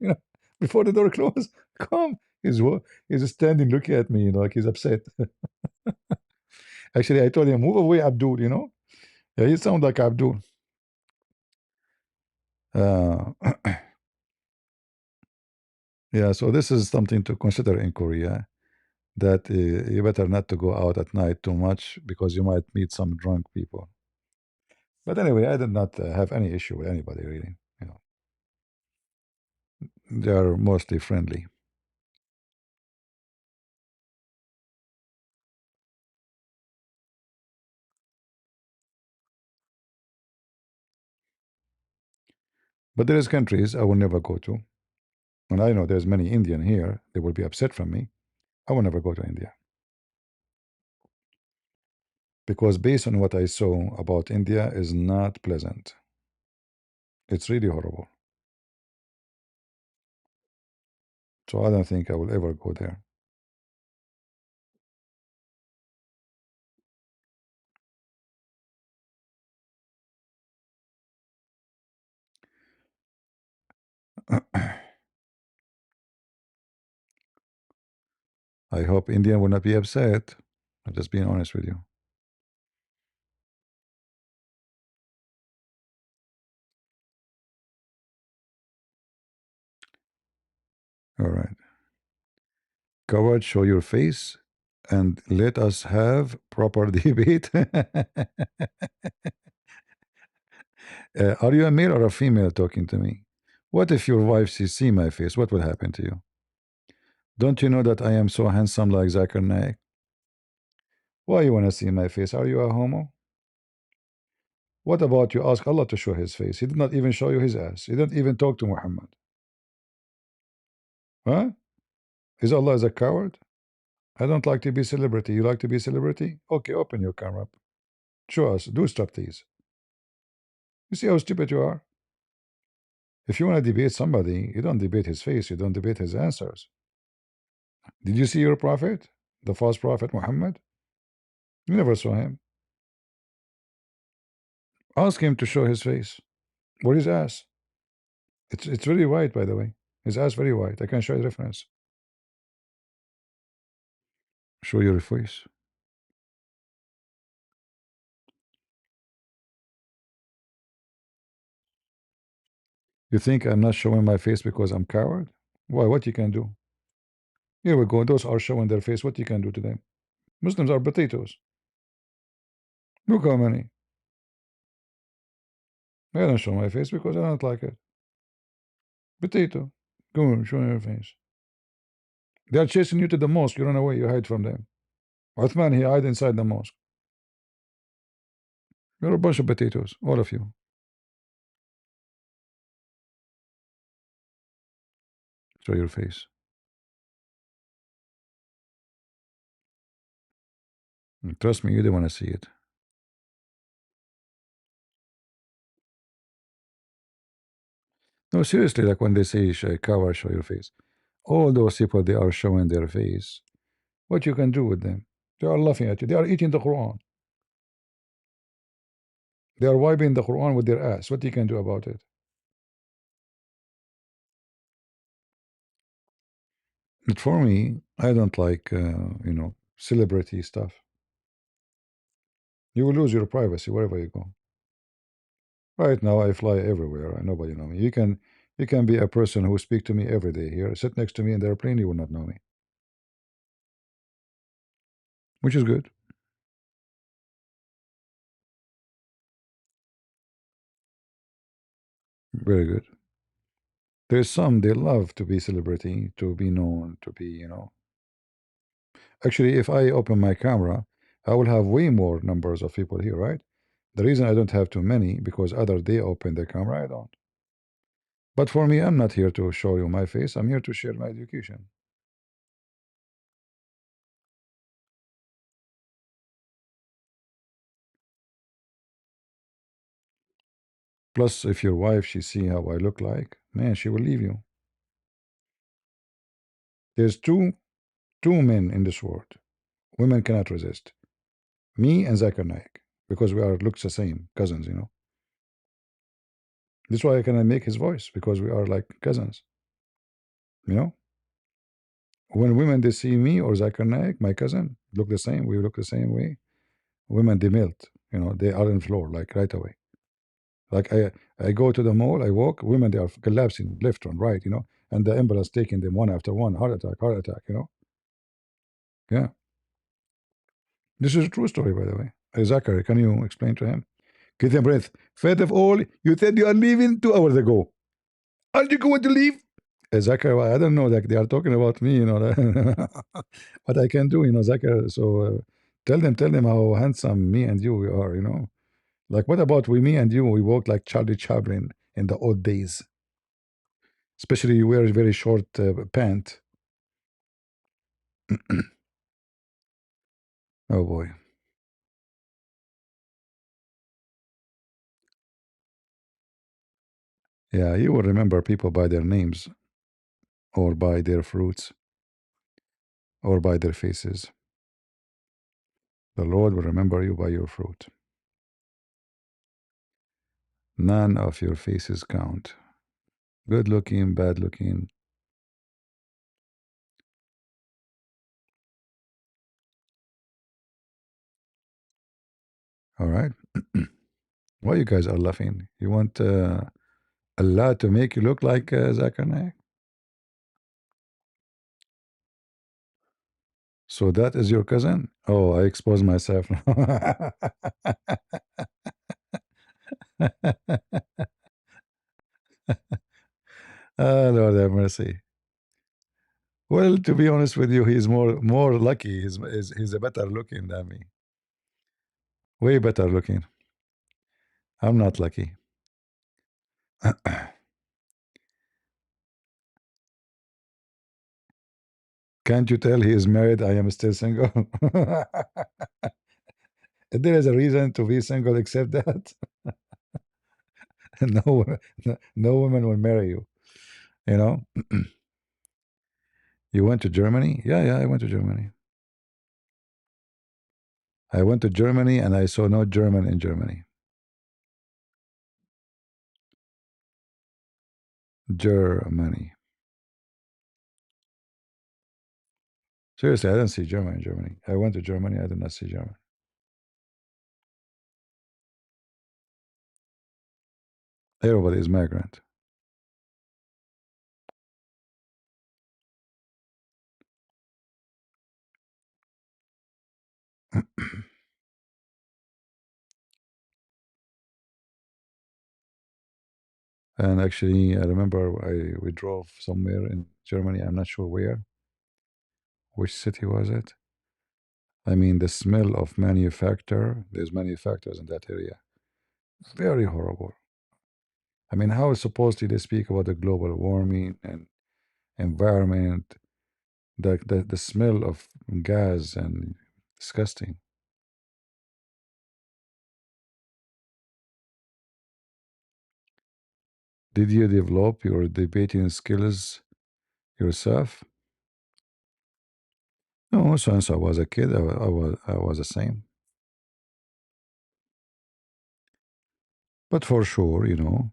S1: before the door closed, come. He's standing looking at me, like he's upset. Actually, I told him, move away, Abdul, Yeah, he sounds like Abdul. Yeah, so this is something to consider in Korea, that you better not to go out at night too much because you might meet some drunk people. But anyway, I did not have any issue with anybody really. They are mostly friendly. But there is countries I will never go to. And I know there's many Indian here. They will be upset from me. I will never go to India. Because based on what I saw about India is not pleasant. It's really horrible. So I don't think I will ever go there. I hope India will not be upset. I'm just being honest with you. All right. Coward, show your face and let us have proper debate. Are you a male or a female talking to me? What if your wife see my face? What will happen to you? Don't you know that I am so handsome like Zakir Naik? Why you want to see my face? Are you a homo? What about you ask Allah to show his face? He did not even show you his ass. He didn't even talk to Muhammad. Huh? Is Allah as a coward? I don't like to be celebrity. You like to be celebrity? Okay, open your camera up. Show us. Do striptease. You see how stupid you are? If you want to debate somebody, you don't debate his face, you don't debate his answers. Did you see your prophet? The false prophet Muhammad? You never saw him. Ask him to show his face. Or his ass. It's very white, by the way. His ass very white. I can show you reference. Show your face. You think I'm not showing my face because I'm coward? Why? What you can do? Here we go. Those are showing their face. What you can do to them? Muslims are potatoes. Look how many. I don't show my face because I don't like it. Potato. Go on, show your face. They are chasing you to the mosque. You run away. You hide from them. Uthman, he hide inside the mosque. You're a bunch of potatoes, all of you. Show your face. And trust me, you don't want to see it. No, seriously, like when they say cover, show your face. All those people, they are showing their face. What you can do with them? They are laughing at you. They are eating the Quran. They are wiping the Quran with their ass. What you can do about it? But for me, I don't like, celebrity stuff. You will lose your privacy wherever you go. Right now, I fly everywhere. And nobody know me. You can be a person who speak to me every day here. Sit next to me in the airplane, you will not know me. Which is good. Very good. There's some, they love to be celebrity, to be known, to be, Actually, if I open my camera, I will have way more numbers of people here, right? The reason I don't have too many, because other they open the camera, I don't. But for me, I'm not here to show you my face. I'm here to share my education. Plus, if your wife, she see how I look like, man, she will leave you. There's two men in this world. Women cannot resist. Me and Zakir Naik. Because we are looks the same, cousins, you know. That's why I cannot make his voice, because we are like cousins. You know? When women they see me or Zakir Naik, my cousin, look the same, we look the same way, women they melt, you know, they are on the floor, like right away. Like I go to the mall, I walk, women they are collapsing left and right, you know, and the ambulance taking them one after one, heart attack, you know. Yeah. This is a true story, by the way. Zachary, can you explain to him? Get a breath. First of all, you said you are leaving 2 hours ago. Are you going to leave? Zachary, I don't know that they are talking about me, you know. What I can do, you know, Zachary. So tell them how handsome me and you we are, you know. Like, what about me and you? We walk like Charlie Chaplin in the old days. Especially you wear a very short pant. Oh boy. Yeah, you will remember people by their names, or by their fruits, or by their faces. The Lord will remember you by your fruit. None of your faces count. Good looking, bad looking. All right. Why you guys are laughing? You want Allah to make you look like Zakir Naik? So that is your cousin? Oh, I expose myself now. Ah, Lord have mercy. Well, to be honest with you, he's more lucky. He's a better looking than me. Way better looking. I'm not lucky. Can't you tell he is married? I am still single. There is a reason to be single except that. No woman will marry you. You know. You went to Germany? Yeah, I went to Germany. I went to Germany and I saw no German in Germany. Germany. Seriously, I didn't see German in Germany. I went to Germany, I did not see German. Everybody is migrant. And actually, I remember we drove somewhere in Germany. I'm not sure where. Which city was it? I mean, the smell of manufacture. There's manufacturers in that area. Very horrible. I mean, how is supposedly they speak about the global warming and environment, the smell of gas and disgusting. Did you develop your debating skills yourself? No, since I was a kid, I was the same. But for sure, you know,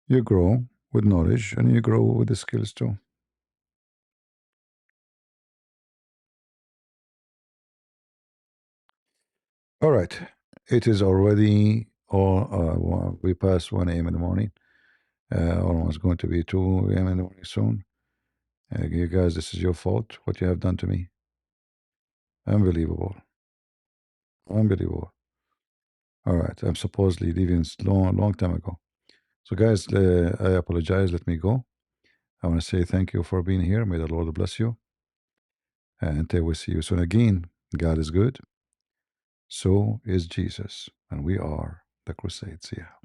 S1: you grow with knowledge and you grow with the skills too. All right, it is already we passed 1 a.m. in the morning. Almost going to be 2 a.m. in the morning soon. You guys, this is your fault. What you have done to me. Unbelievable. Unbelievable. All right, I'm supposedly leaving long time ago. So guys, I apologize. Let me go. I want to say thank you for being here. May the Lord bless you. And until we see you soon again, God is good. So is Jesus. and we are the Crusades. Yeah.